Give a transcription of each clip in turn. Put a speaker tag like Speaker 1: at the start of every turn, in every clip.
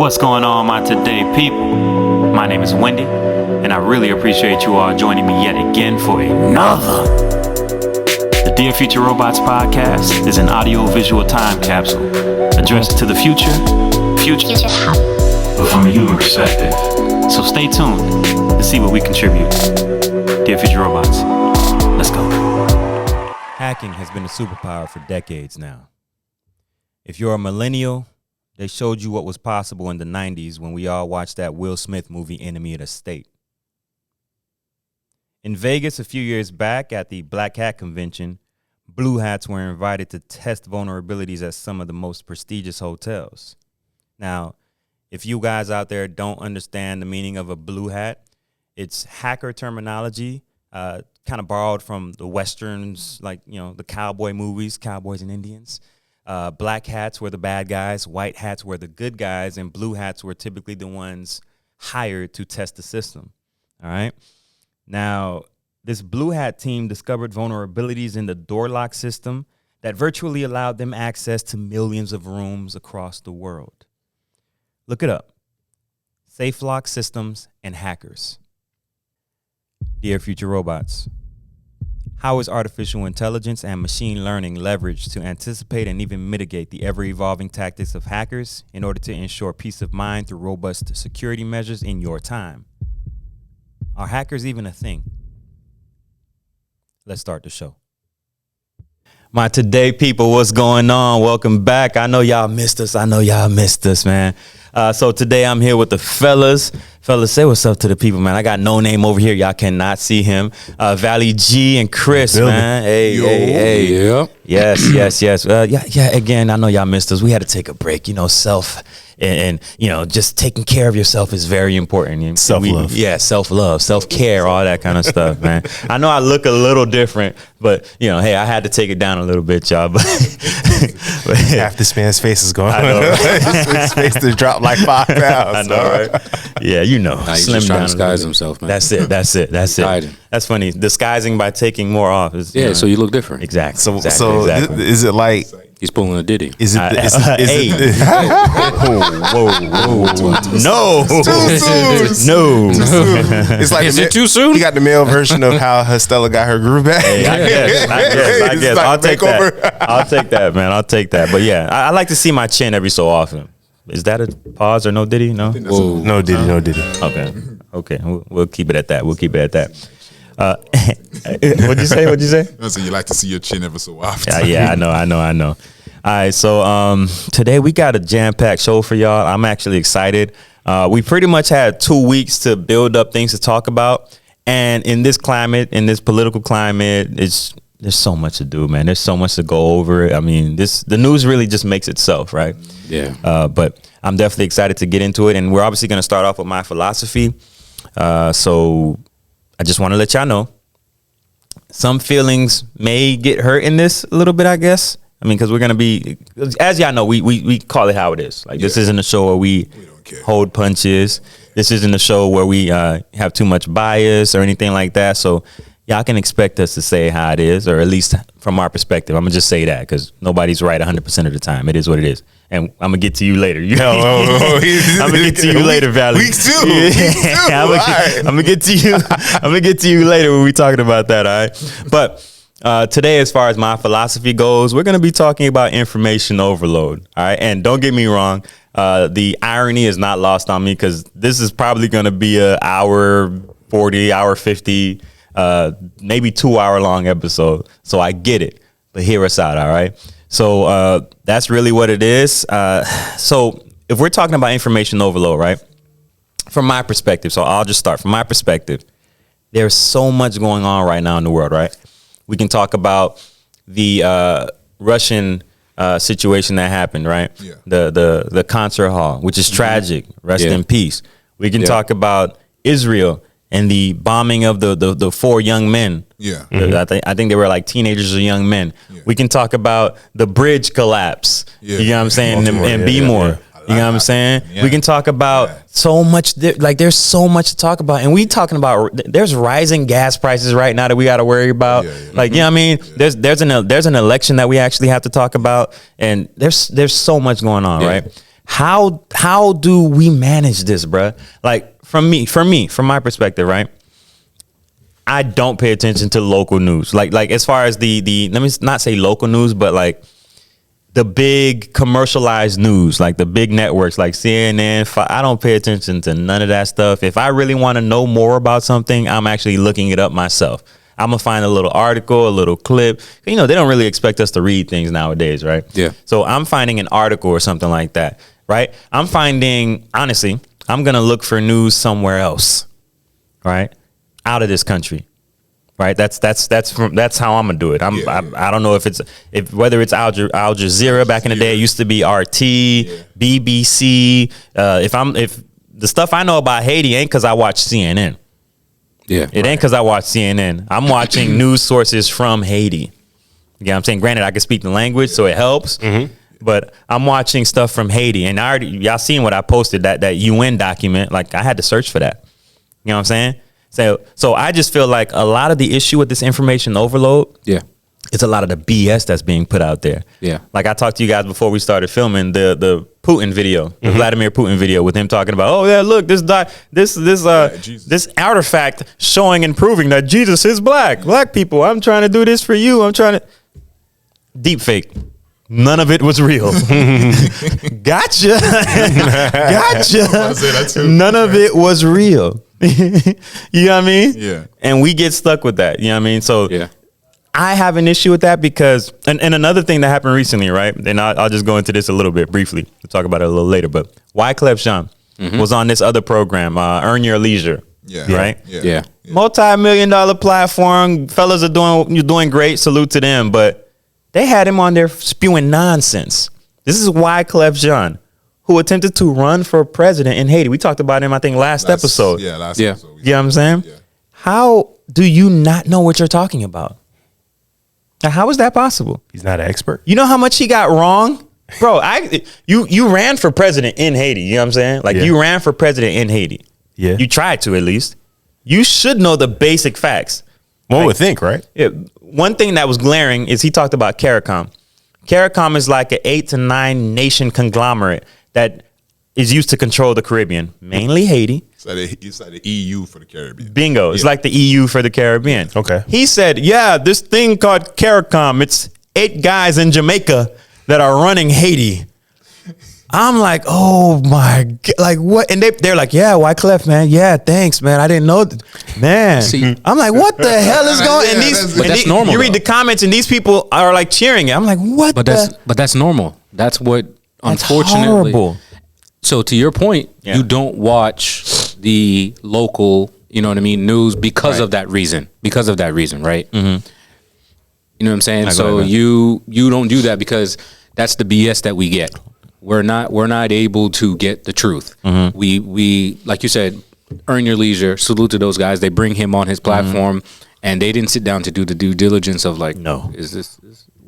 Speaker 1: What's going on, my today people? My name is Wendy, and I really appreciate you all joining me yet again for another. The Dear Future Robots podcast is an audio-visual time capsule addressed to the future, but from a human perspective. So stay tuned to see what we contribute. Dear Future Robots, let's go.
Speaker 2: Hacking has been a superpower for decades now. If you're a millennial, they showed you what was possible in the 90s when we all watched that Will Smith movie, Enemy of the State. In Vegas a few years back at the Black Hat Convention, blue hats were invited to test vulnerabilities at some of the most prestigious hotels. Now, if you guys out there don't understand the meaning of a blue hat, it's hacker terminology, kind of borrowed from the Westerns, like, you know, the cowboy movies, Cowboys and Indians. Black hats were the bad guys, white hats were the good guys, and blue hats were typically the ones hired to test the system. All right. Now, this blue hat team discovered vulnerabilities in the door lock system that virtually allowed them access to millions of rooms across the world. Look it up. Safe lock systems and hackers. Dear Future Robots, how is artificial intelligence and machine learning leveraged to anticipate and even mitigate the ever-evolving tactics of hackers in order to ensure peace of mind through robust security measures in your time? Are hackers even a thing? Let's start the show. My today people, what's going on? Welcome back. I know y'all missed us. Man. So today I'm here with the fellas. Fellas, say what's up to the people, man. I got NoName over here. Y'all cannot see him. Valle G and Chris, man. Hey.
Speaker 3: Yeah.
Speaker 2: Yes. Again, I know y'all missed us. We had to take a break. You know, self and you know, just taking care of yourself is very important.
Speaker 3: Self-love.
Speaker 2: Self-love, self-care, all that kind of stuff, man. I know I look a little different, but you know, hey, I had to take it down a little bit, y'all. But
Speaker 3: half this man's face is gone.
Speaker 2: I know, right?
Speaker 3: His face just dropped like 5 pounds.
Speaker 2: I know, right? Yeah, you know.
Speaker 4: Nah, he's just trying to disguise himself, man.
Speaker 2: That's it.
Speaker 4: Hiding.
Speaker 2: That's funny. Disguising by taking more off. Is,
Speaker 4: Yeah, so you look different.
Speaker 2: Exactly.
Speaker 3: So
Speaker 2: exactly.
Speaker 3: is it like?
Speaker 4: He's pulling a Diddy.
Speaker 3: Is it?
Speaker 2: No.
Speaker 3: Too soon.
Speaker 2: No.
Speaker 3: It's like
Speaker 4: Is it too soon?
Speaker 3: He got the male version of how Stella got her groove back.
Speaker 2: Hey, I guess.
Speaker 3: It's like
Speaker 2: I'll take
Speaker 3: makeover.
Speaker 2: that. I'll take that, man. I'll take that. But yeah, I like to see my chin every so often. Is that a pause or no Diddy? No.
Speaker 4: Whoa.
Speaker 3: No Diddy.
Speaker 2: Okay. We'll keep it at that. What'd you say?
Speaker 5: I said you like to see your chin ever so often.
Speaker 2: Yeah, I know. All right, so today we got a jam-packed show for y'all. I'm actually excited. We pretty much had 2 weeks to build up things to talk about, and in this climate, in this political climate, there's so much to do, man. There's so much to go over. I mean, the news really just makes itself, right?
Speaker 4: Yeah.
Speaker 2: But I'm definitely excited to get into it, and we're obviously going to start off with my philosophy. So I just want to let y'all know some feelings may get hurt in this a little bit, I guess. I mean, because we're going to be, as y'all know, we call it how it is. Like, this isn't a show where we hold punches. This isn't a show where we have too much bias or anything like that. So y'all can expect us to say how it is, or at least from our perspective. I'm going to just say that because nobody's right 100% of the time. It is what it is. And I'm going to get to you later. I'm going to get to you later, Valle.
Speaker 3: Week two.
Speaker 2: I'm going to get to you. I'm going to get to you later when we're talking about that, all right? But today, as far as my philosophy goes, we're going to be talking about information overload. All right. And don't get me wrong. The irony is not lost on me because this is probably going to be an hour 40, hour 50, maybe 2 hour long episode. So I get it. But hear us out. All right. So that's really what it is. So if we're talking about information overload, right, from my perspective, so I'll just start from my perspective. There's so much going on right now in the world, right? We can talk about the Russian situation that happened, right?
Speaker 5: Yeah.
Speaker 2: The concert hall, which is tragic. Rest in peace. We can talk about Israel and the bombing of the 4 young men.
Speaker 5: Yeah.
Speaker 2: I think they were like teenagers or young men.
Speaker 5: Yeah.
Speaker 2: We can talk about the bridge collapse.
Speaker 5: Yeah.
Speaker 2: You know what I'm saying?
Speaker 5: Baltimore.
Speaker 2: And be more. You know what I'm saying?
Speaker 5: Yeah.
Speaker 2: We can talk about so much, like there's so much to talk about. And we talking about, there's rising gas prices right now that we got to worry about. Like, you know what I mean? Yeah. There's an election that we actually have to talk about. And there's so much going on, right? how do we manage this, bruh? Like from my perspective, right? I don't pay attention to local news. Like as far as the let me not say local news, but like the big commercialized news, like the big networks like CNN, I don't pay attention to none of that stuff. If I really want to know more about something, I'm actually looking it up myself. I'm going to find a little article, a little clip. You know, they don't really expect us to read things nowadays, right?
Speaker 4: Yeah.
Speaker 2: So I'm finding an article or something like that, right? Honestly, I'm going to look for news somewhere else, right? Out of this country, right? That's how I'm gonna do it. I don't know whether it's Al Jazeera back in the day. It used to be RT, BBC. If the stuff I know about Haiti ain't because I watch CNN.
Speaker 4: Yeah,
Speaker 2: it ain't because I watch CNN. I'm watching news sources from Haiti. You know what I'm saying? Granted, I can speak the language, so it helps. Mm-hmm. But I'm watching stuff from Haiti, and y'all seen what I posted, that UN document. Like I had to search for that. You know what I'm saying? So I just feel like a lot of the issue with this information overload, it's a lot of the BS that's being put out there.
Speaker 4: Yeah.
Speaker 2: Like I talked to you guys before we started filming the Putin video, the Vladimir Putin video with him talking about, oh yeah, look, this artifact showing and proving that Jesus is black people. I'm trying to do this for you. Deep fake. None of it was real. Gotcha. None of it was real. You know what I mean?
Speaker 5: Yeah.
Speaker 2: And we get stuck with that. You know what I mean? So I have an issue with that because, and another thing that happened recently, right? And I'll just go into this a little bit briefly. We'll talk about it a little later. But Wycleaf Jean was on this other program, Earn Your Leisure.
Speaker 5: Yeah.
Speaker 2: Right?
Speaker 4: Yeah.
Speaker 2: Multi-million-dollar platform. Fellas you're doing great. Salute to them. But they had him on there spewing nonsense. This is Wycleaf Jean, who attempted to run for president in Haiti. We talked about him, I think, last episode.
Speaker 5: Yeah, last episode.
Speaker 2: You know what I'm saying?
Speaker 5: Yeah.
Speaker 2: How do you not know what you're talking about? Now, how is that possible?
Speaker 3: He's not an expert.
Speaker 2: You know how much he got wrong? Bro, you ran for president in Haiti. You know what I'm saying? Like, you ran for president in Haiti.
Speaker 3: Yeah.
Speaker 2: You tried to, at least. You should know the basic facts.
Speaker 3: One would think, right?
Speaker 2: Yeah. One thing that was glaring is he talked about CARICOM. CARICOM is like an 8 to 9 nation conglomerate that is used to control the Caribbean, mainly Haiti.
Speaker 5: It's like the EU for the Caribbean.
Speaker 2: Bingo. It's like the EU for the Caribbean.
Speaker 3: Okay.
Speaker 2: He said, yeah, this thing called CARICOM, it's 8 guys in Jamaica that are running Haiti. I'm like, oh my God, like what? And they're like, yeah, Wyclef, man. Yeah, thanks, man. I didn't know man.
Speaker 4: See,
Speaker 2: I'm like, what the hell is going on?
Speaker 4: But that's normal.
Speaker 2: You read the comments and these people are like cheering it. I'm like, what
Speaker 4: But that's normal. That's what,
Speaker 2: That's
Speaker 4: unfortunately.
Speaker 2: horrible.
Speaker 4: So to your point, you don't watch the local, you know what I mean, news because of that reason. Because of that reason, right? Mm-hmm. You know what I'm saying? So you don't do that because that's the BS that we get. We're not able to get the truth. Mm-hmm. We like you said, Earn Your Leisure. Salute to those guys. They bring him on his platform, and they didn't sit down to do the due diligence of like, is this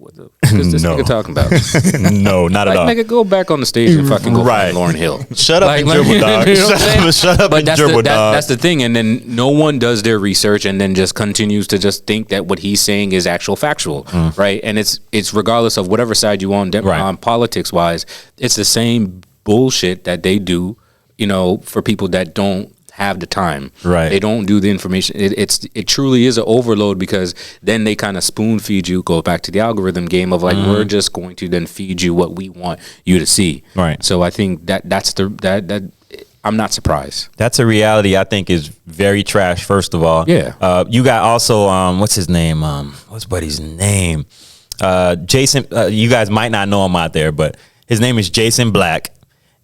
Speaker 4: nigga talking about?
Speaker 2: No, not at all.
Speaker 4: Nigga, go back on the stage and fucking go find Lauryn Hill.
Speaker 2: Shut up and dribble, dog. Shut up and dribble, dog.
Speaker 4: That's the thing. And then no one does their research and then just continues to just think that what he's saying is actual factual, right? And it's regardless of whatever side you on politics wise, it's the same bullshit that they do, you know, for people that don't have the time.
Speaker 2: Right.
Speaker 4: They don't do the information. It truly is an overload because then they kind of spoon feed you, go back to the algorithm game of like, we're just going to then feed you what we want you to see.
Speaker 2: Right.
Speaker 4: So I think that's I'm not surprised.
Speaker 2: That's a reality I think is very trash, first of all.
Speaker 4: Yeah.
Speaker 2: You got also, what's his name? What's buddy's name? Jason, you guys might not know him out there, but his name is Jason Black.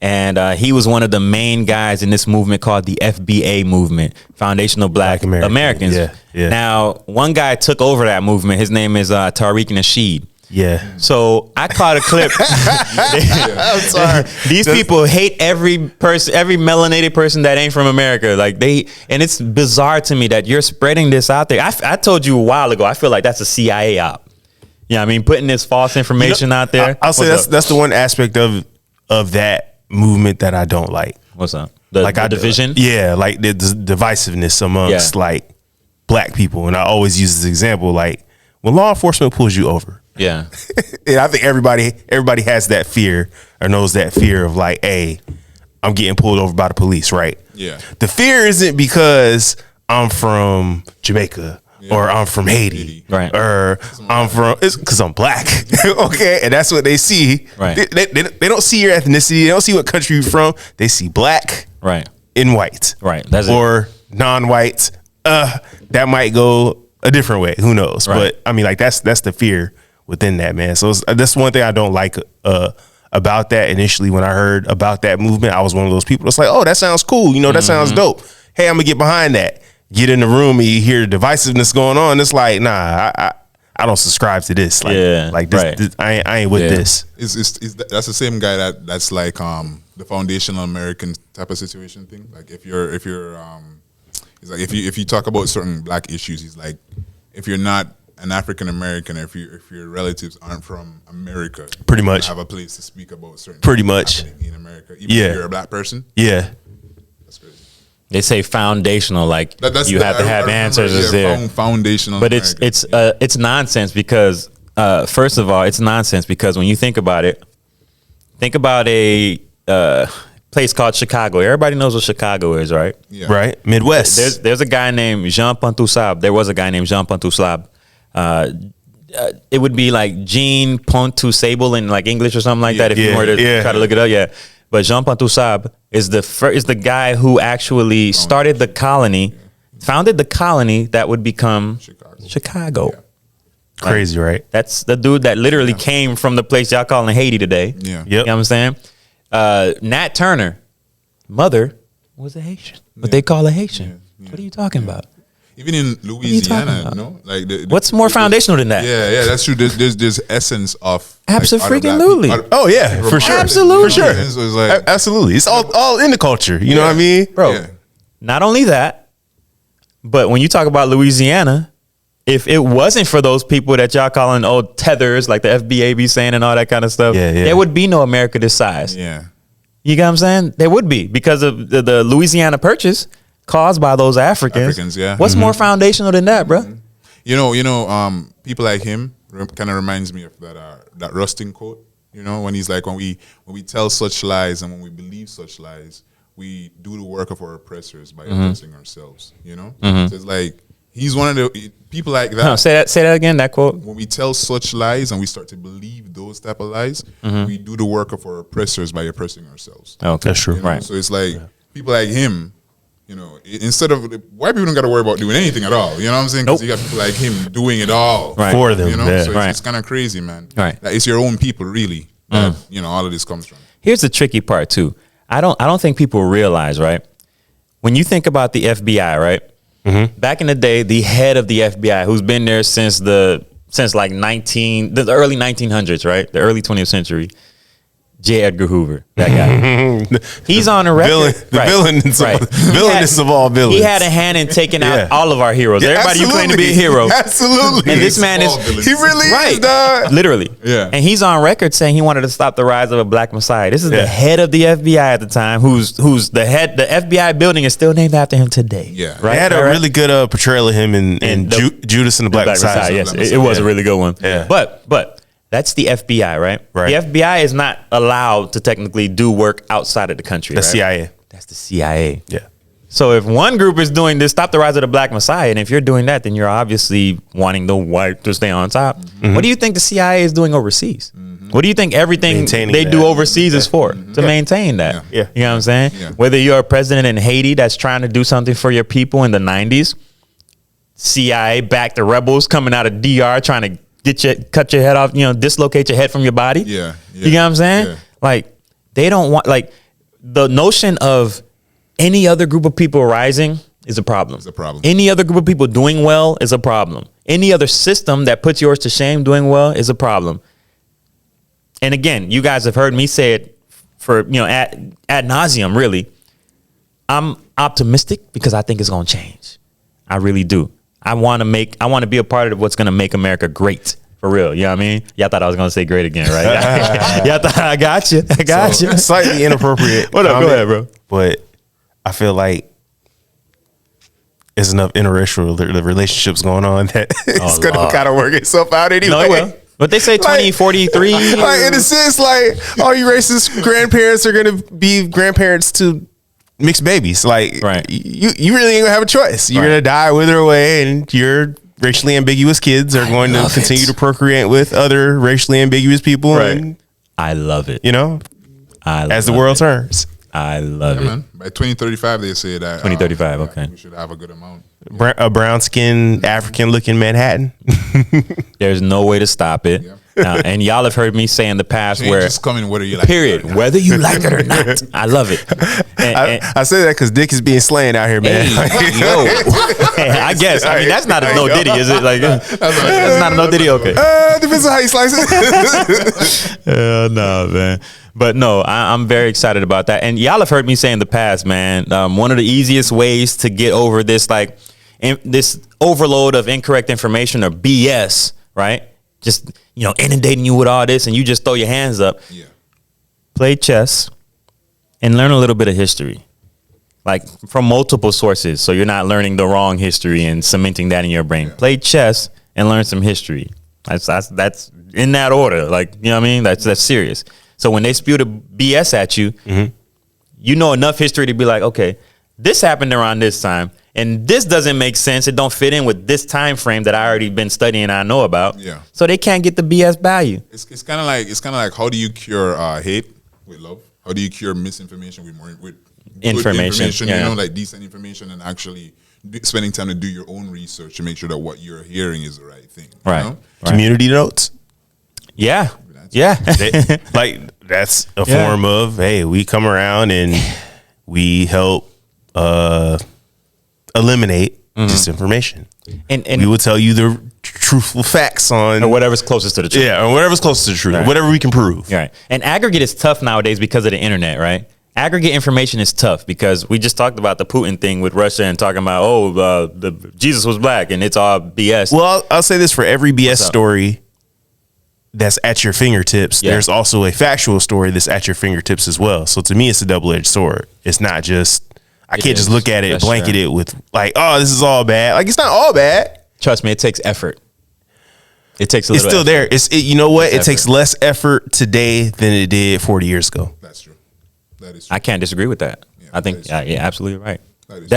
Speaker 2: And he was one of the main guys in this movement called the FBA movement, Foundational Black Americans.
Speaker 3: Yeah.
Speaker 2: Now, one guy took over that movement. His name is Tariq Nasheed.
Speaker 3: Yeah.
Speaker 2: So I caught a clip.
Speaker 3: I'm sorry.
Speaker 2: These people hate every melanated person that ain't from America. Like and it's bizarre to me that you're spreading this out there. I told you a while ago, I feel like that's a CIA op. You know what I mean? Putting this false information out there.
Speaker 3: I'll say that's the one aspect of that movement that I don't like.
Speaker 2: What's up? The division?
Speaker 3: Yeah, like the divisiveness amongst like black people. And I always use this example, like when law enforcement pulls you over
Speaker 2: Yeah.
Speaker 3: And I think everybody has that fear or knows that fear of like, hey, I'm getting pulled over by the police, right?
Speaker 5: Yeah.
Speaker 3: The fear isn't because I'm from Jamaica or I'm from Haiti,
Speaker 2: Right.
Speaker 3: Or it's because I'm black, okay? And that's what they see.
Speaker 2: Right.
Speaker 3: They don't see your ethnicity. They don't see what country you're from. They see black
Speaker 2: Right.
Speaker 3: and white.
Speaker 2: Right. That's it.
Speaker 3: Or non-white. That might go a different way. Who knows?
Speaker 2: Right.
Speaker 3: But I mean, like that's the fear within that, man. So that's one thing I don't like about that. Initially, when I heard about that movement, I was one of those people that's like, oh, that sounds cool. You know, that sounds dope. Hey, I'm gonna get behind that. Get in the room and you hear divisiveness going on. It's like, nah, I don't subscribe to this. Like, like this,
Speaker 2: right.
Speaker 3: this I ain't with this.
Speaker 5: That's the same guy that's like the foundational American type of situation thing. Like if you're he's like if you talk about certain black issues, he's like, if you're not an African American, if your relatives aren't from America,
Speaker 3: Pretty much.
Speaker 5: you have a place to speak about certain
Speaker 3: Pretty
Speaker 5: things
Speaker 3: much.
Speaker 5: happening in America. Even if you're a black person.
Speaker 3: Yeah.
Speaker 5: That's crazy.
Speaker 2: They say foundational, like
Speaker 5: That's
Speaker 2: you have to have answers there.
Speaker 5: Foundational,
Speaker 2: But
Speaker 5: American.
Speaker 2: it's nonsense because first of all, it's nonsense because when you think about it, think about a place called Chicago. Everybody knows what Chicago is, right?
Speaker 5: Yeah.
Speaker 3: Right. Midwest.
Speaker 2: There's a guy named Jean Pontoussaint. There was a guy named Jean Pontoussaint. It would be like Jean Pontoussaint in like English or something like that if you were to try to look it up. Yeah. But Jean Pontoussaint is the guy who actually started the colony, founded the colony that would become Chicago.
Speaker 5: Yeah.
Speaker 3: Crazy, right?
Speaker 2: That's the dude that literally came from the place y'all calling Haiti today.
Speaker 5: Yeah.
Speaker 3: Yep.
Speaker 2: You know what I'm saying? Nat Turner, mother was a Haitian. But they call a Haitian. What are you talking about?
Speaker 5: Even in
Speaker 2: talking
Speaker 5: Louisiana,
Speaker 2: about?
Speaker 5: you know, like
Speaker 2: What's more foundational than that?
Speaker 5: Yeah, that's true. There's essence of
Speaker 2: Absolutely.
Speaker 3: Oh yeah, for sure.
Speaker 2: Absolutely.
Speaker 3: For sure.
Speaker 5: So it's like,
Speaker 3: Absolutely. It's all in the culture. You know what I mean?
Speaker 2: Bro,
Speaker 5: Yeah.
Speaker 2: not only that, but when you talk about Louisiana, if it wasn't for those people that y'all calling old tethers, like the FBA be saying and all that kind of stuff, there would be no America this size.
Speaker 5: yeah.
Speaker 2: You get what I'm saying? There would be because of the Louisiana Purchase caused by those Africans.
Speaker 5: Yeah.
Speaker 2: What's more foundational than that, bro?
Speaker 5: You know, people like him kind of reminds me of that Rustin quote. You know, when he's like, when we tell such lies and when we believe such lies, we do the work of our oppressors by oppressing ourselves. You know, so it's like he's one of the people like that.
Speaker 2: No, say that again. That quote.
Speaker 5: When we tell such lies and we start to believe those type of lies, we do the work of our oppressors by oppressing ourselves.
Speaker 2: Okay,
Speaker 3: That's true.
Speaker 5: You know?
Speaker 2: Right.
Speaker 5: So it's like people like him, you know, instead of white people don't got to worry about doing anything at all. You know what I'm saying? Because you got people like him doing it all
Speaker 3: For them.
Speaker 5: You know,
Speaker 3: Yeah.
Speaker 5: so
Speaker 2: Right.
Speaker 5: it's kind of crazy, man.
Speaker 2: Right.
Speaker 5: Like, it's your own people, really. That, you know, all of this comes from.
Speaker 2: Here's the tricky part too. I don't think people realize, right? When you think about the FBI, right? Back in the day, the head of the FBI, who's been there since the early 1900s, right? The early 20th century. J. Edgar Hoover, that guy. He's on a record.
Speaker 3: Villainous of all villains.
Speaker 2: He had a hand in taking out all of our heroes.
Speaker 3: Yeah,
Speaker 2: Everybody you claim to be a hero.
Speaker 3: Absolutely.
Speaker 2: And this man is
Speaker 3: He really is, dog.
Speaker 2: literally.
Speaker 5: Yeah.
Speaker 2: And he's on record saying he wanted to stop the rise of a black messiah. This is the head of the FBI at the time, who's the head. The FBI building is still named after him today.
Speaker 5: Yeah.
Speaker 2: Right.
Speaker 3: They had a really good portrayal of him in Judas and the Black Messiah.
Speaker 2: Yes, it was a really good one.
Speaker 3: Yeah.
Speaker 2: But that's the FBI, right?
Speaker 3: Right.
Speaker 2: The FBI is not allowed to technically do work outside of the country.
Speaker 3: The
Speaker 2: right?
Speaker 3: CIA.
Speaker 2: That's the CIA.
Speaker 3: Yeah.
Speaker 2: So if one group is doing this, stop the rise of the black messiah, and if you're doing that, then you're obviously wanting the white to stay on top. What do you think the CIA is doing overseas? What do you think everything
Speaker 3: Maintaining
Speaker 2: they do
Speaker 3: that.
Speaker 2: overseas is for? To maintain that.
Speaker 3: Yeah.
Speaker 2: You know what I'm saying?
Speaker 5: Yeah.
Speaker 2: Whether you're a president in Haiti that's trying to do something for your people in the 90s, CIA backed the rebels coming out of DR trying to cut your head off, dislocate your head from your body.
Speaker 5: Yeah.
Speaker 2: You get what I'm saying?
Speaker 5: Yeah.
Speaker 2: Like, they don't want, like, the notion of any other group of people rising is a problem.
Speaker 5: It's a problem.
Speaker 2: Any other group of people doing well is a problem. Any other system that puts yours to shame doing well is a problem. And again, you guys have heard me say it for, ad nauseum, really. I'm optimistic because I think it's going to change. I really do. I want to be a part of what's going to make America great. For real. You know what I mean? Y'all thought I was going to say great again, right? Y'all thought I got you. I got you.
Speaker 3: Slightly inappropriate.
Speaker 2: What up? Go ahead, bro.
Speaker 3: But I feel like there's enough interracial relationships going on that it's going to kind of work itself out anyway.
Speaker 2: No, it will. But they say 20, 43.
Speaker 3: Like in a sense, like all you racist grandparents are gonna be grandparents to mixed babies. Like
Speaker 2: Right.
Speaker 3: you really ain't gonna have a choice. You're gonna die, wither away, and your racially ambiguous kids are going to continue to procreate with other racially ambiguous people.
Speaker 2: Right.
Speaker 3: And
Speaker 2: I love it.
Speaker 3: you know, as the world turns.
Speaker 2: I love it.
Speaker 5: Man, by 2035, they say that
Speaker 2: 2035, okay.
Speaker 5: we should have a good amount.
Speaker 3: A brown skinned African looking Manhattan.
Speaker 2: There's no way to stop it.
Speaker 5: Yeah.
Speaker 2: And y'all have heard me say in the past
Speaker 5: Change
Speaker 2: where
Speaker 5: is coming whether you like
Speaker 2: period,
Speaker 5: it or not.
Speaker 2: whether you like it or not. I love it. And,
Speaker 3: I say that because Dick is being slain out here, man.
Speaker 2: yo, I guess. I mean, that's not a no Diddy, is it? Like, that's not a no Diddy. Okay.
Speaker 3: Depends on how you slice it.
Speaker 2: No, man. But no, I'm very excited about that. And y'all have heard me say in the past, man, one of the easiest ways to get over this, like, this overload of incorrect information or BS, right? Just, inundating you with all this and you just throw your hands up.
Speaker 5: Yeah.
Speaker 2: Play chess and learn a little bit of history, like from multiple sources. So you're not learning the wrong history and cementing that in your brain.
Speaker 5: Yeah.
Speaker 2: Play chess and learn some history. That's in that order. Like, you know what I mean? That's serious. So when they spew the BS at you, you know enough history to be like, okay, this happened around this time. And this doesn't make sense. It don't fit in with this time frame that I already been studying. I know about.
Speaker 5: Yeah.
Speaker 2: So they can't get the BS value.
Speaker 5: It's kind of like how do you cure hate with love? How do you cure misinformation with good
Speaker 2: Information, yeah.
Speaker 5: Like decent information, and actually spending time to do your own research to make sure that what you're hearing is the right thing. you
Speaker 2: Right.
Speaker 5: know?
Speaker 3: Community notes.
Speaker 2: Yeah. Yeah.
Speaker 3: Like that's a form of, hey, we come around and we help eliminate disinformation.
Speaker 2: And
Speaker 3: We will tell you the truthful facts on
Speaker 2: or whatever's closest to the truth.
Speaker 3: or whatever's closest to the truth,
Speaker 2: Right.
Speaker 3: whatever we can prove.
Speaker 2: Right. And aggregate is tough nowadays because of the internet, right? Aggregate information is tough because we just talked about the Putin thing with Russia and talking about, Jesus was black and it's all BS.
Speaker 3: Well, I'll say this, for every BS
Speaker 2: What's up?
Speaker 3: story that's at your fingertips,
Speaker 2: Yeah.
Speaker 3: there's also a factual story that's at your fingertips as well. So to me, it's a double-edged sword. It's not just, I can't just
Speaker 2: is.
Speaker 3: look at it,
Speaker 2: That's
Speaker 3: blanket
Speaker 2: true.
Speaker 3: it with like, oh, this is all bad. Like, it's not all bad.
Speaker 2: Trust me, it takes effort. It takes a
Speaker 3: It's
Speaker 2: little
Speaker 3: still
Speaker 2: effort.
Speaker 3: there. You know what? It
Speaker 2: It's
Speaker 3: takes less effort today than it did 40 years ago.
Speaker 5: That's true. That is true.
Speaker 2: I can't disagree with that.
Speaker 5: Yeah,
Speaker 2: I think,
Speaker 5: that is
Speaker 2: yeah, absolutely right.
Speaker 5: That is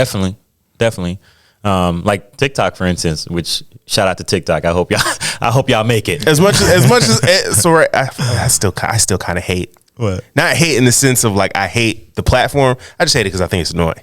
Speaker 2: Definitely. Like TikTok, for instance, which shout out to TikTok. I hope y'all make it.
Speaker 3: As much as so right, I still kind of hate.
Speaker 2: What?
Speaker 3: Not hate in the sense of like I hate the platform. I just hate it because I think it's annoying.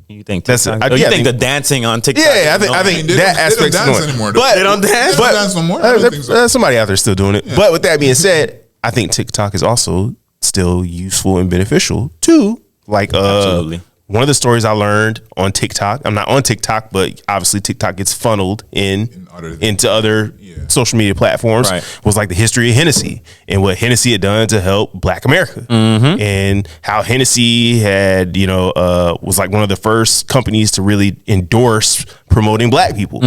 Speaker 2: You think
Speaker 3: That's
Speaker 2: TikTok?
Speaker 3: it.
Speaker 2: You
Speaker 3: Yeah, I
Speaker 2: think
Speaker 3: think-
Speaker 2: the dancing on TikTok?
Speaker 3: Yeah,
Speaker 2: is
Speaker 3: I think
Speaker 5: They
Speaker 3: that
Speaker 5: don't
Speaker 3: aspect's
Speaker 5: dance
Speaker 3: annoying.
Speaker 5: anymore,
Speaker 3: But
Speaker 5: though. They don't dance no more? I don't think so.
Speaker 3: Somebody out there still doing it. But with that being said, I think TikTok is also still useful and beneficial too. Like
Speaker 2: Absolutely.
Speaker 3: one of the stories I learned on TikTok. I'm not on TikTok, but obviously TikTok gets funneled into other social media platforms.
Speaker 2: Right.
Speaker 3: Was like the history of Hennessy and what Hennessy had done to help Black America, and how Hennessy had was like one of the first companies to really endorse promoting Black people.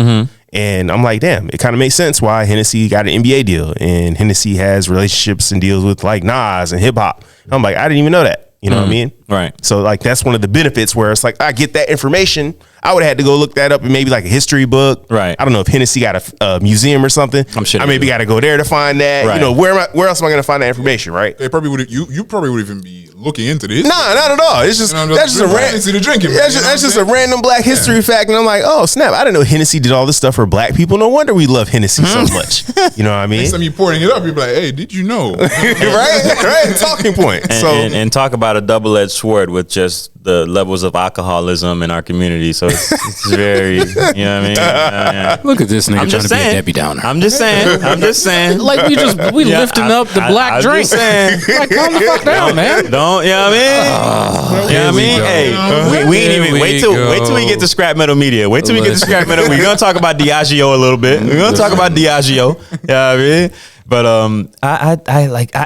Speaker 3: And I'm like, damn, it kind of makes sense why Hennessy got an NBA deal, and Hennessy has relationships and deals with like Nas and hip hop. I'm like, I didn't even know that. You know what I mean?
Speaker 2: Right.
Speaker 3: So like that's one of the benefits where it's like I get that information. I would have had to go look that up in maybe like a history book.
Speaker 2: Right.
Speaker 3: I don't know if Hennessy got a museum or something.
Speaker 2: I'm sure
Speaker 3: I
Speaker 2: they
Speaker 3: maybe
Speaker 2: do.
Speaker 3: got to go there to find that.
Speaker 2: Right.
Speaker 3: Where else am I going to find that information? Right.
Speaker 5: They probably would. You probably would even be looking into this.
Speaker 3: Nah, not at all. It's just that's just a
Speaker 5: Hennessy to drinking.
Speaker 3: That's just a random Black history fact, and I'm like, oh snap! I didn't know Hennessy did all this stuff for Black people. No wonder we love Hennessy so much. You know what I mean?
Speaker 5: Next time you pouring it up, you're like, hey, did you know?
Speaker 3: right. Talking point.
Speaker 2: And talk about a double-edged sword with just the levels of alcoholism in our community. So it's very, you know what I mean? Yeah.
Speaker 4: Look at this nigga trying to be a Debbie Downer.
Speaker 2: I'm just saying.
Speaker 4: Like we lifting up the black drink.
Speaker 2: Just saying.
Speaker 4: Like calm the fuck down, man.
Speaker 2: Don't, you know what I mean? You know what I mean?
Speaker 4: go.
Speaker 2: Hey, we ain't even, wait till we get to scrap metal media. Wait till we get to scrap metal. We're going to talk about Diageo a little bit. We're going to talk about Diageo. You know what I mean? But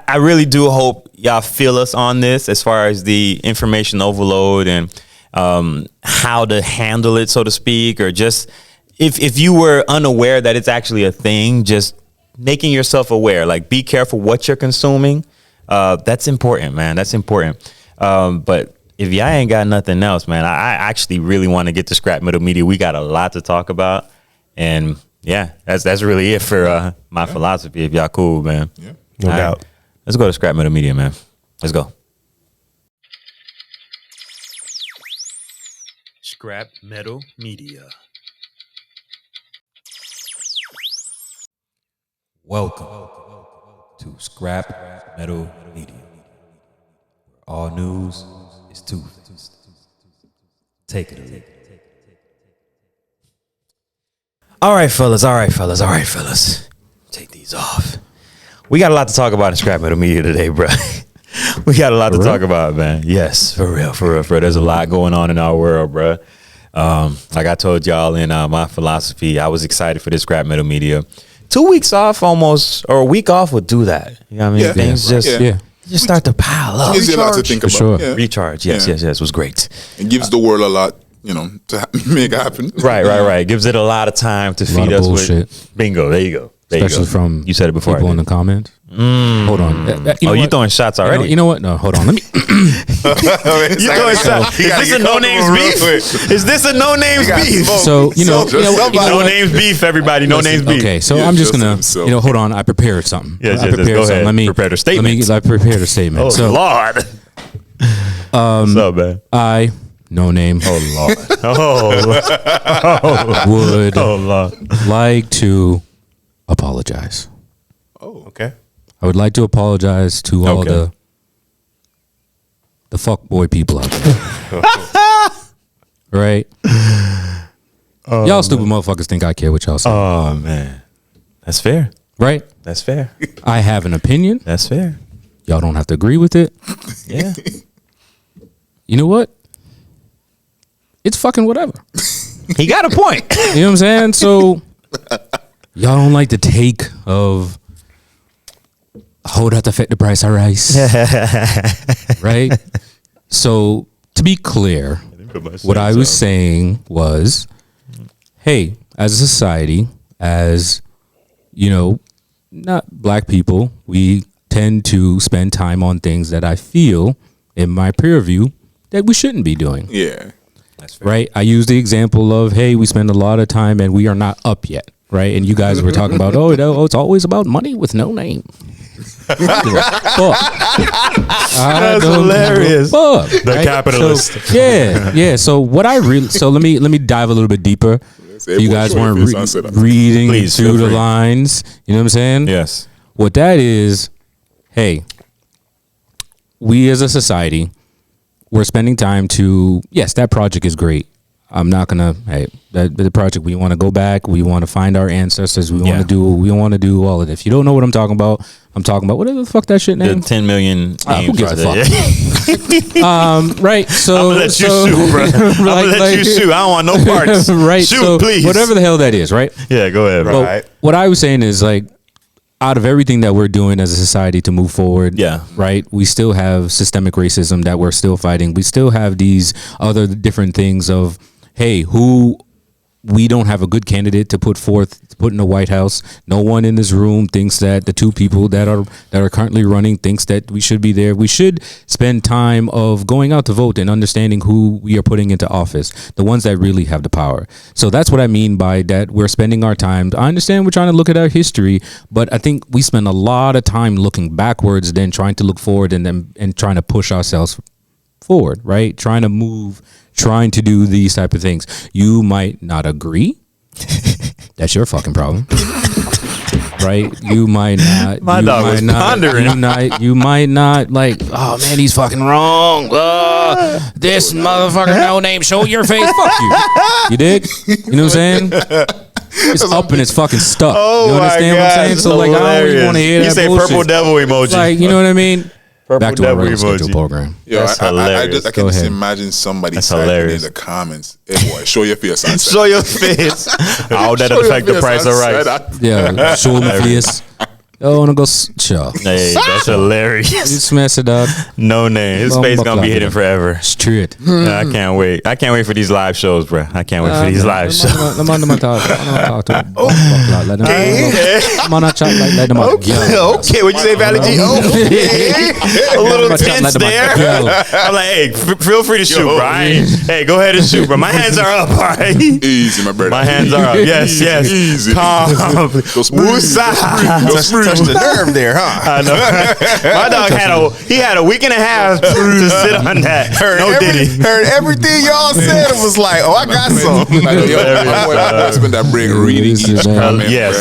Speaker 2: I really do hope y'all feel us on this as far as the information overload and how to handle it, so to speak, or just if you were unaware that it's actually a thing, just making yourself aware. Like, be careful what you're consuming. That's important, man. That's important. But if y'all ain't got nothing else, man, I actually really want to get to scrap metal media. We got a lot to talk about, and yeah, that's really it for my philosophy. If y'all cool, man.
Speaker 5: Yeah.
Speaker 3: No
Speaker 2: All
Speaker 3: doubt.
Speaker 2: right. Let's go to Scrap Metal Media, man. Let's go. Scrap Metal Media. Welcome to Scrap Metal Media, where all news is Tuesdays. Take it away. All right, fellas. Take these off. We got a lot to talk about in Scrap Metal Media today, bro. We got a lot to talk about, man. Yes, for real. There's a lot going on in our world, bro. Like I told y'all in my philosophy, I was excited for this Scrap Metal Media. 2 weeks off almost, or a week off would do that. You know what I mean?
Speaker 5: Yeah.
Speaker 2: Things just start to pile up.
Speaker 5: Gives you a lot to think about.
Speaker 4: sure.
Speaker 5: Yeah.
Speaker 2: Recharge, yes, was great.
Speaker 5: It gives the world a lot, to make happen.
Speaker 2: Right. Gives it a lot of time to feed us
Speaker 4: bullshit.
Speaker 2: with bingo. There you go.
Speaker 4: Especially from
Speaker 2: you said it before.
Speaker 4: people in the comments. Hold on.
Speaker 2: You throwing shots already?
Speaker 4: You know what? No, hold on. Let me.
Speaker 2: You throwing shots? Is this a no names beef? Is this a no names beef?
Speaker 4: So
Speaker 2: No names beef, everybody. No names beef.
Speaker 4: Okay, so
Speaker 5: Yeah,
Speaker 4: I'm just
Speaker 5: just
Speaker 4: gonna,
Speaker 5: himself.
Speaker 4: hold on. I prepared something.
Speaker 2: Yes,
Speaker 4: I
Speaker 2: yes,
Speaker 4: prepared
Speaker 2: go
Speaker 4: something.
Speaker 2: ahead.
Speaker 4: Let me
Speaker 2: Prepared a statement.
Speaker 4: I prepared a statement.
Speaker 2: Oh
Speaker 4: so
Speaker 2: Lord. What's up, man?
Speaker 4: I, NoName, would
Speaker 2: Lord.
Speaker 4: like to apologize.
Speaker 3: Okay.
Speaker 4: I would like to apologize to all the fuckboy people out there. Right? Y'all stupid motherfuckers think I care what y'all say.
Speaker 2: Oh man, that's fair.
Speaker 4: Right?
Speaker 2: That's fair.
Speaker 4: I have an opinion.
Speaker 2: That's fair.
Speaker 4: Y'all don't have to agree with it.
Speaker 2: Yeah.
Speaker 4: You know what? It's fucking whatever.
Speaker 2: He got a point.
Speaker 4: You know what I'm saying? So y'all don't like the take of how that affect the price of rice. Right? So to be clear, what I was saying was, hey, as a society, as not black people, we tend to spend time on things that I feel, in my peer review, that we shouldn't be doing.
Speaker 5: Yeah.
Speaker 2: That's fair.
Speaker 4: Right? I use the example of, hey, we spend a lot of time and we are not up yet. Right? And you guys were talking about, it's always about money with no name.
Speaker 2: That's hilarious.
Speaker 4: The
Speaker 2: capitalist.
Speaker 4: So, yeah. So what I really, let me dive a little bit deeper. If you guys weren't reading
Speaker 2: Please,
Speaker 4: through
Speaker 2: feel
Speaker 4: the
Speaker 2: free.
Speaker 4: lines, you know what I'm saying?
Speaker 2: Yes.
Speaker 4: What that is, hey, we as a society, we're spending time to, yes, that project is great. I'm not gonna, the project, we want to go back, we want to find our ancestors, we want to do all of this. If you don't know what I'm talking about whatever the fuck that shit name.
Speaker 2: The 10 million.
Speaker 4: Who gives a fuck? Right. So
Speaker 2: I'm gonna let you shoot, bro. I'm gonna let you shoot. I don't want no parts.
Speaker 4: Right.
Speaker 2: Shoot,
Speaker 4: so
Speaker 2: please.
Speaker 4: whatever the hell that is, right?
Speaker 2: Yeah, go ahead, bro.
Speaker 3: Right.
Speaker 4: What I was saying is, like, out of everything that we're doing as a society to move forward, right, we still have systemic racism that we're still fighting. We still have these other different things of, hey, we don't have a good candidate to put in the White House. No one in this room thinks that the two people that are currently running thinks that we should be there. We should spend time of going out to vote and understanding who we are putting into office, the ones that really have the power. So that's what I mean by that. We're spending our time. I understand we're trying to look at our history, but I think we spend a lot of time looking backwards than trying to look forward and trying to push ourselves forward, right? Trying to move, trying to do these type of things. You might not agree. That's your fucking problem. Right? You might not.
Speaker 2: My dog was pondering.
Speaker 4: You might not like, oh man, he's fucking wrong. This motherfucker no name, show your face. Fuck you. You dig? You know what I'm saying? It's up and it's fucking stuck.
Speaker 2: Oh,
Speaker 4: you understand what I'm saying? So like, I don't even want to hear that
Speaker 2: say
Speaker 4: bullshit.
Speaker 2: purple devil emoji.
Speaker 4: Like, you know what I mean?
Speaker 2: Purple
Speaker 4: Back to our
Speaker 2: devil
Speaker 4: regular schedule
Speaker 2: emoji.
Speaker 4: program.
Speaker 5: Yo,
Speaker 2: That's
Speaker 5: I
Speaker 2: hilarious.
Speaker 5: can
Speaker 4: Go
Speaker 5: just
Speaker 4: ahead.
Speaker 5: imagine somebody
Speaker 2: That's
Speaker 5: typing
Speaker 2: hilarious.
Speaker 5: in the comments, hey boy, show your face. I said.
Speaker 2: Show your face. How that
Speaker 5: Show your
Speaker 2: affect the
Speaker 5: face,
Speaker 2: price
Speaker 5: I
Speaker 2: of
Speaker 5: said
Speaker 2: rice?
Speaker 5: that.
Speaker 4: Yeah, show my face. Oh, I wanna go chill.
Speaker 2: Hey, that's hilarious.
Speaker 4: You smash it up.
Speaker 2: NoName. His face gonna be hidden forever.
Speaker 4: Straight.
Speaker 2: I can't wait. I can't wait for these live shows, bro. I can't wait for these live shows.
Speaker 4: Let them talk to him. Let them chat like let them
Speaker 3: Okay, what'd you say, Valle G? Okay. A little tense there.
Speaker 2: I'm like, hey, feel free to shoot, bro. Hey, go ahead and shoot, bro. My hands are up, all right?
Speaker 5: Easy, my brother.
Speaker 2: My hands are up. Yes, yes.
Speaker 5: Easy.
Speaker 2: Calm.
Speaker 3: Touch the nerve there, huh?
Speaker 2: I know. My dog had a week and a half to sit on that. Diddy.
Speaker 3: Heard everything y'all said. It was like, oh, I got some.
Speaker 5: Husband that bring reading each comment.
Speaker 2: Yes.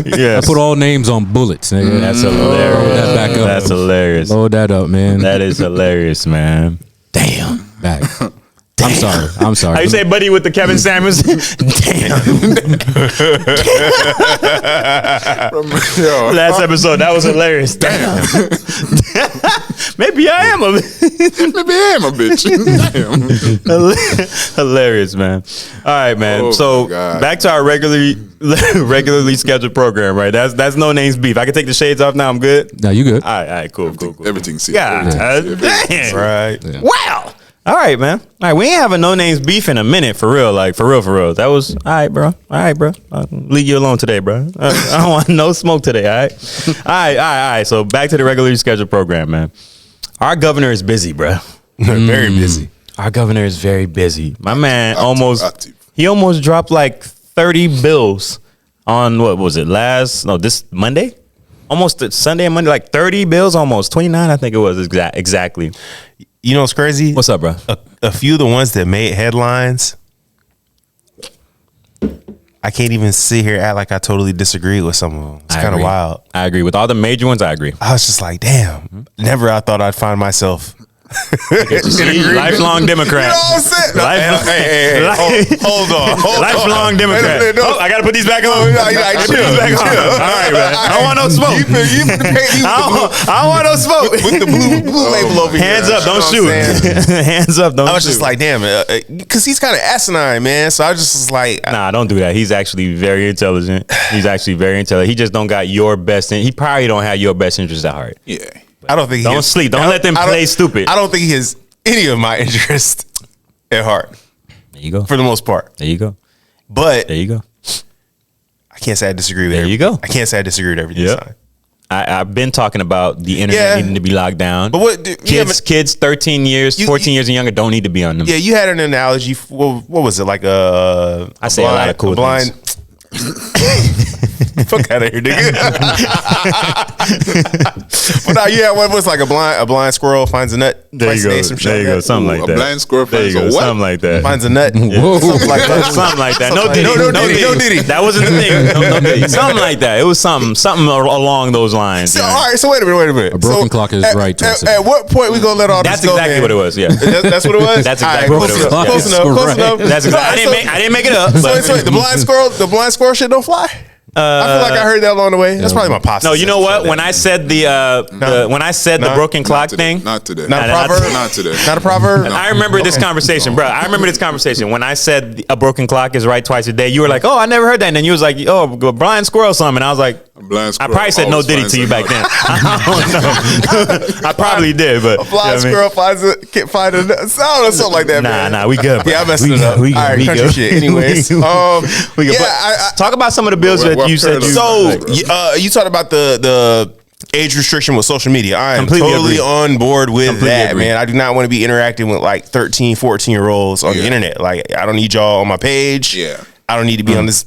Speaker 4: I put all names on bullets, nigga.
Speaker 2: That's hilarious.
Speaker 4: Load that back up.
Speaker 2: That's hilarious.
Speaker 4: Load that up, man.
Speaker 2: That is hilarious, man. Damn.
Speaker 4: Back. I'm sorry.
Speaker 2: How you say buddy with the Kevin Samuels? Damn. Last episode, that was hilarious. Damn. Maybe I am a
Speaker 5: bitch.
Speaker 2: Damn. Hilarious, man. All right, man.
Speaker 5: Oh,
Speaker 2: so back to our regularly scheduled program, right? That's NoName's beef. I can take the shades off now. I'm good.
Speaker 4: No, you good.
Speaker 2: All right, cool.
Speaker 5: Everything's safe.
Speaker 2: Yeah. Damn.
Speaker 3: Right.
Speaker 4: Yeah.
Speaker 2: Wow. All right, man. All right, we ain't having NoName's beef in a minute, for real. Like, for real. That was, all right, bro. I'll leave you alone today, bro. I don't want no smoke today, all right? So back to the regularly scheduled program, man. Our governor is busy, bro.
Speaker 3: Very busy.
Speaker 2: Our governor is very busy. My man
Speaker 5: Active.
Speaker 2: he almost dropped like 30 bills on, what was it, this Monday? Almost Sunday and Monday, like 30 bills almost. 29, I think it was exactly.
Speaker 3: You know what's crazy?
Speaker 2: What's up, bro?
Speaker 3: A few of the ones that made headlines, I can't even sit here and act like I totally disagree with some of them. It's kind of wild.
Speaker 2: I agree. With all the major ones, I agree.
Speaker 3: I was just like, damn. Never I thought I'd find myself
Speaker 2: Lifelong Democrat.
Speaker 3: You know what I'm saying? Hold on.
Speaker 2: Lifelong Democrat. Oh, I got to put these back on.
Speaker 3: Chill.
Speaker 2: All right, man. I don't want no smoke. I don't want no smoke.
Speaker 3: With the blue label over here.
Speaker 2: Hands up, don't shoot. Hands up, don't shoot.
Speaker 3: I was just like, damn, because he's kind of asinine, man. So I just was like,
Speaker 2: nah, don't do that. He's actually very intelligent. He just don't got your best. He probably don't have your best interest at heart.
Speaker 5: Yeah.
Speaker 3: I don't think
Speaker 2: don't sleep. Don't let them play stupid.
Speaker 3: I don't think he has any of my interest at heart.
Speaker 2: There you go.
Speaker 3: For the most part.
Speaker 2: There you go.
Speaker 3: But
Speaker 2: there you go.
Speaker 3: I can't say I disagree with
Speaker 2: There you go.
Speaker 3: I can't say I disagree with everything. Yep.
Speaker 2: I've been talking about the internet needing to be locked down.
Speaker 3: But what
Speaker 2: kids 13 years, 14 years and younger don't need to be on them.
Speaker 3: Yeah, you had an analogy. What was it? Like I
Speaker 2: say a lot of cool
Speaker 3: things. Fuck out of here, nigga. But now you had one was like a blind squirrel finds a nut.
Speaker 2: There you go. There you go. Something like that.
Speaker 5: A blind squirrel finds a what?
Speaker 2: Something like that.
Speaker 3: Finds a nut.
Speaker 2: Whoa. Something like that. Something like that. No Diddy. That wasn't the thing. No Diddy. Something like that. It was something along those lines.
Speaker 3: So, all right. So wait a minute.
Speaker 4: A broken clock is right.
Speaker 3: At what point we gonna let all
Speaker 2: this
Speaker 3: go?
Speaker 2: That's exactly what it was. Yeah.
Speaker 3: That's what it was.
Speaker 2: That's exactly what it was.
Speaker 3: Close enough.
Speaker 2: That's exactly. I didn't make it up.
Speaker 3: So wait, the blind squirrel shit don't fly. I feel like I heard that along the way. That's probably my pasta.
Speaker 2: No, you know what? When I said the broken clock thing,
Speaker 5: not today.
Speaker 3: Not a proverb.
Speaker 5: Not today.
Speaker 3: Not a proverb.
Speaker 2: I remember this conversation, bro. I remember this conversation when I said a broken clock is right twice a day. You were like, "Oh, I never heard that," and then you was like, "Oh, blind squirrel something." And I was like, I probably said no Diddy to you back then. I don't know. I probably did, but
Speaker 3: a blind squirrel can't find a nut. I don't know, something like that.
Speaker 2: Nah, we good. Bro.
Speaker 3: Yeah, I messed it up. All right, country shit. Anyways,
Speaker 2: talk about some of the bills that you said.
Speaker 3: You talked about the age restriction with social media. I am totally on board with that, man. I do not want to be interacting with like 13, 14-year-olds on the internet. Like, I don't need y'all on my page.
Speaker 5: Yeah.
Speaker 3: I don't need to be on this.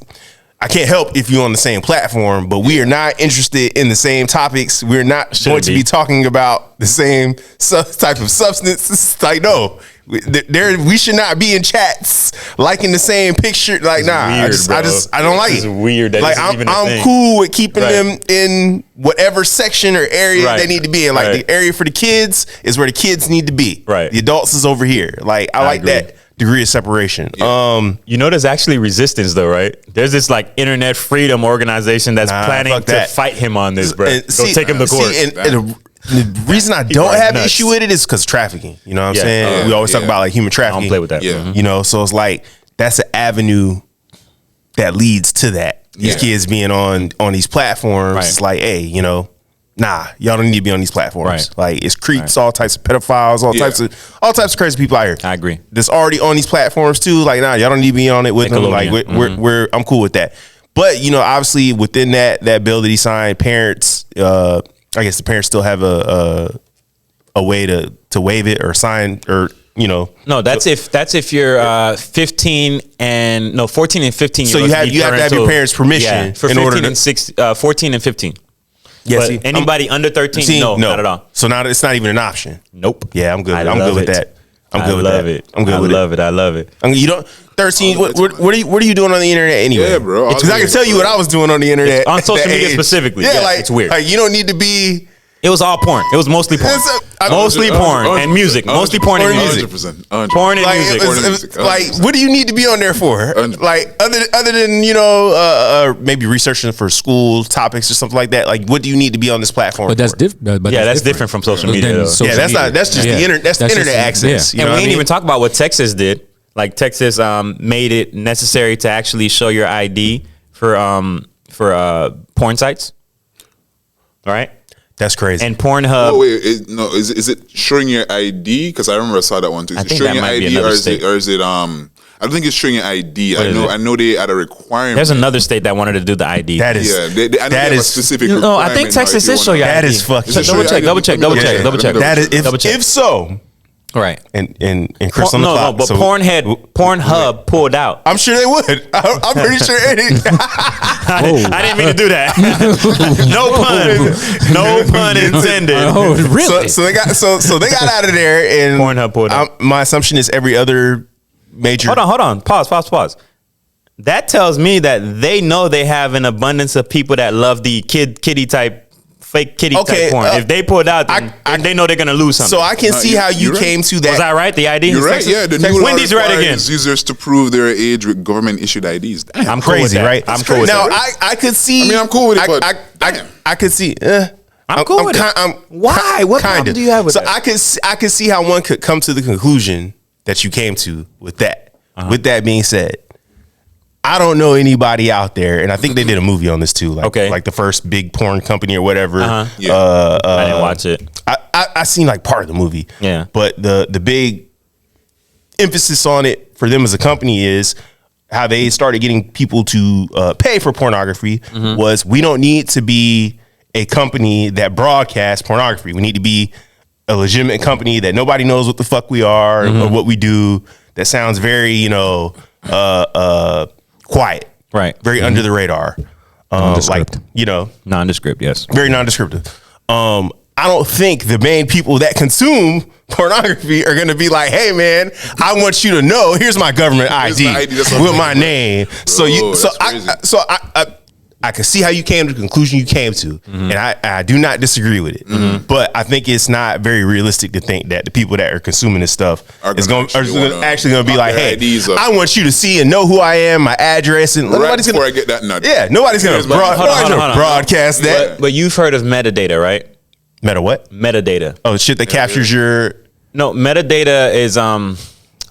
Speaker 3: I can't help if you're on the same platform, but we are not interested in the same topics. We're not going to be talking about the same type of substance. Like, no. We should not be in chats liking the same picture. Like, nah, weird, I don't like it.
Speaker 2: It's weird. That
Speaker 3: like, I'm cool with keeping them in whatever section or area they need to be in. Like, the area for the kids is where the kids need to be.
Speaker 2: Right.
Speaker 3: The adults is over here. Like, I like that degree of separation.
Speaker 2: Yeah. You know, there's actually resistance though, right? There's this like internet freedom organization that's planning to fight him on this, bro. Go take him to court.
Speaker 3: The reason I don't have an issue with it is because trafficking. You know what I'm saying? We always talk about like human trafficking.
Speaker 2: I don't play with that.
Speaker 3: Yeah. You know, so it's like that's an avenue that leads to that. these kids being on these platforms.
Speaker 2: Right.
Speaker 3: It's like, hey, you know, nah, y'all don't need to be on these platforms.
Speaker 2: Right.
Speaker 3: Like it's creeps, all types of pedophiles, all types of crazy people out here.
Speaker 2: I agree.
Speaker 3: That's already on these platforms too. Like, nah, y'all don't need to be on it with them. Like we're I'm cool with that. But you know, obviously within that bill that he signed, parents, I guess the parents still have a way to waive it or sign or, you know.
Speaker 2: No, that's if you're 14 and 15.
Speaker 3: So you have to have your parents' permission
Speaker 2: for
Speaker 3: in
Speaker 2: 15
Speaker 3: order to,
Speaker 2: and 14 and 15.
Speaker 3: Yeah,
Speaker 2: but
Speaker 3: see,
Speaker 2: anybody under 13, no, not at all.
Speaker 3: So now it's not even an option.
Speaker 2: Nope.
Speaker 3: Yeah, I'm good. I'm good with that. I'm good with that. I'm good with it.
Speaker 2: I love it.
Speaker 3: I mean, you don't 13. What are you doing on the internet anyway?
Speaker 5: Yeah, bro.
Speaker 3: Because I can tell you what I was doing on the internet
Speaker 2: On social
Speaker 3: at that
Speaker 2: media
Speaker 3: age.
Speaker 2: specifically.
Speaker 3: Yeah,
Speaker 2: Yeah,
Speaker 3: like
Speaker 2: it's weird.
Speaker 3: Like you don't need to be.
Speaker 2: It was all porn. It was mostly porn. Mostly porn and music. Mostly porn and music.
Speaker 5: 100%.
Speaker 2: Porn and
Speaker 3: Like,
Speaker 2: music.
Speaker 3: like, what do you need to be on there for?
Speaker 5: 100%.
Speaker 3: Like, other than you know, maybe researching for school topics or something like that. Like, what do you need to be on this platform?
Speaker 4: But that's
Speaker 3: for?
Speaker 4: different.
Speaker 2: Yeah, that's different from social media, though.
Speaker 3: Yeah, that's not. That's just the internet. That's the internet access. You know
Speaker 2: And
Speaker 3: what
Speaker 2: we
Speaker 3: I
Speaker 2: ain't
Speaker 3: mean?
Speaker 2: even talk about what Texas did. Like Texas made it necessary to actually show your ID for porn sites. All right.
Speaker 3: That's crazy.
Speaker 2: And Pornhub.
Speaker 5: Oh wait, is it showing your ID? Because I remember I saw that one too. Is
Speaker 2: I
Speaker 5: it
Speaker 2: think
Speaker 5: showing
Speaker 2: that
Speaker 5: your
Speaker 2: might be
Speaker 5: ID,
Speaker 2: another
Speaker 5: or is
Speaker 2: state.
Speaker 5: it I don't think it's showing your ID.
Speaker 2: What is it?
Speaker 5: I know they had a requirement.
Speaker 2: There's another state that wanted to do the ID.
Speaker 3: That is.
Speaker 5: I know they have
Speaker 3: that
Speaker 5: a
Speaker 3: is.
Speaker 5: specific.
Speaker 2: No, I think
Speaker 5: requirement now
Speaker 2: Texas
Speaker 5: if you
Speaker 2: is show
Speaker 5: wanna-
Speaker 2: your
Speaker 3: That
Speaker 2: ID.
Speaker 3: is fucking.
Speaker 5: Is it show your
Speaker 2: Double check.
Speaker 5: ID?
Speaker 3: That is.
Speaker 2: Double check.
Speaker 3: If so,
Speaker 2: Right.
Speaker 3: and Chris on the clock.
Speaker 2: but
Speaker 3: so-
Speaker 2: Pornhub pulled out.
Speaker 3: I'm sure they would. I'm pretty sure.
Speaker 2: I didn't mean to do that. No pun intended.
Speaker 4: Oh, really?
Speaker 3: So they got out of there, and
Speaker 2: Pornhub pulled out.
Speaker 3: My assumption is every other major.
Speaker 2: Hold on. Pause. That tells me that they know they have an abundance of people that love the kitty type, fake kitty type porn. If they pull it out, then they know they're gonna lose something.
Speaker 3: So I can see how you came to that.
Speaker 2: Was I right? The ID?
Speaker 5: You're right. Yeah, the new law
Speaker 2: Wendy's right again.
Speaker 5: requires users to prove their age with government issued IDs. Damn.
Speaker 2: I'm cool with
Speaker 3: Crazy,
Speaker 2: that.
Speaker 3: right?
Speaker 2: I'm cool with
Speaker 3: now,
Speaker 2: that.
Speaker 3: I could see.
Speaker 5: I mean, I'm cool with it, but
Speaker 3: I could see.
Speaker 2: I'm cool with it. Why? What problem do you have with that?
Speaker 3: I could see how one could come to the conclusion that you came to with that. With that being said, I don't know anybody out there, and I think they did a movie on this too. Like, like the first big porn company or whatever.
Speaker 2: I didn't watch it.
Speaker 3: I seen like part of the movie.
Speaker 2: Yeah.
Speaker 3: But the big emphasis on it for them as a company is how they started getting people to pay for pornography was we don't need to be a company that broadcasts pornography. We need to be a legitimate company that nobody knows what the fuck we are or what we do. That sounds very, quiet.
Speaker 2: Right.
Speaker 3: Very under the radar. Like,
Speaker 2: Nondescript, yes.
Speaker 3: very nondescriptive. I don't think the main people that consume pornography are going to be like, hey man, I want you to know, here's my government ID,
Speaker 5: my ID, that's what
Speaker 3: with
Speaker 5: I'm
Speaker 3: my
Speaker 5: thinking.
Speaker 3: name. I can see how you came to the conclusion you came to, and I do not disagree with it. But I think it's not very realistic to think that the people that are consuming this stuff are actually going to be like, hey, I want you to see and know who I am, my address, and nobody's
Speaker 5: before
Speaker 3: going
Speaker 5: I get that nut.
Speaker 3: Yeah, nobody's going to broadcast that.
Speaker 2: But you've heard of metadata, right?
Speaker 3: Meta what?
Speaker 2: Metadata.
Speaker 3: Oh, shit that captures your.
Speaker 2: No, metadata is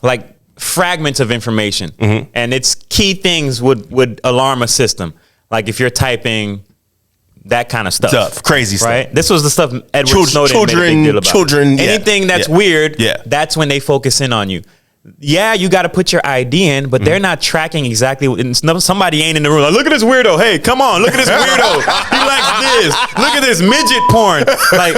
Speaker 2: like fragments of information, and it's key things would alarm a system. Like if you're typing that kind of stuff,
Speaker 3: crazy stuff.
Speaker 2: right? This was the stuff Edward Snowden made a big deal about. Anything that's weird, that's when they focus in on you. Yeah, you got to put your ID in, but they're not tracking exactly. Somebody ain't in the room. Like, look at this weirdo. Hey, come on, look at this weirdo. He likes this. Look at this midget porn. Like,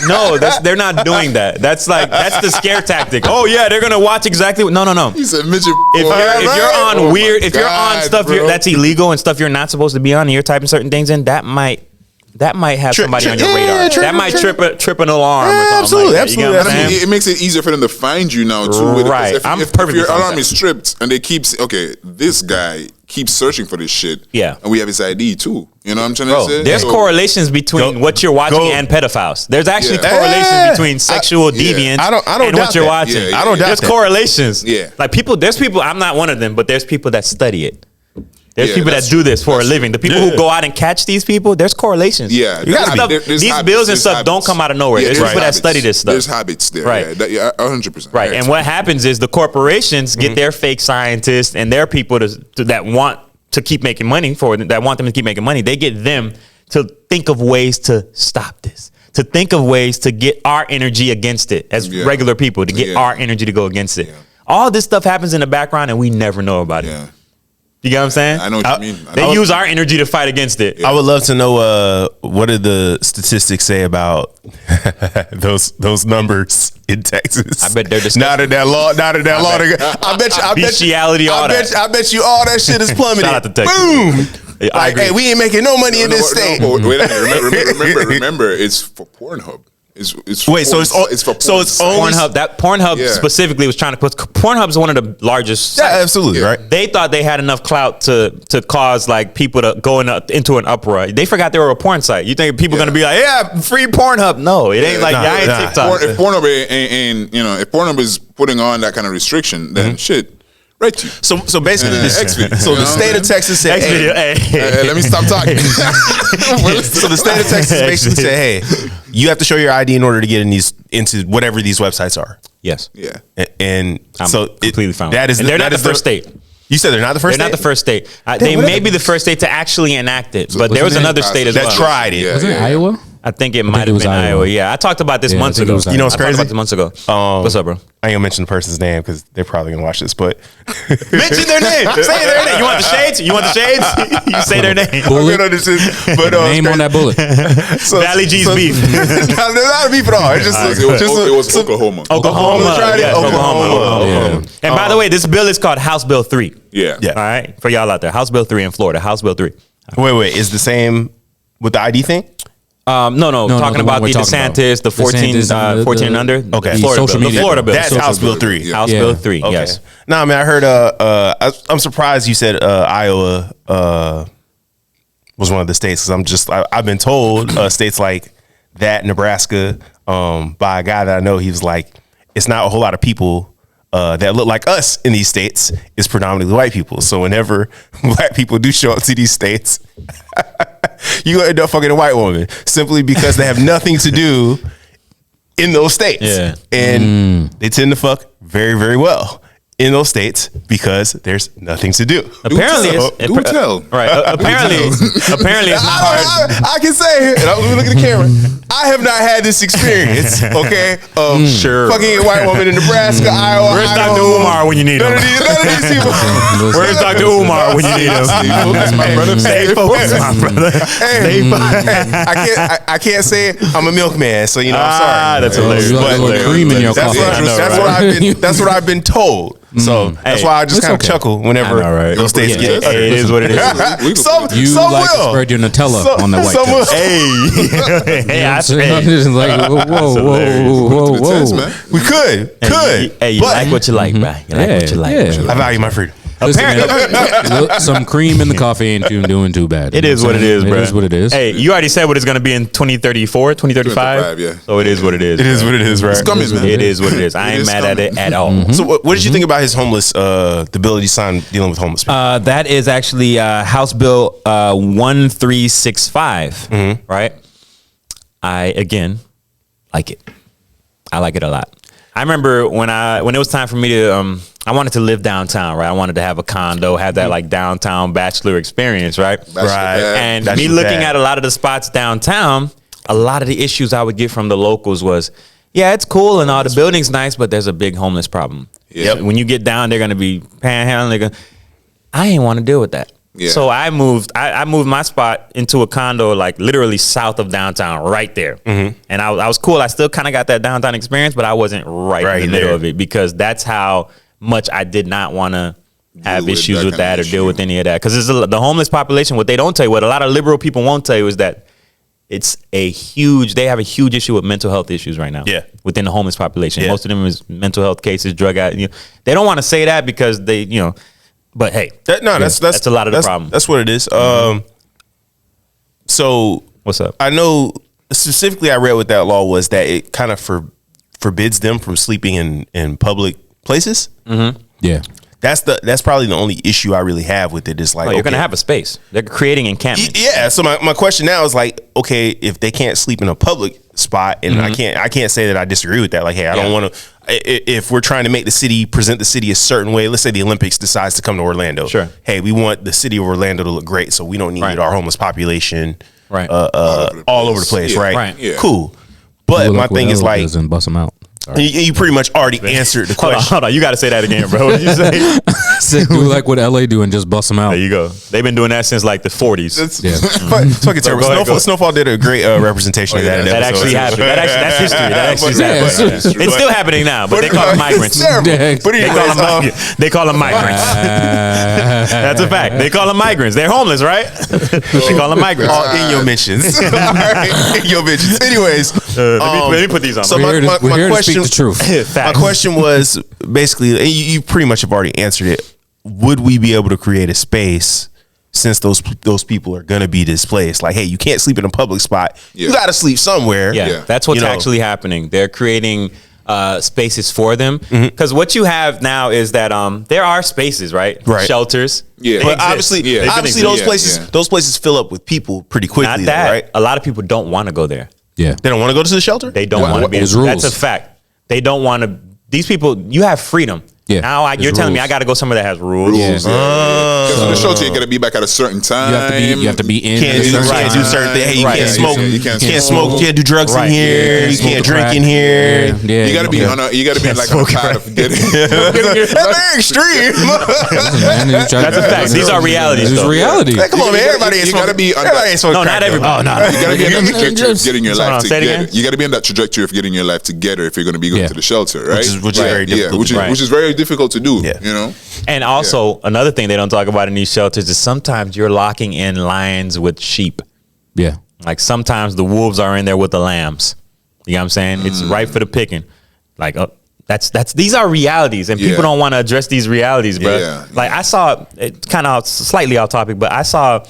Speaker 2: no, they're not doing that. That's the scare tactic. Oh yeah, they're gonna watch exactly. No.
Speaker 5: He said midget.
Speaker 2: If you're on stuff that's illegal and stuff you're not supposed to be on, and you're typing certain things in, that might have somebody on your radar. That might trip an alarm or something.
Speaker 3: Absolutely.
Speaker 2: You know what I'm saying?
Speaker 5: It makes it easier for them to find you now too.
Speaker 2: Right.
Speaker 5: If your alarm is stripped and they keep this guy keeps searching for this shit.
Speaker 2: Yeah.
Speaker 5: And we have his ID too. You know what I'm trying to say?
Speaker 2: There's correlations between what you're watching and pedophiles. There's actually correlations between sexual deviance and what you're watching.
Speaker 3: I don't doubt
Speaker 2: There's
Speaker 3: that.
Speaker 2: correlations.
Speaker 5: Yeah.
Speaker 2: Like there's people, I'm not one of them, but there's people that study it. There's people that do this for a living. The people who go out and catch these people, there's correlations.
Speaker 5: Yeah.
Speaker 2: These bills and stuff don't come out of nowhere. There's people that study this stuff.
Speaker 5: There's habits there.
Speaker 2: Right.
Speaker 5: Yeah, 100%.
Speaker 2: Right. And what happens is the corporations get their fake scientists and their people that want to keep making money that want them to keep making money. They get them to think of ways to stop this, to think of ways to get our energy against it as regular people, to get our energy to go against it. All this stuff happens in the background and we never know about it. You get what I'm saying?
Speaker 5: I know what you mean.
Speaker 2: They use our energy to fight against it.
Speaker 3: I would love to know what did the statistics say about those numbers in Texas.
Speaker 2: I bet they're disgusting.
Speaker 3: Now that law. I bet you all that shit is plummeted.
Speaker 2: Shout out to Texas.
Speaker 3: Boom. Like, hey, we ain't making no money in this state.
Speaker 5: Remember, it's for Pornhub. It's for
Speaker 2: Pornhub. That Pornhub specifically was trying to put. Pornhub's one of the largest.
Speaker 3: Yeah, absolutely, right.
Speaker 2: They thought they had enough clout to cause like people to go into an uproar. They forgot they were a porn site. You think people are gonna be like, yeah, free Pornhub? No, it ain't like y'all ain't TikTok.
Speaker 5: If Pornhub if Pornhub is putting on that kind of restriction, then shit. Right to you.
Speaker 3: So basically, the state of Texas said,
Speaker 5: hey, let me stop talking.
Speaker 3: So the state of Texas basically said, hey, you have to show your ID in order to get into whatever these websites are.
Speaker 2: Yes.
Speaker 5: Yeah.
Speaker 3: And
Speaker 2: I'm
Speaker 3: so
Speaker 2: completely fine.
Speaker 3: That is
Speaker 2: they're not the first state.
Speaker 3: You said they're not the first
Speaker 2: They're
Speaker 3: state?
Speaker 2: not the first state. They may be the first state to actually enact it, but there was another state as well
Speaker 3: that tried it.
Speaker 4: Was it Iowa?
Speaker 2: I think it might have been Iowa. Yeah, I talked about this months ago.
Speaker 3: You know what's crazy?
Speaker 2: I talked about this months ago. What's up, bro?
Speaker 3: I ain't gonna mention the person's name because they're probably gonna watch this, but
Speaker 2: mention their name. Say their name. You want the shades? You say their name.
Speaker 4: Bullet.
Speaker 3: But
Speaker 4: Name on that bullet.
Speaker 2: Valley G's beef.
Speaker 3: There's not beef at all. It's
Speaker 5: It was Oklahoma.
Speaker 3: Oklahoma tried it.
Speaker 2: Oklahoma. And by the way, this bill is called House Bill 3.
Speaker 5: Yeah.
Speaker 3: Yeah.
Speaker 2: All right, for y'all out there, House Bill 3 in Florida. House Bill 3.
Speaker 3: Wait, is the same with the ID thing?
Speaker 2: No, talking
Speaker 4: the
Speaker 2: about
Speaker 4: one
Speaker 2: the
Speaker 4: we're talking
Speaker 2: DeSantis,
Speaker 4: about.
Speaker 2: the 14
Speaker 4: DeSantis,
Speaker 2: 14 and under.
Speaker 3: Okay.
Speaker 2: The Florida bill.
Speaker 3: That's House Bill 3.
Speaker 2: House Bill 3.
Speaker 3: Okay.
Speaker 2: Yes.
Speaker 3: Nah, man, I heard. I'm surprised you said Iowa was one of the states because I've been told states like that, Nebraska, by a guy that I know. He was like, it's not a whole lot of people that look like us in these states. It's predominantly white people. So whenever black people do show up to these states, you gonna end up fucking a white woman simply because they have nothing to do in those states.
Speaker 2: Yeah.
Speaker 3: And they tend to fuck very, very well in those states because there's nothing to do.
Speaker 2: Apparently,
Speaker 5: do tell.
Speaker 2: Right. Apparently, it's not hard.
Speaker 3: I can say, and let me look at the camera. I have not had this experience, okay? Fucking a white woman in Nebraska, Iowa.
Speaker 2: Where's Dr. Umar when you need him?
Speaker 3: None of these people.
Speaker 2: Where's Dr. Umar when you need him?
Speaker 5: That's my brother.
Speaker 2: Stay focused, my brother.
Speaker 3: Hey, I can't say it. I'm a milkman, so I'm sorry.
Speaker 2: That's hilarious.
Speaker 4: You got a little cream in your coffee.
Speaker 3: That's what I've been told. So that's why I just kind of chuckle whenever those states get.
Speaker 2: Hey, it is what it is.
Speaker 3: Some
Speaker 4: You like to spread your Nutella on that white toast.
Speaker 2: Hey, I
Speaker 4: I'm just like, whoa.
Speaker 3: We could.
Speaker 2: Hey, you like what you like, bro. You like what you like.
Speaker 3: I value my freedom.
Speaker 4: Listen, man, some cream in the coffee ain't doing too bad.
Speaker 2: It is what it is, bro.
Speaker 4: It is what it is.
Speaker 2: Hey, you already said what it's going to be in 2034, 2035?
Speaker 5: Yeah.
Speaker 2: So it is what it is.
Speaker 3: It is what it is, right?
Speaker 5: It's coming, man.
Speaker 2: It is what it is. I ain't mad at it at all.
Speaker 3: So what did you think about his homeless, the bill that he signed dealing with homeless people?
Speaker 2: That is actually House Bill 1365, right? I, again, like it. I like it a lot. I remember when it was time for me to, I wanted to live downtown, right? I wanted to have a condo, have that like downtown bachelor experience, right? And me looking at a lot of the spots downtown, a lot of the issues I would get from the locals was, yeah, it's cool and all, the building's nice, but there's a big homeless problem.
Speaker 5: Yep.
Speaker 2: When you get down, they're going to be panhandling. I ain't want to deal with that.
Speaker 5: Yeah.
Speaker 2: So I moved my spot into a condo like literally south of downtown, right there. And I was cool. I still kind of got that downtown experience, but I wasn't right in the middle of it because that's how much I did not want to have issues with that or deal with any of that. Because the homeless population, what they don't tell you, what a lot of liberal people won't tell you is that they have a huge issue with mental health issues right now.
Speaker 3: Yeah.
Speaker 2: Within the homeless population. Most of them is mental health cases, drug out. They don't want to say that because they, but hey,
Speaker 3: that's
Speaker 2: a lot of the problem.
Speaker 3: That's what it is. So
Speaker 2: what's up?
Speaker 3: I know specifically I read what that law was that it kind of forbids them from sleeping in public places.
Speaker 4: Yeah.
Speaker 3: That's probably the only issue I really have with it. Is like,
Speaker 2: you're going to have a space. They're creating encampments.
Speaker 3: Yeah. So my question now is like, okay, if they can't sleep in a public spot, and I can't say that I disagree with that. Like, hey, I don't want to. If we're trying to make present the city a certain way, let's say the Olympics decides to come to Orlando.
Speaker 2: Sure.
Speaker 3: Hey, we want the city of Orlando to look great, so we don't need our homeless population all over the place, right?
Speaker 2: Right.
Speaker 5: Yeah.
Speaker 3: Cool. But my thing is like,
Speaker 4: and bust them out.
Speaker 3: you pretty much already answered the question.
Speaker 2: Hold on, you got to say that again, bro. What did you say?
Speaker 4: Do like what LA do and just bust them out.
Speaker 2: There you go. They've been doing that since like the 40s.
Speaker 3: Fuck it, terrible. Snowfall did a great representation of that. In
Speaker 2: That
Speaker 3: episode.
Speaker 2: actually happened. That's history. That actually happened.
Speaker 5: It's true.
Speaker 2: It's still happening now, but they call them migrants.
Speaker 3: It's terrible. But
Speaker 2: They call them migrants. That's a fact. They call them migrants. They're homeless, right? They call them migrants.
Speaker 3: all in your mentions. All right, in your mentions. Anyways,
Speaker 2: let me put these on.
Speaker 3: so
Speaker 4: We're here to
Speaker 3: question,
Speaker 4: speak the truth.
Speaker 3: my question was basically, and you pretty much have already answered it. Would we be able to create a space since those people are gonna be displaced? Like, hey, you can't sleep in a public spot.
Speaker 5: Yeah.
Speaker 3: You got to sleep somewhere.
Speaker 2: Yeah,
Speaker 5: Yeah.
Speaker 2: that's what's
Speaker 3: You know.
Speaker 2: actually happening. They're creating spaces for them because what you have now is that there are spaces, right?
Speaker 3: Right.
Speaker 2: Shelters.
Speaker 5: Yeah.
Speaker 3: But
Speaker 2: exist.
Speaker 3: obviously,
Speaker 5: Yeah.
Speaker 3: obviously
Speaker 5: They've been
Speaker 3: those places fill up with people pretty quickly.
Speaker 2: Not
Speaker 3: though,
Speaker 2: that.
Speaker 3: right?
Speaker 2: A lot of people don't want to go there.
Speaker 4: Yeah.
Speaker 3: They don't want to go to the shelter.
Speaker 2: They don't
Speaker 5: What-
Speaker 2: want to be.
Speaker 4: there's
Speaker 2: That's a
Speaker 4: rules.
Speaker 2: fact. They don't want to. These people, you have freedom.
Speaker 4: Yeah,
Speaker 2: Now
Speaker 4: there's
Speaker 2: you're telling me
Speaker 4: rules.
Speaker 2: I got to go somewhere that has rules.
Speaker 5: Rules. Because for the shelter, you got to be back at a certain time.
Speaker 4: You have to be in.
Speaker 3: Can't do certain things. Hey, you
Speaker 2: Right.
Speaker 3: can't
Speaker 2: Yeah,
Speaker 3: smoke.
Speaker 5: you
Speaker 3: You
Speaker 5: can't
Speaker 3: can't
Speaker 5: smoke.
Speaker 3: smoke. You can't do drugs
Speaker 2: Right.
Speaker 3: in here.
Speaker 4: Yeah,
Speaker 3: You
Speaker 4: smoke
Speaker 3: can't
Speaker 4: the
Speaker 3: drink
Speaker 4: crack.
Speaker 3: in here.
Speaker 4: Yeah.
Speaker 5: You got to be on a. You got to be in like a path of getting.
Speaker 3: That's very extreme.
Speaker 2: That's a fact. These are realities.
Speaker 4: These
Speaker 2: though.
Speaker 4: realities.
Speaker 3: Like, come on, man. Everybody ain't
Speaker 5: You gotta
Speaker 3: smoking.
Speaker 5: be on
Speaker 3: Everybody
Speaker 5: that-
Speaker 3: ain't smoking.
Speaker 2: No,
Speaker 3: crack,
Speaker 2: not
Speaker 3: though.
Speaker 2: everybody. Oh, no.
Speaker 5: You gotta be on that trajectory of getting your
Speaker 2: Hold on,
Speaker 5: life
Speaker 2: say it
Speaker 5: together.
Speaker 2: again?
Speaker 5: You gotta be on that trajectory of getting your life together if you're gonna be going
Speaker 4: Yeah.
Speaker 5: to the shelter, right?
Speaker 3: Which is very difficult
Speaker 5: which
Speaker 3: to
Speaker 5: is
Speaker 3: do.
Speaker 5: which is very difficult to do.
Speaker 3: Yeah.
Speaker 5: You know.
Speaker 2: And also, another thing they don't talk about in these shelters is sometimes you're locking in lions with sheep.
Speaker 4: Yeah.
Speaker 2: Like sometimes the wolves are in there with the lambs. You know what I'm saying? It's right for the picking. Like that's these are realities, and people
Speaker 5: Yeah.
Speaker 2: don't want to address these realities, bro.
Speaker 5: Yeah.
Speaker 2: Like I saw it kind of slightly off topic, but I saw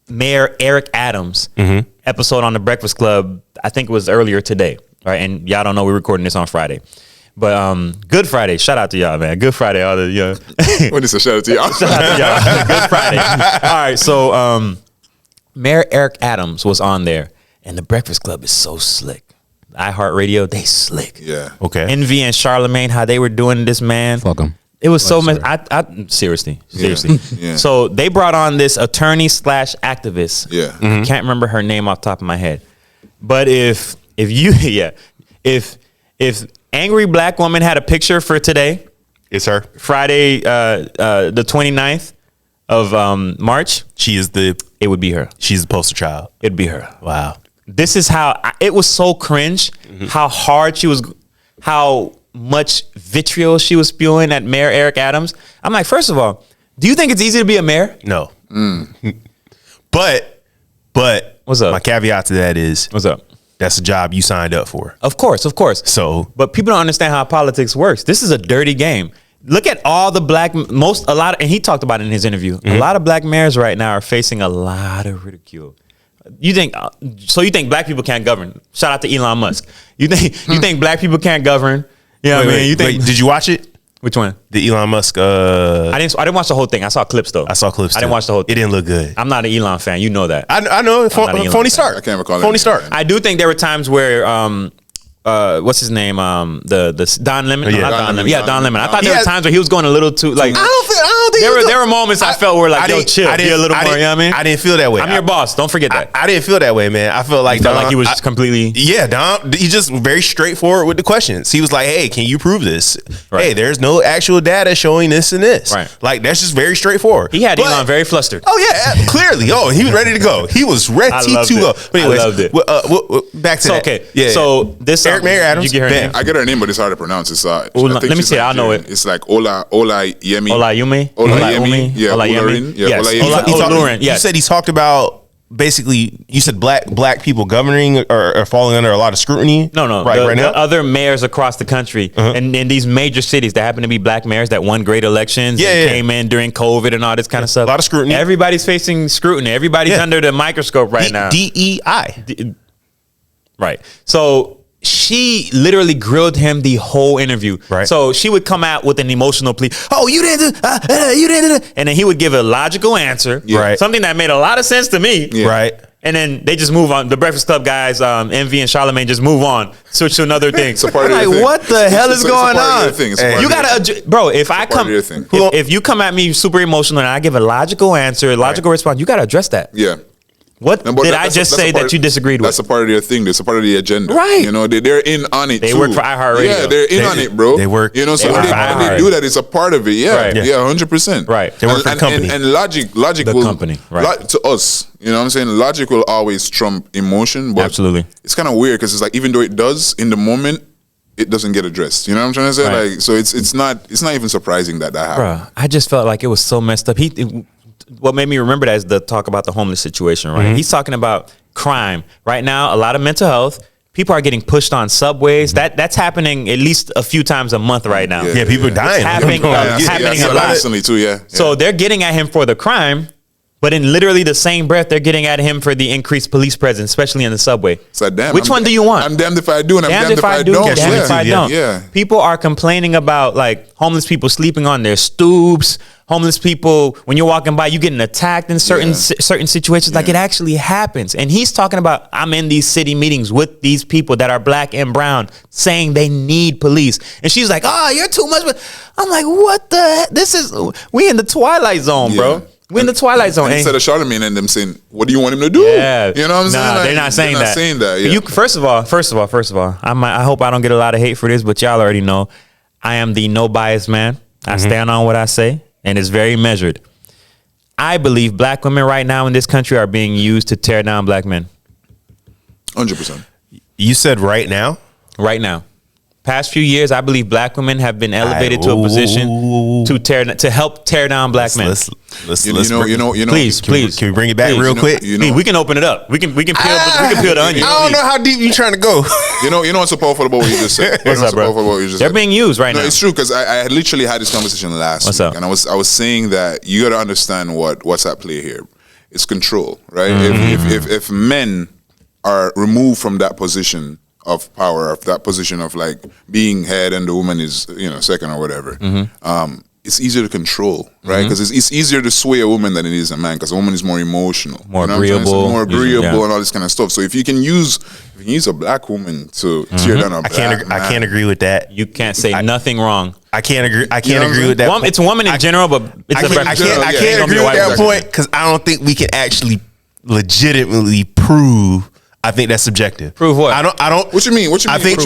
Speaker 2: Mayor Eric Adams episode on the Breakfast Club. I think it was earlier today, right? And y'all don't know we're recording this on Friday. But Good Friday, shout out to y'all, man. Good Friday, all the
Speaker 5: When it's a shout out to y'all.
Speaker 2: Shout out to y'all. Good Friday. All right, so Mayor Eric Adams was on there, and the Breakfast Club is so slick. iHeartRadio, they slick.
Speaker 5: Yeah.
Speaker 3: Okay.
Speaker 2: Envy and Charlemagne, how they were doing this, man.
Speaker 4: Fuck 'em.
Speaker 2: It was so much. I seriously.
Speaker 5: Yeah.
Speaker 2: So they brought on this attorney / activist.
Speaker 5: Yeah.
Speaker 2: I can't remember her name off the top of my head. But if you if Angry Black Woman had a picture for today,
Speaker 3: It's her.
Speaker 2: Friday, the 29th of March,
Speaker 3: She's
Speaker 2: it would be her.
Speaker 3: the poster child.
Speaker 2: It'd be her.
Speaker 3: Wow.
Speaker 2: This is how it was so cringe. How hard she was, how much vitriol she was spewing at Mayor Eric Adams. I'm like, first of all, do you think it's easy to be a mayor?
Speaker 3: No. But
Speaker 2: What's up?
Speaker 3: my caveat to that is
Speaker 2: What's up?
Speaker 3: that's a job you signed up for.
Speaker 2: Of course.
Speaker 3: So
Speaker 2: But people don't understand how politics works. This is a dirty game. Look at all the and he talked about it in his interview. A lot of black mayors right now are facing a lot of ridicule. You think black people can't govern? Shout out to Elon Musk. You think black people can't govern? You know what I mean? You think
Speaker 3: did you watch it?
Speaker 2: which one?
Speaker 3: The Elon Musk.
Speaker 2: I didn't watch the whole thing. I saw clips though.
Speaker 3: I saw clips.
Speaker 2: I didn't
Speaker 3: too.
Speaker 2: watch the whole
Speaker 3: It
Speaker 2: thing.
Speaker 3: didn't look good.
Speaker 2: I'm not an Elon fan. You know that.
Speaker 3: I know.
Speaker 2: not an Elon
Speaker 3: Phony
Speaker 2: fan.
Speaker 3: start.
Speaker 5: I can't recall
Speaker 3: Phony
Speaker 5: it.
Speaker 3: start.
Speaker 2: I do think there were times where what's his name? The Don Lemon.
Speaker 3: Yeah.
Speaker 2: Not
Speaker 5: Don
Speaker 2: Don Lemon.
Speaker 5: Lemon.
Speaker 2: Yeah, Don Lemon. I thought
Speaker 3: He
Speaker 2: there were
Speaker 3: has-
Speaker 2: times where he was going a little too like.
Speaker 3: I don't think
Speaker 2: There were moments I felt were like, yo, chill. Be a little more, you know what I mean?
Speaker 3: I didn't feel that way.
Speaker 2: I'm your boss. Don't forget that.
Speaker 3: I didn't feel that way, man. I felt like
Speaker 2: Felt
Speaker 3: Don,
Speaker 2: like he was just completely.
Speaker 3: Yeah, Don. He's just very straightforward with the questions. He was like, "Hey, can you prove this?
Speaker 2: Right.
Speaker 3: Hey, there's no actual data showing this and this.
Speaker 2: Right.
Speaker 3: Like that's just very straightforward."
Speaker 2: He had
Speaker 3: But-
Speaker 2: Elon very flustered.
Speaker 3: Oh yeah, clearly. Oh, he was ready to go. He was ready
Speaker 2: I
Speaker 3: to
Speaker 2: loved
Speaker 3: go.
Speaker 2: it.
Speaker 3: But anyways,
Speaker 2: I loved it.
Speaker 3: back to
Speaker 2: So
Speaker 3: that.
Speaker 2: okay,
Speaker 3: Yeah.
Speaker 2: so this
Speaker 3: Eric Mayor Adams.
Speaker 2: Did you get her
Speaker 3: bam.
Speaker 2: name?
Speaker 5: I get her name, but it's hard to pronounce. It's
Speaker 2: Let me
Speaker 5: she's
Speaker 2: see, I know
Speaker 5: Nigerian.
Speaker 2: it.
Speaker 5: It's like Ola Yemi.
Speaker 2: Olayemi?
Speaker 5: Olayemi. Yeah,
Speaker 2: Olayemi?
Speaker 5: Olarin. Yeah,
Speaker 2: Yes.
Speaker 5: Olayemi.
Speaker 2: Ola-
Speaker 3: He talked-
Speaker 2: Olurin,
Speaker 3: You
Speaker 2: yes.
Speaker 3: said he talked about basically. You said black people governing or falling under a lot of scrutiny.
Speaker 2: No.
Speaker 3: Right, right now.
Speaker 2: The other mayors across the country and in these major cities that happen to be black mayors that won great elections and came in during COVID and all this kind of stuff.
Speaker 3: A lot of scrutiny.
Speaker 2: Everybody's facing scrutiny. Everybody's
Speaker 3: Yeah.
Speaker 2: under the microscope right now.
Speaker 3: DEI.
Speaker 2: Right. So she literally grilled him the whole interview.
Speaker 3: Right.
Speaker 2: So she would come out with an emotional plea. Oh, you didn't do, you didn't do. And then he would give a logical answer.
Speaker 3: Right.
Speaker 2: Something that made a lot of sense to me.
Speaker 5: Yeah.
Speaker 3: Right.
Speaker 2: And then they just move on. The Breakfast Club guys, Envy and Charlamagne, just move on, switch to another thing.
Speaker 5: It's a part of your
Speaker 2: like,
Speaker 5: thing.
Speaker 2: what the hell is going on?
Speaker 5: You
Speaker 2: gotta, bro. If I come, if you come at me super emotional and I give a logical answer, a logical response, you gotta address that.
Speaker 5: Yeah.
Speaker 2: What did I just say that you disagreed with?
Speaker 5: That's a part of their thing. That's a part of the agenda.
Speaker 2: Right.
Speaker 5: You know, they're in on it.
Speaker 2: They
Speaker 5: too.
Speaker 2: work for iHeartRadio.
Speaker 5: Yeah, they're in on it, bro.
Speaker 3: They work.
Speaker 5: You know, so
Speaker 2: They
Speaker 5: when
Speaker 2: work
Speaker 5: they
Speaker 2: for
Speaker 5: do that, it's a part of it. Yeah,
Speaker 2: Right.
Speaker 5: yeah, 100%.
Speaker 2: Right.
Speaker 3: They work for the company.
Speaker 5: And logic
Speaker 2: The
Speaker 5: will
Speaker 2: company, right.
Speaker 5: to us. You know what I'm saying? Logic will always trump emotion. But
Speaker 2: Absolutely.
Speaker 5: It's kind of weird because it's like even though it does in the moment, it doesn't get addressed. You know what I'm trying to say?
Speaker 2: Right.
Speaker 5: Like, so it's not even surprising that happened.
Speaker 2: Bro, I just felt like it was so messed up. What made me remember that is the talk about the homeless situation, right? He's talking about crime. Right now, a lot of mental health. People are getting pushed on subways. That's happening at least a few times a month right now.
Speaker 3: Yeah, people are dying.
Speaker 2: It's happening, happening a lot.
Speaker 5: Recently too, yeah.
Speaker 2: So they're getting at him for the crime, but in literally the same breath, they're getting at him for the increased police presence, especially in the subway.
Speaker 5: So damn,
Speaker 2: Which one do you want?
Speaker 5: I'm damned if I do, and I'm
Speaker 2: Damned
Speaker 5: damned if I don't.
Speaker 2: damned if I don't.
Speaker 5: Yeah.
Speaker 2: People are complaining about like homeless people sleeping on their stoops. Homeless people, when you're walking by, you getting attacked in certain situations. Like it actually happens. And he's talking about, I'm in these city meetings with these people that are black and brown saying they need police. And she's like, oh, you're too much. I'm like, what the heck? We in the twilight zone, bro. We in the twilight zone.
Speaker 5: And instead of Charlamagne and them saying, what do you want him to do?
Speaker 2: Yeah.
Speaker 5: You know what I'm saying? Like,
Speaker 2: they're not saying that.
Speaker 5: Saying that. Yeah.
Speaker 2: First of all, I hope I don't get a lot of hate for this, but y'all already know I am the no bias man. I stand on what I say, and it's very measured. I believe black women right now in this country are being used to tear down black men.
Speaker 5: 100%.
Speaker 3: You said right now?
Speaker 2: Right now. Past few years, I believe black women have been elevated to a position to help tear down black men.
Speaker 3: Let's
Speaker 2: Please.
Speaker 3: Can we bring it back real quick?
Speaker 2: We can open it up. We can peel the onion.
Speaker 3: I don't know how deep you trying to go.
Speaker 5: You know what's so powerful about what you just said?
Speaker 2: What's up, bro? They're being used right now.
Speaker 5: It's true because I had literally had this conversation last week,
Speaker 2: up?
Speaker 5: and I was saying that you got to understand what's at play here. It's control, right? If men are removed from that position of power, of that position of like being head and the woman is second or whatever, it's easier to control, right? Because it's easier to sway a woman than it is a man, because a woman is more emotional,
Speaker 2: more agreeable,
Speaker 5: and all this kind of stuff. So if you can use a black woman to tear down a black man,
Speaker 3: I can't agree with that.
Speaker 2: You can't say nothing wrong.
Speaker 3: I can't agree. I can't agree with that.
Speaker 2: It's woman in general, but it's
Speaker 3: I can't agree with that point because I don't think we can actually legitimately prove. I think that's subjective.
Speaker 2: Prove what?
Speaker 3: I don't.
Speaker 5: What you mean?
Speaker 3: I think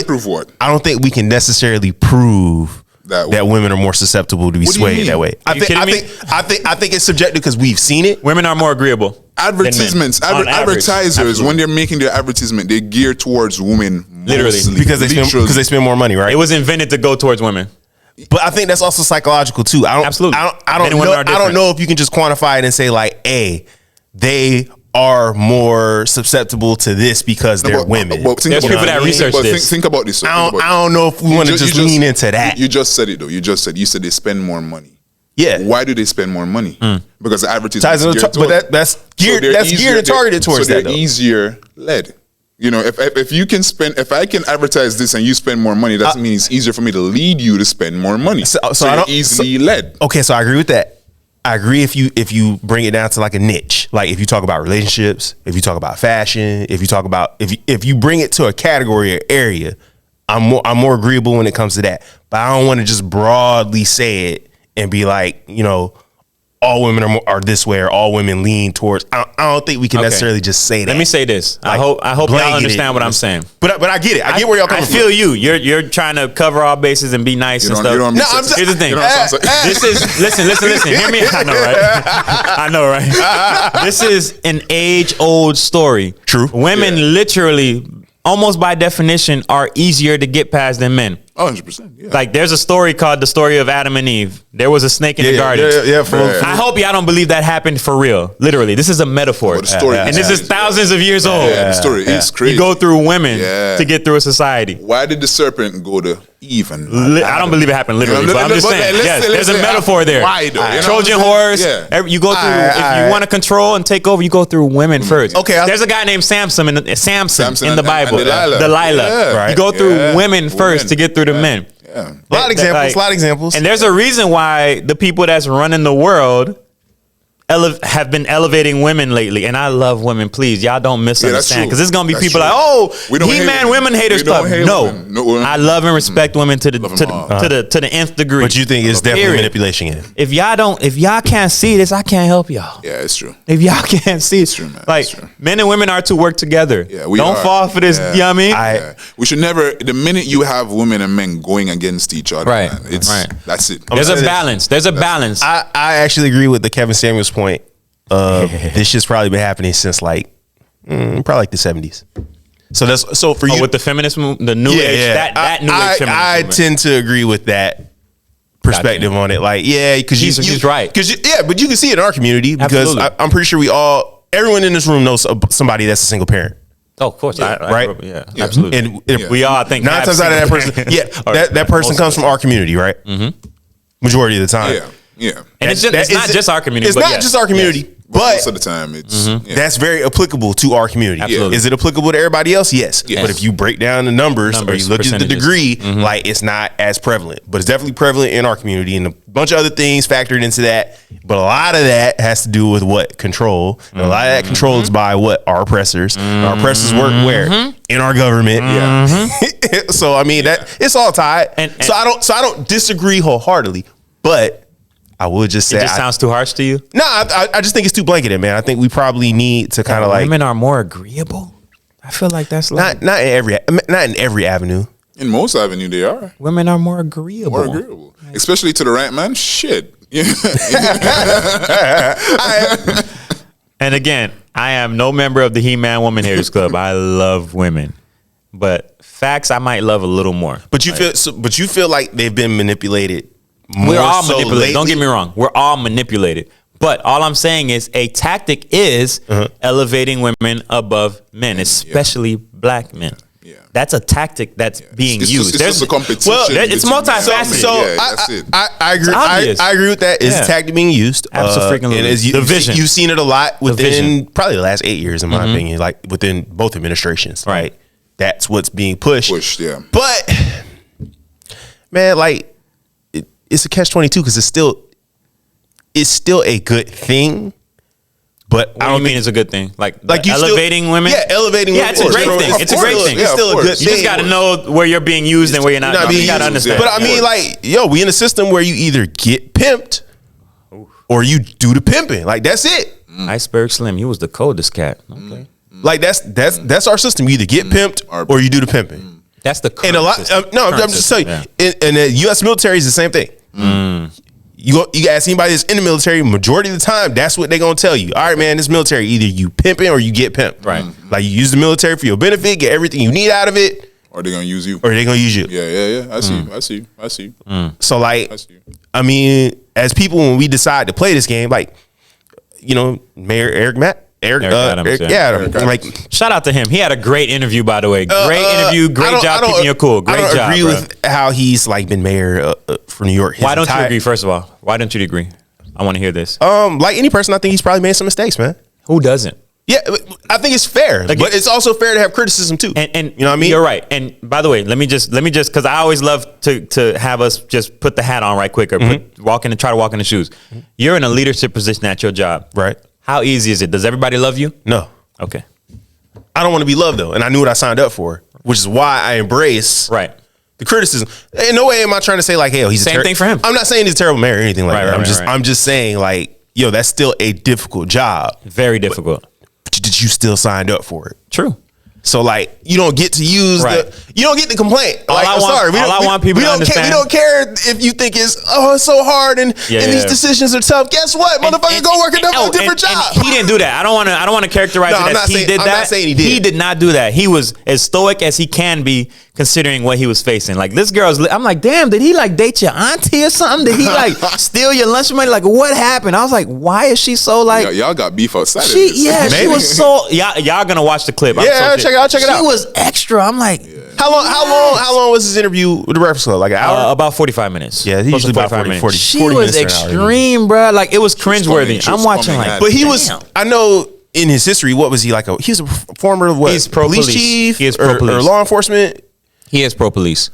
Speaker 5: prove what?
Speaker 3: I don't think we can necessarily prove that women are more susceptible to be swayed that way. I think it's subjective because we've seen it.
Speaker 2: Women are more agreeable.
Speaker 5: Advertisements, advertisers, when they're making their advertisement, they gear towards women
Speaker 2: literally
Speaker 3: because they spend more money, right?
Speaker 2: It was invented to go towards women.
Speaker 3: But I think that's also psychological too.
Speaker 2: Absolutely.
Speaker 3: I don't know if you can just quantify it and say like, hey, they are more susceptible to this because they're women.
Speaker 2: There's people that research this.
Speaker 5: Think about this.
Speaker 3: I don't know if we want to just lean into that.
Speaker 5: You just said it though. You said they spend more money.
Speaker 3: Yeah.
Speaker 5: Why do they spend more money? Because the advertising.
Speaker 3: But that's geared and targeted towards that.
Speaker 5: They're easier led. If you can spend, if I can advertise this and you spend more money, that means it's easier for me to lead you to spend more money. So you're easily led.
Speaker 3: Okay, so I agree with that. I agree if you bring it down to like a niche, like if you talk about relationships, if you talk about fashion, if you talk about if you bring it to a category or area, I'm more agreeable when it comes to that. But I don't want to just broadly say it and be like, all women are this way or all women lean towards. I don't think we can necessarily just say that.
Speaker 2: Let me say this. Like, I hope y'all understand what I'm saying.
Speaker 3: But I get it. I get where y'all coming from.
Speaker 2: I feel you. You're trying to cover all bases and be nice and stuff. Here's the thing. This is listen. Hear me. I know, right? This is an age-old story.
Speaker 3: True.
Speaker 2: Women literally, almost by definition, are easier to get past than men.
Speaker 5: 100%. Yeah.
Speaker 2: Like there's a story called The Story of Adam and Eve. There was a snake in the garden. I hope y'all don't believe that happened for real. Literally, this is a metaphor.
Speaker 5: The story
Speaker 2: and this is thousands of years old.
Speaker 5: The story is crazy.
Speaker 2: You go through women to get through a society.
Speaker 5: Why did the serpent go to Eve and
Speaker 2: I don't believe it happened literally, but I'm just saying. Yes, there's a metaphor there.
Speaker 5: Why though?
Speaker 2: Trojan horse. You go through. If you want to control and take over, you go through women first.
Speaker 3: Okay.
Speaker 2: There's a guy named Samson in the Bible.
Speaker 5: Delilah.
Speaker 2: Right. You go through women first to get through the men.
Speaker 5: Yeah.
Speaker 3: A lot of examples.
Speaker 2: And there's a reason why the people that's running the world have been elevating women lately, and I love women. Please, y'all don't misunderstand, because it's gonna be
Speaker 5: That's
Speaker 2: people
Speaker 5: true.
Speaker 2: like, "Oh,
Speaker 5: We don't hate
Speaker 2: He-Man
Speaker 5: women.
Speaker 2: women haters
Speaker 5: We don't
Speaker 2: club."
Speaker 5: hate
Speaker 2: No,
Speaker 5: women. No, women.
Speaker 2: I love and respect women to the nth degree.
Speaker 3: But you think it's definitely
Speaker 2: Period.
Speaker 3: manipulation? Yeah.
Speaker 2: If y'all can't see this, I can't help y'all.
Speaker 5: Yeah, it's true.
Speaker 2: If y'all can't see it,
Speaker 5: true, man.
Speaker 2: like
Speaker 5: It's true.
Speaker 2: men and women are to work together.
Speaker 5: Yeah, we
Speaker 2: don't
Speaker 5: are.
Speaker 2: fall for this.
Speaker 5: Yeah.
Speaker 2: You know what I mean?
Speaker 5: Yeah. We should never. The minute you have women and men going against each other,
Speaker 2: Right,
Speaker 5: man, it's
Speaker 2: right.
Speaker 5: that's it.
Speaker 2: There's a
Speaker 3: saying that-
Speaker 2: balance. There's a balance.
Speaker 3: I actually agree with the Kevin Samuels point. This shit's probably been happening since like probably like the 70s. So for you
Speaker 2: with the feminist movement, the new age, that new age feminist
Speaker 3: I
Speaker 2: movement.
Speaker 3: tend to agree with that perspective on it. Like, yeah, because
Speaker 2: He's right.
Speaker 3: Because but you can see it in our community, because
Speaker 2: Absolutely.
Speaker 3: I'm pretty sure everyone in this room knows somebody that's a single parent.
Speaker 2: Oh, of course,
Speaker 3: right?
Speaker 2: Yeah,
Speaker 5: Yeah.
Speaker 2: absolutely.
Speaker 3: And
Speaker 2: We all think
Speaker 3: 9 times out of that person, that person comes from our community, right? Majority of the time.
Speaker 5: Yeah.
Speaker 2: And it's not just our community.
Speaker 3: It's
Speaker 2: but
Speaker 3: not
Speaker 2: yes.
Speaker 3: just our community,
Speaker 2: Yes.
Speaker 3: but
Speaker 5: most of the time, it's
Speaker 3: that's very applicable to our community.
Speaker 2: Absolutely.
Speaker 3: Is it applicable to everybody else? Yes.
Speaker 5: Yes.
Speaker 3: But if you break down the numbers or you look at the
Speaker 2: percentages.
Speaker 3: degree, like, it's not as prevalent. But it's definitely prevalent in our community, and a bunch of other things factored into that. But a lot of that has to do with what? Control. And a lot of that control is by what? Our oppressors. Our oppressors work where? In our government. Yeah. So I mean that it's all tied.
Speaker 2: And
Speaker 3: so I don't disagree wholeheartily, but I would just say
Speaker 2: It just sounds too harsh to you.
Speaker 3: no, I just think it's too blanketed, man. I think we probably need to kind of like
Speaker 2: Women are more agreeable. I feel like that's like
Speaker 3: not in every avenue.
Speaker 5: in most avenue they are
Speaker 2: women are more agreeable.
Speaker 5: more agreeable, especially to the right man. Shit. Yeah.
Speaker 2: And again, I am no member of the He-Man Woman Haters Club. I love women, but facts I might love a little more.
Speaker 3: But you feel like they've been manipulated.
Speaker 2: We're all
Speaker 3: so
Speaker 2: manipulated. Don't
Speaker 3: lately?
Speaker 2: get me wrong. We're all manipulated. But all I'm saying is a tactic is elevating women above men, especially black men.
Speaker 5: Yeah.
Speaker 2: That's a tactic that's being
Speaker 5: It's
Speaker 2: used.
Speaker 5: just a competition.
Speaker 2: it's
Speaker 5: between
Speaker 2: multifaceted.
Speaker 3: So
Speaker 5: yeah, that's it.
Speaker 3: I agree.
Speaker 2: It's obvious.
Speaker 3: I agree with that. It's
Speaker 2: Yeah.
Speaker 3: a tactic being used.
Speaker 2: Absolutely.
Speaker 3: And as
Speaker 2: The vision.
Speaker 3: You've seen it a lot
Speaker 2: vision.
Speaker 3: within probably the last 8 years, in my opinion. Like within both administrations.
Speaker 2: Right.
Speaker 3: That's what's being pushed.
Speaker 5: Yeah.
Speaker 3: But man, like it's a catch-22 because it's still a good thing. But
Speaker 2: What do you mean it's a good thing? Like
Speaker 3: you
Speaker 2: elevating
Speaker 3: still,
Speaker 2: women?
Speaker 3: Yeah, elevating
Speaker 2: Yeah,
Speaker 3: women.
Speaker 2: it's a great thing.
Speaker 3: Of
Speaker 2: It's a great
Speaker 3: course.
Speaker 2: thing.
Speaker 3: It's
Speaker 5: Yeah,
Speaker 3: still
Speaker 5: of
Speaker 3: a good
Speaker 5: course.
Speaker 3: thing.
Speaker 2: You just got to know where you're being used and where you're not.
Speaker 3: Not being
Speaker 2: You got to
Speaker 3: used.
Speaker 2: understand.
Speaker 3: But I mean, like, we in a system where you either get pimped or you do the pimping. Like, that's it.
Speaker 2: Iceberg Slim, he was the coldest cat. Okay.
Speaker 3: Like, that's our system. You either get pimped or you do the pimping.
Speaker 2: That's the current
Speaker 3: And a lot.
Speaker 2: system.
Speaker 3: I'm
Speaker 2: Current
Speaker 3: just telling
Speaker 2: system,
Speaker 3: you. And the U.S. military is the same thing. You ask anybody that's in the military, majority of the time, that's what they're gonna tell you. All right, man, this military, either you pimping or you get pimped.
Speaker 2: Right.
Speaker 3: Like, you use the military for your benefit, get everything you need out of it,
Speaker 5: Or they're gonna use you.
Speaker 3: or they're gonna use you.
Speaker 5: Yeah. I see.
Speaker 3: So, like,
Speaker 5: I see.
Speaker 3: I mean, as people, when we decide to play this game, like, Mayor Eric
Speaker 2: Adams,
Speaker 3: Adams, like,
Speaker 2: Shout out to him. He had a great interview, by the way. Great interview. Great job keeping you cool. Great
Speaker 3: I don't
Speaker 2: job.
Speaker 3: agree
Speaker 2: bro.
Speaker 3: with how he's like been mayor for New York.
Speaker 2: Why don't you agree? First of all, why don't you agree? I want to hear this.
Speaker 3: Like any person, I think he's probably made some mistakes, man.
Speaker 2: Who doesn't?
Speaker 3: Yeah, I think it's fair,
Speaker 2: Like,
Speaker 3: but it's also fair to have criticism too.
Speaker 2: And
Speaker 3: you know what I mean?
Speaker 2: You're right. And by the way, let me just because I always love to have us just put the hat on right quick or try to walk in the shoes. You're in a leadership position at your job,
Speaker 3: Right.
Speaker 2: How easy is it? Does everybody love you?
Speaker 3: No,
Speaker 2: Okay.
Speaker 3: I don't want to be loved though, and I knew what I signed up for, which is why I embrace
Speaker 2: Right.
Speaker 3: the criticism. In no way am I trying to say like, hey, he's
Speaker 2: Same thing for him.
Speaker 3: I'm not saying he's a terrible mayor or anything like
Speaker 2: Right,
Speaker 3: that.
Speaker 2: right,
Speaker 3: I'm just saying like, that's still a difficult job.
Speaker 2: Very difficult.
Speaker 3: But you still signed up for it.
Speaker 2: True.
Speaker 3: So like, you don't get to use you don't get to complain.
Speaker 2: All
Speaker 3: Like,
Speaker 2: I
Speaker 3: I'm
Speaker 2: want-
Speaker 3: sorry,
Speaker 2: all I want people to understand-
Speaker 3: we don't care if you think it's so hard and these decisions are tough. Guess what, motherfucker, go work a different job.
Speaker 2: And he didn't do that. I don't want to characterize
Speaker 3: No,
Speaker 2: it
Speaker 3: I'm
Speaker 2: as
Speaker 3: not
Speaker 2: he
Speaker 3: saying-
Speaker 2: did
Speaker 3: I'm
Speaker 2: that.
Speaker 3: not saying he did.
Speaker 2: He did not do that. He was as stoic as he can be, considering what he was facing. Like this I'm like, damn, did he like date your auntie or something? Did he like steal your lunch money? Like what happened? I was like, why is she so like?
Speaker 5: Y'all got beef outside of
Speaker 2: She
Speaker 5: this.
Speaker 2: she was so y'all gonna watch the clip.
Speaker 3: Yeah, I'll check it out.
Speaker 2: She was extra. I'm like,
Speaker 3: How long was his interview with the Breakfast Club? Like an hour?
Speaker 2: about 45 minutes.
Speaker 3: Yeah,
Speaker 2: Close to
Speaker 3: usually about 40 minutes.
Speaker 2: She
Speaker 3: 40
Speaker 2: was
Speaker 3: minutes to an hour.
Speaker 2: extreme, bro. Like it was cringeworthy.
Speaker 5: She was
Speaker 2: I'm watching
Speaker 5: coming
Speaker 2: like,
Speaker 5: at
Speaker 3: But
Speaker 5: it.
Speaker 3: he was,
Speaker 2: damn.
Speaker 3: I know in his history, what was he like? He was a former what?
Speaker 2: He's pro-police.
Speaker 3: chief
Speaker 2: He is
Speaker 3: or
Speaker 2: pro-police.
Speaker 3: law enforcement.
Speaker 2: He is pro police,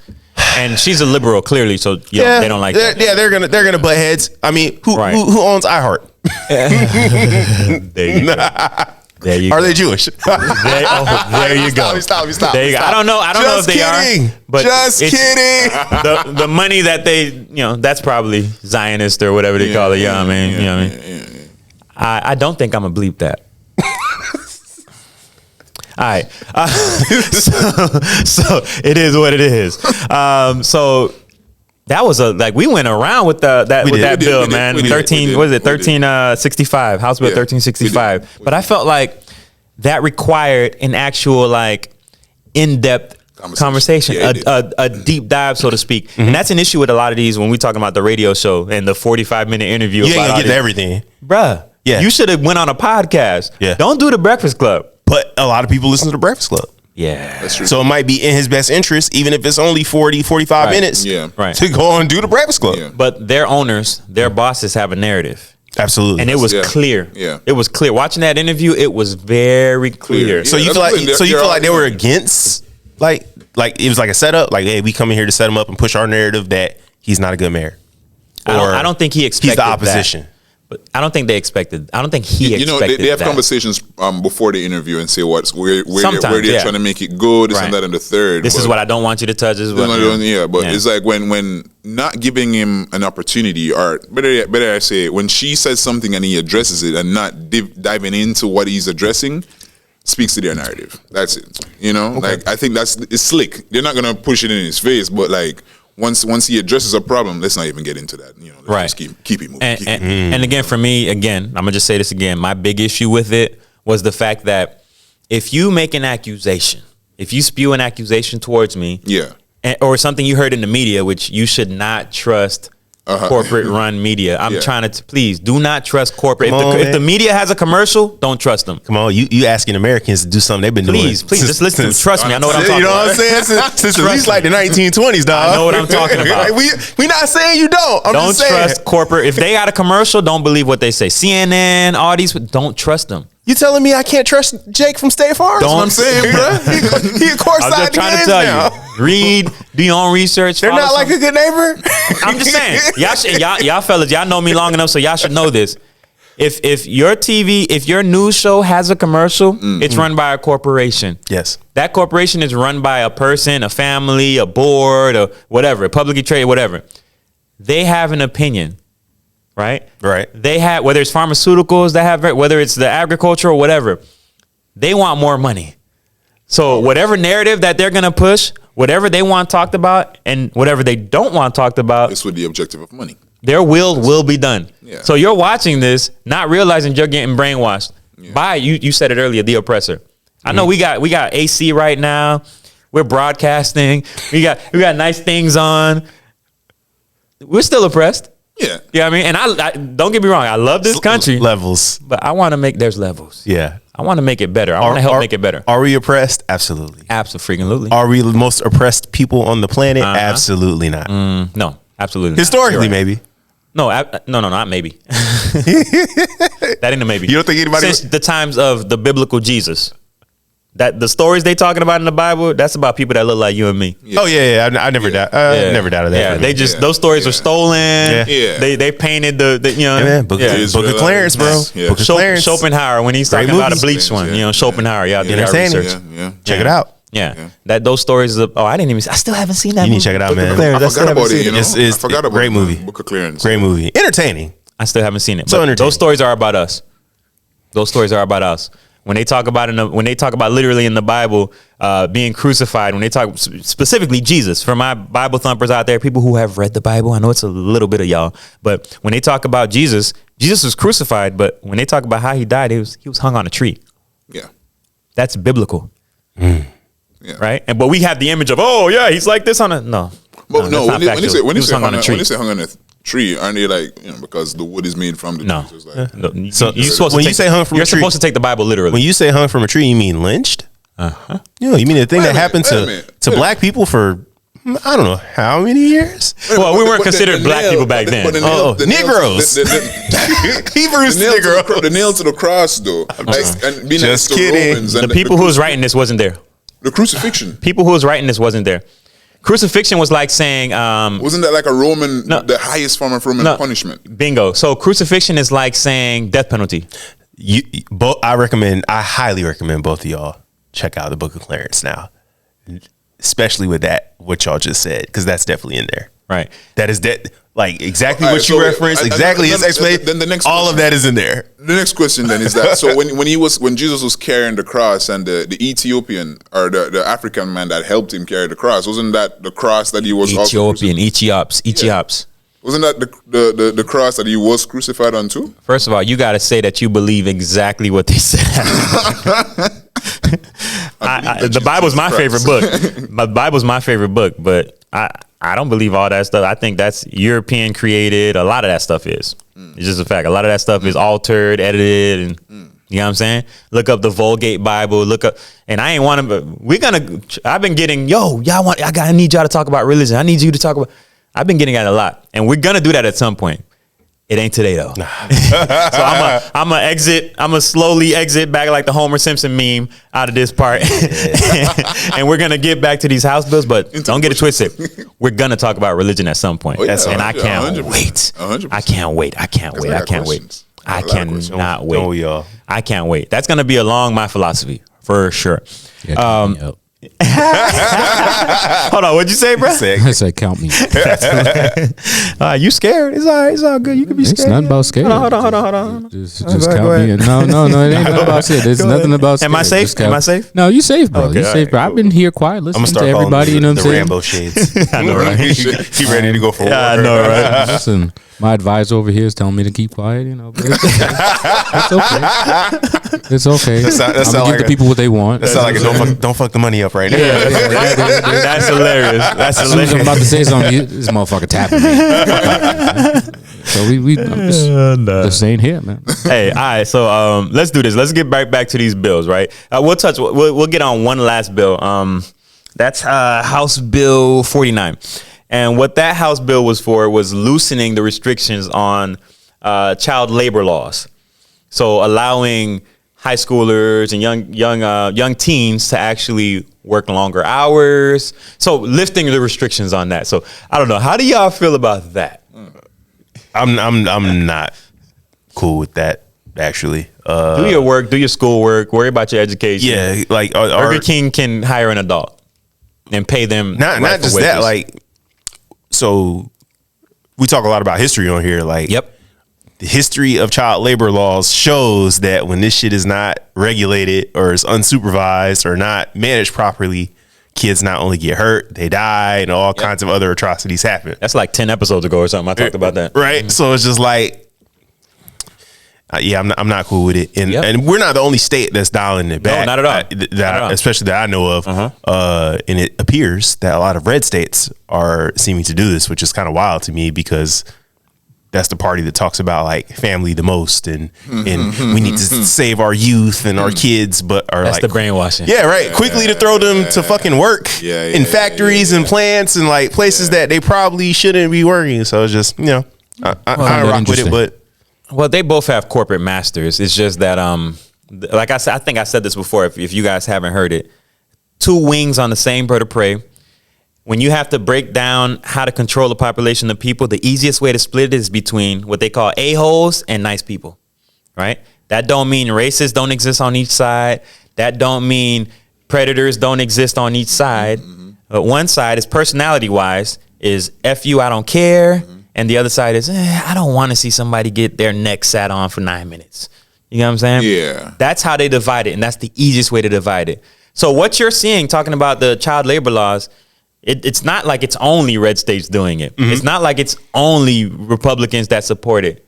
Speaker 2: and she's a liberal clearly. So they don't like that.
Speaker 3: Yeah, they're gonna butt heads. I mean, who
Speaker 2: Right.
Speaker 3: owns iHeart?
Speaker 2: There you go. There you
Speaker 3: Are
Speaker 2: go.
Speaker 3: they Jewish?
Speaker 2: There you go.
Speaker 3: Stop.
Speaker 2: There you go. I don't know if they are. But
Speaker 3: Just kidding.
Speaker 2: The money that they, that's probably Zionist or whatever they call it. You know what I mean? You know what I mean? I don't think I'm gonna bleep that. All right. So it is what it is. So that was we went around with that bill, man. 1365, House Bill 1365. But I felt like that required an actual in-depth conversation, a deep dive, so to speak. Mm-hmm. And that's an issue with a lot of these when we talking about the radio show and the 45-minute interview.
Speaker 3: You ain't gonna get to everything,
Speaker 2: bruh. Yeah, you should have went on a podcast. Yeah, don't do the Breakfast Club.
Speaker 3: But a lot of people listen to the Breakfast Club.
Speaker 2: Yeah,
Speaker 5: that's true.
Speaker 3: So it might be in his best interest, even if it's only 40, 45 minutes to go and do the Breakfast Club.
Speaker 2: Yeah. But their owners, their bosses have a narrative.
Speaker 3: Absolutely.
Speaker 2: And it was clear.
Speaker 5: Yeah.
Speaker 2: It was clear. Watching that interview, it was very clear.
Speaker 3: So you feel like they were against like it was like a setup, like, hey, we come in here to set him up and push our narrative that he's not a good mayor.
Speaker 2: I don't think he expected
Speaker 3: he's the opposition.
Speaker 2: That. But I don't think they expected. I don't think he expected.
Speaker 5: They have
Speaker 2: that.
Speaker 5: Conversations before the interview and say where they're trying to make it go, this and that, and the third.
Speaker 2: This is what I don't want you to touch. This is what
Speaker 5: it's like when not giving him an opportunity, or better I say, when she says something and he addresses it and not diving into what he's addressing, speaks to their narrative. That's it. I think it's slick. They're not gonna push it in his face, but once he addresses a problem, let's not even get into that. Let's just keep it moving.
Speaker 2: And again, for me, I'm gonna just say this again. My big issue with it was the fact that if you make an accusation, if you spew an accusation towards me, or something you heard in the media, which you should not trust corporate run media. I'm trying to please do not trust corporate. If the media has a commercial, don't trust them.
Speaker 3: Come on, you asking Americans to do something they've been doing.
Speaker 2: Please, just listen to me. Trust me, I know what I'm talking about.
Speaker 3: You know what I'm saying? Since at least the 1920s, dog.
Speaker 2: I know what I'm talking about.
Speaker 3: we not saying you don't.
Speaker 2: Don't trust corporate. If they got a commercial, don't believe what they say. CNN, all these, don't trust them.
Speaker 3: You telling me I can't trust Jake from State Farm?
Speaker 2: Don't.
Speaker 3: That's what I'm saying, bro. He of course
Speaker 2: I'm just trying to tell you. Read, do your own research.
Speaker 3: They're not like a good neighbor.
Speaker 2: I'm just saying. Y'all fellas, y'all know me long enough, so y'all should know this. If your news show has a commercial, it's run by a corporation.
Speaker 3: Yes.
Speaker 2: That corporation is run by a person, a family, a board, or whatever, publicly traded, whatever. They have an opinion. Right. They have, whether it's pharmaceuticals, whether it's the agriculture or whatever, they want more money. So whatever narrative that they're gonna push, whatever they want talked about, and whatever they don't want talked about,
Speaker 5: it's with the objective of money.
Speaker 2: Their will be done.
Speaker 5: Yeah.
Speaker 2: So you're watching this, not realizing you're getting brainwashed by you said it earlier, the oppressor. I know we got AC right now. We're broadcasting. We got nice things on. We're still oppressed.
Speaker 5: Yeah.
Speaker 2: You know what I mean? And I don't get me wrong, I love this country.
Speaker 3: Levels.
Speaker 2: But I want to make, there's levels.
Speaker 3: Yeah.
Speaker 2: I want to make it better. I want to help make it better.
Speaker 3: Are we oppressed? Absolutely.
Speaker 2: Absolutely.
Speaker 3: Are we the most oppressed people on the planet? Absolutely not.
Speaker 2: No, absolutely
Speaker 3: Historically,
Speaker 2: not.
Speaker 3: maybe.
Speaker 2: No, not maybe. That ain't a maybe.
Speaker 3: You don't think anybody...
Speaker 2: Since the times of the biblical Jesus. That the stories they talking about in the Bible, that's about people that look like you and me.
Speaker 3: Yeah. Oh yeah. I never doubt. Never doubted that.
Speaker 2: Yeah, they just those stories were stolen.
Speaker 3: Yeah.
Speaker 2: They painted the
Speaker 3: Book of Clarence, bro.
Speaker 2: Yeah. Book of Clarence. Schopenhauer when he's talking about a bleach one. Schopenhauer. Y'all did our research.
Speaker 3: Check it out.
Speaker 2: Yeah. That those stories. I still haven't seen that.
Speaker 3: You need to check it out, man.
Speaker 5: I forgot about it.
Speaker 3: It's a great movie.
Speaker 5: Book of Clarence.
Speaker 3: Great movie. Entertaining.
Speaker 2: I still haven't seen it.
Speaker 3: So entertaining.
Speaker 2: Those stories are about us. Those stories are about us. When they talk about literally in the Bible being crucified, when they talk specifically Jesus, for my Bible thumpers out there, people who have read the Bible, I know it's a little bit of y'all, but when they talk about Jesus was crucified, but when they talk about how he died, he was hung on a tree.
Speaker 5: Yeah,
Speaker 2: that's biblical.
Speaker 5: Yeah.
Speaker 2: Right, but we have the image of he's like this on a no.
Speaker 5: But no, when they say hung on a tree, aren't they like, because the wood is made from the tree?
Speaker 2: So you're supposed to take the Bible literally.
Speaker 3: When you say hung from a tree, you mean lynched? You mean the thing that happened to black people for I don't know how many years?
Speaker 2: Well, we weren't considered black people back then.
Speaker 3: Negroes. Hebrews Negro.
Speaker 5: The nail to the cross, though. And being
Speaker 3: just kidding.
Speaker 2: The people who was writing this wasn't there.
Speaker 5: The crucifixion.
Speaker 2: People who was writing this wasn't there.
Speaker 1: Crucifixion was like saying,
Speaker 5: wasn't that like a Roman, the highest form of Roman punishment?
Speaker 1: Bingo. So crucifixion is like saying death penalty.
Speaker 3: I highly recommend both of y'all check out the Book of Clarence now, especially with what y'all just said, because that's definitely in there.
Speaker 1: Right.
Speaker 3: That is like exactly what you referenced, exactly his explanation.
Speaker 5: Then the next
Speaker 3: all of that is in there.
Speaker 5: The next question then is that so when Jesus was carrying the cross and the Ethiopian or the African man that helped him carry the cross, wasn't that the cross that he was
Speaker 1: Ethiopian, Ethiops.
Speaker 5: Yeah. Wasn't that the cross that he was crucified onto?
Speaker 1: First of all, you got to say that you believe exactly what they said. The Bible's my favorite book. The Bible's my favorite book, but I don't believe all that stuff. I think that's European created. A lot of that stuff is. It's just a fact. A lot of that stuff is altered, edited, and you know what I'm saying? Look up the Vulgate Bible. Look up, and I ain't want to. I've been getting I need y'all to talk about religion. I need you to talk about. I've been getting that a lot, and we're gonna do that at some point. It ain't today though. So I'm gonna slowly exit back like the Homer Simpson meme out of this part, and we're gonna get back to these house bills. But don't get it twisted. We're gonna talk about religion at some point, and I can't wait.
Speaker 5: 100%.
Speaker 1: I can't wait. I cannot wait.
Speaker 3: Oh, y'all.
Speaker 1: I can't wait. That's gonna be along my philosophy for sure.
Speaker 4: Yeah,
Speaker 1: Hold on, what'd you say, bro?
Speaker 4: I said, count me.
Speaker 1: You scared? It's all right. It's all good. You can be scared.
Speaker 4: It's nothing about scared.
Speaker 1: Hold on.
Speaker 4: Just count me in. No, it ain't nothing about scared. There's nothing about scared.
Speaker 1: Am I safe? Am I safe?
Speaker 4: No, you safe, bro.
Speaker 1: Okay,
Speaker 4: you safe, bro.
Speaker 1: right,
Speaker 4: I've been here quiet listening to everybody. You know what I'm
Speaker 3: the
Speaker 4: saying?
Speaker 3: Rambo shades.
Speaker 1: I know, right?
Speaker 3: He ready to go for war.
Speaker 1: I know, right?
Speaker 4: Listen, my advisor over here is telling me to keep quiet. You know, but it's okay. It's okay. I'm gonna give the people what they want.
Speaker 3: That sounds like don't fuck the money up right now.
Speaker 1: That's hilarious. That's
Speaker 4: As soon as I'm
Speaker 1: hilarious.
Speaker 4: about to say something, this motherfucker tapping me. So I'm just saying here, man.
Speaker 1: Hey, all right. So let's do this. Let's get back to these bills, right? We'll get on one last bill. That's House Bill 49. And what that House bill was for was loosening the restrictions on child labor laws. So allowing high schoolers and young teens to actually work longer hours. So lifting the restrictions on that. So I don't know. How do y'all feel about that?
Speaker 3: I'm not cool with that, actually.
Speaker 1: Do your work, do your schoolwork, worry about your education.
Speaker 3: Yeah, like
Speaker 1: Burger King can hire an adult and pay them
Speaker 3: not just
Speaker 1: wages.
Speaker 3: that. Like, so we talk a lot about history on here. Like,
Speaker 1: Yep.
Speaker 3: the history of child labor laws shows that when this shit is not regulated or is unsupervised or not managed properly, kids not only get hurt, they die, and all kinds of other atrocities happen.
Speaker 1: That's like 10 episodes ago or something. I talked about that.
Speaker 3: Right. So it's just like, I'm not cool with it. And we're not the only state that's dialing it back.
Speaker 1: No, not at all.
Speaker 3: Especially that I know of. And it appears that a lot of red states are seeming to do this, which is kind of wild to me because that's the party that talks about like family the most and we need to save our youth and our kids, but are
Speaker 1: That's
Speaker 3: like
Speaker 1: the brainwashing.
Speaker 3: Yeah, right. Quickly to throw them to fucking work in factories and plants and like places that they probably shouldn't be working. So it's just, I rock with it, but
Speaker 1: Well, they both have corporate masters. It's just that, like I said, I think I said this before. If you guys haven't heard it, two wings on the same bird of prey. When you have to break down how to control a population of people, the easiest way to split it is between what they call a-holes and nice people, right? That don't mean racists don't exist on each side. That don't mean predators don't exist on each side. But one side is personality-wise is F you, I don't care. And the other side is, I don't want to see somebody get their neck sat on for 9 minutes. You know what I'm saying?
Speaker 5: Yeah.
Speaker 1: That's how they divide it, and that's the easiest way to divide it. So what you're seeing, talking about the child labor laws, it's not like it's only red states doing it. It's not like it's only Republicans that support it,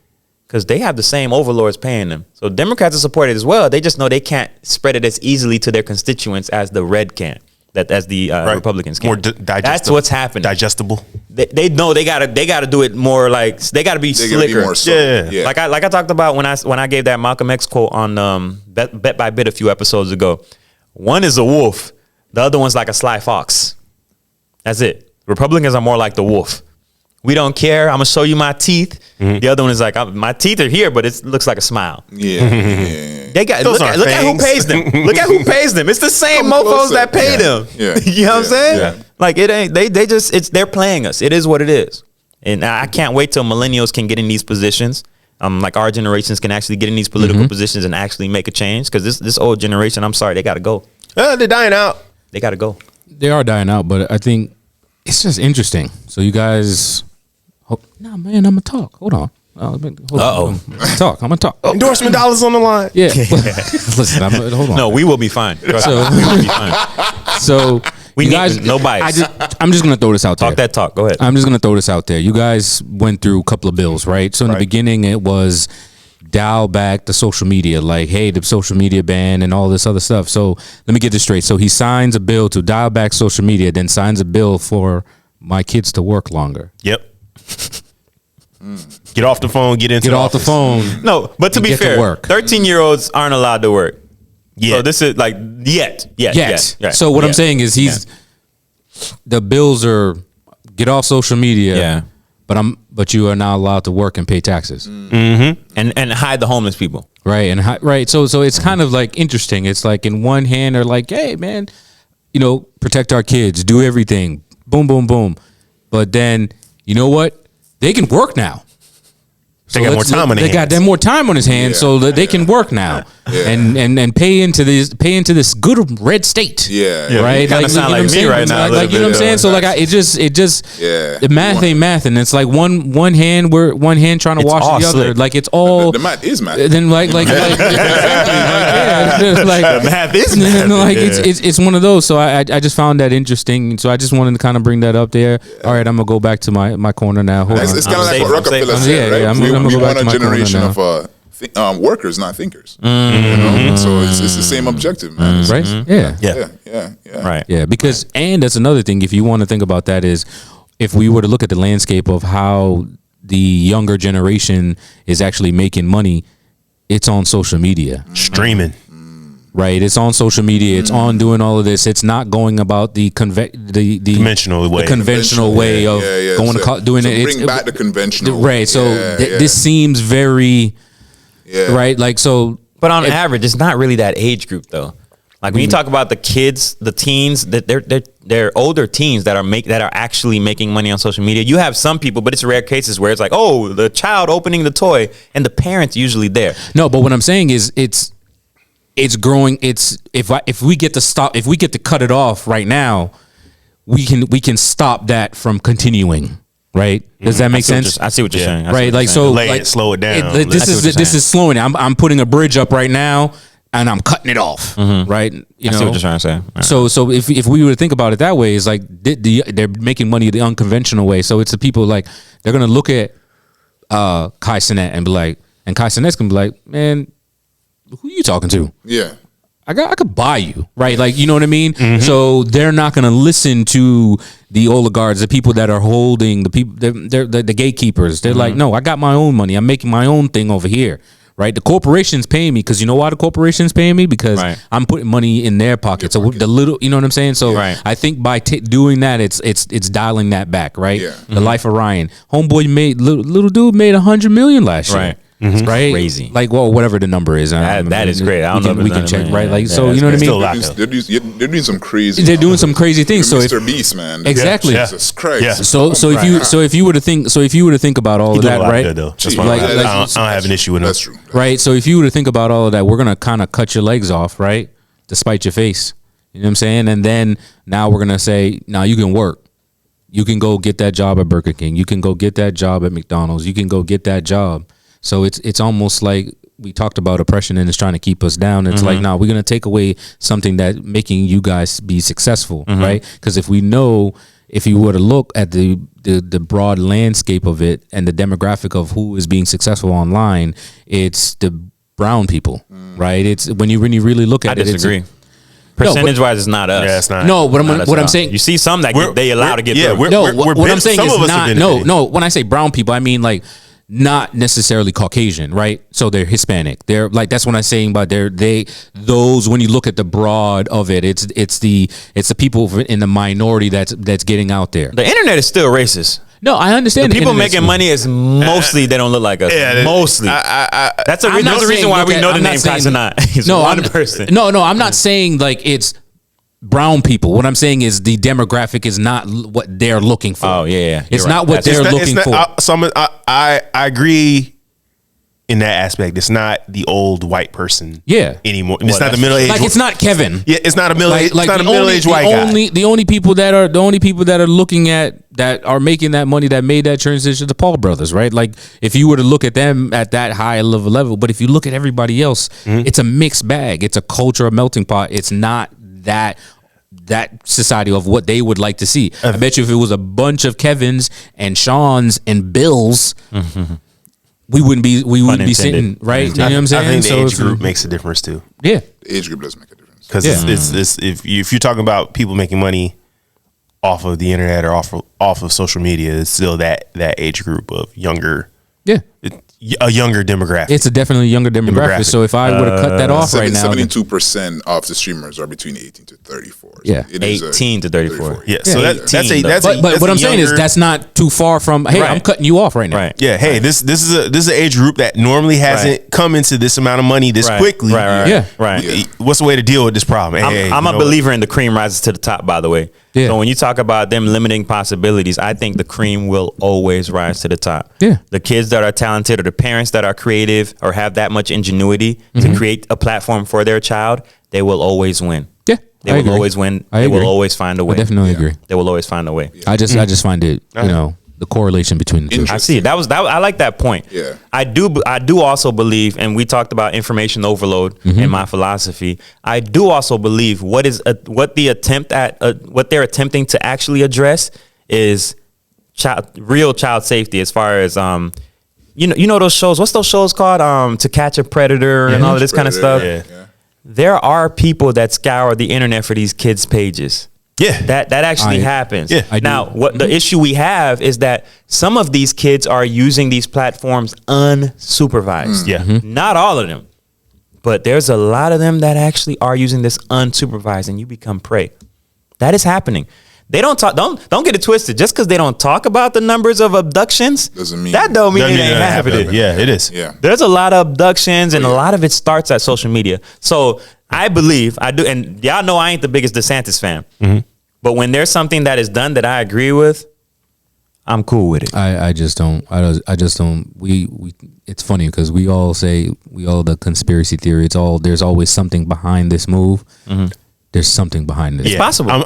Speaker 1: because they have the same overlords paying them. So Democrats are support it as well. They just know they can't spread it as easily to their constituents as the red can. As the Republicans can.
Speaker 3: More digestible.
Speaker 1: That's what's happening.
Speaker 3: Digestible.
Speaker 1: They know they gotta do it more like they gotta be slicker.
Speaker 5: Yeah.
Speaker 1: Like I talked about when I gave that Malcolm X quote on Bet by Bit a few episodes ago. One is a wolf, the other one's like a sly fox. That's it. Republicans are more like the wolf. We don't care. I'm gonna show you my teeth. The other one is like my teeth are here, but it looks like a smile.
Speaker 5: Yeah.
Speaker 1: They got look at who pays them. Look at who pays them. It's the same mofos that pay them.
Speaker 5: Yeah.
Speaker 1: You know what I'm saying?
Speaker 2: Like it ain't. They're playing us. It is what it is. And I can't wait till millennials can get in these positions. Like our generations can actually get in these political positions and actually make a change. Because this old generation, I'm sorry, they got to go.
Speaker 3: They're dying out.
Speaker 2: They got to go.
Speaker 4: They are dying out, but I think it's just interesting. So you guys, nah, man, I'm gonna talk. Hold on. I'm gonna talk.
Speaker 3: Endorsement dollars on the line.
Speaker 4: Yeah. Listen, hold on.
Speaker 2: No, we will be fine.
Speaker 4: So,
Speaker 2: we will be fine.
Speaker 4: So
Speaker 2: We
Speaker 4: you
Speaker 2: need
Speaker 4: guys,
Speaker 2: no bias.
Speaker 4: I'm just gonna throw this out there.
Speaker 2: Talk that talk. Go ahead.
Speaker 4: I'm just gonna throw this out there. You guys went through a couple of bills, right? So in the beginning, it was dial back the social media, like, hey, the social media ban and all this other stuff. So let me get this straight. So he signs a bill to dial back social media, then signs a bill for my kids to work longer.
Speaker 3: Yep. Get off the phone. Get into.
Speaker 4: Get off the phone.
Speaker 2: No, but to be
Speaker 4: get to
Speaker 2: fair,
Speaker 4: work.
Speaker 2: 13-year-olds aren't allowed to work.
Speaker 3: Yeah.
Speaker 2: So this is like yet.
Speaker 4: So what I'm saying is the bills are get off social media.
Speaker 2: Yeah.
Speaker 4: But you are not allowed to work and pay taxes.
Speaker 2: And hide the homeless people.
Speaker 4: Right. Right. So it's kind of like interesting. It's like in one hand they're like, hey man, protect our kids, do everything. Boom, boom, boom. But then you know what? They can work now.
Speaker 3: They got more time on their hands.
Speaker 4: They got them more time on his hands, so that they can work now and pay into this good red state.
Speaker 5: Yeah.
Speaker 4: Right.
Speaker 2: You kinda sound like me right now.
Speaker 4: Like you know what I'm saying? So like the math ain't math, and it's like one hand trying to wash
Speaker 2: all
Speaker 4: the other.
Speaker 2: slick.
Speaker 4: Like it's all
Speaker 5: The math is math.
Speaker 4: then like the
Speaker 2: math is
Speaker 4: like it's one of those. So I just found that interesting. So I just wanted to kind of bring that up there. All right, I'm gonna go back to my corner now. Hold on.
Speaker 5: It's kind of like
Speaker 2: safe.
Speaker 5: what Rockefeller
Speaker 2: I'm
Speaker 5: said, right?
Speaker 4: I'm gonna
Speaker 5: we
Speaker 4: go back
Speaker 5: want
Speaker 4: to
Speaker 5: a
Speaker 4: my corner
Speaker 5: generation
Speaker 4: now.
Speaker 5: of workers, not thinkers. You know? So it's the same objective, man.
Speaker 4: Right?
Speaker 5: Yeah.
Speaker 2: Right.
Speaker 4: Yeah, because and that's another thing. If you want to think about that, is if we were to look at the landscape of how the younger generation is actually making money, it's on social media,
Speaker 3: Streaming.
Speaker 4: right? It's on social media. It's on doing all of this. It's not going about the
Speaker 3: Conventional way.
Speaker 4: the conventional way of going to doing
Speaker 5: so
Speaker 4: it.
Speaker 5: Bring back the conventional,
Speaker 4: right? So this seems very right. Like so,
Speaker 2: But on average, it's not really that age group though. Like when you talk about the kids, the teens, that they're older teens that are actually making money on social media. You have some people, but it's rare cases where it's like, oh, the child opening the toy and the parents usually there.
Speaker 4: No, but what I'm saying is it's growing. It's if we get to cut it off right now, we can stop that from continuing. Right? Does that make sense?
Speaker 2: I see what you're saying.
Speaker 4: Right? Like so,
Speaker 3: slow it down.
Speaker 4: This is slowing it. I'm putting a bridge up right now, and I'm cutting it off. Right?
Speaker 2: I see what you're trying to say. Right.
Speaker 4: So if we were to think about it that way, it's like they're making money the unconventional way. So it's the people like they're gonna look at Kai Cenat and be like, and Kai Cenat's gonna be like, man, who you talking to?
Speaker 5: Yeah.
Speaker 4: I could buy you, right? Like, you know what I mean? So they're not going to listen to the oligarchs, the people that are holding the people, they're the gatekeepers. They're like, no, I got my own money. I'm making my own thing over here, right? The corporation's paying me because you know why the corporation's paying me? Because I'm putting money in their pocket. So the little, you know what I'm saying? So I think by doing that, it's dialing that back, right?
Speaker 5: Yeah.
Speaker 4: The Life of Ryan. Homeboy little dude made $100 million last year.
Speaker 2: Right.
Speaker 4: Right,
Speaker 2: crazy.
Speaker 4: Like, well, whatever the number is,
Speaker 2: That is great. I don't know if
Speaker 4: we
Speaker 2: it's
Speaker 4: can
Speaker 2: not-
Speaker 4: check,
Speaker 2: man,
Speaker 4: right? Like,
Speaker 2: yeah,
Speaker 4: so you know what I
Speaker 3: Still
Speaker 4: mean?
Speaker 5: They're doing some crazy.
Speaker 4: They're doing some crazy things. So
Speaker 5: Mr. Beast, man.
Speaker 4: Exactly.
Speaker 5: Jesus Christ.
Speaker 3: Yeah.
Speaker 4: So if you were to think about all of that, right?
Speaker 3: Good, though. That's
Speaker 5: Gee,
Speaker 3: why
Speaker 4: like-
Speaker 3: I
Speaker 4: like-
Speaker 3: don't have an issue with
Speaker 5: That's
Speaker 3: them.
Speaker 5: true.
Speaker 4: Right. So if you were to think about all of that, we're gonna kind of cut your legs off, right? Despite your face. You know what I'm saying? And then now we're gonna say, now you can work. You can go get that job at Burger King. You can go get that job at McDonald's. You can go get that job. So it's almost like we talked about oppression and it's trying to keep us down. It's like, we're going to take away something that making you guys be successful, right? Because if you were to look at the broad landscape of it and the demographic of who is being successful online, it's the brown people, right? It's when you really look at
Speaker 2: I
Speaker 4: it.
Speaker 2: disagree. Percentage wise, it's not us.
Speaker 3: Yeah, it's not.
Speaker 4: No, what
Speaker 2: Not us
Speaker 4: I'm
Speaker 2: at all.
Speaker 4: saying.
Speaker 2: You see some that they allow to get
Speaker 3: yeah,
Speaker 2: through.
Speaker 3: we're-
Speaker 4: No, what I'm saying
Speaker 3: some
Speaker 4: is
Speaker 3: of us
Speaker 4: not.
Speaker 3: have
Speaker 4: No,
Speaker 3: benefited.
Speaker 4: no. When I say brown people, I mean like not necessarily Caucasian, right? So they're Hispanic. They're like that's what I'm saying. But those when you look at the broad of it, it's the people in the minority that's getting out there.
Speaker 2: The internet is still racist.
Speaker 4: No, I understand.
Speaker 2: The people
Speaker 4: internet's-
Speaker 2: making money is mostly they don't look like us.
Speaker 3: Yeah,
Speaker 2: mostly. That's
Speaker 4: I'm
Speaker 2: the
Speaker 4: not
Speaker 2: reason
Speaker 4: saying
Speaker 2: why
Speaker 4: look
Speaker 2: we
Speaker 4: at-
Speaker 2: know the
Speaker 4: I'm not
Speaker 2: name
Speaker 4: saying-
Speaker 2: Kai Cenat. He's
Speaker 4: No,
Speaker 2: one
Speaker 4: I'm-
Speaker 2: person.
Speaker 4: No, I'm not saying like it's brown people. What I'm saying is the demographic is not what they're looking for.
Speaker 2: Oh yeah.
Speaker 4: It's
Speaker 2: You're
Speaker 4: not
Speaker 2: right.
Speaker 4: what they're looking for.
Speaker 3: I agree in that aspect. It's not the old white person anymore. It's not the middle-aged.
Speaker 4: Like, it's not Kevin.
Speaker 3: Yeah, it's not a middle-aged.
Speaker 4: Like
Speaker 3: it's not a
Speaker 4: the
Speaker 3: middle-aged white guy.
Speaker 4: The only people that are looking at that are making that money that made that transition, the Paul brothers, right? Like, if you were to look at them at that high level, but if you look at everybody else, it's a mixed bag. It's a culture, a melting pot. It's not that society of what they would like to see. I bet you if it was a bunch of Kevins and Sean's and Bills, we wouldn't be sitting, right? You know what I'm saying?
Speaker 3: I think the age group makes a difference too.
Speaker 4: Yeah,
Speaker 5: The age group does make a difference.
Speaker 3: Because it's if you're talking about people making money off of the internet or off of social media, it's still that age group of younger.
Speaker 4: Yeah.
Speaker 3: A younger demographic.
Speaker 4: It's a definitely younger demographic. So if I were to cut that off right now,
Speaker 5: 72% of the streamers are between 18 to 34.
Speaker 4: Yeah.
Speaker 5: It is
Speaker 2: 18 to 34.
Speaker 3: Yeah, so that's
Speaker 4: but what I'm saying is that's not too far from. Hey,
Speaker 2: Right.
Speaker 4: I'm cutting you off right now.
Speaker 2: Right.
Speaker 3: Yeah, hey, this is an age group that normally hasn't come into this amount of money this
Speaker 2: Right.
Speaker 3: quickly.
Speaker 2: Right.
Speaker 4: Yeah.
Speaker 2: Right.
Speaker 5: Yeah.
Speaker 3: What's the way to deal with this problem? Hey,
Speaker 2: I'm
Speaker 3: you
Speaker 2: a
Speaker 3: know
Speaker 2: believer in the cream rises to the top, by the way.
Speaker 4: Yeah.
Speaker 2: So when you talk about them limiting possibilities, I think the cream will always rise to the top.
Speaker 4: Yeah.
Speaker 2: The kids that are talented or the parents that are creative or have that much ingenuity to create a platform for their child, they will always win.
Speaker 4: Yeah,
Speaker 2: They
Speaker 4: I
Speaker 2: will
Speaker 4: agree.
Speaker 2: always win.
Speaker 4: I
Speaker 2: They
Speaker 4: agree.
Speaker 2: will always find a way.
Speaker 4: I definitely agree.
Speaker 2: They will always find a way.
Speaker 4: I just find it, the correlation between the two.
Speaker 2: I see. That I like that point.
Speaker 5: Yeah.
Speaker 2: I do also believe, and we talked about information overload in my philosophy. I do also believe what they're attempting to actually address is real child safety, as far as you know those shows. What's those shows called? To Catch a Predator and all of this kind of stuff.
Speaker 3: Yeah.
Speaker 2: There are people that scour the internet for these kids' pages.
Speaker 3: Yeah.
Speaker 2: That actually happens.
Speaker 3: Yeah,
Speaker 4: I do.
Speaker 2: Now, what the issue we have is that some of these kids are using these platforms unsupervised.
Speaker 3: Yeah.
Speaker 2: Not all of them, but there's a lot of them that actually are using this unsupervised, and you become prey. That is happening. They don't talk. Don't get it twisted. Just because they don't talk about the numbers of abductions
Speaker 5: Doesn't mean-
Speaker 2: that don't mean it ain't
Speaker 3: that
Speaker 2: happening.
Speaker 3: Yeah, it is.
Speaker 5: Yeah.
Speaker 2: There's a lot of abductions, and a lot of it starts at social media. So I believe I do, and y'all know I ain't the biggest DeSantis fan, but when there's something that is done that I agree with, I'm cool with it.
Speaker 4: I just don't. We it's funny because we all the conspiracy theory. There's always something behind this move. There's something behind this.
Speaker 2: It's possible.
Speaker 3: I'm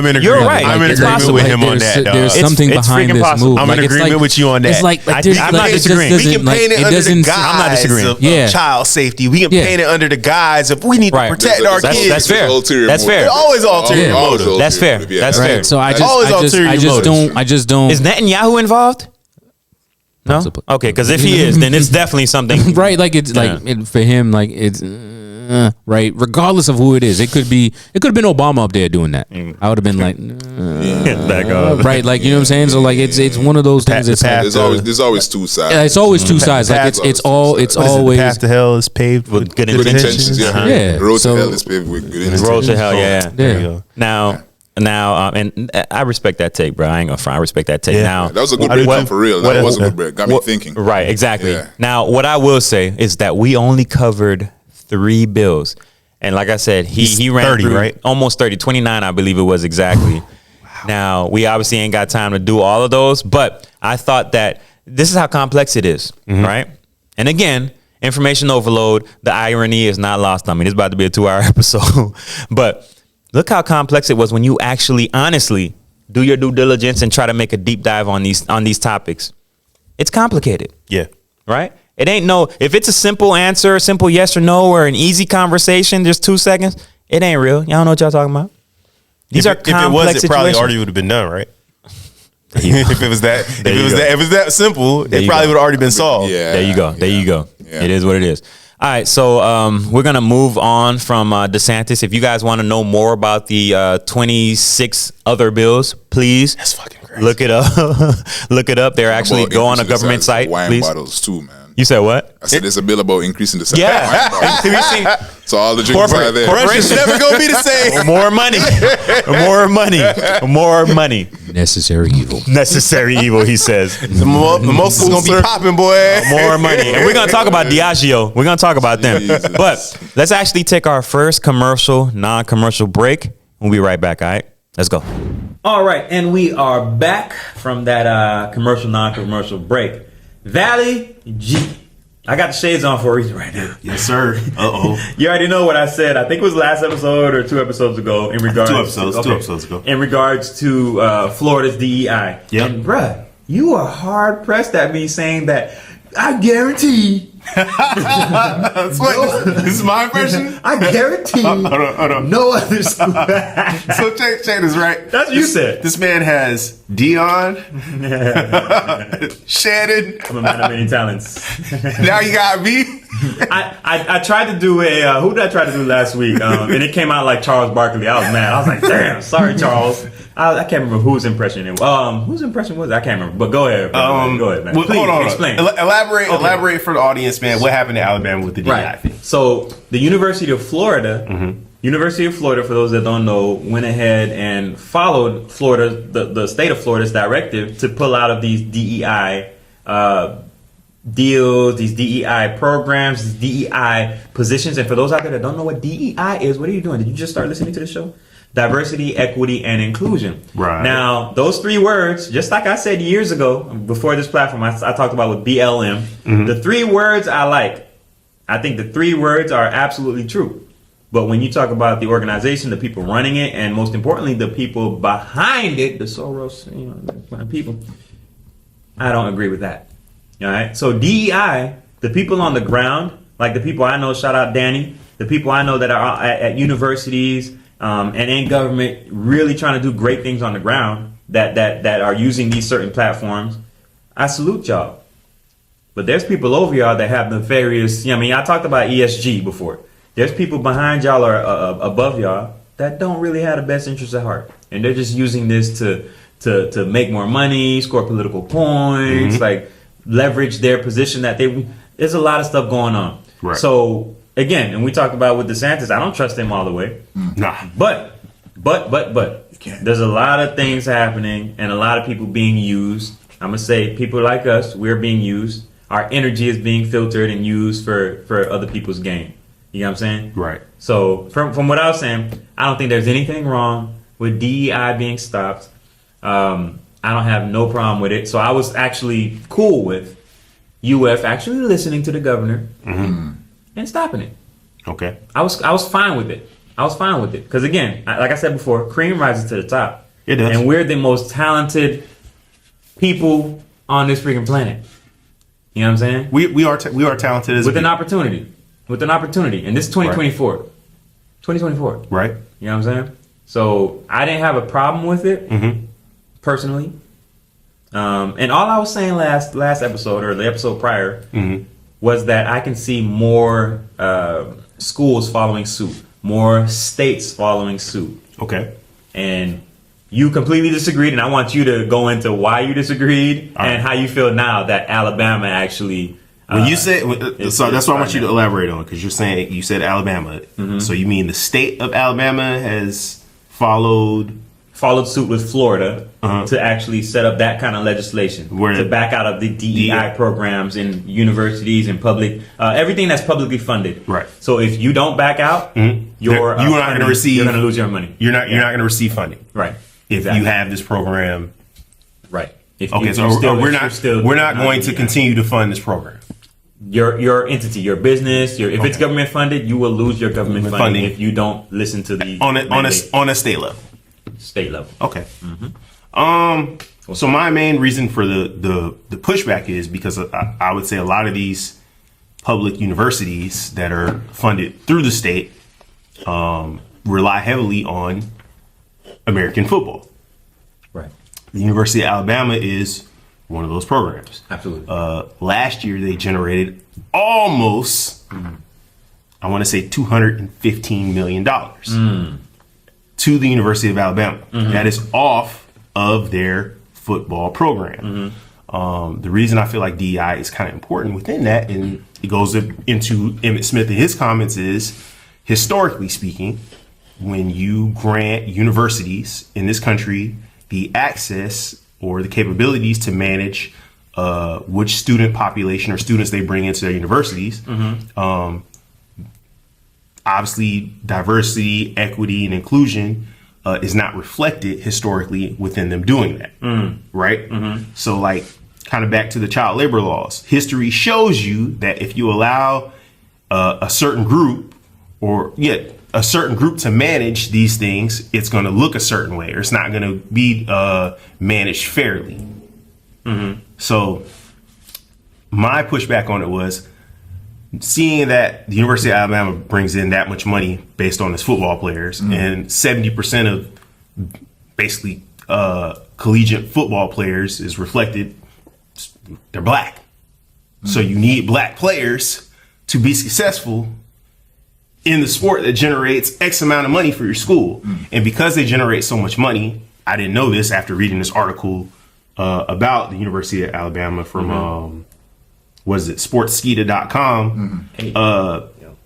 Speaker 3: in agreement.
Speaker 2: You're right.
Speaker 3: I'm in
Speaker 2: It's
Speaker 3: agreement
Speaker 2: possible.
Speaker 3: with him on that. dog.
Speaker 4: There's something
Speaker 2: it's
Speaker 4: behind
Speaker 2: freaking
Speaker 4: this
Speaker 2: possible.
Speaker 4: move.
Speaker 3: I'm in
Speaker 4: Like, it's
Speaker 3: agreement
Speaker 4: like-
Speaker 3: with you on that.
Speaker 4: It's like
Speaker 2: I'm
Speaker 4: there's-
Speaker 2: not
Speaker 4: like, it just
Speaker 2: disagreeing.
Speaker 4: doesn't-
Speaker 3: We can
Speaker 4: like,
Speaker 3: paint it
Speaker 4: it
Speaker 3: under the
Speaker 4: doesn't-
Speaker 3: guise
Speaker 2: I'm not disagreeing.
Speaker 3: of
Speaker 4: Yeah.
Speaker 3: child safety. We can
Speaker 4: Yeah.
Speaker 3: paint it under the guise of we need
Speaker 2: Right.
Speaker 3: to protect
Speaker 5: There's a-
Speaker 3: our
Speaker 5: there's
Speaker 3: kids.
Speaker 2: That's fair.
Speaker 5: ulterior
Speaker 2: That's
Speaker 5: motive.
Speaker 2: fair.
Speaker 3: There's always ulterior
Speaker 5: Always
Speaker 3: motive.
Speaker 5: ulterior
Speaker 2: That's fair.
Speaker 5: motive, yeah.
Speaker 2: That's
Speaker 5: Right.
Speaker 2: fair.
Speaker 4: So I
Speaker 3: Always
Speaker 4: just
Speaker 3: ulterior motives.
Speaker 4: don't.
Speaker 2: Is Netanyahu involved? No.
Speaker 4: Possibly.
Speaker 2: Okay, because if he is, then it's definitely something.
Speaker 4: Right, like it's
Speaker 2: Yeah.
Speaker 4: for him, like it's right. Regardless of who it is, it could have been Obama up there doing that. I would have been like,
Speaker 2: Back up.
Speaker 4: right, like you know what I'm saying. So like it's one of those things. It's like,
Speaker 5: There's always two sides.
Speaker 4: it's always two sides. Like it's always
Speaker 3: The path to hell is paved with
Speaker 2: good
Speaker 5: Good intentions,
Speaker 2: Uh-huh.
Speaker 5: yeah.
Speaker 4: Yeah.
Speaker 5: The road
Speaker 4: So-
Speaker 5: to hell is paved with good intentions.
Speaker 2: Roll to hell, yeah.
Speaker 3: There you
Speaker 4: Yeah.
Speaker 3: go.
Speaker 2: Now, and I respect that take, bro. I ain't gonna front. I respect that take.
Speaker 3: Yeah.
Speaker 2: Now,
Speaker 5: That was a good
Speaker 3: I do
Speaker 5: breakdown
Speaker 3: too.
Speaker 5: for real. That was a good break. Got me thinking.
Speaker 2: Right, exactly.
Speaker 5: Yeah.
Speaker 2: Now, what I will say is that we only covered 3 bills. And like I said, he ran
Speaker 3: 30,
Speaker 2: through
Speaker 3: right?
Speaker 2: almost 30, 29, I believe it was exactly. Now, we obviously ain't got time to do all of those, but I thought that this is how complex it is, right? And again, information overload, the irony is not lost on me. This is about to be a 2-hour episode. But look how complex it was when you actually honestly do your due diligence and try to make a deep dive on these topics. It's complicated,
Speaker 3: Yeah.
Speaker 2: right? It ain't if it's a simple answer, a simple yes or no, or an easy conversation, just 2 seconds, it ain't real. Y'all know what y'all talking about. These are
Speaker 3: If it
Speaker 2: complex
Speaker 3: was, it probably
Speaker 2: situations.
Speaker 3: already would have been done, right? if it was that simple,
Speaker 2: There
Speaker 3: it
Speaker 2: you
Speaker 3: probably
Speaker 2: go.
Speaker 3: would have already been solved.
Speaker 5: Yeah.
Speaker 2: There you go. There you go.
Speaker 5: Yeah.
Speaker 2: It is what it is. All right, so we're gonna move on from DeSantis. If you guys want to know more about the 26 other bills, please
Speaker 3: That's fucking crazy.
Speaker 2: look it up. Look it up. They're actually
Speaker 5: About
Speaker 2: go on a
Speaker 5: increasing the
Speaker 2: government
Speaker 5: size
Speaker 2: site,
Speaker 5: of wine
Speaker 2: please.
Speaker 5: bottles too, man.
Speaker 2: You said what?
Speaker 5: I said there's a bill about increasing the size of
Speaker 2: Yeah.
Speaker 5: wine bottles.
Speaker 2: Have you seen
Speaker 5: So all the drinks are there.
Speaker 2: corporations
Speaker 3: never gonna be the same.
Speaker 2: more money, more money, more money.
Speaker 4: necessary evil.
Speaker 2: Necessary evil, he says.
Speaker 3: The most is gonna be popping, boy.
Speaker 2: More money. And we're going to talk about Diageo. We're going to talk about them.
Speaker 5: Jesus.
Speaker 2: But let's actually take our first non-commercial break. We'll be right back, all right? Let's go. All right, and we are back from that non-commercial break. Valle G. I got the shades on for a reason right now.
Speaker 3: Yes, sir.
Speaker 2: You already know what I said. I think it was last episode or 2 episodes ago in regards
Speaker 3: two episodes ago.
Speaker 2: In regards to Florida's DEI.
Speaker 3: Yep.
Speaker 2: And bruh, you are hard pressed at me saying that I guarantee.
Speaker 3: This is my impression.
Speaker 2: I guarantee.
Speaker 3: Hold on.
Speaker 2: No other school.
Speaker 3: So check this, right?
Speaker 2: That's what you said.
Speaker 3: This man has Dion, Shannon.
Speaker 2: I'm a man of many talents.
Speaker 3: Now you got me.
Speaker 2: I tried to do who did I try to do last week? And it came out like Charles Barkley. I was mad. I was like, damn, sorry, Charles. I can't remember whose impression it was. Whose impression was it? I can't remember. But go ahead. Go ahead, man.
Speaker 3: Well,
Speaker 2: Please,
Speaker 3: hold on.
Speaker 2: explain.
Speaker 3: Elaborate for the audience, man. What happened in Alabama with the DEI thing?
Speaker 2: So the University of Florida, for those that don't know, went ahead and followed the state of Florida's directive to pull out of these DEI deals, these DEI programs, these DEI positions. And for those out there that don't know what DEI is, what are you doing? Did you just start listening to the show? Diversity, equity, and inclusion.
Speaker 3: Right.
Speaker 2: Now, those 3 words, just like I said years ago, before this platform, I talked about with BLM. The 3 words I like. I think the 3 words are absolutely true. But when you talk about the organization, the people running it, and most importantly, the people behind it, the Soros, the people, I don't agree with that. All right. So DEI, the people on the ground, like the people I know, shout out Danny, the people I know that are at universities, and in government, really trying to do great things on the ground that are using these certain platforms, I salute y'all. But there's people over y'all that have nefarious. I talked about ESG before. There's people behind y'all or above y'all that don't really have the best interest at heart, and they're just using this to make more money, score political points, like leverage their position. There's a lot of stuff going on.
Speaker 3: Right.
Speaker 2: So. Again, and we talked about with DeSantis, I don't trust him all the way.
Speaker 3: Nah.
Speaker 2: But there's a lot of things happening and a lot of people being used. I'm going to say people like us, we're being used. Our energy is being filtered and used for other people's gain. You know what I'm saying?
Speaker 3: Right.
Speaker 2: So from what I was saying, I don't think there's anything wrong with DEI being stopped. I don't have no problem with it. So I was actually cool with UF actually listening to the governor. And stopping it.
Speaker 3: Okay.
Speaker 2: I was fine with it. Because again, like I said before, Creme rises to the top.
Speaker 3: It does.
Speaker 2: And we're the most talented people on this freaking planet. You know what I'm saying?
Speaker 3: We are talented as
Speaker 2: with an opportunity. And this is 2024.
Speaker 3: Right.
Speaker 2: 2024.
Speaker 3: Right.
Speaker 2: You know what I'm saying? So I didn't have a problem with it personally. And all I was saying last episode or the episode prior was that I can see more schools following suit, more states following suit.
Speaker 3: Okay.
Speaker 2: And you completely disagreed, and I want you to go into why you disagreed and how you feel now that Alabama actually.
Speaker 3: When you say so, that's what I want you to elaborate on, because you said Alabama. So you mean the state of Alabama has followed
Speaker 2: suit with Florida to actually set up that kind of legislation to back out of the DEI programs in universities and public, everything that's publicly funded.
Speaker 3: Right.
Speaker 2: So if you don't back out, you're not going to receive. You're going to lose your money.
Speaker 3: You're not going to receive funding.
Speaker 2: Right.
Speaker 3: If you have this program.
Speaker 2: Right.
Speaker 3: We're not going to continue to fund this program.
Speaker 2: Your entity, your business, if it's government funded, you will lose your government funding if you don't listen to the
Speaker 3: on a state level.
Speaker 2: State level.
Speaker 3: Okay. So my main reason for the pushback is because I would say a lot of these public universities that are funded through the state rely heavily on American football.
Speaker 2: Right.
Speaker 3: The University of Alabama is one of those programs.
Speaker 2: Absolutely.
Speaker 3: Last year they generated almost, I want to say $215 million to the University of Alabama. That is off of their football program. The reason I feel like DEI is kind of important within that, and it goes into Emmett Smith and his comments, is historically speaking, when you grant universities in this country the access or the capabilities to manage which student population or students they bring into their universities, obviously diversity, equity, and inclusion is not reflected historically within them doing that, right? So like kind of back to the child labor laws. History shows you that if you allow a certain group a certain group to manage these things, it's going to look a certain way, or it's not going to be managed fairly. So my pushback on it was seeing that the University of Alabama brings in that much money based on its football players, and 70% of basically collegiate football players is reflected, they're black. So you need black players to be successful in the sport that generates X amount of money for your school. And because they generate so much money, I didn't know this after reading this article about the University of Alabama from, sportskeeda.com.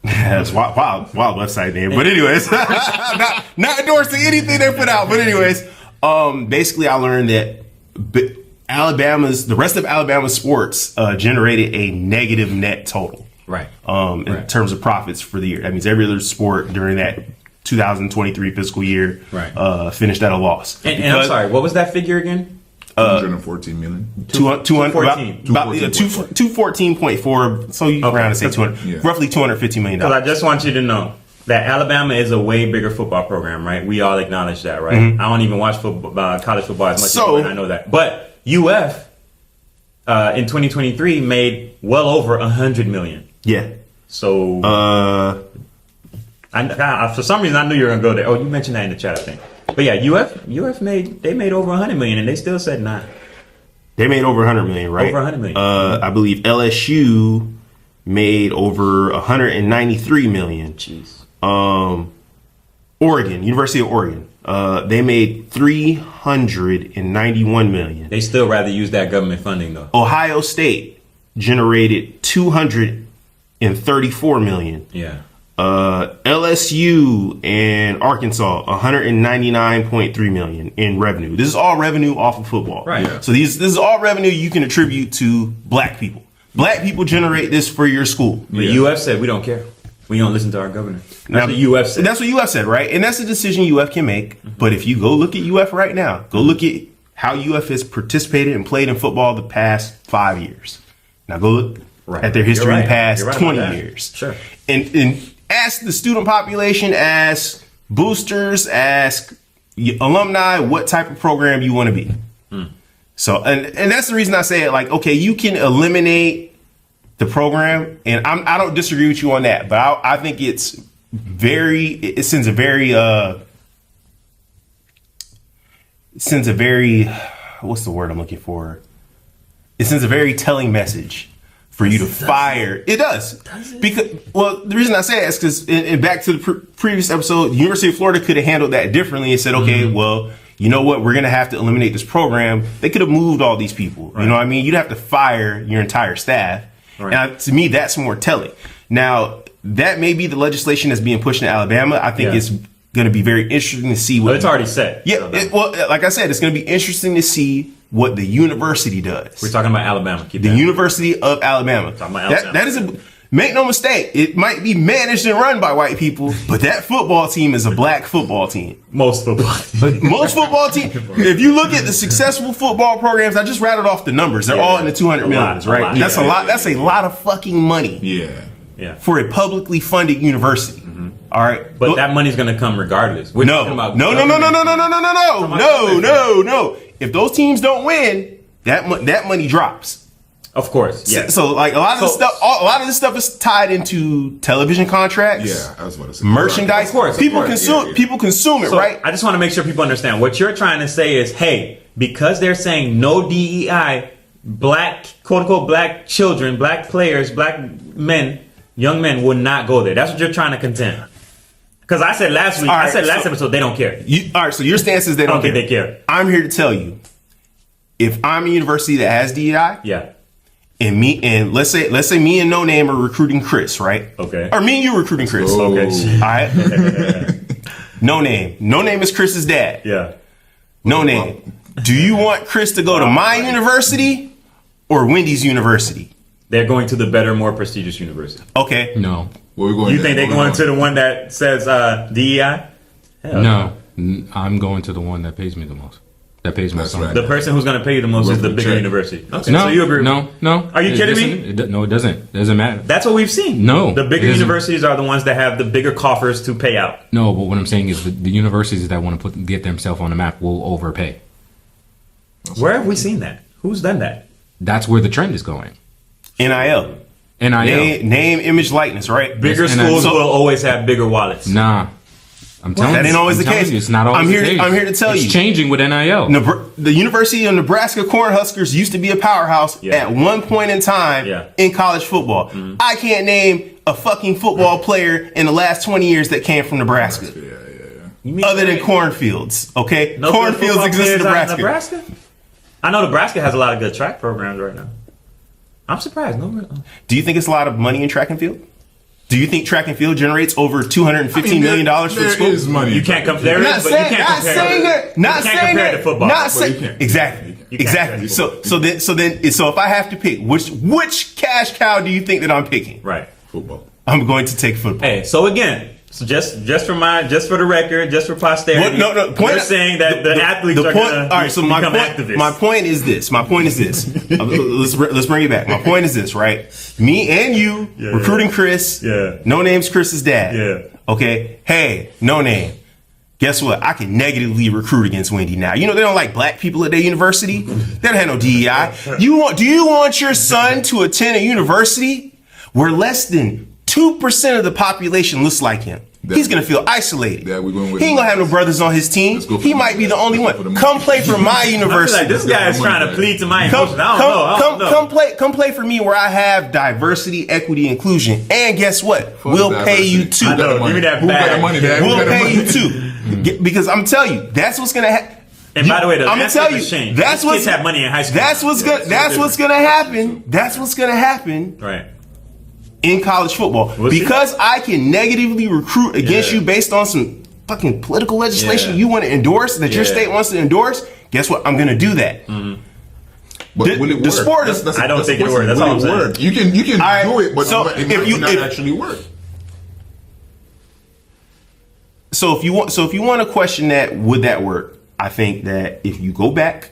Speaker 3: That's wild website name. But anyways, not endorsing anything they put out. But anyways, basically I learned that the rest of Alabama's sports generated a negative net total.
Speaker 2: Right.
Speaker 3: In terms of profits for the year. That means every other sport during that 2023 fiscal year finished at a loss.
Speaker 2: And I'm sorry, what was that figure again?
Speaker 5: 214 million.
Speaker 3: 214.4. So you round to say 200, roughly $250 million.
Speaker 2: Because I just want you to know that Alabama is a way bigger football program, right? We all acknowledge that, right? I don't even watch football, college football as much as I know that. But UF in 2023 made well over $100 million.
Speaker 3: Yeah.
Speaker 2: So I for some reason I knew you were gonna go there. Oh, you mentioned that in the chat, I think. But yeah, UF made over $100 million, and they still said nah.
Speaker 3: They made over $100 million, right?
Speaker 2: Over $100 million.
Speaker 3: I believe LSU made over $193 million.
Speaker 2: Jeez.
Speaker 3: Oregon, University of Oregon, they made $391 million.
Speaker 2: They still rather use that government funding though.
Speaker 3: Ohio State generated $234 million.
Speaker 2: Yeah.
Speaker 3: LSU and Arkansas, $199.3 million in revenue. This is all revenue off of football.
Speaker 2: Right. Yeah.
Speaker 3: So this is all revenue you can attribute to black people. Black people generate this for your school.
Speaker 2: But UF said we don't care. We don't listen to our governor. That's what UF said.
Speaker 3: That's what UF said, right? And that's a decision UF can make. But if you go look at UF right now, go look at how UF has participated and played in football the past 5 years. Now go look at their history in the past 20 years.
Speaker 2: Sure.
Speaker 3: And ask the student population, ask boosters, ask alumni what type of program you want to be. So, and that's the reason I say it, like, okay, you can eliminate the program, and I don't disagree with you on that, but I think it sends a very what's the word I'm looking for? It sends a very telling message for you to fire. It does. Because, well, the reason I say that is because, and back to the previous episode, the University of Florida could have handled that differently and said, okay, well, you know what? We're going to have to eliminate this program. They could have moved all these people. Right. You know what I mean? You'd have to fire your entire staff. Right. And to me, that's more telling. Now, that may be the legislation that's being pushed in Alabama. I think it's going to be very interesting to see what.
Speaker 2: But it's already set.
Speaker 3: Yeah. Well, like I said, it's going to be interesting to see what the university does.
Speaker 2: We're talking about Alabama.
Speaker 3: The University of Alabama.
Speaker 2: Talking about Alabama.
Speaker 3: That is make no mistake. It might be managed and run by white people, but that football team is a black football team.
Speaker 2: Most football
Speaker 3: teams. If you look at the successful football programs, I just rattled off the numbers. They're all in the 200 millions, right? That's a lot. That's a lot of fucking money.
Speaker 5: Yeah.
Speaker 3: For a publicly funded university. All right.
Speaker 2: But that money's going to come regardless. We're talking about
Speaker 3: no. If those teams don't win, that money drops.
Speaker 2: Of course. Yeah.
Speaker 3: So like a lot of this stuff is tied into television contracts.
Speaker 5: Yeah, I was about to say
Speaker 3: merchandise.
Speaker 2: Of course.
Speaker 3: People consume it, right?
Speaker 2: I just want to make sure people understand what you're trying to say is, hey, because they're saying no DEI, black, quote unquote, black children, black players, black men, young men would not go there. That's what you're trying to contend. Because I said last week, last episode, they don't care.
Speaker 3: All right, so your stance is they don't care.
Speaker 2: They care.
Speaker 3: I'm here to tell you, if I'm a university that has DEI, and let's say me and NoName are recruiting Chris, right?
Speaker 2: Okay.
Speaker 3: Or me and you recruiting Chris.
Speaker 2: Okay.
Speaker 3: All right. NoName. NoName is Chris's dad.
Speaker 2: Yeah.
Speaker 3: NoName. Do you want Chris to go to my university or Wendy's university?
Speaker 2: They're going to the better, more prestigious university.
Speaker 3: Okay.
Speaker 4: No.
Speaker 5: Where we going?
Speaker 2: You think they're going to the one that says DEI?
Speaker 4: No. I'm going to the one that pays me the most. That pays my
Speaker 5: That's
Speaker 4: son.
Speaker 5: right.
Speaker 1: The person who's going to pay you the most is the bigger
Speaker 5: Check.
Speaker 1: university. Okay,
Speaker 4: No,
Speaker 1: so you agree?
Speaker 4: no.
Speaker 1: Are you kidding me?
Speaker 4: No, it doesn't. It doesn't matter.
Speaker 1: That's what we've seen.
Speaker 4: No,
Speaker 1: the bigger
Speaker 4: it isn't.
Speaker 1: universities are the ones that have the bigger coffers to pay out.
Speaker 4: No, but what I'm saying is the universities that want to get themselves on the map will overpay.
Speaker 1: Where have we seen that? Who's done that?
Speaker 4: That's where the trend is going.
Speaker 3: NIL.
Speaker 4: NIL.
Speaker 3: Name, image, likeness, right?
Speaker 1: Bigger
Speaker 4: Yes,
Speaker 1: schools
Speaker 3: so-
Speaker 1: will always have bigger wallets.
Speaker 4: Nah. I'm telling you.
Speaker 3: That ain't always
Speaker 4: I'm
Speaker 3: the
Speaker 4: telling
Speaker 3: case.
Speaker 4: you, it's not always
Speaker 3: I'm here
Speaker 4: the
Speaker 3: to-
Speaker 4: case.
Speaker 3: I'm here to tell
Speaker 4: it's
Speaker 3: you.
Speaker 4: changing with NIL.
Speaker 3: The University of Nebraska Cornhuskers used to be a powerhouse
Speaker 1: Yeah.
Speaker 3: at one point in time
Speaker 1: Yeah.
Speaker 3: in college football. I can't name a fucking football player in the last 20 years that came from Nebraska.
Speaker 1: You mean
Speaker 3: Other than
Speaker 1: there
Speaker 3: cornfields, okay?
Speaker 1: no good
Speaker 3: Cornfields
Speaker 1: football
Speaker 3: exist in
Speaker 1: players out of
Speaker 3: Nebraska.
Speaker 1: I know Nebraska has a lot of good track programs right now. I'm surprised.
Speaker 3: Do you think it's a lot of money in track and field? Do you think track and field generates over $215 million for the school?
Speaker 5: There is money.
Speaker 1: You can't compare it,
Speaker 3: Not
Speaker 1: but
Speaker 3: saying,
Speaker 1: you can't
Speaker 3: not
Speaker 1: compare
Speaker 3: saying
Speaker 1: it.
Speaker 3: that. Not
Speaker 1: You can't
Speaker 3: saying
Speaker 1: compare it
Speaker 3: that.
Speaker 1: to football.
Speaker 3: Not
Speaker 1: Well,
Speaker 3: saying
Speaker 5: you can't.
Speaker 3: exactly.
Speaker 1: You can't
Speaker 3: Exactly.
Speaker 1: compare it to
Speaker 3: So if I have to pick, which cash cow do you think that I'm picking?
Speaker 1: Right.
Speaker 5: Football.
Speaker 3: I'm going to take football.
Speaker 1: Hey, so again, so just for the record, just for posterity, you're saying that the athletes are going to
Speaker 3: all right, so my
Speaker 1: become
Speaker 3: point,
Speaker 1: activists.
Speaker 3: my point is this. Let's bring it back. My point is this, right? Me and you recruiting Chris.
Speaker 1: Yeah.
Speaker 3: NoName's Chris's dad.
Speaker 1: Yeah.
Speaker 3: Okay. Hey, NoName. Guess what? I can negatively recruit against Wendy now. You know they don't like black people at their university. They don't have no DEI. Do you want your son to attend a university where less than 2% of the population looks like him? He's gonna feel isolated.
Speaker 5: Yeah, we're going with
Speaker 3: he ain't gonna have no brothers on his team.
Speaker 5: Let's go for
Speaker 3: He
Speaker 5: the
Speaker 3: might
Speaker 5: money.
Speaker 3: be the only
Speaker 5: Let's go
Speaker 3: one.
Speaker 5: for the
Speaker 3: Come
Speaker 5: money.
Speaker 3: play for my
Speaker 1: I feel
Speaker 3: university.
Speaker 1: like this guy is trying to plead to my
Speaker 3: Come,
Speaker 1: emotions. I don't know.
Speaker 3: come play for me where I have diversity, equity, inclusion. And guess what? We'll pay you too.
Speaker 1: I know. Give me that
Speaker 5: Who got
Speaker 1: bag.
Speaker 5: the money, Dad? Who
Speaker 3: We'll
Speaker 5: got the
Speaker 3: pay
Speaker 5: money?
Speaker 3: you too. Because I'm telling you, that's what's gonna happen.
Speaker 1: And by the way, the
Speaker 3: I'm gonna tell you,
Speaker 1: has changed.
Speaker 3: that's
Speaker 1: These
Speaker 3: what's
Speaker 1: kids have money in high school.
Speaker 3: That's what's gonna happen. That's what's gonna happen
Speaker 1: right.
Speaker 3: in college football
Speaker 1: We'll see.
Speaker 3: because I can negatively recruit against
Speaker 1: Yeah.
Speaker 3: you based on some fucking political legislation
Speaker 1: Yeah.
Speaker 3: you want to endorse that your
Speaker 1: Yeah.
Speaker 3: state wants to endorse. Guess what? I'm gonna do that.
Speaker 5: But
Speaker 3: The-
Speaker 5: will it
Speaker 3: the
Speaker 5: work?
Speaker 3: sport is-
Speaker 1: I don't
Speaker 5: that's
Speaker 1: think
Speaker 5: the
Speaker 1: it works. That's
Speaker 5: question.
Speaker 1: all
Speaker 5: Will
Speaker 1: I'm
Speaker 5: it
Speaker 1: saying.
Speaker 5: work? You can
Speaker 3: All right,
Speaker 5: do it, but
Speaker 3: so
Speaker 5: it
Speaker 3: if
Speaker 5: might
Speaker 3: you-
Speaker 5: not
Speaker 3: if-
Speaker 5: actually work.
Speaker 3: So if you want to question that, would that work? I think that if you go back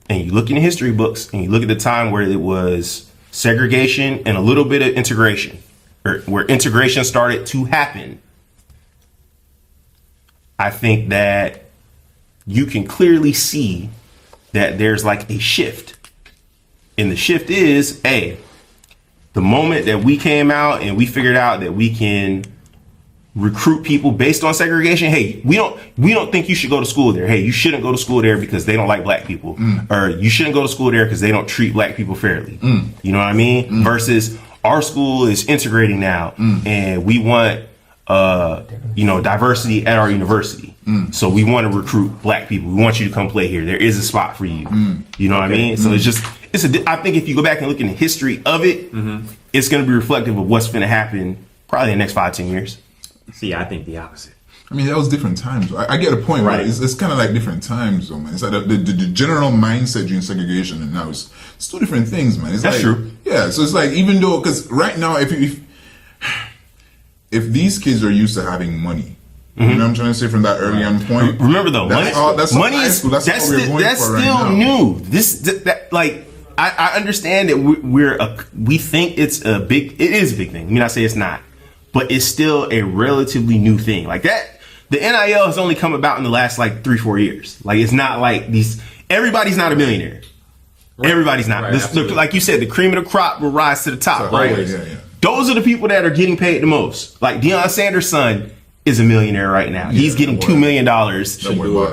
Speaker 3: and you look in the history books and you look at the time where it was segregation and a little bit of integration, or where integration started to happen, I think that you can clearly see that there's like a shift. And the shift is, the moment that we came out and we figured out that we can recruit people based on segregation. Hey, we don't think you should go to school there. Hey, you shouldn't go to school there because they don't like black people, or you shouldn't go to school there because they don't treat black people fairly. You know what I mean? Versus our school is integrating now, and we want diversity at our university. So we want to recruit black people. We want you to come play here. There is a spot for you. You know what I mean? So I think if you go back and look in the history of it, it's going to be reflective of what's going to happen probably in the next 5-10 years.
Speaker 1: See, I think the opposite.
Speaker 5: I mean, that was different times. I get a point, right? It's kind of like different times, though, man. It's like the general mindset during segregation, and now it's two different things, man. It's
Speaker 3: That's
Speaker 5: like,
Speaker 3: true.
Speaker 5: Yeah, so it's like, even though, because right now, if these kids are used to having money, you know what I'm trying to say from that early on point.
Speaker 3: Remember though,
Speaker 5: that's
Speaker 3: money
Speaker 5: high
Speaker 3: is
Speaker 5: school. That's all we're going
Speaker 3: that's
Speaker 5: for right
Speaker 3: still
Speaker 5: now.
Speaker 3: new. I understand that we think it is a big thing. Let me not say it's not, but it's still a relatively new thing. Like that, the NIL has only come about in the last 3-4 years. Like it's not like everybody's not a millionaire. Right. Everybody's not.
Speaker 5: Right,
Speaker 3: like you said, the cream of the crop will rise to the top,
Speaker 5: So,
Speaker 3: right?
Speaker 5: always, yeah.
Speaker 3: Those are the people that are getting paid the most. Like Deion Sanders' son is a millionaire right now. He's getting $2 million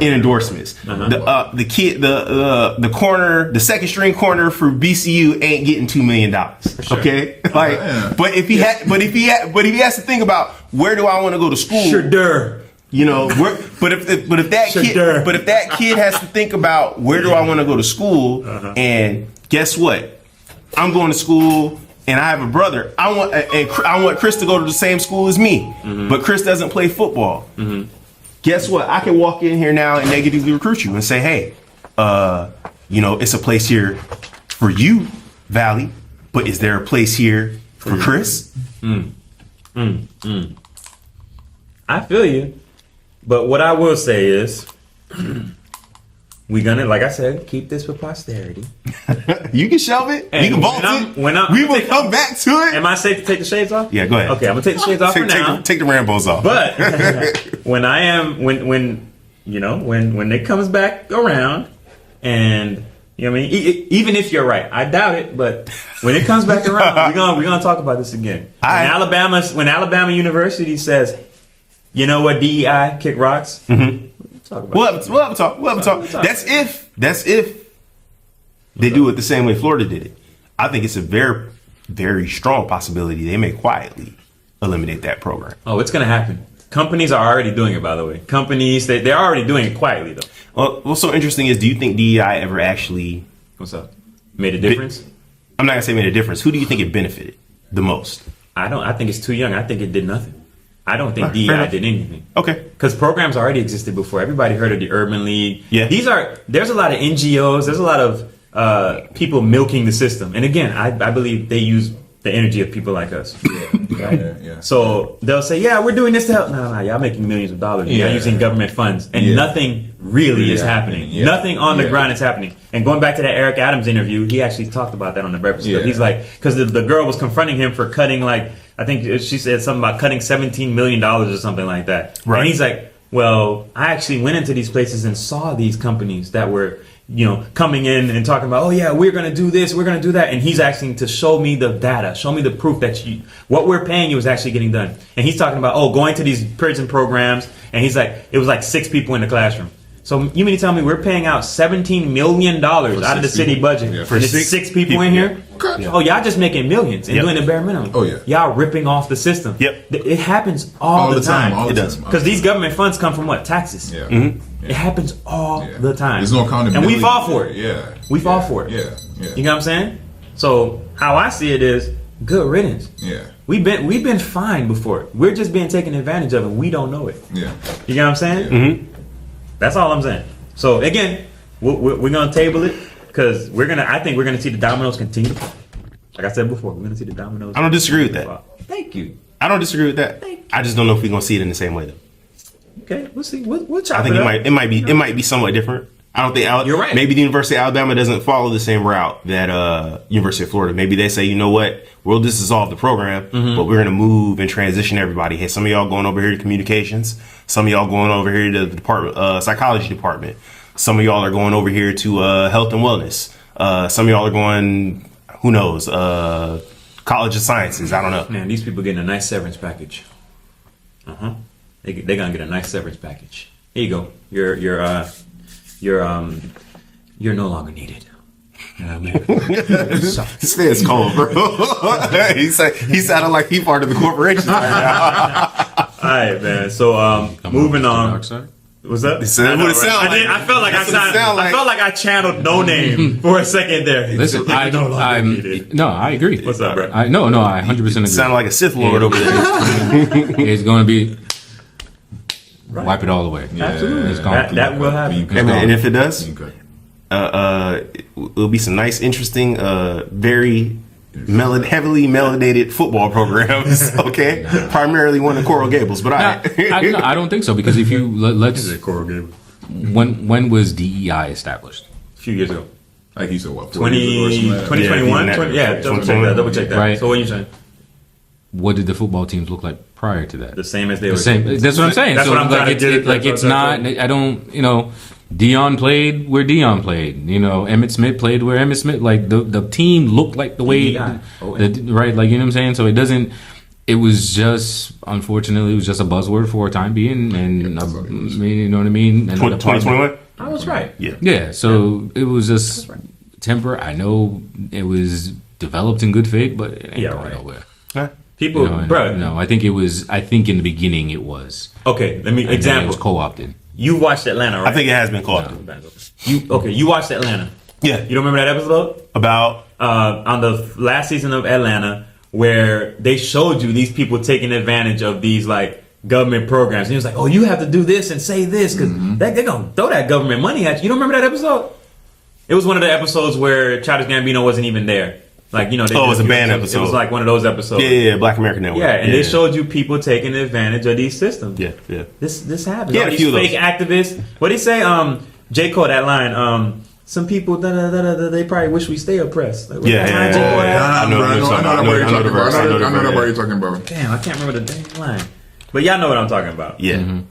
Speaker 3: in endorsements. The kid, the corner, the second string corner for BCU ain't getting $2 million. Sure. Okay, but if he has to think about where do I want to go to school?
Speaker 1: Sure.
Speaker 3: You know, but if that kid has to think about where do I want to go to school, and guess what, I'm going to school. And I have a brother. I want Chris to go to the same school as me, but Chris doesn't play football. Guess what? I can walk in here now and negatively recruit you and say, "Hey, it's a place here for you, Valle, but is there a place here for Chris?"
Speaker 1: I feel you.
Speaker 2: But what I will say is, we're gonna, like I said, keep this for posterity.
Speaker 3: You can shelve it.
Speaker 2: And
Speaker 3: you can vault it. We will come back to it.
Speaker 2: Am I safe to take the shades off?
Speaker 3: Yeah, go ahead.
Speaker 2: Okay, I'm gonna take the shades off for now.
Speaker 3: Take the Rambos off.
Speaker 2: But when it comes back around, and you know what I mean, even if you're right, I doubt it. But when it comes back around, we're gonna talk about this again. When Alabama University says, you know what, DEI kick rocks.
Speaker 3: Mm-hmm. We'll have a talk. That's if they do it the same way Florida did it. I think it's a very, very strong possibility they may quietly eliminate that program.
Speaker 2: Oh, it's gonna happen. Companies are already doing it, by the way. Companies, they're already doing it quietly, though.
Speaker 3: Well, what's so interesting is, do you think DEI ever actually...
Speaker 2: What's up? Made a difference?
Speaker 3: I'm not going to say made a difference. Who do you think it benefited the most?
Speaker 2: I think it's too young. I think it did nothing. I don't think DEI did anything.
Speaker 3: Okay.
Speaker 2: Because programs already existed before. Everybody heard of the Urban League.
Speaker 3: Yeah.
Speaker 2: There's a lot of NGOs. There's a lot of people milking the system. And again, I believe they use the energy of people like us.
Speaker 5: Yeah.
Speaker 2: So they'll say, yeah, we're doing this to help. No, y'all making millions of dollars. Y'all using government funds. And nothing really is happening. Yeah. Nothing on the ground is happening. And going back to that Eric Adams interview, he actually talked about that on the Breakfast Club. He's like, because the girl was confronting him for cutting, like, I think she said something about cutting $17 million or something like that.
Speaker 3: Right.
Speaker 2: And he's like, well, I actually went into these places and saw these companies that were, coming in and talking about, oh yeah, we're going to do this, we're going to do that. And he's asking to show me the data, show me the proof that what we're paying you is actually getting done. And he's talking about, going to these prison programs. And he's like, it was like 6 people in the classroom. So you mean to tell me we're paying out $17 million out of the city budget for 6 people in here?
Speaker 5: Okay.
Speaker 2: Yeah. Oh, y'all just making millions and doing the bare minimum.
Speaker 5: Oh, yeah.
Speaker 2: Y'all ripping off the system.
Speaker 3: It
Speaker 2: It happens all the time.
Speaker 3: It does.
Speaker 2: Because these government funds come from what? Taxes.
Speaker 5: Yeah.
Speaker 2: Mm-hmm. It happens all the time.
Speaker 5: There's no accountability.
Speaker 2: And we fall for it.
Speaker 5: Yeah.
Speaker 2: We fall for it.
Speaker 5: Yeah.
Speaker 2: You know what I'm saying? So how I see it is good riddance.
Speaker 5: Yeah.
Speaker 2: We've been fined before. We're just being taken advantage of and we don't know it.
Speaker 5: Yeah.
Speaker 2: You know what I'm saying?
Speaker 3: Mm-hmm.
Speaker 2: That's all I'm saying. So again, we're gonna table it because I think we're gonna see the dominoes continue to fall. Like I said before, we're gonna see the dominoes.
Speaker 3: I don't disagree with that.
Speaker 2: Thank you.
Speaker 3: I don't disagree with that. I just don't know if we're gonna see it in the same way though.
Speaker 2: Okay, we'll see. We'll chop
Speaker 3: I think
Speaker 2: it up.
Speaker 3: it might be somewhat different. I don't think
Speaker 2: You're right.
Speaker 3: Maybe the University of Alabama doesn't follow the same route that University of Florida. Maybe they say, you know what, we'll just dissolve the program, but we're gonna move and transition everybody. Hey, some of y'all going over here to communications. Some of y'all going over here to the department, psychology department. Some of y'all are going over here to health and wellness. Some of y'all are going, who knows, College of Sciences. I don't know.
Speaker 2: Man, these people getting a nice severance package. They gonna get a nice severance package. Here you go. You're no longer needed.
Speaker 3: This man's cold, bro. he sounded like he part of the corporation right now.
Speaker 2: All right, man. So moving on. What's up?
Speaker 3: It sounded what it sounded like.
Speaker 2: I felt like I channeled NoName for a second there.
Speaker 4: Listen, I agree.
Speaker 2: What's up, bro?
Speaker 4: I 100% agree.
Speaker 3: It sounded like a Sith Lord over there.
Speaker 4: It's going to be wipe it all away.
Speaker 2: Yeah. Absolutely.
Speaker 4: It's gone.
Speaker 2: That will happen.
Speaker 3: And if it does, it'll be some nice, interesting, very heavily melanated football programs. Okay, primarily one in Coral Gables, but
Speaker 4: I don't think so, because if you let's
Speaker 2: Coral Gables.
Speaker 4: When was DEI established?
Speaker 2: A few years ago.
Speaker 5: Like you said, what?
Speaker 2: 2021? Yeah, double check that.
Speaker 4: Right.
Speaker 2: So what are you saying?
Speaker 4: What did the football teams look like prior to that?
Speaker 2: The same as they were.
Speaker 4: The same. That's what I'm saying.
Speaker 2: That's
Speaker 4: so
Speaker 2: what I'm trying to get.
Speaker 4: It's not. I don't. Dion played where Dion played. Emmitt Smith played where Emmitt Smith. Like the team looked like the way, right? Like, you know what I'm saying. So it doesn't. It was just, unfortunately, it was just a buzzword for a time being, and you know what I mean.
Speaker 3: 2021.
Speaker 2: I was right.
Speaker 4: Yeah. So it was just temper. I know it was developed in good faith, but it ain't going nowhere.
Speaker 3: Huh?
Speaker 2: People, bro.
Speaker 4: No, I think it was. I think in the beginning it was.
Speaker 2: Okay, let me
Speaker 4: And
Speaker 2: example.
Speaker 4: It was co-opted.
Speaker 2: You watched Atlanta, right?
Speaker 3: I think it has been called.
Speaker 2: You watched Atlanta.
Speaker 3: Yeah.
Speaker 2: You don't remember that episode?
Speaker 3: About
Speaker 2: on the last season of Atlanta, where they showed you these people taking advantage of these like government programs. And he was like, oh, you have to do this and say this because they're going to throw that government money at you. You don't remember that episode? It was one of the episodes where Childish Gambino wasn't even there.
Speaker 1: Like, you know,
Speaker 3: it was a band episode.
Speaker 1: It was like one of those episodes.
Speaker 3: Yeah, Black American Network.
Speaker 1: Yeah, and they showed you people taking advantage of these systems.
Speaker 3: Yeah.
Speaker 1: This happens.
Speaker 3: Yeah,
Speaker 1: All
Speaker 3: a few
Speaker 1: these
Speaker 3: of
Speaker 1: fake activists. What did he say? J. Cole, that line. Some people, they probably wish we stay oppressed. Like,
Speaker 3: I know
Speaker 5: what you're talking about.
Speaker 1: Damn, I can't remember the dang line. But y'all know what I'm talking about.
Speaker 3: Yeah.
Speaker 4: Mm-hmm.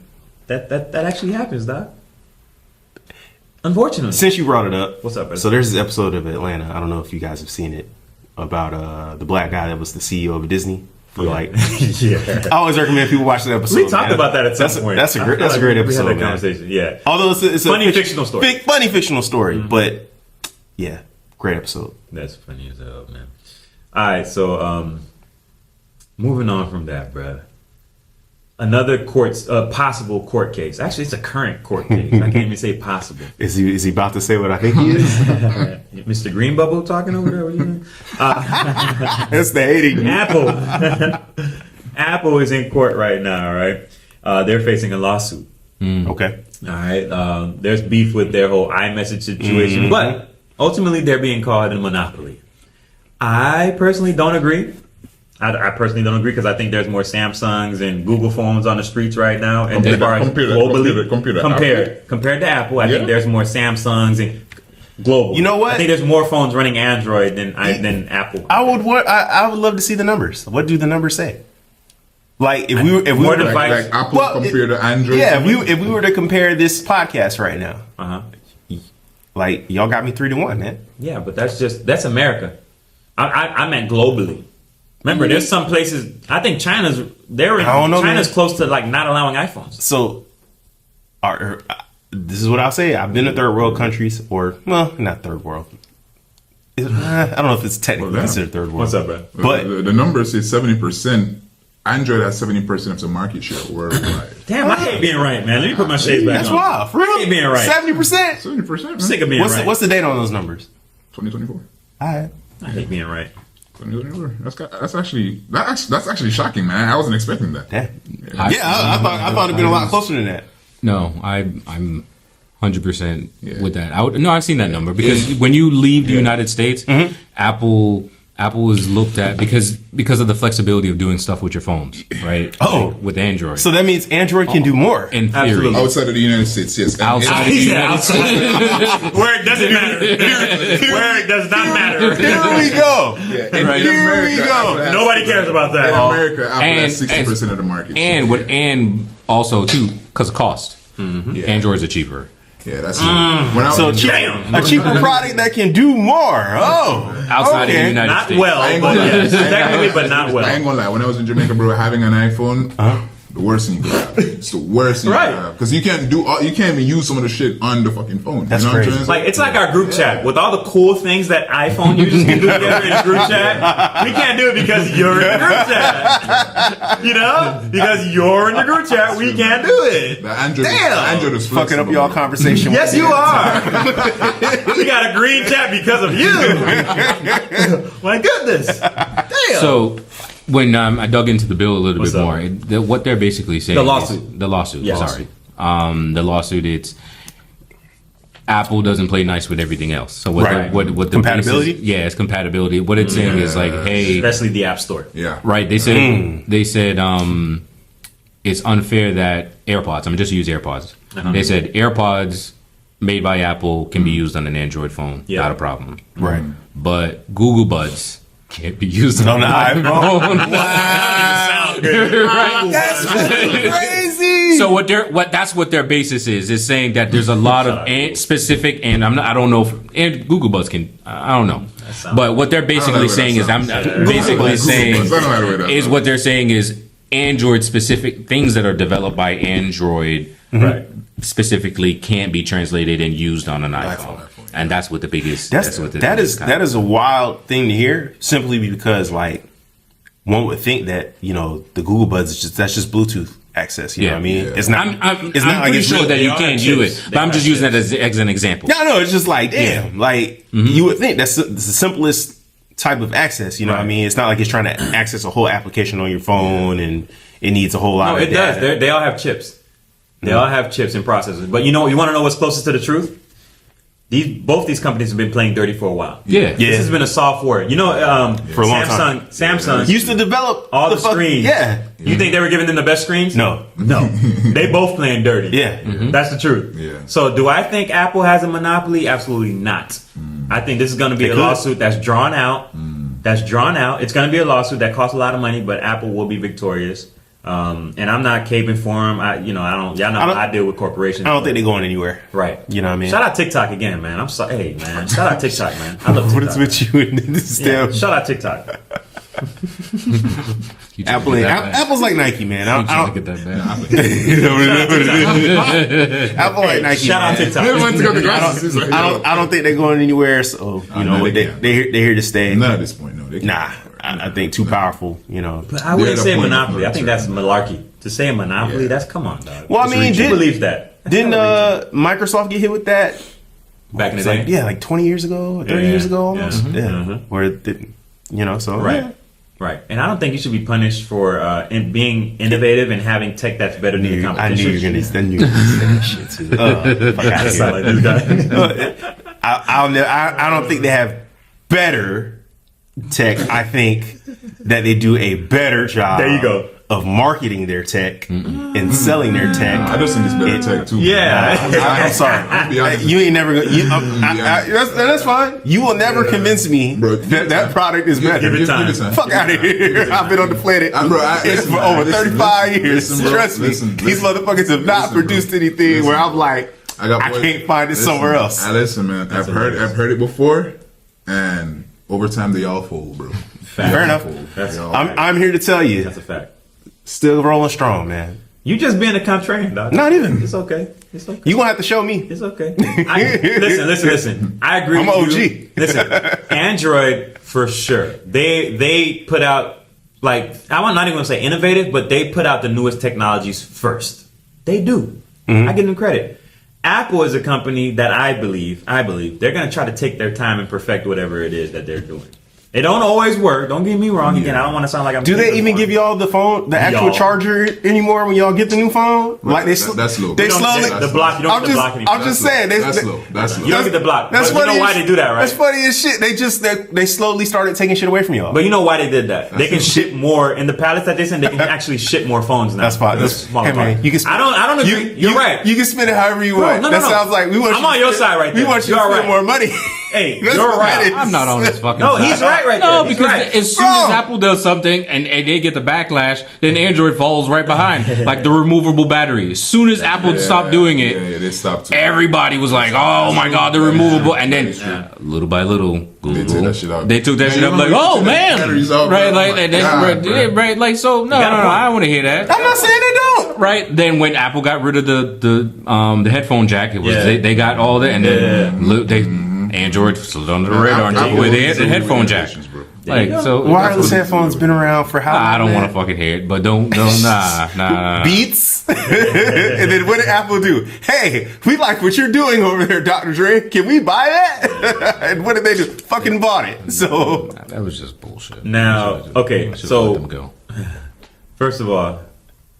Speaker 1: That actually happens, Doc. Unfortunately.
Speaker 3: Since you brought it up,
Speaker 1: What's up, brother?
Speaker 3: So there's this episode of Atlanta. I don't know if you guys have seen it, about the black guy that was the CEO of Disney for like.
Speaker 1: Yeah.
Speaker 3: I always recommend people watch the episode.
Speaker 1: We talked about that at some point.
Speaker 3: That's a great episode.
Speaker 1: We had that conversation. Yeah.
Speaker 3: Although it's a
Speaker 1: funny fictional story.
Speaker 3: Funny fictional story, but yeah, great episode.
Speaker 1: That's funny as hell, man. All right, so moving on from that, bruh. Another possible court case. Actually, it's a current court case. I can't even say possible.
Speaker 3: Is he about to say what I think he is?
Speaker 1: Mr. Green Bubble talking over there? What are you doing?
Speaker 3: That's the hating.
Speaker 1: Apple is in court right now, right? They're facing a lawsuit.
Speaker 3: Okay.
Speaker 1: All right. There's beef with their whole iMessage situation, but ultimately they're being called a monopoly. I personally don't agree. I personally don't agree because I think there's more Samsungs and Google phones on the streets right now. And as far as globally, compared to Apple, I think there's more Samsungs and global.
Speaker 3: You know what?
Speaker 1: I think there's more phones running Android than Apple.
Speaker 3: I would love to see the numbers. What do the numbers say? Like if we were to
Speaker 5: like Apple compared to Android.
Speaker 3: Yeah, if we were to compare this podcast right now, like y'all got me 3-1, man.
Speaker 1: Yeah, but that's America. I meant globally. Remember, there's some places. I think China's close to like not allowing iPhones.
Speaker 3: So, this is what I'll say. I've been to third world countries, or not third world. I don't know if it's technically considered third world.
Speaker 1: What's up, bro?
Speaker 5: But the number says 70%. Android has 70% of the market share worldwide.
Speaker 1: Damn, I hate being right, man. Let me put my shades back on.
Speaker 3: That's wild. For real?
Speaker 1: I hate being right.
Speaker 3: 70%.
Speaker 5: 70%.
Speaker 1: Sick of being right.
Speaker 3: What's the date on those numbers?
Speaker 5: 2024.
Speaker 3: All right.
Speaker 1: I hate being right.
Speaker 5: 2024. That's actually shocking, man. I wasn't expecting that.
Speaker 3: I thought it'd been a lot closer than that.
Speaker 4: No, I'm 100% with that. I've seen that number because when you leave the United States, Apple is looked at because of the flexibility of doing stuff with your phones, right? With Android.
Speaker 3: So that means Android can do more.
Speaker 4: In theory.
Speaker 5: Absolutely. Outside of the United States, yes.
Speaker 4: Outside of the United States.
Speaker 1: Where it doesn't matter. Where it does not matter.
Speaker 3: Here we go.
Speaker 5: Here we go.
Speaker 1: Nobody cares about that.
Speaker 5: In America, Apple has 60% of the market.
Speaker 4: And also too, because of cost. Androids are cheaper.
Speaker 5: Yeah, that's
Speaker 3: a cheaper product that can do more.
Speaker 4: Outside of the United States.
Speaker 1: Not well, but yes. Technically, but not well.
Speaker 5: I ain't gonna lie. When I was in Jamaica, bro, having an iPhone, the worst thing you could have. It's the worst thing you could have. Because you can't even use some of the shit on the fucking phone.
Speaker 3: That's
Speaker 5: crazy.
Speaker 1: It's like our group chat. With all the cool things that iPhone users can do together in a group chat, we can't do it because you're in the group chat. You know? Because you're in the group chat, we can't do it.
Speaker 5: The Android is
Speaker 3: fucking up y'all conversation.
Speaker 1: Yes, you are. We got a green chat because of you. My goodness. Damn.
Speaker 4: So when I dug into the bill a little bit more, what they're basically saying, the lawsuit. The lawsuit. It's Apple doesn't play nice with everything else. So what the
Speaker 3: compatibility?
Speaker 4: It's compatibility. What it's saying is like, hey,
Speaker 1: especially the App Store.
Speaker 5: Yeah,
Speaker 4: right. They said it's unfair that AirPods. I'm gonna just use AirPods. They said AirPods made by Apple can be used on an Android phone, not a problem.
Speaker 3: Right,
Speaker 4: but Google Buds can't be used on an iPhone.
Speaker 1: Wow.
Speaker 3: That's crazy.
Speaker 4: So that's what their basis is saying that there's a lot of specific, and I don't know if Google Buds can, I don't know. But what they're basically saying is what they're saying is Android specific things that are developed by Android specifically can't be translated and used on an iPhone. And that's what the biggest. That
Speaker 3: is a wild thing to hear. Simply because, like, one would think that the Google Buds that's just Bluetooth access. You know what I mean? It's not.
Speaker 4: I'm pretty sure that you can't do it, but I'm just using that as an example.
Speaker 3: No, it's just like damn. Like you would think that's the simplest type of access. You know what I mean? It's not like it's trying to access a whole application on your phone and it needs a whole lot.
Speaker 1: No, it does. They all have chips. They all have chips and processors. But you want to know what's closest to the truth? both these companies have been playing dirty for a while.
Speaker 4: Yeah.
Speaker 1: This has been a soft word. You know,
Speaker 3: For a long time.
Speaker 1: Samsung
Speaker 3: Used to develop
Speaker 1: all the screens.
Speaker 3: Yeah.
Speaker 1: You think they were giving them the best screens?
Speaker 3: No.
Speaker 1: They both playing dirty.
Speaker 3: Yeah.
Speaker 1: That's the truth.
Speaker 5: Yeah.
Speaker 1: So do I think Apple has a monopoly? Absolutely not. I think this is going to be a lawsuit that's drawn out. It's going to be a lawsuit that costs a lot of money, but Apple will be victorious. And I'm not caping for them. I deal with corporations.
Speaker 3: I don't think they're going anywhere.
Speaker 1: Right.
Speaker 3: You know what I mean?
Speaker 1: Shout out TikTok again, man. I'm sorry. Hey, man. Shout out TikTok, man. I love TikTok.
Speaker 3: What is with you and this
Speaker 1: Yeah,
Speaker 3: damn
Speaker 1: shout out TikTok.
Speaker 3: Apple's like Nike, man. I don't
Speaker 4: get that bad.
Speaker 3: Apple like Nike.
Speaker 1: Shout out
Speaker 3: man.
Speaker 1: TikTok.
Speaker 3: I don't think they're going anywhere. So they're here to stay.
Speaker 5: Not at this point, no. They can't.
Speaker 3: Nah, I think too powerful. You know.
Speaker 1: But I wouldn't
Speaker 5: They're
Speaker 1: say
Speaker 5: the point
Speaker 1: monopoly.
Speaker 5: of
Speaker 1: I think that's malarkey. To say a monopoly,
Speaker 5: Yeah.
Speaker 1: that's come on, dog.
Speaker 3: Well, I mean,
Speaker 1: who believes that?
Speaker 3: Didn't Microsoft get hit with that?
Speaker 1: Back in the
Speaker 3: It's
Speaker 1: day?
Speaker 3: like, yeah, like 20 years ago, 30
Speaker 1: Yeah.
Speaker 3: years ago almost.
Speaker 1: Yeah.
Speaker 3: Yeah.
Speaker 1: Mhm.
Speaker 3: Where it didn't, so.
Speaker 1: Right.
Speaker 3: Yeah.
Speaker 1: Right. And I don't think you should be punished for being innovative and having tech that's better than your
Speaker 3: I knew
Speaker 1: competition.
Speaker 3: you were going to say that shit too. Fuck out
Speaker 1: Sound like this guy.
Speaker 3: I don't think they have better tech. I think that they do a better job.
Speaker 1: There you go.
Speaker 3: Of marketing their tech and selling their tech.
Speaker 5: I just think it's better tech too.
Speaker 1: Yeah.
Speaker 3: I'm sorry.
Speaker 5: be honest.
Speaker 3: You ain't never going that's fine. You will never convince me
Speaker 5: Bro,
Speaker 3: that product is better.
Speaker 1: Give it time.
Speaker 3: Fuck out of here. I've been on the planet
Speaker 5: Bro,
Speaker 3: for over 35 years.
Speaker 5: listen, bro,
Speaker 3: Trust me.
Speaker 5: listen,
Speaker 3: These motherfuckers have not
Speaker 5: listen, bro.
Speaker 3: produced anything
Speaker 5: Listen.
Speaker 3: where I'm like, I can't find it somewhere else.
Speaker 5: Listen, man. I've heard it before, and over time they all fold, bro.
Speaker 3: Fair enough.
Speaker 1: That's-
Speaker 3: I'm here to tell you,
Speaker 1: That's a fact.
Speaker 3: still rolling strong, man.
Speaker 1: You just being a contrarian, dog.
Speaker 3: Not even.
Speaker 1: It's okay. It's okay.
Speaker 3: You gonna have to show me.
Speaker 1: It's okay. Listen. I agree
Speaker 3: I'm
Speaker 1: with
Speaker 3: OG.
Speaker 1: you. Listen, Android for sure. They put out, like, I'm not even gonna say innovative, but they put out the newest technologies first. They do. I give them credit. Apple is a company that I believe they're gonna try to take their time and perfect whatever it is that they're doing. It don't always work. Don't get me wrong. Again, I don't want to sound like I'm.
Speaker 3: Do they even give y'all the phone, the actual
Speaker 1: Y'all.
Speaker 3: charger anymore when y'all get the new phone? Like
Speaker 5: That's low.
Speaker 3: They
Speaker 1: don't-
Speaker 3: slowly.
Speaker 1: the block. You don't get the block anymore.
Speaker 3: I'm just saying.
Speaker 5: That's low. That's low.
Speaker 1: You don't get the block.
Speaker 3: That's
Speaker 1: But you know
Speaker 3: funny
Speaker 1: why
Speaker 3: as-
Speaker 1: they do that, right?
Speaker 3: That's funny as shit. They slowly started taking shit away from y'all.
Speaker 1: But you know why they did that? They can ship more in the pallets that they send. They can actually ship more phones now.
Speaker 3: That's fine.
Speaker 1: That's smaller
Speaker 3: Hey man,
Speaker 1: part.
Speaker 3: you can. Spend,
Speaker 1: I don't agree. You're right.
Speaker 3: You can spend it however you want.
Speaker 1: no,
Speaker 3: that
Speaker 1: no.
Speaker 3: sounds like we want.
Speaker 1: I'm
Speaker 3: you
Speaker 1: on
Speaker 3: to
Speaker 1: your
Speaker 3: spend-
Speaker 1: side right
Speaker 3: We
Speaker 1: there.
Speaker 3: want you
Speaker 1: You're
Speaker 3: to spend
Speaker 1: right.
Speaker 3: more money.
Speaker 1: Hey,
Speaker 3: That's
Speaker 1: you're
Speaker 3: what
Speaker 1: right.
Speaker 3: it is.
Speaker 4: I'm not on this fucking
Speaker 1: No,
Speaker 4: side.
Speaker 1: he's right there.
Speaker 4: No,
Speaker 1: He's
Speaker 4: because
Speaker 1: right.
Speaker 4: as soon as
Speaker 3: Bro.
Speaker 4: Apple does something and they get the backlash, then Android follows right behind. Like the removable battery. As soon as Apple stopped doing it,
Speaker 5: Yeah, they stopped.
Speaker 4: everybody was like, "Oh my god, they're removable!" And then little by little, Google,
Speaker 5: took that shit out.
Speaker 4: They took that shit
Speaker 5: you
Speaker 4: up like,
Speaker 5: remember
Speaker 4: "Oh
Speaker 5: they took the
Speaker 4: man,
Speaker 5: batteries out,
Speaker 4: right?"
Speaker 5: bro?
Speaker 4: Like
Speaker 5: Oh my
Speaker 4: that's
Speaker 5: God,
Speaker 4: right,
Speaker 5: bro.
Speaker 4: right. Like so, no, I don't want to hear that.
Speaker 3: I'm not saying they don't.
Speaker 4: Right then, when Apple got rid of the headphone jack, it was
Speaker 1: Yeah.
Speaker 4: they got all that, and then they Android slid under the radar and took away the headphone jack.
Speaker 5: Bro.
Speaker 4: Like so,
Speaker 3: Wireless headphones been around for how long?
Speaker 4: I don't
Speaker 3: man?
Speaker 4: want to fucking hear it, but don't nah.
Speaker 3: Beats. And then what did Apple do? Hey, we like what you're doing over there, Dr. Dre. Can we buy that? And what did they do? Fucking bought it. So
Speaker 4: That was just bullshit.
Speaker 1: Now, okay,
Speaker 4: Should've
Speaker 1: so-
Speaker 4: let them go.
Speaker 1: First of all,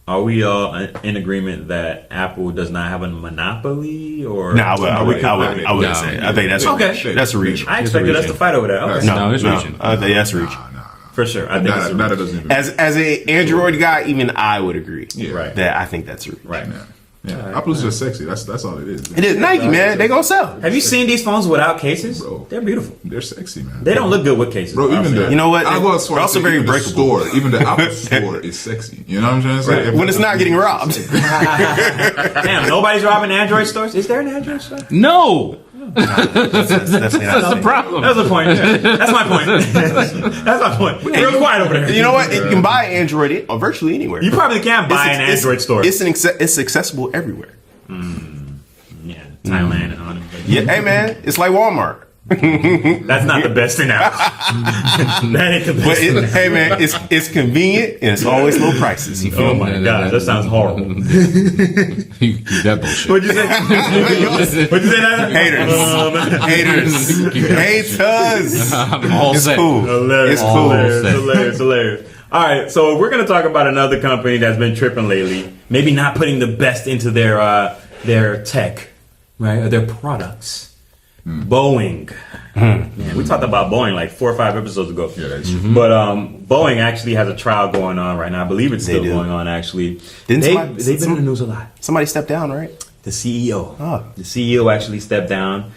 Speaker 1: are we all in agreement that Apple does not have a monopoly? Or
Speaker 3: no, I wouldn't
Speaker 4: No.
Speaker 3: say. I think that's a
Speaker 1: Okay.
Speaker 3: reach. That's a reach.
Speaker 1: I expected us to fight over that. Okay.
Speaker 4: No, it's reaching.
Speaker 3: I think that's a reach.
Speaker 1: For sure. I think it's a
Speaker 5: That doesn't even.
Speaker 3: As a Android guy, even I would agree.
Speaker 5: Yeah.
Speaker 1: Right.
Speaker 3: That I think that's a reach.
Speaker 1: right.
Speaker 5: Yeah. Apple's just sexy. That's all it is.
Speaker 3: It is Nike, man. They gonna sell.
Speaker 1: Have you seen these phones without cases?
Speaker 5: Bro.
Speaker 1: They're beautiful.
Speaker 5: They're sexy, man.
Speaker 1: They don't look good with cases.
Speaker 5: Bro, even the
Speaker 3: You know what?
Speaker 5: I'll go as far
Speaker 3: They're
Speaker 5: as
Speaker 3: also
Speaker 5: say
Speaker 3: very
Speaker 5: even the
Speaker 3: breakable.
Speaker 5: store, even the Apple store is sexy. You know what I'm trying to say?
Speaker 3: When it's not getting robbed.
Speaker 1: Damn, nobody's robbing Android stores? Is there an Android store?
Speaker 4: No,
Speaker 3: That's
Speaker 4: that's the problem.
Speaker 1: That's the point. That's my point. That's my point. Real quiet over there.
Speaker 3: You know what? You can buy Android virtually anywhere.
Speaker 1: You probably can't buy an
Speaker 3: It's-
Speaker 1: Android store.
Speaker 3: It's accessible everywhere.
Speaker 1: Yeah, Thailand and all them places.
Speaker 3: Yeah, hey man, it's like Walmart.
Speaker 1: That's not the best thing out. That ain't the best
Speaker 3: But
Speaker 1: thing.
Speaker 3: hey man, it's convenient and it's always low prices. You feel
Speaker 1: Oh
Speaker 3: me?
Speaker 1: my god, that sounds horrible.
Speaker 4: You keep that bullshit.
Speaker 1: What'd you say? What'd you say, Nana?
Speaker 3: Haters.
Speaker 4: I'm all
Speaker 3: It's
Speaker 4: set.
Speaker 3: cool.
Speaker 1: Hilarious,
Speaker 3: It's cool.
Speaker 1: hilarious. All right, so we're gonna talk about another company that's been tripping lately. Maybe not putting the best into their tech, right, or their products. Boeing. Man, we talked about Boeing like 4 or 5 episodes ago.
Speaker 5: Yeah, that's true.
Speaker 1: But Boeing actually has a trial going on right now. I believe it's still going on, actually. They've been in the news a lot.
Speaker 3: Somebody stepped down, right?
Speaker 1: The CEO.
Speaker 3: Oh.
Speaker 1: The CEO actually stepped down.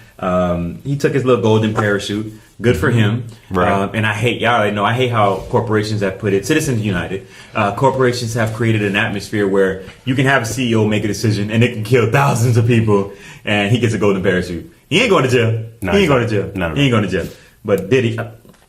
Speaker 1: He took his little golden parachute. Good for him.
Speaker 3: Right.
Speaker 1: And I hate, y'all already know, I hate how corporations have put it, Citizens United, corporations have created an atmosphere where you can have a CEO make a decision and it can kill thousands of people and he gets a golden parachute. He ain't going to jail.
Speaker 3: No,
Speaker 1: he ain't going to jail.
Speaker 3: No.
Speaker 1: He ain't going to jail. But Diddy,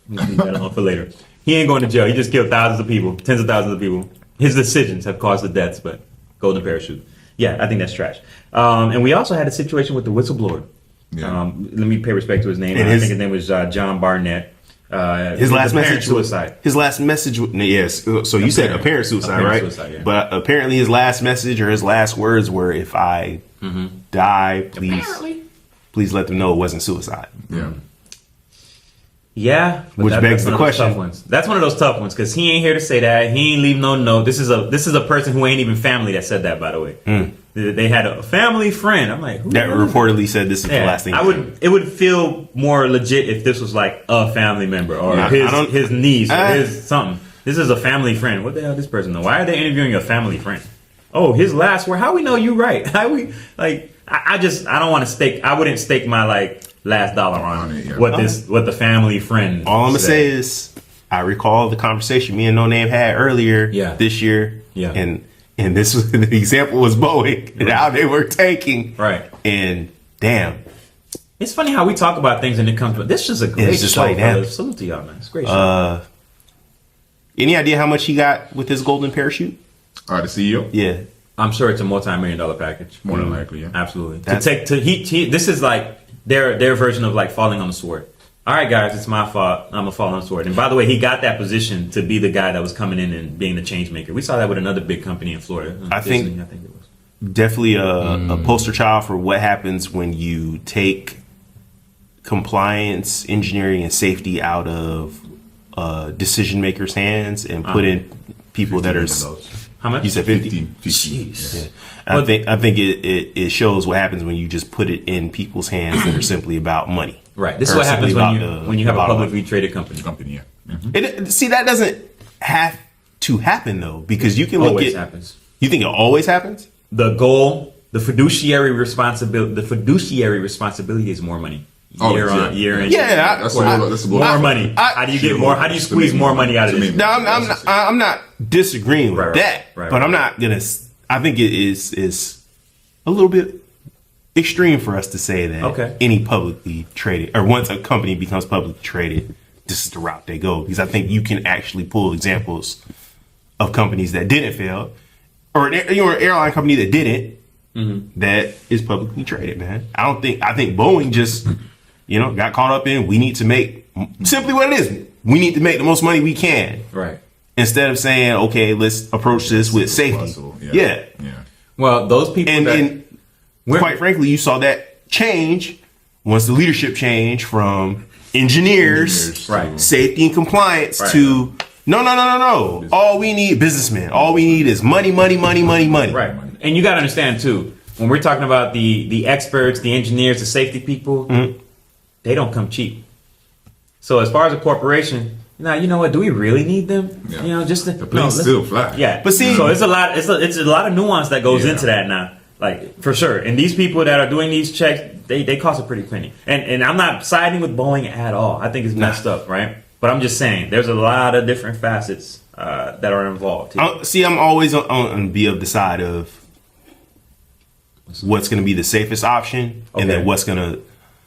Speaker 1: leave that alone for later. He ain't going to jail. He just killed thousands of people, tens of thousands of people. His decisions have caused the deaths, but golden parachute. Yeah, I think that's trash. And we also had a situation with the whistleblower.
Speaker 5: Yeah.
Speaker 1: Let me pay respect to his name. I think his name was John Barnett.
Speaker 3: His last message
Speaker 1: suicide.
Speaker 3: His last message. Yes. So you said apparent suicide, right?
Speaker 1: Suicide, yeah.
Speaker 3: But apparently, his last message or his last words were, "If I die, please let them know it wasn't suicide."
Speaker 5: Yeah.
Speaker 1: Yeah, but
Speaker 3: Which begs the
Speaker 1: one of those
Speaker 3: question.
Speaker 1: tough ones. That's one of those tough ones because he ain't here to say that. He ain't leave no note. This is a person who ain't even family that said that. By the way, they had a family friend. I'm like, who
Speaker 3: That
Speaker 1: knows?
Speaker 3: reportedly said this is the last thing.
Speaker 1: It would feel more legit if this was like a family member or
Speaker 3: Nah,
Speaker 1: his niece or his something. This is a family friend. What the hell, this person know? Why are they interviewing a family friend? Oh, his last word. How we know you right? How we like? I don't want to stake. I wouldn't stake my like last dollar on
Speaker 5: it, yeah.
Speaker 1: what the family friend.
Speaker 3: All I'm gonna
Speaker 1: said.
Speaker 3: say is, I recall the conversation me and NoName had earlier this year.
Speaker 1: Yeah.
Speaker 3: And this was the example was Boeing and how they were tanking.
Speaker 1: Right.
Speaker 3: And damn.
Speaker 1: It's funny how we talk about things and it comes. But this is a great
Speaker 3: It's just
Speaker 1: show.
Speaker 3: like that.
Speaker 1: Brother. Salute to y'all, man. It's a great show.
Speaker 3: Any idea how much he got with his golden parachute?
Speaker 5: The CEO?
Speaker 3: Yeah.
Speaker 1: I'm sure it's a multi-million-dollar package.
Speaker 5: More than likely, yeah.
Speaker 1: Absolutely.
Speaker 3: That's-
Speaker 1: This is like their version of like falling on the sword. All right, guys, it's my fault. I'm gonna fall on the sword. And by the way, he got that position to be the guy that was coming in and being the change maker. We saw that with another big company in Florida.
Speaker 3: I think
Speaker 1: it was.
Speaker 3: Definitely a poster child for what happens when you take compliance, engineering, and safety out of decision makers' hands and put in people that are.
Speaker 1: How much?
Speaker 3: You said 50.
Speaker 5: 15.
Speaker 1: Jeez.
Speaker 3: Yeah. I think it shows what happens when you just put it in people's hands that are simply about money.
Speaker 1: Right. This is
Speaker 3: Or
Speaker 1: what happens
Speaker 3: simply
Speaker 1: when you have a
Speaker 3: about
Speaker 1: publicly traded company.
Speaker 5: Company, yeah.
Speaker 3: See, that doesn't have to happen though, because you can look
Speaker 1: Always
Speaker 3: at.
Speaker 1: happens.
Speaker 3: You think it always happens?
Speaker 1: The goal, the fiduciary responsibility is more money. Year on year.
Speaker 3: Yeah,
Speaker 5: That's
Speaker 1: more money. How do you get more? How do you squeeze more money out of this?
Speaker 3: No, I'm not disagreeing with that,
Speaker 1: right.
Speaker 3: but I'm not gonna. I think it is a little bit extreme for us to say that any publicly traded or once a company becomes publicly traded, this is the route they go. Because I think you can actually pull examples of companies that didn't fail, or an airline company that didn't that is publicly traded. Man, I think Boeing just got caught up in we need to make simply what it is. We need to make the most money we can.
Speaker 1: Right.
Speaker 3: Instead of saying, okay, let's approach this with safety. Yeah.
Speaker 1: Well, those people
Speaker 3: and quite frankly, you saw that change once the leadership changed from engineers,
Speaker 1: right,
Speaker 3: safety and compliance to no. All we need, businessmen. All we need is money.
Speaker 1: Right. And you got to understand too, when we're talking about the experts, the engineers, the safety people, they don't come cheap. So as far as a corporation, now you know what? Do we really need them?
Speaker 5: Yeah.
Speaker 1: Just
Speaker 5: the plane's still fly.
Speaker 1: Yeah,
Speaker 3: but see,
Speaker 1: so it's a lot. It's a lot of nuance that goes into that now. Like for sure. And these people that are doing these checks, they cost a pretty penny. And I'm not siding with Boeing at all. I think it's messed up, right? But I'm just saying, there's a lot of different facets that are involved.
Speaker 3: I'm always on be of the side of what's going to be the safest option, and then what's going to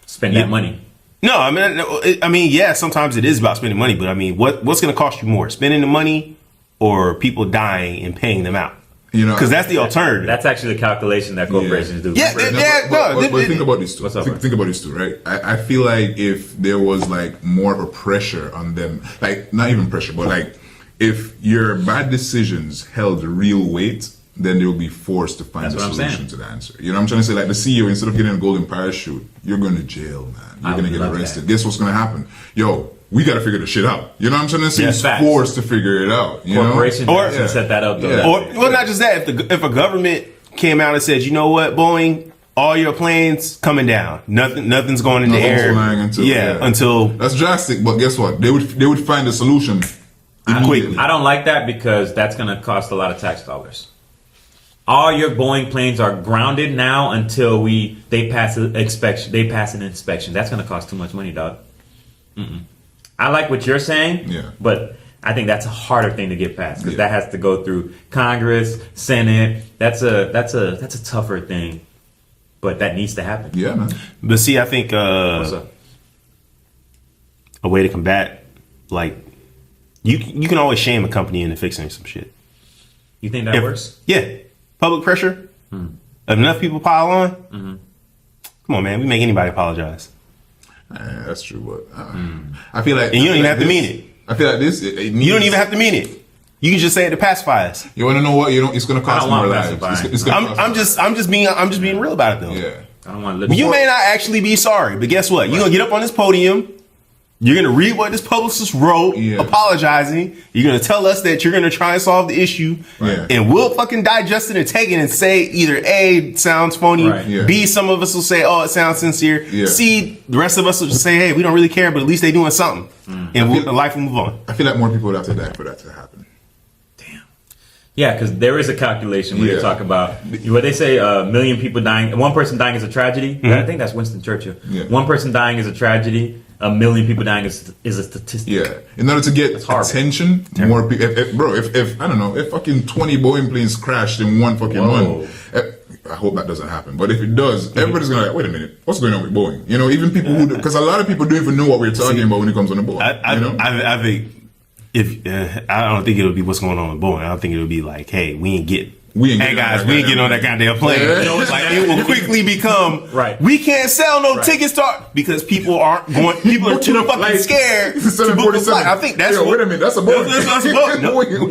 Speaker 1: spend that money.
Speaker 3: No, I mean, yeah, sometimes it is about spending money, but I mean, what's going to cost you more, spending the money or people dying and paying them out? Because that's the alternative.
Speaker 1: That's actually the calculation that corporations do.
Speaker 3: Yeah,
Speaker 5: but think about this too.
Speaker 1: What's up,
Speaker 5: think about this too, right? I feel like if there was like more of a pressure on them, like not even pressure, but like if your bad decisions held real weight, then they will be forced to find a solution to the answer. You know what I'm trying to say? Like the CEO, instead of getting a golden parachute, you're going to jail, man. You're going to get arrested. Guess what's going to happen? Yo, we got to figure this shit out. You know what I'm trying to say? He's forced to figure it out.
Speaker 1: Corporations set that up. Though.
Speaker 3: Or not just that. If a government came out and said, you know what, Boeing, all your planes coming down. Nothing's going in the
Speaker 5: Nothing's
Speaker 3: air.
Speaker 5: flying
Speaker 3: Until
Speaker 5: that's drastic. But guess what? They would find a solution quickly.
Speaker 1: I don't like that because that's going to cost a lot of tax dollars. All your Boeing planes are grounded now until they pass an inspection. That's going to cost too much money, dog. I like what you're saying, but I think that's a harder thing to get passed because that has to go through Congress, Senate. That's a tougher thing. But that needs to happen.
Speaker 5: Yeah, man.
Speaker 3: But see, I think
Speaker 1: What's up?
Speaker 3: a way to combat, like, you can always shame a company into fixing some shit.
Speaker 1: You think that works?
Speaker 3: Yeah. Public pressure. If enough people pile on, come on, man. We make anybody apologize.
Speaker 5: That's true, but I feel like...
Speaker 3: And you don't even have to mean it.
Speaker 5: I feel like this...
Speaker 3: You don't even have to mean it. You can just say it to pacify us.
Speaker 5: You want to know what? It's going to cost more lives.
Speaker 3: I'm just being real about it though.
Speaker 5: Yeah.
Speaker 1: I don't want to live.
Speaker 3: You may not actually be sorry, but guess what? You're gonna get up on this podium. You're gonna read what this publicist wrote, apologizing. You're gonna tell us that you're gonna try and solve the issue, and we'll fucking digest it and take it and say either A, it sounds phony, B, some of us will say, oh, it sounds sincere, C, the rest of us will just say, hey, we don't really care, but at least they're doing something, and life will move on.
Speaker 5: I feel like more people would have to die for that to happen.
Speaker 1: Yeah, because there is a calculation where they talk about what they say: a million people dying, one person dying is a tragedy. I think that's Winston Churchill. One person dying is a tragedy. A million people dying is a statistic.
Speaker 5: Yeah, in order to get attention, more people. If I don't know, if fucking 20 Boeing planes crashed in one fucking month, I hope that doesn't happen. But if it does, everybody's gonna like, wait a minute, what's going on with Boeing? You know, even people who, because a lot of people don't even know what we're talking about when it comes on the Boeing.
Speaker 3: I think. I don't think it'll be what's going on with Boeing. I don't think it'll be like, hey, we ain't getting on that goddamn plane. Like it will quickly become we can't sell no tickets because people are too fucking scared to book a flight. I think that's
Speaker 5: wait a minute, that's a Boeing.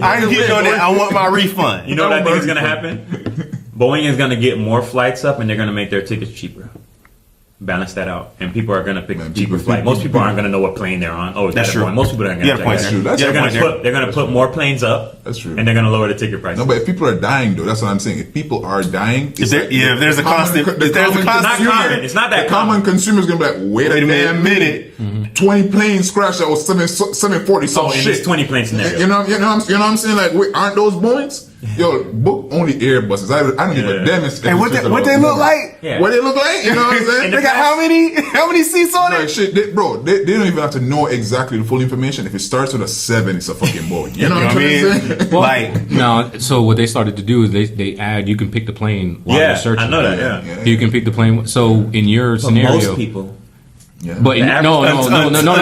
Speaker 3: I ain't getting on that. I want my refund.
Speaker 1: You know what I think is gonna happen? Boeing is gonna get more flights up and they're gonna make their tickets cheaper. Balance that out, and people are going to pick a cheaper flight. Most people aren't going to know what plane they're on. Oh, that's true. Most people aren't going to check that. They're going to put more planes up.
Speaker 5: That's true.
Speaker 1: And they're going to lower the ticket price.
Speaker 5: No, but if people are dying, though, that's what I'm saying. If people are dying,
Speaker 1: it's not that
Speaker 5: common consumer is going to be like, wait a damn minute. 20 planes crashed. That was 740. Some shit.
Speaker 1: It's 20 planes scenario.
Speaker 5: You know what I'm saying? Like, wait, aren't those Boeings? Yo, book only Airbuses. I don't give a damn.
Speaker 3: And what they look like?
Speaker 5: What they look like? You know what I'm saying?
Speaker 3: They got how many seats on it?
Speaker 5: Shit, they don't even have to know exactly the full information. If it starts with a 7, it's a fucking Boeing. You know what I'm saying?
Speaker 4: Well, no. So what they started to do is they add. You can pick the plane while you're searching.
Speaker 1: I know that. Yeah.
Speaker 4: You can pick the plane. So in your scenario,
Speaker 1: most people.
Speaker 4: Yeah. But no.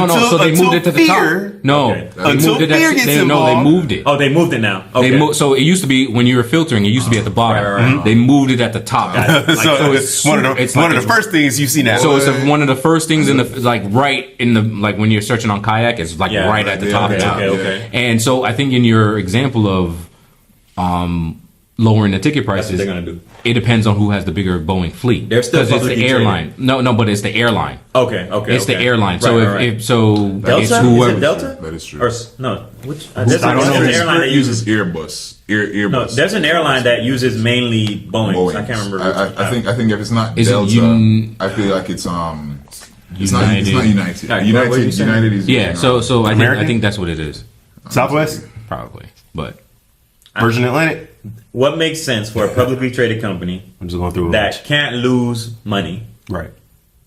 Speaker 4: So they moved it to the top. No, they moved it. They moved it.
Speaker 1: Oh, they moved it now. Okay.
Speaker 4: So it used to be when you were filtering. It used to be at the bottom.
Speaker 1: Right.
Speaker 4: They moved it at the top.
Speaker 3: So it's one of the first things you see now.
Speaker 4: So it's one of the first things in the when you're searching on Kayak, it's like right at the top.
Speaker 1: Okay.
Speaker 4: And so I think in your example of lowering the ticket prices,
Speaker 1: that's what they're gonna do.
Speaker 4: It depends on who has the bigger Boeing fleet.
Speaker 1: They're still
Speaker 4: because it's the airline. No, but it's the airline.
Speaker 1: Okay.
Speaker 4: It's the airline. So if
Speaker 1: Delta,
Speaker 4: it's whoever.
Speaker 1: is it Delta?
Speaker 5: That is true.
Speaker 1: Or no, which
Speaker 5: there's
Speaker 1: an airline that uses
Speaker 5: Airbus. Airbus.
Speaker 1: No, there's an airline that uses mainly Boeing. I can't remember.
Speaker 5: I think if it's not Delta, I feel like it's It's not United.
Speaker 1: Right,
Speaker 5: United is
Speaker 4: So I think that's what it is.
Speaker 3: Southwest,
Speaker 4: probably, but
Speaker 3: Virgin Atlantic.
Speaker 1: What makes sense for a publicly traded company
Speaker 3: I'm just going through
Speaker 1: that can't lose money?
Speaker 3: Right.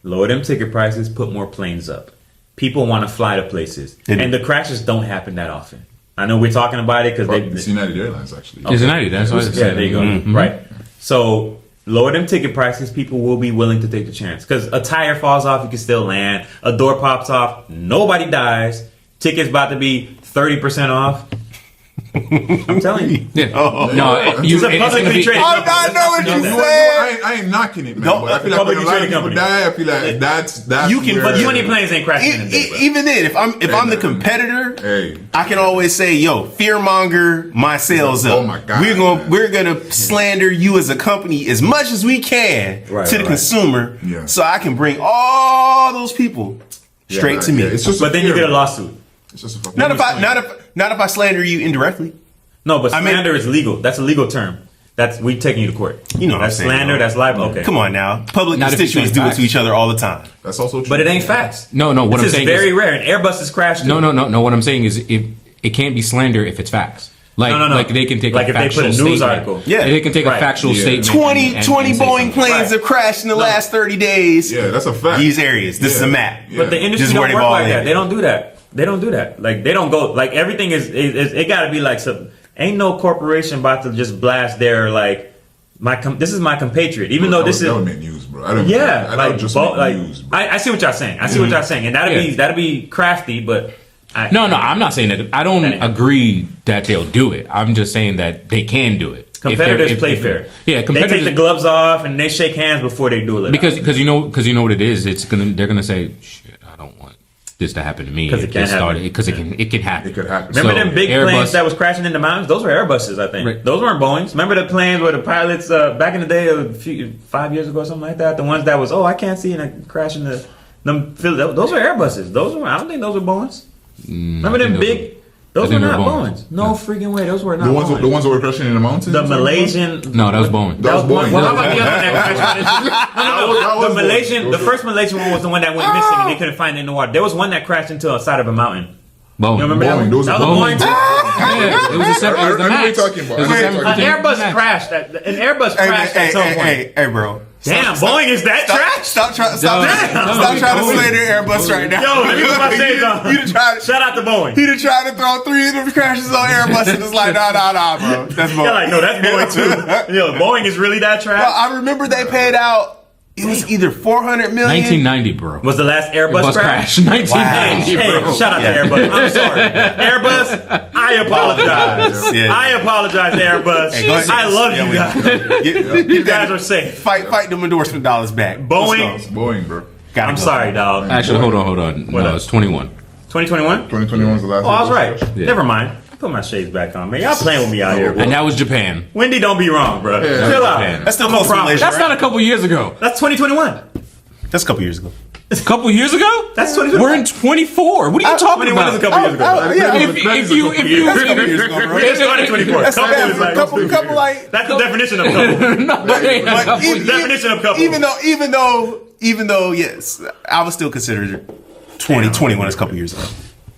Speaker 1: Lower them ticket prices, put more planes up. People want to fly to places, and the crashes don't happen that often. I know we're talking about it because
Speaker 5: it's United Airlines actually.
Speaker 4: It's United. That's what I said.
Speaker 1: Yeah, there you go. Mm-hmm. Right. So lower them ticket prices. People will be willing to take the chance because a tire falls off, you can still land. A door pops off, nobody dies. Tickets about to be 30% off. I'm telling you.
Speaker 4: Yeah.
Speaker 1: It's a publicly traded company.
Speaker 3: I know what you're saying.
Speaker 5: I ain't knocking it, man. But I feel like when a lot of people die, I feel like that's
Speaker 1: you can. But 20 planes ain't crashing in a day, bro.
Speaker 3: Even then, if I'm the competitor, I can always say, "Yo, fearmonger my sales up.
Speaker 5: Oh my God,
Speaker 3: we're gonna slander you as a company as much as we can to the consumer, so I can bring all those people straight to me.
Speaker 1: But then you get a lawsuit.
Speaker 5: It's just a
Speaker 3: not if I slander you indirectly.
Speaker 1: No, but slander is legal. That's a legal term.
Speaker 2: we taking you to court.
Speaker 3: You know what
Speaker 2: that's
Speaker 3: I'm saying,
Speaker 2: slander.
Speaker 3: bro.
Speaker 2: That's libel. Okay,
Speaker 3: Come on now. Public
Speaker 4: Not if you're
Speaker 3: constituents
Speaker 4: saying
Speaker 3: do it to
Speaker 4: facts.
Speaker 3: each other all the time.
Speaker 5: That's also true.
Speaker 2: but it ain't facts.
Speaker 4: No. What I'm
Speaker 2: This is
Speaker 4: saying
Speaker 2: very
Speaker 4: is
Speaker 2: rare. And Airbus is crashed.
Speaker 4: no. What I'm saying is it can't be slander if it's facts. Like,
Speaker 2: No.
Speaker 4: like they can take
Speaker 2: Like
Speaker 4: a
Speaker 2: if they
Speaker 4: factual
Speaker 2: put a news
Speaker 4: statement.
Speaker 2: article.
Speaker 3: Yeah.
Speaker 4: They can take
Speaker 2: Right.
Speaker 4: a factual
Speaker 5: Yeah.
Speaker 4: statement.
Speaker 3: 20
Speaker 4: and say
Speaker 3: Boeing
Speaker 4: something.
Speaker 3: planes
Speaker 2: Right.
Speaker 3: have crashed in the last 30 days.
Speaker 5: Yeah, that's a fact.
Speaker 3: These areas. This is a map.
Speaker 2: But the industry
Speaker 3: Just where
Speaker 2: don't
Speaker 3: they've
Speaker 2: work
Speaker 3: all
Speaker 2: like that.
Speaker 3: landed.
Speaker 2: They don't do that. They don't do that. Like they don't go like everything is it got to be like some. Ain't no corporation about to just blast their like this is my compatriot. Even though this
Speaker 5: that
Speaker 2: is
Speaker 5: would make news, bro. I don't.
Speaker 2: yeah,
Speaker 5: I
Speaker 2: like
Speaker 5: don't just
Speaker 2: bo-
Speaker 5: make
Speaker 2: like
Speaker 5: news, bro.
Speaker 2: I see what y'all saying. I see what y'all saying, and that'll be crafty, but.
Speaker 4: No, I'm not saying that. I don't agree that they'll do it. I'm just saying that they can do it.
Speaker 2: Competitors play fair.
Speaker 4: Yeah,
Speaker 2: They
Speaker 4: competitors.
Speaker 2: take the gloves off and they shake hands before they do it.
Speaker 4: because you know what it is. They're gonna say, shit, I don't want this to happen to me.
Speaker 2: 'Cause it can happen.
Speaker 4: Because it can happen.
Speaker 5: It could happen.
Speaker 2: Remember
Speaker 4: So,
Speaker 2: them big
Speaker 4: Airbus-
Speaker 2: planes that was crashing in the mountains? Those were Airbuses, I think.
Speaker 4: Right.
Speaker 2: Those weren't Boeings. Remember the planes where the pilots back in the day, 5 years ago, or something like that. The ones that was I can't see and I crash in the them. Those were Airbuses. I don't think those were Boeings. Remember them big? Those were
Speaker 4: think they
Speaker 2: not
Speaker 4: were
Speaker 2: Boeings.
Speaker 4: Boeings.
Speaker 2: No freaking way. Those were not
Speaker 5: The ones,
Speaker 2: Boeings.
Speaker 5: the ones that were crashing in the mountains.
Speaker 2: The Malaysian.
Speaker 4: No, that was Boeing.
Speaker 5: That was Boeing.
Speaker 2: Well, how about the other one that crashed?
Speaker 5: That was
Speaker 2: The
Speaker 5: Boeing.
Speaker 2: Malaysian. The first Malaysian one was the one that went missing and they couldn't find it in the water. There was one that crashed into a side of a mountain.
Speaker 4: Boeing.
Speaker 2: You remember that
Speaker 5: Boeing.
Speaker 2: one?
Speaker 5: Those
Speaker 2: That
Speaker 5: are
Speaker 2: was a
Speaker 4: Boeing.
Speaker 2: Boeing too.
Speaker 4: Yeah, it was a separate.
Speaker 5: I
Speaker 4: It was the
Speaker 5: remember
Speaker 4: Max.
Speaker 5: you talking about.
Speaker 4: It was a
Speaker 5: Wait,
Speaker 4: separate-
Speaker 2: An
Speaker 4: it was
Speaker 2: Airbus
Speaker 4: the Max.
Speaker 2: crashed. An Airbus crashed at some point.
Speaker 3: Hey, bro.
Speaker 2: Damn, Boeing is that trash?
Speaker 3: Stop trying to
Speaker 4: Boeing.
Speaker 3: slander Airbus right now.
Speaker 2: Yo, let me put my shades on.
Speaker 3: You tried.
Speaker 2: Shout out to Boeing.
Speaker 3: He done tried to throw 3 of them crashes on Airbus and it's like, nah, bro. That's Boeing.
Speaker 2: You're like, no, that's Boeing too. Yo, Boeing is really that
Speaker 3: Bro,
Speaker 2: trash?
Speaker 3: I remember they paid out. It was either 400 million.
Speaker 4: 1990, bro.
Speaker 2: Was the last Airbus
Speaker 4: Bus
Speaker 2: crash?
Speaker 4: crash. 1990,
Speaker 2: Hey,
Speaker 4: bro.
Speaker 2: shout out to Airbus. I'm sorry. Airbus, I apologize.
Speaker 3: Yeah.
Speaker 2: I apologize, Airbus.
Speaker 3: Hey, go ahead.
Speaker 2: I love
Speaker 3: Yeah,
Speaker 2: you
Speaker 3: we-
Speaker 2: guys.
Speaker 3: Get
Speaker 2: You guys are safe.
Speaker 3: Fight them endorsement dollars back.
Speaker 2: Boeing,
Speaker 5: It's Boeing, bro.
Speaker 3: Gotta
Speaker 2: I'm
Speaker 3: go.
Speaker 2: sorry, dog.
Speaker 4: Actually, hold on.
Speaker 2: What
Speaker 4: No,
Speaker 2: up?
Speaker 4: it's 21.
Speaker 2: 2021?
Speaker 5: 2021 was the last.
Speaker 2: Oh, I was right.
Speaker 4: Yeah.
Speaker 2: Never mind. Put my shades back on, man. Y'all playing with me out here, bro.
Speaker 4: And that was Japan.
Speaker 2: Wendy, don't be wrong, bro.
Speaker 5: Yeah.
Speaker 2: Chill out.
Speaker 4: Japan.
Speaker 3: That's still
Speaker 2: I'm a
Speaker 3: close to
Speaker 2: prophet.
Speaker 3: Malaysia.
Speaker 4: That's not a couple years ago.
Speaker 2: That's 2021.
Speaker 3: That's a couple years ago.
Speaker 4: A couple years ago?
Speaker 2: That's 2021.
Speaker 4: We're in 24. What are you talking
Speaker 2: 21 is a
Speaker 4: about?
Speaker 2: couple years ago.
Speaker 3: Yeah,
Speaker 4: If you
Speaker 3: that's a couple years ago, bro.
Speaker 2: It started 24.
Speaker 3: That's
Speaker 2: Couple is like
Speaker 3: couple like.
Speaker 2: that's the definition of couple.
Speaker 4: no, that ain't a
Speaker 3: But
Speaker 4: couple
Speaker 3: even-
Speaker 4: years.
Speaker 2: Definition of couple.
Speaker 3: Even though, yes, I would still consider 2021 as a couple years ago.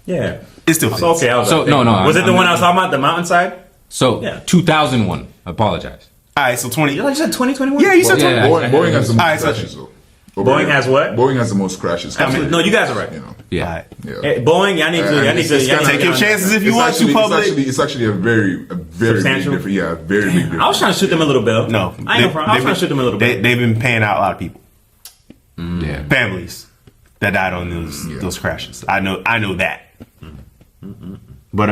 Speaker 2: Yeah.
Speaker 3: It still fits.
Speaker 2: So, okay. I was
Speaker 4: So,
Speaker 2: right.
Speaker 4: no,
Speaker 2: Was it the
Speaker 4: I'm-
Speaker 2: one I was talking about, the mountainside?
Speaker 4: So,
Speaker 2: Yeah.
Speaker 4: 2001. I apologize.
Speaker 3: All right, so 20.
Speaker 2: You said 2021.
Speaker 3: Yeah, you said
Speaker 4: Yeah.
Speaker 3: 20.
Speaker 5: Boeing has the most
Speaker 3: Alright, so-
Speaker 5: crashes, though.
Speaker 2: Boeing has what?
Speaker 5: Boeing has the most crashes.
Speaker 2: Absolutely. No, you guys are right.
Speaker 5: You know.
Speaker 4: Yeah.
Speaker 3: All right.
Speaker 5: Yeah.
Speaker 2: Hey, Boeing, y'all need to. Y'all need to.
Speaker 5: It's
Speaker 2: Y'all need to
Speaker 3: Take
Speaker 2: get
Speaker 3: your
Speaker 2: on
Speaker 3: chances
Speaker 2: that.
Speaker 3: if you want to, public.
Speaker 5: It's actually a very
Speaker 2: Substantial?
Speaker 5: big difference. Yeah, very big difference.
Speaker 2: I was trying to shoot them a little bit.
Speaker 3: No,
Speaker 2: I ain't no problem. I was trying to shoot them a little bit.
Speaker 3: They've been paying out a lot of people,
Speaker 4: Yeah.
Speaker 3: families that died on those crashes. I know that. But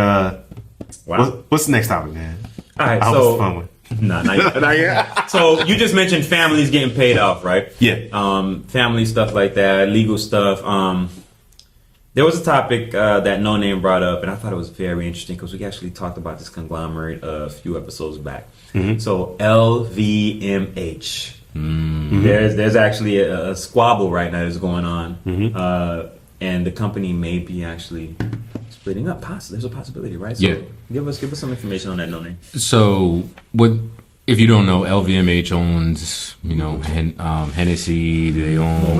Speaker 2: Wow.
Speaker 3: what's the next topic, man?
Speaker 2: All right.
Speaker 3: I was
Speaker 2: So,
Speaker 3: fun with.
Speaker 2: nah, not yet. So you just mentioned families getting paid off, right?
Speaker 3: Yeah.
Speaker 2: Family stuff like that, legal stuff. There was a topic that NoName brought up, and I thought it was very interesting because we actually talked about this conglomerate a few episodes back. So LVMH. There's actually a squabble right now that's going on, and the company may be actually splitting up. There's a possibility, right? So
Speaker 4: Yeah.
Speaker 2: Give us some information on that, NoName.
Speaker 4: So, what if you don't know? LVMH owns, Hennessy. They own,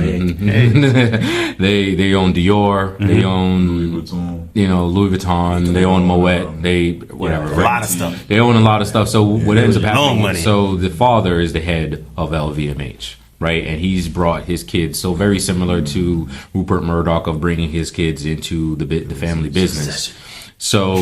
Speaker 4: they own Dior. They own, Louis Vuitton. They own Moet. They whatever.
Speaker 3: A lot of stuff.
Speaker 4: They own a lot of stuff. So what ends up
Speaker 3: Long
Speaker 4: happening?
Speaker 3: money.
Speaker 4: So the father is the head of LVMH. Right, and he's brought his kids. So very similar to Rupert Murdoch of bringing his kids into the family business. So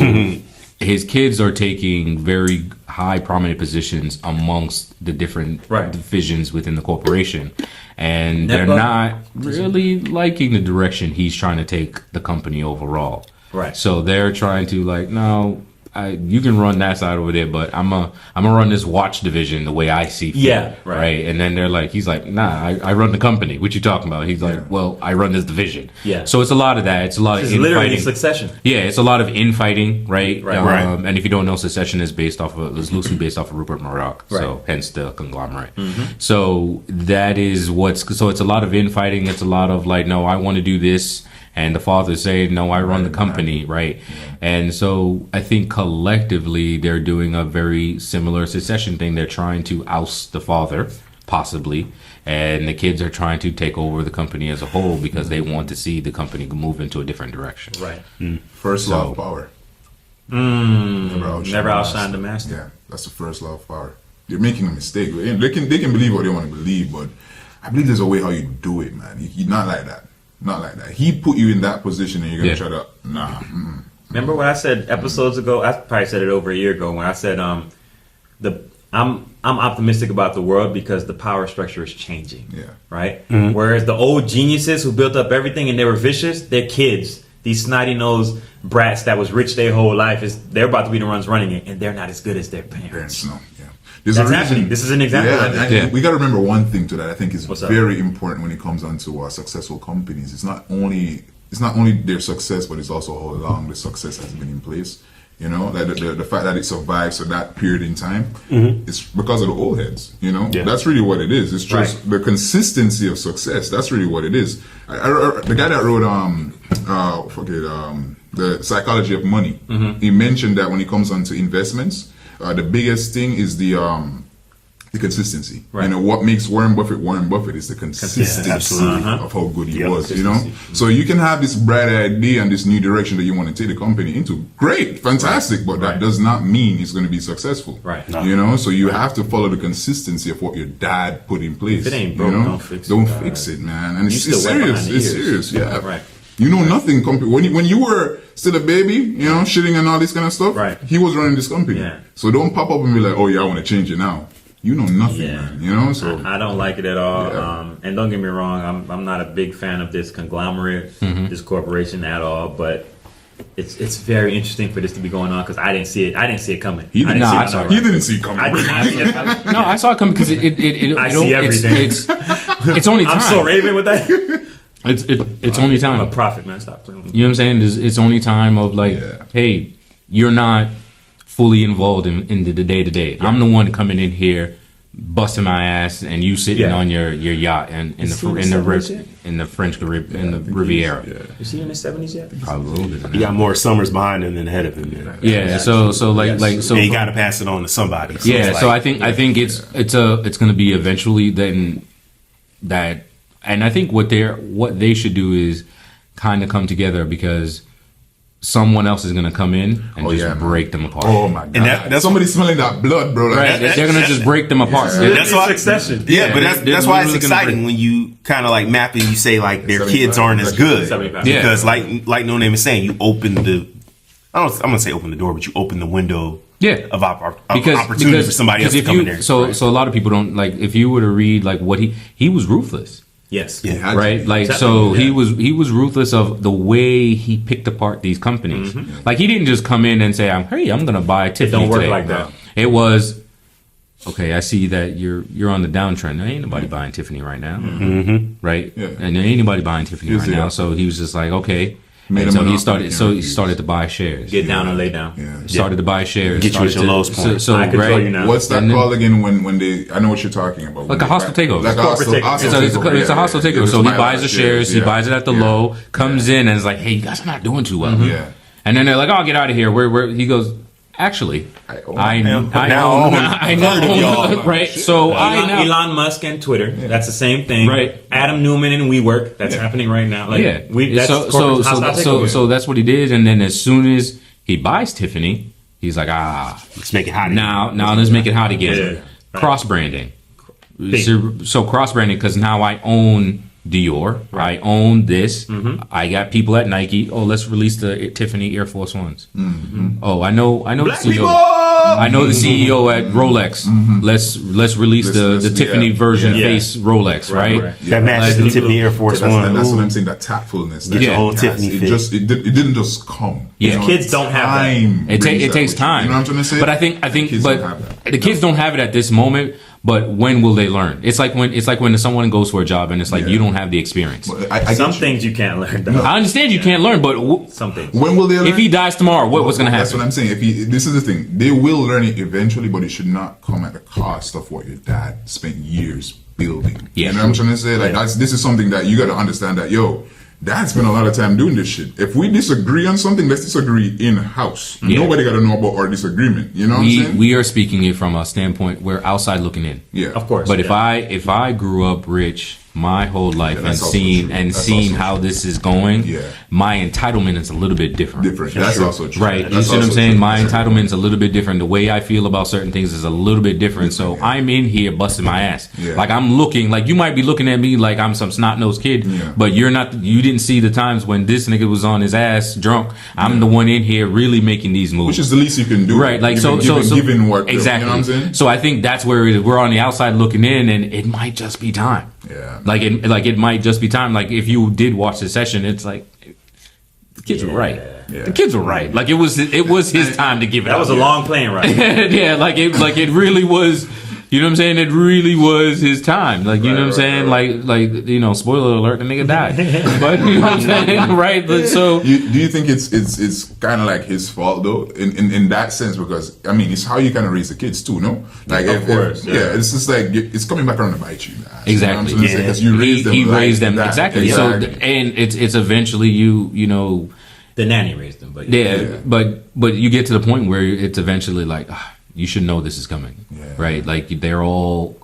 Speaker 4: his kids are taking very high prominent positions amongst the different divisions within the corporation, and they're not really liking the direction he's trying to take the company overall.
Speaker 2: Right.
Speaker 4: So they're trying to no. You can run that side over there, but I'm gonna run this watch division the way I see fit.
Speaker 2: Yeah, right.
Speaker 4: And then he's like, nah, I run the company. What you talking about? He's like, well, I run this division.
Speaker 2: Yeah.
Speaker 4: So it's a lot of that. It's a lot
Speaker 2: It's
Speaker 4: of
Speaker 2: literally
Speaker 4: infighting.
Speaker 2: Succession.
Speaker 4: Yeah, it's a lot of infighting, right?
Speaker 2: Right.
Speaker 4: And if you don't know, Succession is loosely based off of Rupert Murdoch. So hence the conglomerate. So that is so it's a lot of infighting. It's a lot of no, I want to do this. and the father's saying, no, I run the company, right? And so I think collectively they're doing a very similar succession thing. They're trying to oust the father, possibly, and the kids are trying to take over the company as a whole because they want to see the company move into a different direction.
Speaker 1: Right.
Speaker 5: First law of power.
Speaker 1: Never outshine the master.
Speaker 5: Yeah, that's the first law of power. They're making a mistake. They can believe what they want to believe, but I believe there's a way how you do it, man. You're not like that. Not like that. He put you in that position, and you're gonna try to
Speaker 1: Remember what I said episodes ago? I probably said it over a year ago when I said I'm optimistic about the world because the power structure is changing.
Speaker 5: Yeah.
Speaker 1: Right? Whereas the old geniuses who built up everything and they were vicious, they're kids. These snotty-nosed brats that was rich their whole life, they're about to be the ones running it, and they're not as good as their parents.
Speaker 5: No, yeah. There's
Speaker 1: That's happening. This is an example of that.
Speaker 5: We got to remember one thing to that I think is
Speaker 1: What's up?
Speaker 5: very important when it comes down to successful companies. It's not only their success, but it's also how long the success has been in place. You know, like the fact that it survives for that period in time, it's because of the old heads. You know, that's really what it is. It's just the consistency of success. That's really what it is. The guy that wrote the Psychology of Money, he mentioned that when it comes on to investments, the biggest thing is the consistency.
Speaker 1: Right.
Speaker 5: You know, what makes Warren Buffett is the consistency of how good he was, you know? So you can have this bright idea and this new direction that you want to take the company into. Great, fantastic, but that does not mean it's going to be successful.
Speaker 1: Right.
Speaker 5: No. You know, so you have to follow the consistency of what your dad put in place.
Speaker 1: If it ain't broke,
Speaker 5: you know?
Speaker 1: don't fix it.
Speaker 5: Fix it, man. And it's
Speaker 1: still wet
Speaker 5: serious.
Speaker 1: behind the
Speaker 5: It's
Speaker 1: ears.
Speaker 5: serious, yeah.
Speaker 1: Right.
Speaker 5: You know nothing. When you were still a baby, you know, shitting and all this kind of stuff,
Speaker 1: Right.
Speaker 5: he was running this company.
Speaker 1: Yeah.
Speaker 5: So don't pop up and be like, oh, yeah, I want to change it now. You know nothing, man. You know, so
Speaker 1: I don't like it at all.
Speaker 5: Yeah.
Speaker 1: And don't get me wrong, I'm not a big fan of this conglomerate, this corporation at all. But it's very interesting for this to be going on because I didn't see it. I didn't see it coming.
Speaker 5: he didn't,
Speaker 1: I
Speaker 5: see,
Speaker 1: didn't
Speaker 5: he didn't see it coming.
Speaker 1: I did not see it coming.
Speaker 4: No, I saw it coming because I
Speaker 1: see everything.
Speaker 4: It's only time.
Speaker 1: I'm so raving with that.
Speaker 4: It's only time.
Speaker 1: I'm a prophet, man. Stop playing with me.
Speaker 4: You know what I'm saying? It's only time of like, hey, you're not fully involved in the day-to-day. I'm the one coming in here, busting my ass, and you sitting on your yacht and in the French Riviera.
Speaker 1: Is he in his 70s yet?
Speaker 4: Probably a little bit.
Speaker 3: He got more summers behind him than ahead of him.
Speaker 4: Yeah. So
Speaker 3: And you got to pass it on to somebody. So
Speaker 4: yeah.
Speaker 3: it's
Speaker 4: So
Speaker 3: like,
Speaker 4: I think it's going to be eventually then that, and I think what they should do is kind of come together because someone else is going to come in and break them apart.
Speaker 5: Oh my god!
Speaker 3: And that's
Speaker 5: somebody smelling that blood, bro. Like,
Speaker 4: Right, they're going to just break them apart.
Speaker 3: That's why
Speaker 1: Succession.
Speaker 3: Yeah, but that's why it's
Speaker 4: literally gonna
Speaker 3: exciting when you kind of like map and you say like their kids aren't as good
Speaker 1: 75.
Speaker 4: Yeah.
Speaker 3: because like NoName is saying, you open the I'm gonna say open the door, but you open the window of opportunity for somebody else to come in there.
Speaker 4: So a lot of people don't like if you were to read like what he was ruthless.
Speaker 1: Yes.
Speaker 5: Yeah.
Speaker 4: Right, like so he was ruthless of the way he picked apart these companies. Like he didn't just come in and say, I'm gonna buy Tiffany.
Speaker 1: Don't work
Speaker 4: today.
Speaker 1: like that.
Speaker 4: It was okay. I see that you're on the downtrend. There ain't nobody buying Tiffany right now, right?
Speaker 5: Yeah.
Speaker 4: And there ain't anybody buying Tiffany right now. So he was just like, okay. And so he started to buy shares.
Speaker 1: Get down and lay down.
Speaker 5: Yeah.
Speaker 4: Started to buy shares.
Speaker 3: Get you at your lowest point.
Speaker 4: So
Speaker 1: I control you now.
Speaker 5: What's that called again? When they, I know what you're talking about.
Speaker 4: Like a hostile takeover.
Speaker 5: Like a hostile takeover.
Speaker 4: It's a hostile takeover. So he buys the shares. He buys it at the low. Comes in and is like, "Hey, you guys are not doing too well."
Speaker 5: Yeah.
Speaker 4: And then they're like, "Oh, get out of here." Where he goes, actually, I know, right? So
Speaker 1: Elon Musk and Twitter. That's the same thing.
Speaker 4: Right.
Speaker 1: Adam Newman and WeWork. That's happening right now. Like,
Speaker 4: so that's what he did. And then as soon as he buys Tiffany, he's like,
Speaker 3: let's make it hot.
Speaker 4: Now let's make it hot again.
Speaker 1: Yeah. Right.
Speaker 4: Cross branding. So cross branding because now I own Dior. Right. I own this. I got people at Nike. Oh, let's release the Tiffany Air Force Ones. Oh, I know the CEO. I know the CEO at Rolex. Let's release the Tiffany version face Rolex. Right.
Speaker 3: That matches the Tiffany Air Force One.
Speaker 5: That's what I'm saying. That tactfulness.
Speaker 3: Get your whole Tiffany fit.
Speaker 5: It didn't just come.
Speaker 4: Yeah.
Speaker 5: You know,
Speaker 1: Kids don't have
Speaker 5: time.
Speaker 4: It takes time.
Speaker 5: You know what I'm trying to say?
Speaker 4: But I think
Speaker 5: Kids
Speaker 4: but
Speaker 5: don't have that.
Speaker 4: the kids don't have it at this moment. But when will they learn? It's like when someone goes for a job and it's like you don't have the experience.
Speaker 5: I
Speaker 1: Some things you can't learn. Though.
Speaker 4: I understand you can't learn, but
Speaker 1: Some things.
Speaker 5: When will they learn?
Speaker 4: if he dies tomorrow, what's going to happen?
Speaker 5: That's what I'm saying. This is the thing. They will learn it eventually, but it should not come at the cost of what your dad spent years building.
Speaker 4: Yeah.
Speaker 5: You know what I'm trying to say? Like this is something that you got to understand that, Dad spent a lot of time doing this shit. If we disagree on something, let's disagree in house. Nobody got to know about our disagreement. You know what I'm saying?
Speaker 4: We are speaking it from a standpoint we're outside looking in.
Speaker 5: Yeah,
Speaker 1: Of course.
Speaker 4: But if I grew up rich my whole life and
Speaker 5: that's also
Speaker 4: seen
Speaker 5: true.
Speaker 4: and
Speaker 5: That's
Speaker 4: seen
Speaker 5: also
Speaker 4: how
Speaker 5: true.
Speaker 4: this is going,
Speaker 5: Yeah.
Speaker 4: my entitlement is a little bit different.
Speaker 5: That's also true.
Speaker 4: Right. You
Speaker 5: That's
Speaker 4: see what I'm
Speaker 5: also
Speaker 4: saying?
Speaker 5: true.
Speaker 4: My entitlement's a little bit different. The way I feel about certain things is a little bit different. So I'm in here busting my ass.
Speaker 5: Yeah.
Speaker 4: Like I'm looking, like you might be looking at me like I'm some snot-nosed kid, but you didn't see the times when this nigga was on his ass drunk. I'm the one in here really making these moves.
Speaker 5: Which is the least you can do.
Speaker 4: Right, like
Speaker 5: given what
Speaker 4: exactly.
Speaker 5: You know what I'm saying?
Speaker 4: So I think that's where we're on the outside looking in, and it might just be time.
Speaker 5: Yeah.
Speaker 4: Like it might just be time. Like if you did watch the session, it's like the kids were right.
Speaker 5: Yeah.
Speaker 4: The kids were right. Like it was his time to give it.
Speaker 1: That was a long plane ride.
Speaker 4: Yeah, like it really was. You know what I'm saying? It really was his time. Like, you know what I'm saying?
Speaker 5: right.
Speaker 4: Like, you know, spoiler alert, the nigga died. But you know what I'm saying? Right? But so
Speaker 5: Do you think it's kind of like his fault though, in that sense? Because I mean, it's how you kind of raise the kids too, no? Like,
Speaker 1: Of course, yeah.
Speaker 5: it's just like it's coming back around to bite you. Guys.
Speaker 4: exactly.
Speaker 5: You know what I'm saying? 'Cause you raised them.
Speaker 4: He
Speaker 5: like
Speaker 4: raised them
Speaker 5: that.
Speaker 4: exactly. So and it's eventually you know
Speaker 1: The nanny raised him, but
Speaker 4: but you get to the point where it's eventually like you should know this is coming, right? Like they're all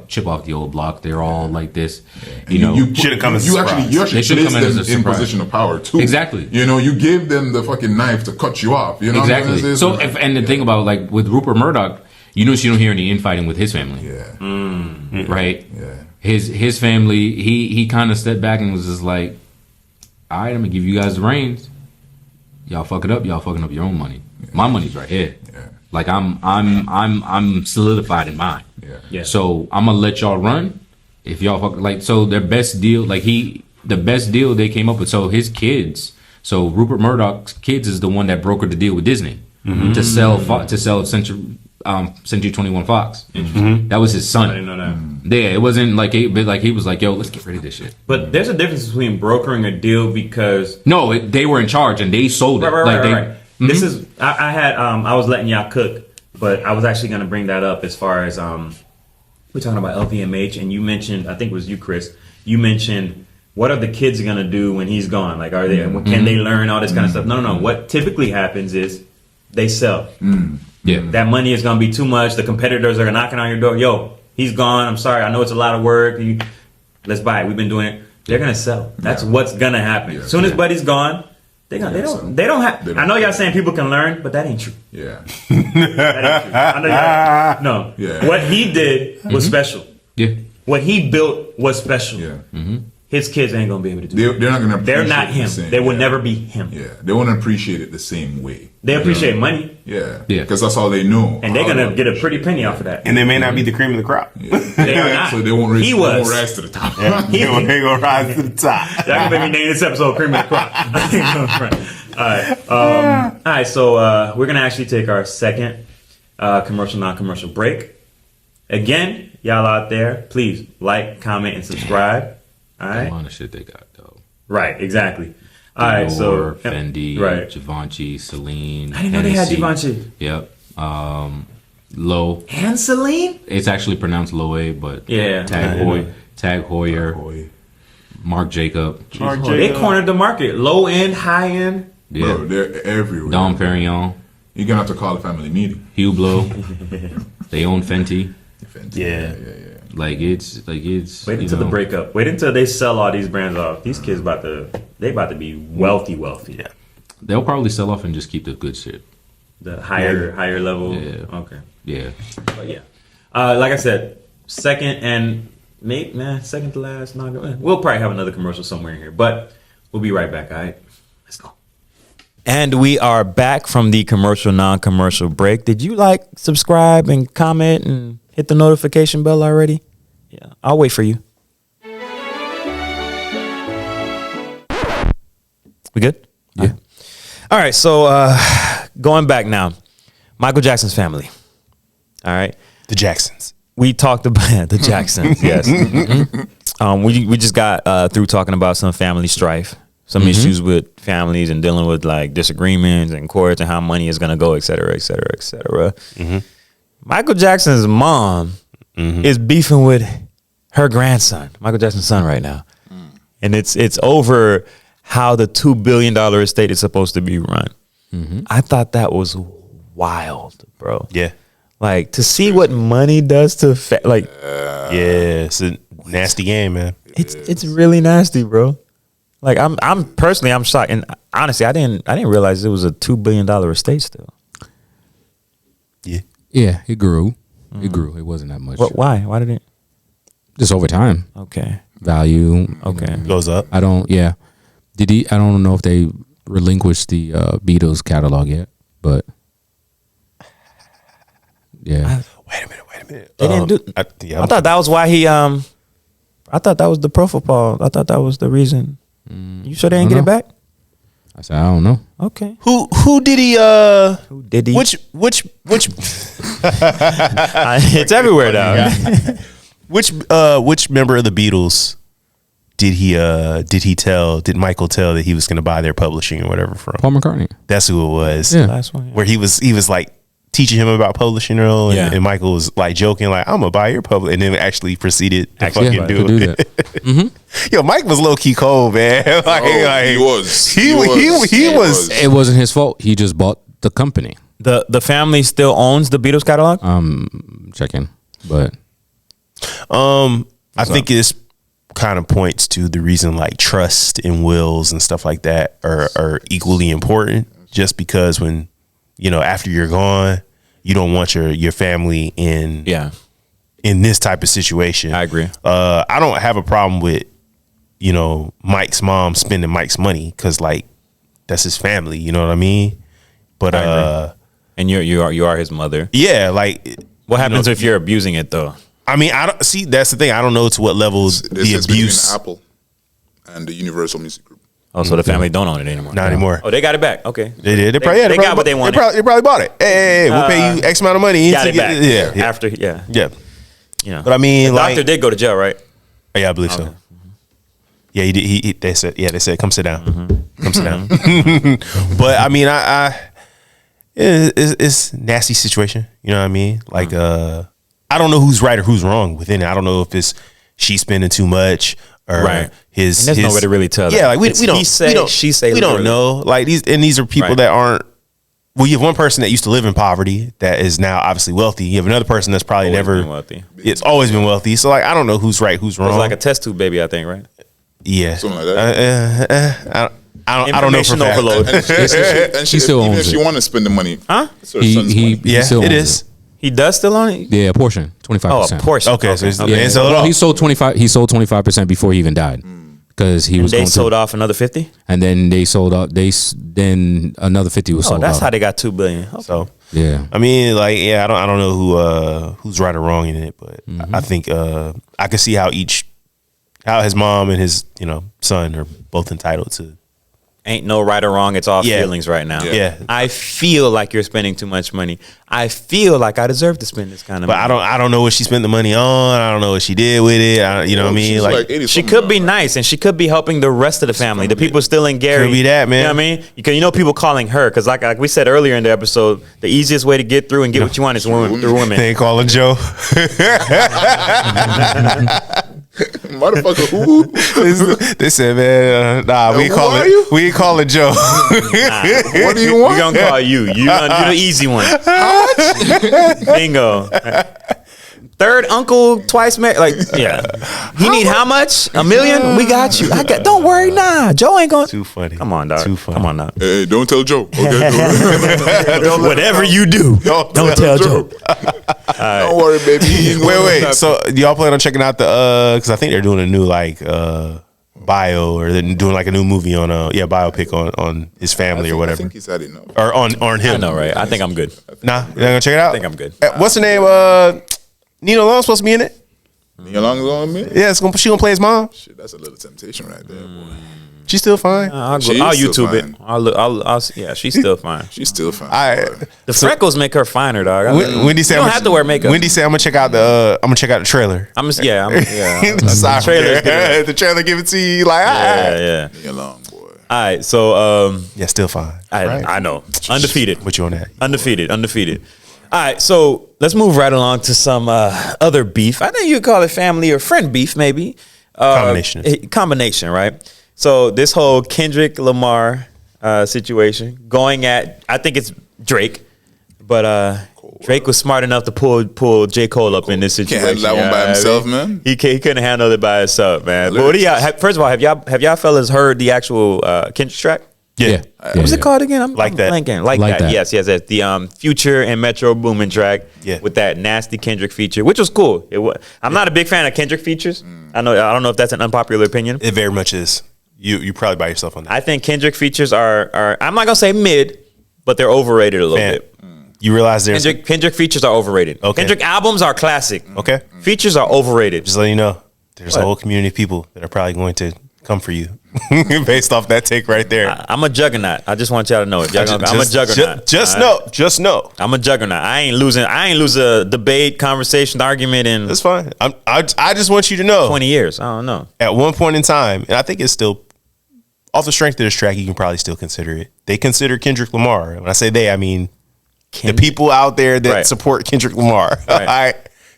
Speaker 4: chip off the old block. They're all like this, you know.
Speaker 5: You
Speaker 3: Should've come as a
Speaker 5: you
Speaker 3: surprise.
Speaker 5: actually
Speaker 4: They should've
Speaker 5: placed
Speaker 4: come as
Speaker 5: them
Speaker 4: a
Speaker 5: in
Speaker 4: surprise.
Speaker 5: position of power too.
Speaker 4: Exactly.
Speaker 5: You know, you gave them the fucking knife to cut you off. You know
Speaker 4: Exactly.
Speaker 5: What I'm
Speaker 4: So
Speaker 5: saying?
Speaker 4: and the thing about like with Rupert Murdoch, you notice you don't hear any infighting with his family, right?
Speaker 5: Yeah.
Speaker 4: His family, he kind of stepped back and was just like, all right, I'm gonna give you guys the reins. Y'all fuck it up. Y'all fucking up your own money. My money's right here.
Speaker 5: Yeah.
Speaker 4: Like I'm solidified in mine.
Speaker 1: Yeah.
Speaker 4: So I'm gonna let y'all run. If y'all fuck like so their best deal, like the best deal they came up with. So his kids. So Rupert Murdoch's kids is the one that brokered the deal with Disney to sell Century 21 Fox. That was his son.
Speaker 1: I didn't know that.
Speaker 4: Yeah, it wasn't like he was like, yo, let's get rid of this shit.
Speaker 1: But there's a difference between brokering a deal because
Speaker 4: No, they were in charge and they sold it.
Speaker 1: right. This is I had I was letting y'all cook, but I was actually going to bring that up as far as we're talking about LVMH, and you mentioned, I think it was you, Chris. You mentioned what are the kids going to do when he's gone? Like, are they can they learn all this kind of stuff? No. What typically happens is they sell.
Speaker 4: Yeah.
Speaker 1: That money is going to be too much. The competitors are knocking on your door. Yo, he's gone. I'm sorry. I know it's a lot of work. Let's buy it. We've been doing it. They're going to sell. That's what's going to happen. As soon as Buddy's gone, they don't have. I know y'all saying people can learn, but that ain't true.
Speaker 5: Yeah.
Speaker 1: That ain't true. I know y'all, no.
Speaker 5: Yeah.
Speaker 1: What he did was special.
Speaker 4: Yeah.
Speaker 1: What he built was special.
Speaker 5: Yeah.
Speaker 1: His kids ain't going to be able to do it.
Speaker 5: They're not gonna.
Speaker 1: They're not
Speaker 5: appreciate it
Speaker 1: him.
Speaker 5: the same-
Speaker 1: They will
Speaker 5: yeah.
Speaker 1: never be him.
Speaker 5: Yeah, they won't appreciate it the same way.
Speaker 1: They appreciate money,
Speaker 5: Yeah,
Speaker 4: Yeah.
Speaker 5: because that's all they know.
Speaker 1: and they're going to get a pretty penny off of that.
Speaker 3: And they may not be the cream of the crop.
Speaker 1: They are not.
Speaker 5: So they won't rise.
Speaker 1: He
Speaker 5: They won't
Speaker 1: was.
Speaker 5: rise to the top.
Speaker 3: They gonna rise to the top.
Speaker 1: Y'all can make me name this episode Cream of the Crop. All right. So we're going to actually take our second commercial, non-commercial break. Again, y'all out there, please like, comment, and subscribe. All
Speaker 4: A
Speaker 1: right.
Speaker 4: lot of shit they got though.
Speaker 1: Right. Exactly. All right. So
Speaker 4: Fendi,
Speaker 1: right.
Speaker 4: Givenchy, Celine.
Speaker 1: I didn't know they had
Speaker 4: Hennessy.
Speaker 1: Givenchy.
Speaker 4: Yep. Low.
Speaker 1: And Celine?
Speaker 4: It's actually pronounced Loe, but
Speaker 1: Yeah.
Speaker 4: Tag Heuer, Marc Jacob,
Speaker 1: They cornered the market. Low end, high end.
Speaker 4: yeah,
Speaker 5: Bro, they're everywhere.
Speaker 4: Dom Perignon,
Speaker 5: You're gonna have to call a family meeting.
Speaker 4: Hublot. They own Fenty.
Speaker 3: Yeah.
Speaker 4: Like it's
Speaker 1: Wait
Speaker 4: you
Speaker 1: until the
Speaker 4: know,
Speaker 1: breakup. Wait until they sell all these brands off. These kids about to be wealthy.
Speaker 3: Yeah.
Speaker 4: They'll probably sell off and just keep the good shit.
Speaker 1: The higher level.
Speaker 4: Yeah.
Speaker 1: Okay.
Speaker 4: Yeah.
Speaker 1: But yeah. Like I said, second to last. We'll probably have another commercial somewhere in here, but we'll be right back. All right. Let's go.
Speaker 2: And we are back from the commercial, non-commercial break. Did you subscribe and comment and hit the notification bell already? Yeah, I'll wait for you. We good?
Speaker 4: Yeah.
Speaker 2: All right. So going back now, Michael Jackson's family. All right.
Speaker 3: The Jacksons.
Speaker 2: We talked about the Jacksons. Yes. We just got through talking about some family strife, some issues with families and dealing with disagreements and courts and how money is going to go, et cetera, et cetera, et cetera. Michael Jackson's mom is beefing with her grandson, Michael Jackson's son, right now. And it's over how the $2 billion estate is supposed to be run. I thought that was wild, bro.
Speaker 3: Yeah.
Speaker 2: Like to see what money does to
Speaker 3: Yeah, it's a nasty game, man.
Speaker 2: it's really nasty, bro. Like I'm personally shocked, and honestly, I didn't realize it was a $2 billion estate still.
Speaker 3: Yeah.
Speaker 4: Yeah, it grew. It grew. It wasn't that much.
Speaker 2: But why? Why did it?
Speaker 4: Just over time.
Speaker 2: Okay.
Speaker 4: Value.
Speaker 2: Okay.
Speaker 3: Goes up.
Speaker 4: I don't know if they relinquished the Beatles catalog yet, but yeah.
Speaker 3: Wait a minute.
Speaker 2: They didn't do. I thought that was why he. I thought that was the profile. I thought that was the reason. You sure they didn't get it back?
Speaker 4: I said I don't know.
Speaker 2: Okay.
Speaker 3: Who did he?
Speaker 2: Who did he?
Speaker 3: Which?
Speaker 2: It's everywhere now.
Speaker 3: Which member of the Beatles did Michael tell that he was going to buy their publishing or whatever from?
Speaker 4: Paul McCartney.
Speaker 3: That's who it was.
Speaker 4: Yeah.
Speaker 2: Last one. Yeah.
Speaker 3: Where he was like teaching him about publishing and,
Speaker 2: Yeah.
Speaker 3: and Michael was like joking like, I'm gonna buy your public, and then actually proceeded to fucking do it.
Speaker 4: that.
Speaker 3: Yo, Mike was low key cold, man.
Speaker 5: He was.
Speaker 3: He was.
Speaker 4: It wasn't his fault. He just bought the company.
Speaker 2: The family still owns the Beatles catalog.
Speaker 4: Checking, but
Speaker 3: I think this kind of points to the reason like trust and wills and stuff like that are equally important. Just because when after you're gone, you don't want your family in this type of situation.
Speaker 2: I agree.
Speaker 3: I don't have a problem with Mike's mom spending Mike's money because like that's his family. You know what I mean? But
Speaker 2: and you are his mother.
Speaker 3: yeah, like
Speaker 2: What happens if you're abusing it though?
Speaker 3: I mean, I don't see. That's the thing. I don't know to what levels
Speaker 5: This
Speaker 3: the
Speaker 5: is between
Speaker 3: abuse.
Speaker 5: Apple and the Universal Music Group.
Speaker 2: Oh, so the family don't own it anymore.
Speaker 3: Not anymore.
Speaker 2: Oh, they got it back. Okay.
Speaker 3: They did. They
Speaker 2: They got what they wanted.
Speaker 3: They probably bought it. Hey, we'll pay you X amount of money.
Speaker 2: Got it back.
Speaker 3: Yeah.
Speaker 2: After, yeah.
Speaker 3: But I mean,
Speaker 2: The doctor did go to jail, right?
Speaker 3: Yeah, I believe so. Yeah, he did. They said, come sit down. Come sit down. But I mean, it's a nasty situation. You know what I mean? Like, I don't know who's right or who's wrong within it. I don't know if it's she spending too much or his.
Speaker 2: And there's no way to really tell.
Speaker 3: Yeah, like we don't.
Speaker 2: He say, she say.
Speaker 3: We don't know. Like these are people that aren't. Well, you have one person that used to live in poverty that is now obviously wealthy. You have another person that's probably never
Speaker 2: been wealthy.
Speaker 3: It's always been wealthy. So like, I don't know who's right, who's wrong.
Speaker 2: It's like a test tube baby, I think, right?
Speaker 3: Yeah,
Speaker 5: Something like that.
Speaker 3: I don't know for a fact.
Speaker 2: overload.
Speaker 5: And she
Speaker 4: still
Speaker 5: even
Speaker 4: owns
Speaker 5: if she
Speaker 4: it.
Speaker 5: want to spend the money,
Speaker 2: Huh?
Speaker 5: it's her son's money.
Speaker 3: Yeah,
Speaker 4: still
Speaker 3: it
Speaker 4: owns
Speaker 3: is.
Speaker 2: He does still own it.
Speaker 4: Yeah, a portion, 25%.
Speaker 2: Oh, a portion.
Speaker 3: Okay, so it's
Speaker 2: okay.
Speaker 3: and so
Speaker 4: Well, he sold 25. He sold 25% before he even died, because he was
Speaker 2: They
Speaker 4: going
Speaker 2: sold
Speaker 4: to,
Speaker 2: off another 50.
Speaker 4: and then they sold out. Then another 50 was
Speaker 2: Oh,
Speaker 4: sold
Speaker 2: that's
Speaker 4: out.
Speaker 2: how they got $2 billion. Okay.
Speaker 3: So
Speaker 4: Yeah,
Speaker 3: I mean, like, yeah, I don't know who's right or wrong in it, but I think I can see how his mom and his son are both entitled to.
Speaker 2: Ain't no right or wrong. It's all
Speaker 3: Yeah.
Speaker 2: feelings right now.
Speaker 3: Yeah.
Speaker 2: I feel like you're spending too much money. I feel like I deserve to spend this kind of
Speaker 3: But
Speaker 2: money.
Speaker 3: I don't know what she spent the money on. I don't know what she did with it. You know what I mean?
Speaker 5: She's
Speaker 3: Like
Speaker 5: 80
Speaker 2: She
Speaker 5: something
Speaker 2: could be
Speaker 5: now.
Speaker 2: nice, and she could be helping the rest of the family. The people still in Gary.
Speaker 3: Could be that, man.
Speaker 2: You know what I mean? Because people calling her, because like we said earlier in the episode, the easiest way to get through and get what you want is through women.
Speaker 3: they ain't calling Joe.
Speaker 5: Motherfucker, who?
Speaker 3: They said, man, nah, we
Speaker 5: Who
Speaker 3: call
Speaker 5: are
Speaker 3: it.
Speaker 5: you?
Speaker 3: We ain't calling Joe.
Speaker 5: What do you want?
Speaker 2: We're going to call you. You're the easy one. Bingo. Third uncle, twice married. Like, yeah. He need how much? $1 million? We got you. Don't worry, nah. Joe ain't going.
Speaker 3: Too funny.
Speaker 2: Come on, dog.
Speaker 3: Too funny.
Speaker 2: Come on, dog.
Speaker 5: Hey, don't tell Joe. Okay,
Speaker 2: Whatever you do, don't tell Joe.
Speaker 5: don't worry, baby. He ain't going
Speaker 3: Wait.
Speaker 5: nothing.
Speaker 3: So y'all plan on checking out the? Because I think they're doing a new bio, or they're doing like a new movie on biopic on his family or
Speaker 5: I
Speaker 3: whatever,
Speaker 5: think he's had enough.
Speaker 3: or on him.
Speaker 2: I know, right? I think I'm good.
Speaker 3: Nah, you're not gonna check it out.
Speaker 2: I think I'm good.
Speaker 3: What's the name? Nina Long's supposed to be in it.
Speaker 5: You long on me?
Speaker 3: Yeah, she gonna play his mom.
Speaker 5: Shit, that's a little temptation right there, boy.
Speaker 3: She's still fine.
Speaker 2: I'll
Speaker 5: She's still
Speaker 2: YouTube it.
Speaker 5: fine.
Speaker 2: Yeah, she's still fine.
Speaker 5: She's still fine.
Speaker 3: Alright.
Speaker 2: The freckles make her finer, dog.
Speaker 3: Wendy said,
Speaker 2: you don't have to wear makeup.
Speaker 3: Wendy said, I'm gonna check out the trailer.
Speaker 2: The trailer's good.
Speaker 3: The trailer give it to you like,
Speaker 2: Yeah.
Speaker 5: Leave me alone, boy.
Speaker 2: All right, so
Speaker 3: yeah, still fine.
Speaker 2: I know, undefeated.
Speaker 3: What you on that?
Speaker 2: Undefeated. All right, so let's move right along to some other beef. I think you could call it family or friend beef, maybe.
Speaker 3: Combination.
Speaker 2: Combination, right? So this whole Kendrick Lamar situation going at, I think it's Drake, but Drake was smart enough to pull J. Cole up in this situation.
Speaker 5: Can't handle that one by himself, man.
Speaker 2: He couldn't handle it by himself, man. But what do y'all? First of all, have y'all fellas heard the actual Kendrick track?
Speaker 3: Yeah.
Speaker 2: What's it called again? I'm
Speaker 3: Like that.
Speaker 2: blanking. Like that. Yes. The Future and Metro Boomin track with that nasty Kendrick feature, which was cool. I'm not a big fan of Kendrick features. I don't know if that's an unpopular opinion.
Speaker 3: It very much is. You probably by yourself on that.
Speaker 2: I think Kendrick features are I'm not gonna say mid, but they're overrated a little bit.
Speaker 3: You realize there's
Speaker 2: Kendrick features are overrated.
Speaker 3: Okay.
Speaker 2: Kendrick albums are classic.
Speaker 3: Okay.
Speaker 2: Features are overrated.
Speaker 3: Just let you know, there's a whole community of people that are probably going to come for you based off that take right there.
Speaker 2: I'm a juggernaut. I just want y'all to know it. I'm a juggernaut.
Speaker 3: Just know.
Speaker 2: I'm a juggernaut. I ain't lose a debate, conversation, argument in
Speaker 3: That's fine. I just want you to know
Speaker 2: 20 years. I don't know.
Speaker 3: at one point in time, and I think it's still off the strength of this track, you can probably still consider it. They consider Kendrick Lamar. When I say they, I mean the people out there that support Kendrick Lamar. I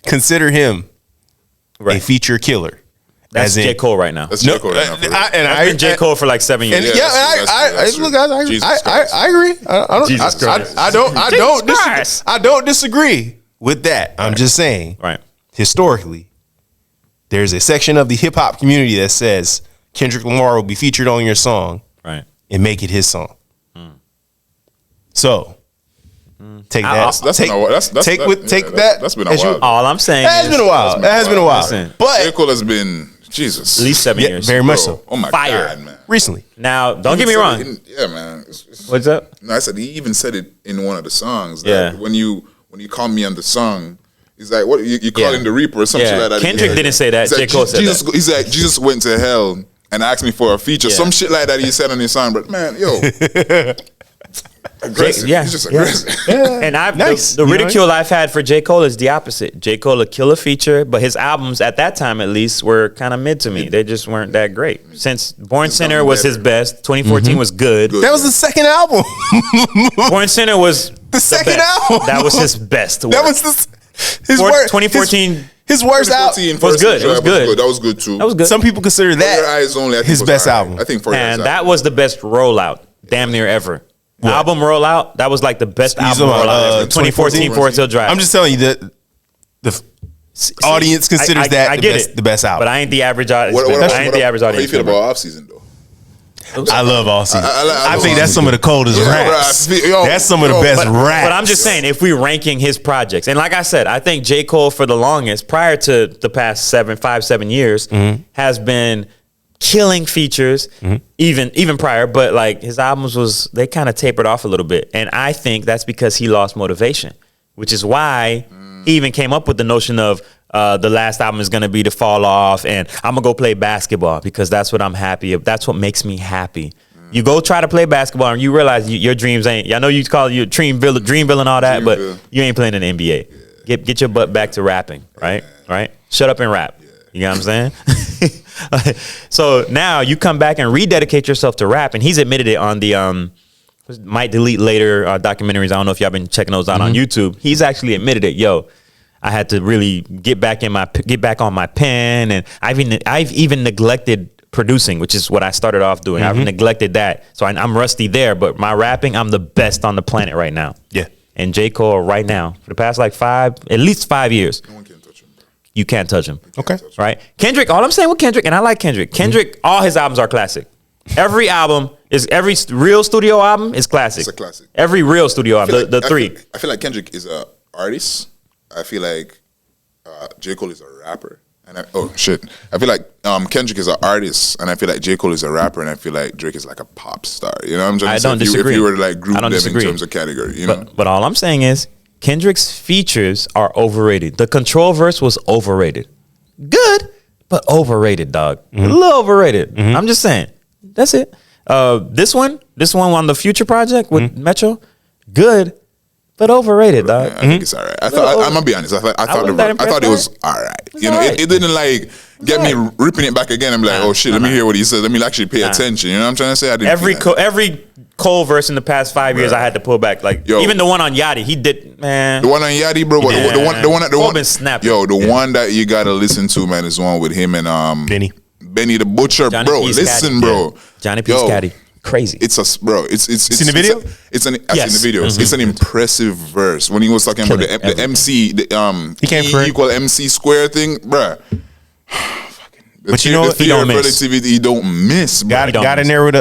Speaker 3: consider him a feature killer.
Speaker 2: That's J. Cole right now.
Speaker 5: That's J. Cole right now.
Speaker 2: I've been J. Cole for like 7 years.
Speaker 3: And I agree. I don't disagree with that. I'm just saying,
Speaker 2: right?
Speaker 3: Historically, there's a section of the hip hop community that says Kendrick Lamar will be featured on your song,
Speaker 2: right,
Speaker 3: and make it his song. So take that. That's
Speaker 5: been a while.
Speaker 2: All I'm saying,
Speaker 3: it has been a while. It has been a while. But
Speaker 5: J. Cole has been Jesus
Speaker 2: at least 7 years,
Speaker 3: very much so.
Speaker 5: Oh my
Speaker 2: Fire.
Speaker 5: God, man!
Speaker 3: Recently,
Speaker 2: now don't get me wrong.
Speaker 5: Yeah, man.
Speaker 2: What's up?
Speaker 5: No, I said he even said it in one of the songs. That when you call me on the song, he's like, "What you calling the Reaper or something like that?"
Speaker 2: Kendrick didn't say that. J. Cole said that.
Speaker 5: He's like, Jesus went to hell and asked me for a feature, some shit like that. He said on his song, but man, aggressive. He's just aggressive.
Speaker 2: And the ridicule I've had for J. Cole is the opposite. J. Cole a killer feature, but his albums at that time at least were kind of mid to me. They just weren't that great. Since Born Sinner was his best, 2014 was good.
Speaker 3: That was the second album.
Speaker 2: Born Sinner was
Speaker 3: the second
Speaker 2: best.
Speaker 3: album.
Speaker 2: That was his best work.
Speaker 3: That was his worst.
Speaker 2: 2014.
Speaker 3: His worst album
Speaker 2: was good. It was good.
Speaker 5: That was good too.
Speaker 2: That was good.
Speaker 3: Some people consider that
Speaker 5: For Your Eyes Only, I think,
Speaker 3: his best album.
Speaker 5: I think For Your Eyes
Speaker 2: And that was the best rollout, damn near ever. Album rollout, that was like the best album rollout ever. 2014 Forest Hill Drive.
Speaker 3: I'm just telling you that the audience considers the best album.
Speaker 2: But I ain't the average audience.
Speaker 5: I
Speaker 2: ain't the average audience.
Speaker 5: How you feel about Off Season though?
Speaker 3: I love All Season. I think that's some of the coldest raps.
Speaker 5: Yo,
Speaker 3: that's some of the best raps.
Speaker 2: But I'm just saying, if we're ranking his projects, and like I said, I think J. Cole for the longest, prior to the past 7 years, has been killing features, even prior. But like his albums they kind of tapered off a little bit, and I think that's because he lost motivation, which is why he even came up with the notion of the last album is going to be to fall off, and I'm gonna go play basketball because that's what I'm happy of. That's what makes me happy. You go try to play basketball and you realize your dreams ain't. I know you call it your Dreamville and all that, but you ain't playing in the NBA. Get your butt back to rapping, right? Right? Shut up and rap. You know what I'm saying? So now you come back and rededicate yourself to rap, and he's admitted it on the might delete later documentaries. I don't know if y'all been checking those out on YouTube. He's actually admitted it. Yo, I had to really get back on my pen, and I've even neglected producing, which is what I started off doing. I've neglected that, so I'm rusty there. But my rapping, I'm the best on the planet right now.
Speaker 3: Yeah.
Speaker 2: And J. Cole right now for the past at least 5 years.
Speaker 5: No one can touch him, bro.
Speaker 2: You can't touch him.
Speaker 3: Okay.
Speaker 2: Right? Kendrick, all I'm saying with Kendrick, and I like Kendrick, all his albums are classic. Every real studio album is classic.
Speaker 5: It's a classic.
Speaker 2: Every real studio album, the three.
Speaker 5: I feel like Kendrick is an artist. I feel like J. Cole is a rapper. And I feel like Kendrick is an artist, and I feel like J. Cole is a rapper, and I feel like Drake is like a pop star. You know what I'm trying to say?
Speaker 2: I don't disagree.
Speaker 5: If you were to like group them
Speaker 2: disagree.
Speaker 5: in terms of category, you know?
Speaker 2: But all I'm saying is Kendrick's features are overrated. The Control verse was overrated. Good, but overrated, dog. A little overrated. I'm just saying. That's it. This one on the Future project with Metro, good, but overrated, dog.
Speaker 5: I think it's all right. I'm gonna be honest. I thought it was all right. You know, it didn't like get me ripping it back again. I'm like, oh shit, let me hear what he says. Let me actually pay attention. You know what I'm trying to say? I didn't
Speaker 2: every Cole verse in the past 5 years, I had to pull back. Like even the one on Yachty, he did, man.
Speaker 5: The one on Yachty, bro. The one
Speaker 2: been snapping.
Speaker 5: Yo, the one that you gotta listen to, man, is the one with him and
Speaker 3: Benny.
Speaker 5: Benny the Butcher,
Speaker 2: Johnny
Speaker 5: bro.
Speaker 2: P.
Speaker 5: Listen,
Speaker 2: Scatty.
Speaker 5: bro.
Speaker 2: Yeah. Johnny P.
Speaker 5: Yo,
Speaker 2: Scatty. Crazy.
Speaker 5: It's a bro. It's
Speaker 3: in the video?
Speaker 5: It's an I've
Speaker 2: Yes.
Speaker 5: seen the video. It's an impressive verse when he was talking about the MC,
Speaker 3: He came for it.
Speaker 5: equal MC square thing, bruh.
Speaker 3: But you know
Speaker 5: the
Speaker 3: what? He
Speaker 5: theory
Speaker 2: don't
Speaker 5: of
Speaker 2: miss.
Speaker 5: relativity, he don't miss, bro.
Speaker 3: Got in there with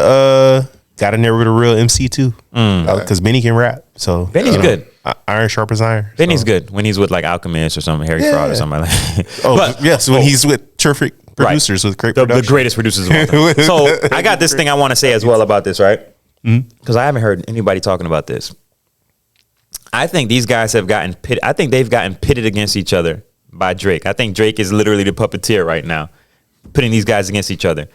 Speaker 3: a real MC too, because Benny can rap. So
Speaker 2: Benny's good.
Speaker 3: Iron sharp as iron.
Speaker 2: Benny's
Speaker 3: so.
Speaker 2: good when he's with like Alchemist or something, Harry Fraud or something like that.
Speaker 3: Oh
Speaker 2: But-
Speaker 3: yes, when he's with terrific producers with great
Speaker 2: the
Speaker 3: production.
Speaker 2: greatest producers of all time. So I got this thing I want to say as well about this, right? Because I haven't heard anybody talking about this. I think these guys have gotten pitted. I think they've gotten pitted against each other by Drake. I think Drake is literally the puppeteer right now, putting these guys against each other.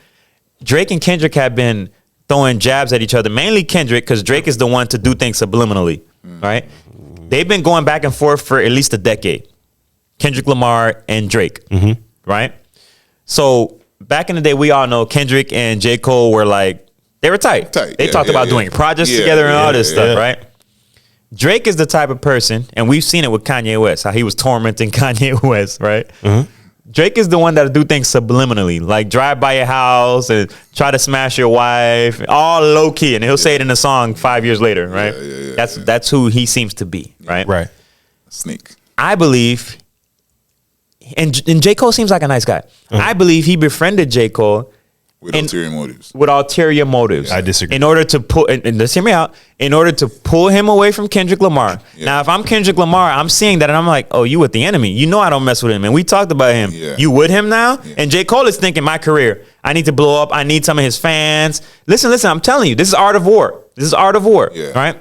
Speaker 2: Drake and Kendrick have been throwing jabs at each other, mainly Kendrick, because Drake is the one to do things subliminally, right? They've been going back and forth for at least a decade. Kendrick Lamar and Drake, right? So back in the day, we all know Kendrick and J. Cole were like, they were tight. They talked about doing projects together and all this stuff, right? Drake is the type of person, and we've seen it with Kanye West, how he was tormenting Kanye West, right? Drake is the one that'll do things subliminally, like drive by your house and try to smash your wife, all low key, and he'll say it in a song 5 years later, right? That's who he seems to be, right?
Speaker 3: Right.
Speaker 5: Snake.
Speaker 2: I believe, and J. Cole seems like a nice guy. I believe he befriended J. Cole
Speaker 5: With
Speaker 2: And-
Speaker 5: ulterior motives.
Speaker 2: with ulterior motives.
Speaker 3: I disagree.
Speaker 2: In order to pull, and let's hear me out, in order to pull him away from Kendrick Lamar. Now, if I'm Kendrick Lamar, I'm seeing that and I'm like, oh, you with the enemy. You know I don't mess with him. And we talked about him.
Speaker 5: Yeah.
Speaker 2: You with him now? And J. Cole is thinking, my career, I need to blow up. I need some of his fans. Listen, I'm telling you, this is art of war. This is art of war, right?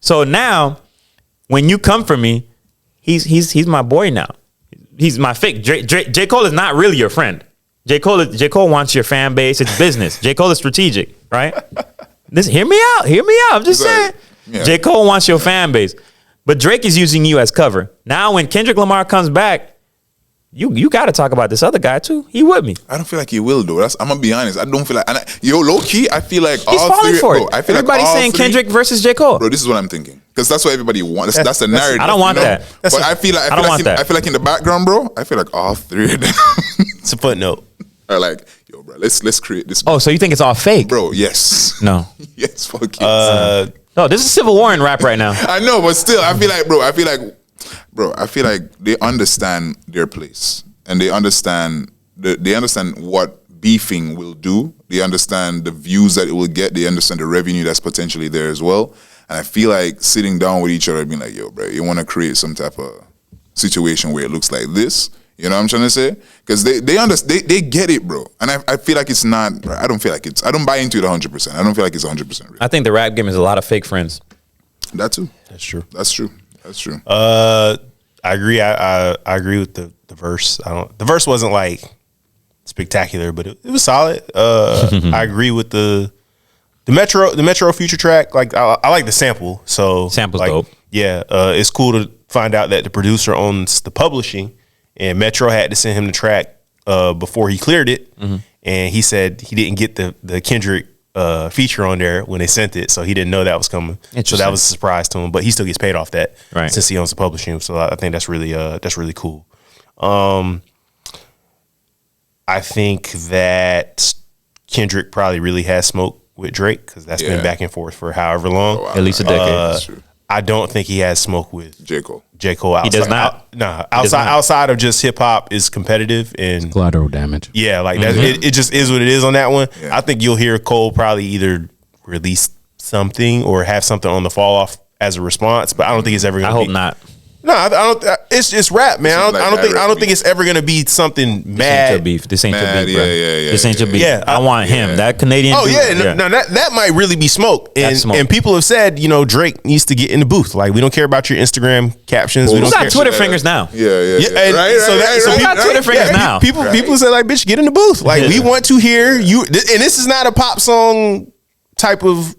Speaker 2: So now, when you come for me, he's my boy now. He's my fake. J. Cole is not really your friend. J. Cole wants your fan base. It's business. J. Cole is strategic, right? Hear me out. I'm just saying. J. Cole wants your fan base. But Drake is using you as cover. Now when Kendrick Lamar comes back, you got to talk about this other guy too. He with me.
Speaker 5: I don't feel like he will though. I'm gonna be honest. I don't feel like. Low key, I feel like
Speaker 2: He's
Speaker 5: all
Speaker 2: falling
Speaker 5: three.
Speaker 2: for
Speaker 5: Bro,
Speaker 2: it.
Speaker 5: I feel
Speaker 2: Everybody's
Speaker 5: like all
Speaker 2: saying
Speaker 5: three,
Speaker 2: Kendrick versus J. Cole.
Speaker 5: Bro, this is what I'm thinking because that's what everybody wants. That's the narrative.
Speaker 2: I don't want that.
Speaker 5: But I feel like I feel like in the background, bro. I feel like all three of them
Speaker 3: It's a footnote.
Speaker 5: are like, yo, bro. Let's create this.
Speaker 2: Oh, so you think it's all fake?
Speaker 5: Bro, yes.
Speaker 2: No.
Speaker 5: Yes, fuck yes.
Speaker 2: No, this is Civil War in rap right now.
Speaker 5: I know, but still, I feel like they understand their place and they understand what beefing will do. They understand the views that it will get. They understand the revenue that's potentially there as well. And I feel like sitting down with each other and being like, yo, bro, you want to create some type of situation where it looks like this. You know what I'm trying to say? Because they understand, they get it, bro. And I feel like it's not, bro, I don't buy into it 100%. I don't feel like it's 100% real.
Speaker 2: I think the rap game is a lot of fake friends.
Speaker 5: That too.
Speaker 3: That's true.
Speaker 5: That's true.
Speaker 3: I agree. I agree with the verse. The verse wasn't like spectacular, but it was solid. I agree with the Metro Future track. Like I like the sample. So
Speaker 2: Sample's
Speaker 3: like,
Speaker 2: dope.
Speaker 3: Yeah, it's cool to find out that the producer owns the publishing, and Metro had to send him the track before he cleared it, and he said he didn't get the Kendrick feature on there when they sent it, so he didn't know that was coming. So that was a surprise to him, but he still gets paid off that since he owns the publishing. So I think that's really cool. I think that Kendrick probably really has smoke with Drake because that's been back and forth for however long,
Speaker 2: At least a decade.
Speaker 5: That's true.
Speaker 3: I don't think he has smoke with
Speaker 5: J. Cole.
Speaker 3: Outside,
Speaker 2: He does not.
Speaker 3: Outside of just hip hop is competitive and
Speaker 4: Collateral damage.
Speaker 3: yeah, like that. It just is what it is on that one. I think you'll hear Cole probably either release something or have something on the fall off as a response, but I don't think it's ever.
Speaker 2: I hope not.
Speaker 3: No, I don't. It's rap, man. I don't think it's ever gonna be something mad.
Speaker 2: This ain't your beef, bro.
Speaker 5: Yeah.
Speaker 2: This ain't your beef.
Speaker 3: Yeah,
Speaker 2: I want him. That Canadian.
Speaker 3: Oh
Speaker 2: dude,
Speaker 3: yeah, no, that might really be smoke.
Speaker 2: That's smoke.
Speaker 3: And people have said, Drake needs to get in the booth. Like we don't care about your Instagram captions. We
Speaker 2: Who's
Speaker 3: don't
Speaker 2: got
Speaker 3: care.
Speaker 2: Twitter fingers now?
Speaker 3: Yeah, and
Speaker 5: Right.
Speaker 2: Who got Twitter fingers now?
Speaker 3: People say like, bitch, get in the booth. Like we want to hear you. And this is not a pop song type of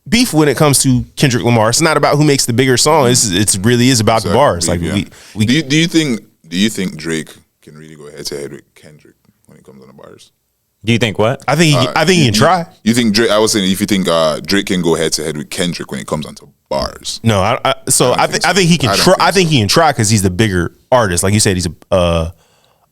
Speaker 3: beef when it comes to Kendrick Lamar. It's not about who makes the bigger song. It really is about the bars. Like
Speaker 5: Do you think Drake can really go head to head with Kendrick when it comes on the bars?
Speaker 2: Do you think what?
Speaker 3: I think he can try.
Speaker 5: You think Drake? I was saying if you think Drake can go head to head with Kendrick when it comes onto bars.
Speaker 3: No, I think he can try. I think he can try because he's the bigger artist. Like you said, he's a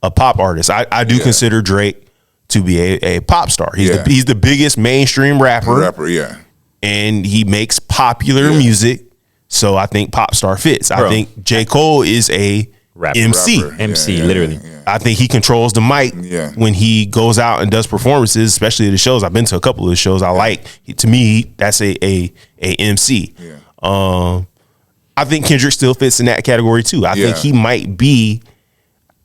Speaker 3: pop artist. I do consider Drake to be a pop star.
Speaker 5: Yeah.
Speaker 3: He's the biggest mainstream rapper.
Speaker 5: Yeah.
Speaker 3: And he makes popular music. So I think pop star fits. I think J. Cole is a MC.
Speaker 2: MC, literally.
Speaker 3: I think he controls the mic when he goes out and does performances, especially at the shows. I've been to a couple of the shows I like. To me, that's a MC. Yeah. I think Kendrick still fits in that category too. I think he might be.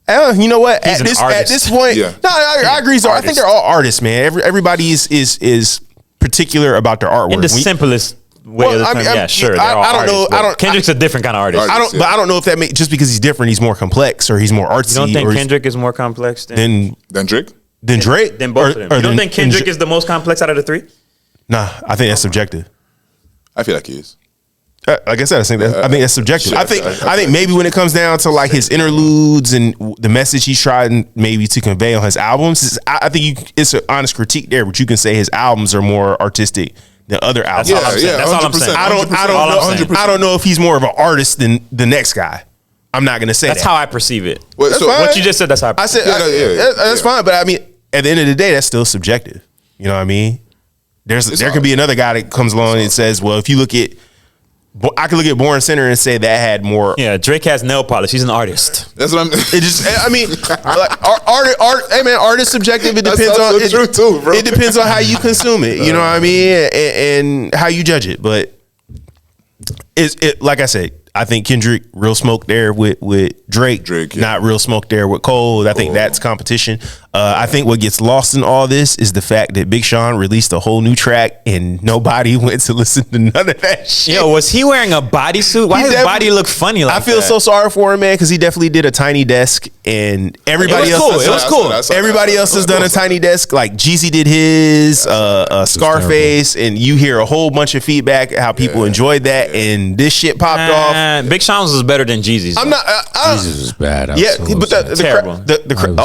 Speaker 3: You know what? At this point, no, I agree. So I think they're all artists, man. Everybody is particular about their artwork.
Speaker 2: In the simplest way of the term, sure.
Speaker 3: I don't know.
Speaker 2: Kendrick's a different kind of artist.
Speaker 3: But I don't know if that makes just because he's different, he's more complex or he's more artsy.
Speaker 2: You don't think Kendrick is more complex
Speaker 5: than Drake?
Speaker 3: Than Drake?
Speaker 2: Than both of them. You don't think Kendrick is the most complex out of the three?
Speaker 3: Nah, I think that's subjective.
Speaker 5: I feel like he is.
Speaker 3: Like I said, I think that's subjective. I think maybe when it comes down to like his interludes and the message he's trying maybe to convey on his albums, I think it's an honest critique there. But you can say his albums are more artistic than other albums.
Speaker 2: That's all I'm saying.
Speaker 3: I don't know if he's more of an artist than the next guy. I'm not gonna say
Speaker 2: that's how I perceive it.
Speaker 3: Well, so
Speaker 2: what you just said, that's how I
Speaker 3: said. That's fine, but I mean, at the end of the day, that's still subjective. You know what I mean? There could be another guy that comes along and says, "Well, if you look at." I could look at Born Center and say that had more.
Speaker 2: Yeah, Drake has nail polish. He's an artist.
Speaker 5: That's what I'm.
Speaker 3: It just. I mean, art. Hey man, art is subjective. It depends on.
Speaker 5: True too, bro.
Speaker 3: It depends on how you consume it. You know what I mean, and how you judge it. But it like I said, I think Kendrick real smoke there with Drake. Not real smoke there with Cole. I think that's competition. I think what gets lost in all this is the fact that Big Sean released a whole new track and nobody went to listen to none of that shit.
Speaker 2: Yo, was he wearing a bodysuit? Why his body look funny like that?
Speaker 3: I feel so sorry for him, man, because he definitely did a Tiny Desk and everybody else. It was cool. Everybody else has done a Tiny Desk. Like Jeezy did his, Scarface, and you hear a whole bunch of feedback how people enjoyed that, and this shit popped off.
Speaker 2: Big Sean's was better than Jeezy's.
Speaker 4: I'm not. Jeezy's was bad.
Speaker 3: But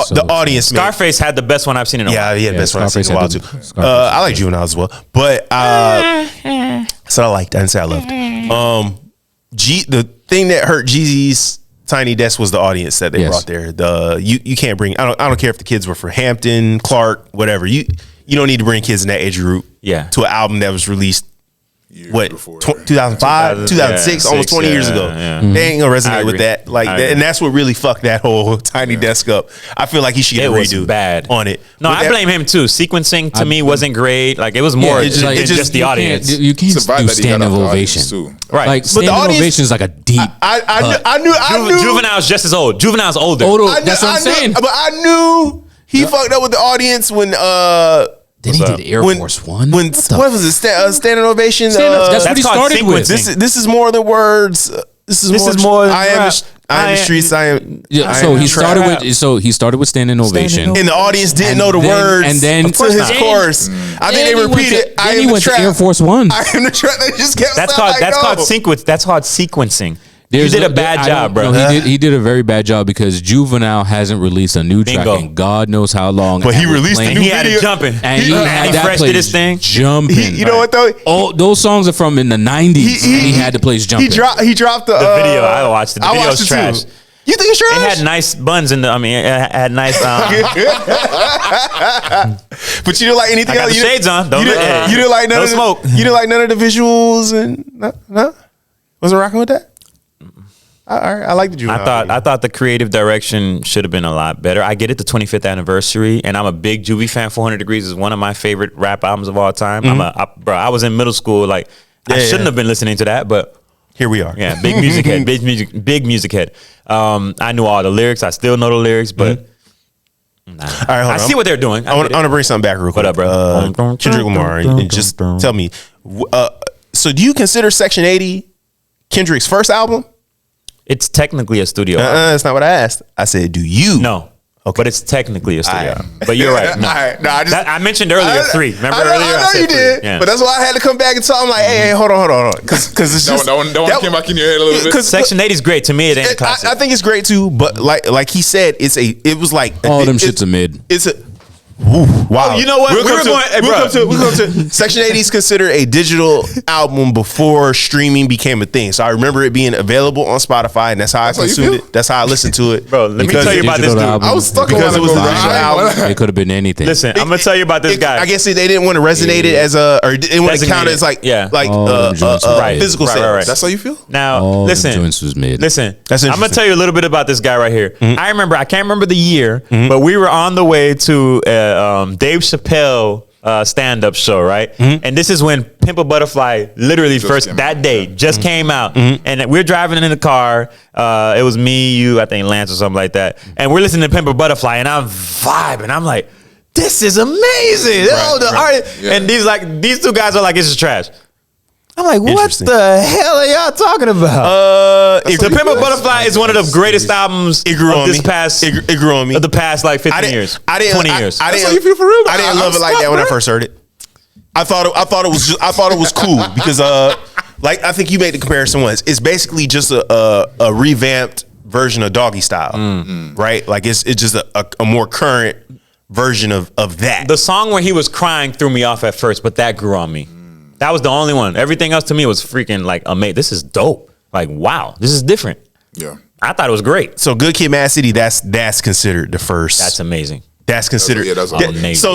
Speaker 3: the audience, man.
Speaker 2: Scarface had the best one I've seen in a while.
Speaker 3: Yeah, he had the best one I've seen in a while too. I like Juvenile as well, but so I liked. I didn't say I loved. The thing that hurt Jeezy's Tiny Desk was the audience that they brought there. You can't bring. I don't care if the kids were from Hampton, Clark, whatever. You don't need to bring kids in that age group. To an album that was released. 2005, 2006, almost 20 years ago. They ain't gonna resonate with that. Like, and that's what really fucked that whole Tiny Desk up. I feel like he should get a redo
Speaker 2: bad
Speaker 3: on it.
Speaker 2: No, I blame him too. Sequencing to me wasn't great. Like, it was more just the audience.
Speaker 4: You can't do standing ovation,
Speaker 2: right?
Speaker 4: Like, standing ovation is like a deep.
Speaker 3: I knew
Speaker 2: Juvenile's just as old. Juvenile's older.
Speaker 4: That's what I'm saying.
Speaker 3: But I knew he fucked up with the audience when.
Speaker 4: Then he did Air Force One.
Speaker 3: What was it? Standing ovation.
Speaker 4: That's what he started with.
Speaker 3: This is more than words. This is more. I am the streets. I am.
Speaker 4: So he started with standing ovation,
Speaker 3: and the audience didn't know the words. And then to his chorus, I think they repeated.
Speaker 4: Then he went to Air Force One.
Speaker 3: I am the trap. They just kept.
Speaker 2: That's called sequence. That's called sequencing. You did a bad job, bro.
Speaker 4: No, he did a very bad job because Juvenile hasn't released a new track in God knows how long.
Speaker 3: But he released a new video.
Speaker 2: He had it jumping.
Speaker 4: And he had that
Speaker 2: fresh
Speaker 4: place
Speaker 2: did his thing.
Speaker 4: Jumping.
Speaker 3: You know what though?
Speaker 4: Oh, those songs are from in the 90s. And he had the place jumping.
Speaker 3: He dropped the
Speaker 2: video. I watched it. The video's trash.
Speaker 3: Too. You think it's trash?
Speaker 2: It had nice buns in the. I mean, it had nice.
Speaker 3: But you didn't like anything else.
Speaker 2: The shades on.
Speaker 3: You didn't like none of the
Speaker 2: smoke.
Speaker 3: You didn't like none of the visuals and no. Wasn't rocking with that. I like the Juvenile.
Speaker 2: I thought the creative direction should have been a lot better. I get it, the 25th anniversary, and I'm a big Juvie fan. 400 Degrees is one of my favorite rap albums of all time. I was in middle school, like I shouldn't have been listening to that, but
Speaker 3: here we are.
Speaker 2: Yeah, big music head, big music head. I knew all the lyrics. I still know the lyrics, but nah. All right, I see what they're doing.
Speaker 3: I want to bring something back real quick.
Speaker 2: What up, bro?
Speaker 3: Kendrick Lamar, and just tell me. So, do you consider Section 80 Kendrick's first album?
Speaker 2: It's technically a studio album.
Speaker 3: That's not what I asked. I said, do you?
Speaker 2: No. Okay. But it's technically a studio album. But you're right. No. I mentioned earlier 3. Remember earlier?
Speaker 3: I know you did. Yeah. But that's why I had to come back and talk. I'm like, hey, hold on. Because it's just.
Speaker 5: That one came back in your head a little bit.
Speaker 2: Section 80 is great. To me, it ain't a classic.
Speaker 3: I think it's great too. But like he said, it was like.
Speaker 4: All them shits are mid.
Speaker 3: Wow.
Speaker 1: Oh, you know what?
Speaker 3: We'll come to Section 80 is considered a digital album before streaming became a thing. So I remember it being available on Spotify, and that's how I consumed it. That's how I listened to it.
Speaker 1: Bro, let me tell you about this dude.
Speaker 4: Album.
Speaker 5: I was stuck
Speaker 3: Because
Speaker 5: on
Speaker 3: it was a digital album.
Speaker 4: It could have been anything.
Speaker 1: Listen, I'm gonna tell you about this guy.
Speaker 3: I guess they didn't want to resonate it as or they didn't want to count it as like physical sales.
Speaker 1: Right.
Speaker 5: That's how you feel?
Speaker 1: Now,
Speaker 4: All
Speaker 1: listen,
Speaker 4: the joints was mid.
Speaker 1: listen.
Speaker 3: That's
Speaker 1: I'm gonna
Speaker 3: interesting.
Speaker 1: tell you a little bit about this guy right here. I remember, I can't remember the year, but we were on the way to Dave Chappelle stand-up show, right? And this is when Pimp a Butterfly literally just came out. And we're driving in the car. It was me, you, I think Lance or something like that. And we're listening to Pimp a Butterfly, and I'm vibing. I'm like, this is amazing. And these two guys are like, this is trash. I'm like, what
Speaker 3: Interesting.
Speaker 1: the hell are y'all talking about? The Pimp a Butterfly is one of the greatest albums
Speaker 3: It grew
Speaker 1: of
Speaker 3: on
Speaker 1: this
Speaker 3: me.
Speaker 1: past
Speaker 3: It grew on me.
Speaker 1: of the past like 15 years, 20 years.
Speaker 3: I
Speaker 5: That's
Speaker 3: didn't,
Speaker 5: how you feel for real?
Speaker 3: I didn't love it like that when I first heard it. I thought it was cool because like I think you made the comparison once. It's basically just a revamped version of Doggy Style, right? Like it's just a more current version of that.
Speaker 1: The song where he was crying threw me off at first, but that grew on me. That was the only one. Everything else to me was freaking like amazing. This is dope. Like, wow, this is different.
Speaker 5: Yeah.
Speaker 1: I thought it was great.
Speaker 3: So Good Kid, Mad City, that's considered the first.
Speaker 1: That's amazing.
Speaker 3: That's considered.
Speaker 5: That's
Speaker 1: amazing.
Speaker 3: So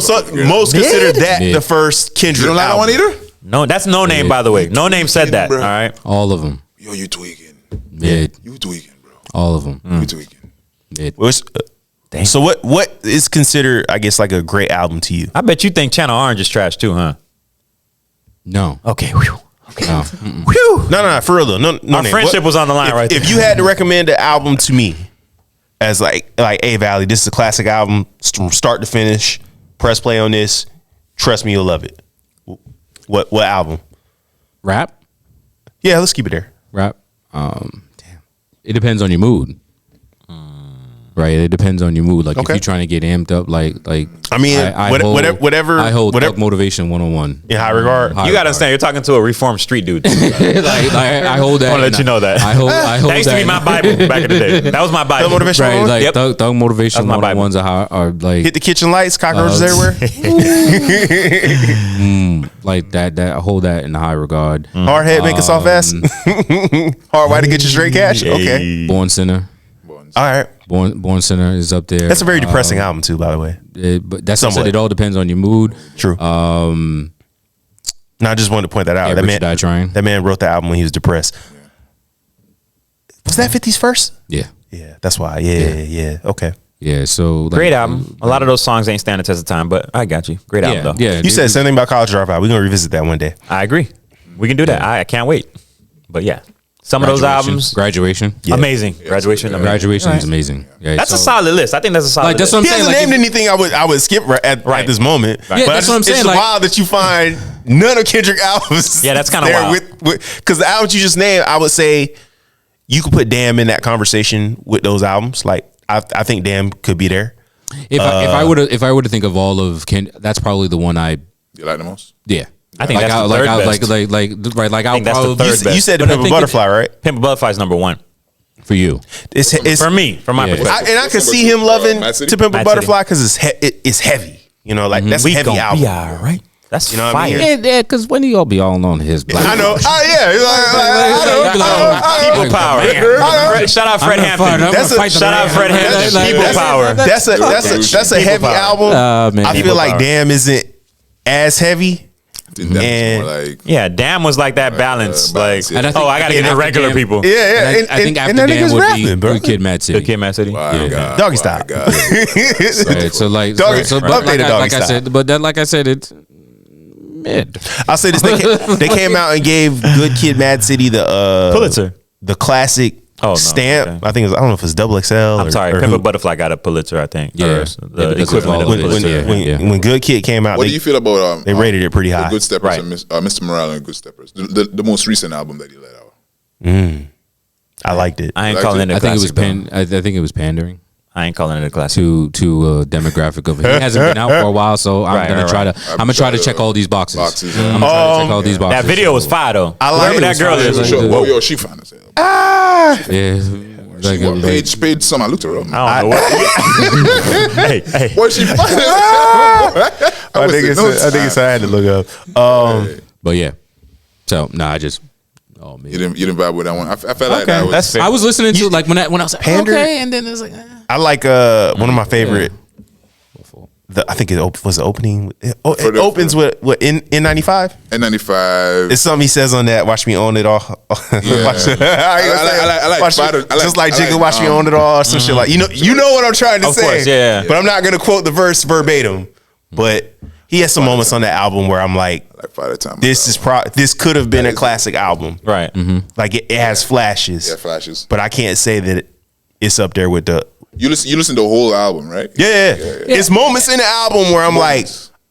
Speaker 3: most consider that
Speaker 4: Mid.
Speaker 3: the first Kendrick
Speaker 5: You don't like that
Speaker 3: album.
Speaker 5: one either?
Speaker 1: No, that's NoName, by the way. NoName said that.
Speaker 5: Bro.
Speaker 1: All right.
Speaker 4: All of them.
Speaker 5: Yo, you tweaking.
Speaker 4: Mid.
Speaker 5: You tweaking, bro.
Speaker 4: All of them.
Speaker 5: You tweaking.
Speaker 4: Mid.
Speaker 3: So what is considered, I guess, like a great album to you?
Speaker 1: I bet you think Channel Orange is trash too, huh?
Speaker 4: No.
Speaker 1: Okay. Whew. Okay.
Speaker 4: No.
Speaker 1: Whew.
Speaker 3: No, for real though. No,
Speaker 1: Our friendship was on the line right there.
Speaker 3: If you had to recommend an album to me as like, hey Valle, this is a classic album from start to finish. Press play on this. Trust me, you'll love it. What album?
Speaker 4: Rap?
Speaker 3: Yeah, let's keep it there.
Speaker 4: Rap? Damn. It depends on your mood. Right, it depends on your mood. Like if
Speaker 3: Okay.
Speaker 4: you're trying to get amped up, like
Speaker 3: I mean, whatever.
Speaker 4: I hold Thug Motivation 101
Speaker 3: in high regard.
Speaker 1: You gotta understand, you're talking to a reformed street dude.
Speaker 4: I hold that.
Speaker 1: I wanna let you know that.
Speaker 4: I hold
Speaker 1: That used to be my Bible back in the day. That was my Bible.
Speaker 3: Thug Motivation
Speaker 4: Right,
Speaker 3: 101?
Speaker 4: like
Speaker 1: Yep.
Speaker 4: Thug Motivation
Speaker 1: That's my
Speaker 4: 101s are like
Speaker 3: Hit the kitchen lights, cockroaches everywhere.
Speaker 4: like that. I hold that in high regard.
Speaker 3: Hard head, make a soft ass. Hard way to get your straight cash. Okay.
Speaker 4: Born Sinner.
Speaker 3: All right.
Speaker 4: Born Sinner is up there.
Speaker 3: That's a very depressing album too, by the way.
Speaker 4: But that's what I
Speaker 3: Somewhat.
Speaker 4: said. It all depends on your mood.
Speaker 3: True. No, I just wanted to point that out.
Speaker 4: Yeah,
Speaker 3: that
Speaker 4: Rich Die Trying.
Speaker 3: That man wrote the album when he was depressed. Was that 50's first?
Speaker 4: Yeah.
Speaker 3: Yeah, that's why. Yeah. Okay.
Speaker 4: Yeah. So like,
Speaker 1: Great album. A lot of those songs ain't standing the test of time, but I got you. Great album though.
Speaker 4: Yeah.
Speaker 3: You said the same thing about College Dropout. We're gonna revisit that one day.
Speaker 1: I agree. We can do that. I can't wait. But yeah, some of those albums,
Speaker 4: Graduation.
Speaker 1: amazing. Graduation, amazing.
Speaker 4: Graduation is amazing. Yeah,
Speaker 1: That's
Speaker 4: so-
Speaker 1: a solid list. I think that's a solid
Speaker 4: Like, that's
Speaker 1: list.
Speaker 4: what I'm
Speaker 3: He
Speaker 4: saying.
Speaker 3: hasn't
Speaker 4: Like,
Speaker 3: named anything I would skip at this moment.
Speaker 1: Right.
Speaker 4: Yeah,
Speaker 3: But
Speaker 4: that's what I'm saying,
Speaker 3: It's
Speaker 4: like-
Speaker 3: wild that you find none of Kendrick albums.
Speaker 1: Yeah, that's kinda
Speaker 3: there
Speaker 1: wild.
Speaker 3: Because the albums you just named, I would say you could put Damn in that conversation with those albums. Like I think Damn could be there.
Speaker 4: if I were to think of all of Ken, that's probably the one I.
Speaker 5: You like the most?
Speaker 4: Yeah.
Speaker 1: I think that's the
Speaker 4: like
Speaker 1: third
Speaker 4: I
Speaker 1: best.
Speaker 4: like I'll
Speaker 1: think that's the
Speaker 4: probably
Speaker 1: third best.
Speaker 3: You said the
Speaker 4: But I
Speaker 3: Pimp a
Speaker 4: think
Speaker 3: Butterfly, right?
Speaker 1: Pimp a Butterfly is number one
Speaker 4: for you.
Speaker 3: It's
Speaker 1: for me, from my
Speaker 4: Yeah.
Speaker 1: perspective.
Speaker 3: I can see him loving
Speaker 5: Mad City?
Speaker 3: To Pimp a
Speaker 1: Mad
Speaker 3: Butterfly because it's heavy. You know, like that's a
Speaker 1: We
Speaker 3: heavy
Speaker 1: gonna
Speaker 3: album.
Speaker 1: be all right. That's
Speaker 3: You know what I
Speaker 1: fire.
Speaker 3: mean?
Speaker 4: Yeah, because when you all be all on his.
Speaker 3: I know. Oh yeah.
Speaker 1: People power. Shout out Fred Hampton. Shout out Fred Hampton. People power.
Speaker 3: That's a
Speaker 1: People
Speaker 3: heavy
Speaker 1: power.
Speaker 3: album.
Speaker 4: man.
Speaker 3: I
Speaker 1: People
Speaker 3: feel like
Speaker 1: power.
Speaker 3: Damn isn't as heavy.
Speaker 5: I think that's
Speaker 3: And-
Speaker 5: more like
Speaker 1: Yeah, Damn was like that balance.
Speaker 5: balance,
Speaker 1: Like,
Speaker 5: yeah.
Speaker 4: And I think-
Speaker 1: oh, I gotta get the
Speaker 4: after
Speaker 1: regular
Speaker 4: Damn-
Speaker 1: people.
Speaker 3: Yeah, yeah.
Speaker 4: And I think after
Speaker 3: that
Speaker 4: Damn
Speaker 3: nigga's
Speaker 4: would
Speaker 3: rapping,
Speaker 4: be
Speaker 3: bro.
Speaker 4: Good Kid, Mad City.
Speaker 1: Good Kid, Mad City.
Speaker 5: my God,
Speaker 3: Doggy
Speaker 5: my
Speaker 3: style.
Speaker 5: God.
Speaker 4: Right, so like,
Speaker 3: Doggy-
Speaker 4: so,
Speaker 3: right.
Speaker 4: but
Speaker 3: Updated doggy
Speaker 4: like I
Speaker 3: style.
Speaker 4: said, but then like I said, it's mid.
Speaker 3: I'll say this: they came out and gave Good Kid, Mad City the
Speaker 1: Pulitzer.
Speaker 3: the classic
Speaker 1: Oh, no,
Speaker 3: stamp.
Speaker 1: okay.
Speaker 3: I think I don't know if it's double XL.
Speaker 1: I'm sorry,
Speaker 3: or
Speaker 1: Pimp a
Speaker 3: who.
Speaker 1: Butterfly got a Pulitzer, I think.
Speaker 4: Yeah.
Speaker 1: Or
Speaker 4: Yeah,
Speaker 1: the
Speaker 4: because of
Speaker 1: equivalent
Speaker 4: all
Speaker 1: of
Speaker 4: of it.
Speaker 1: Pulitzer.
Speaker 3: When Good Kid came out,
Speaker 5: What do you feel about
Speaker 3: they rated it pretty high.
Speaker 5: Good Steppers
Speaker 1: Right.
Speaker 5: and Mr. Morale and Good Steppers? The most recent album that he let out.
Speaker 3: I liked it.
Speaker 1: I ain't
Speaker 5: Like
Speaker 1: calling it a
Speaker 4: I think it was
Speaker 1: classic, though.
Speaker 4: I think it was pandering
Speaker 1: I ain't calling it a classic.
Speaker 4: to a demographic of it. He hasn't been out for a while, so I'm
Speaker 1: Right,
Speaker 4: gonna
Speaker 1: right,
Speaker 4: try
Speaker 1: right.
Speaker 4: to I'm gonna try to check all these boxes.
Speaker 5: Boxes,
Speaker 4: I'm gonna try to check all these boxes.
Speaker 1: That video was fire though.
Speaker 3: I like
Speaker 1: Whoever
Speaker 3: it.
Speaker 1: that girl
Speaker 4: It was
Speaker 1: is.
Speaker 4: fire.
Speaker 5: Sure. Well, yo, she fine as hell.
Speaker 4: Yeah. Like,
Speaker 5: Paid some. I looked her up.
Speaker 2: I don't know what. hey.
Speaker 5: What she find?
Speaker 3: I think it's I had to look up.
Speaker 4: but yeah. So I just. Oh man,
Speaker 5: You didn't vibe with that one. I felt like
Speaker 2: Okay,
Speaker 5: that was.
Speaker 2: that's fair.
Speaker 4: I was listening to like when I was like
Speaker 3: Pander?
Speaker 4: okay, and then it's like
Speaker 3: I like one of my favorite. I think it was the opening. It opens with what N95.
Speaker 5: N95.
Speaker 3: It's something he says on that. Watch me own it all.
Speaker 5: Yeah. I like
Speaker 3: Watch
Speaker 5: Spider-
Speaker 3: me,
Speaker 5: I like-
Speaker 3: just like
Speaker 5: I
Speaker 3: Jigga.
Speaker 5: like,
Speaker 3: Watch me own it all. Some shit like you know what I'm trying to
Speaker 2: Of
Speaker 3: say.
Speaker 2: course, yeah.
Speaker 3: But I'm not gonna quote the verse verbatim. But he has some moments on that album where I'm like,
Speaker 5: Father Time.
Speaker 3: this could have been a classic album.
Speaker 2: Right.
Speaker 3: Like it has flashes.
Speaker 5: Yeah, flashes.
Speaker 3: But I can't say that it's up there with the.
Speaker 5: You listen to the whole album, right?
Speaker 3: Yeah. It's moments in the album where I'm like,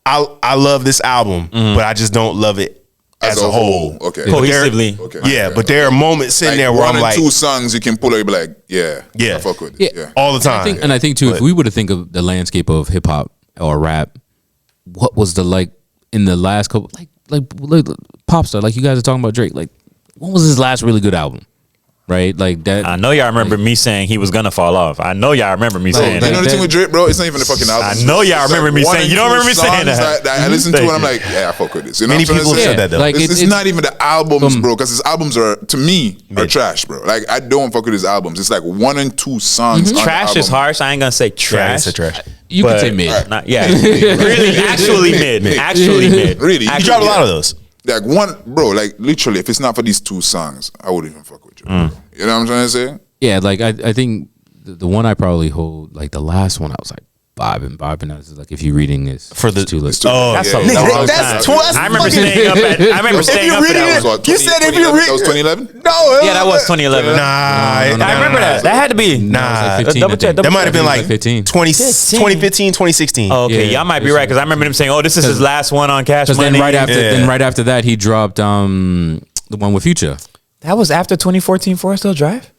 Speaker 3: I love this album, but I just don't love it as a whole.
Speaker 5: Okay.
Speaker 2: Cohesively.
Speaker 5: Okay.
Speaker 3: Yeah, but there are moments in there where
Speaker 5: one
Speaker 3: I'm like,
Speaker 5: 2 songs you can pull it, be like, yeah, I fuck with it. Yeah.
Speaker 3: all the time.
Speaker 4: I think too, if we were to think of the landscape of hip hop or rap, what was the like in the last couple like pop star, like you guys are talking about Drake, like what was his last really good album? Right? Like that.
Speaker 2: I know y'all remember me saying he was gonna fall off. I know y'all remember me saying
Speaker 5: You
Speaker 2: that.
Speaker 5: know the thing with Drake, bro? It's not even the fucking album.
Speaker 2: I know y'all
Speaker 5: It's
Speaker 2: remember me
Speaker 5: one
Speaker 2: saying-
Speaker 5: and
Speaker 2: you don't
Speaker 5: two
Speaker 2: remember me saying
Speaker 5: songs
Speaker 2: that.
Speaker 5: I listen to
Speaker 2: Thank
Speaker 5: and I'm
Speaker 2: you.
Speaker 5: like, yeah, I fuck with this. You know
Speaker 3: Many
Speaker 5: what I'm
Speaker 3: people
Speaker 5: trying to
Speaker 3: said
Speaker 5: say?
Speaker 3: that though.
Speaker 4: Like,
Speaker 5: It's not even the albums, bro, because his albums are, to me, are trash, bro. Like, I don't fuck with his albums. It's like 1 and 2 songs. on
Speaker 2: Trash
Speaker 5: the
Speaker 2: is
Speaker 5: album.
Speaker 2: harsh. I ain't gonna say trash.
Speaker 3: it's a trash.
Speaker 4: You could
Speaker 2: but
Speaker 4: say mid.
Speaker 2: Not, yeah, really, actually mid. Actually mid.
Speaker 5: Really?
Speaker 3: You
Speaker 2: Actually,
Speaker 3: dropped a lot of those.
Speaker 5: Like, like, literally, if it's not for these 2 songs, I wouldn't even fuck with you.
Speaker 2: Mm.
Speaker 5: You know what I'm trying to say?
Speaker 4: Yeah, like I think the one I probably hold, like the last one I was like vibing. I was like, if you're reading this
Speaker 3: For the-
Speaker 4: it's too late.
Speaker 3: Oh,
Speaker 2: That's
Speaker 3: yeah.
Speaker 2: a
Speaker 3: Nigga,
Speaker 2: long
Speaker 3: that's
Speaker 2: time.
Speaker 3: twice
Speaker 2: I remember
Speaker 3: fucking-
Speaker 2: staying up at. I remember
Speaker 3: If
Speaker 2: staying
Speaker 3: you're
Speaker 2: up for
Speaker 3: reading
Speaker 2: that.
Speaker 3: it,
Speaker 2: One.
Speaker 3: you said if you're
Speaker 5: That was 2011?
Speaker 3: No,
Speaker 2: Yeah, that was 2011.
Speaker 3: Nah,
Speaker 2: I remember that. That had to be.
Speaker 3: Nah,
Speaker 4: 15,
Speaker 2: double
Speaker 4: I
Speaker 2: check.
Speaker 4: think.
Speaker 3: that might have been like
Speaker 4: 15.
Speaker 3: 2015, 2016.
Speaker 2: Oh, okay,
Speaker 4: Yeah.
Speaker 2: y'all might be right because I remember them saying, "Oh, this is his last one on Cash
Speaker 4: Because
Speaker 2: Money."
Speaker 4: then
Speaker 3: Yeah.
Speaker 4: right after that he dropped the one with Future.
Speaker 2: That was after 2014 Forest Hill Drive.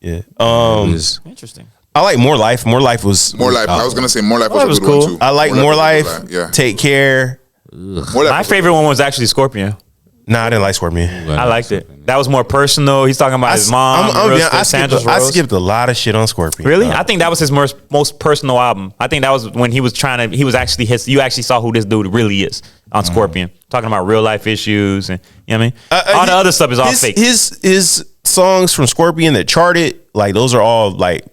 Speaker 3: Yeah.
Speaker 4: It was-
Speaker 2: Interesting.
Speaker 3: I like More Life. More Life was
Speaker 5: More Life. I was going to say More Life
Speaker 2: More Life
Speaker 5: was
Speaker 2: was
Speaker 5: a good
Speaker 2: cool.
Speaker 5: one, too.
Speaker 3: I like More Life.
Speaker 5: Yeah.
Speaker 3: Take Care.
Speaker 5: More Life
Speaker 2: My
Speaker 5: was-
Speaker 2: favorite one was actually Scorpion.
Speaker 3: Nah, I didn't like Scorpion.
Speaker 2: I liked it. That was more personal. He's talking about his mom.
Speaker 3: I
Speaker 2: Sandra's Rose.
Speaker 3: skipped a lot of shit on Scorpion.
Speaker 2: Really? I think that was his most personal album. I think that was when he was trying to. He was actually you actually saw who this dude really is on Scorpion, talking about real life issues and you know what I mean. All the other stuff is all fake.
Speaker 3: His songs from Scorpion that charted, like those are all like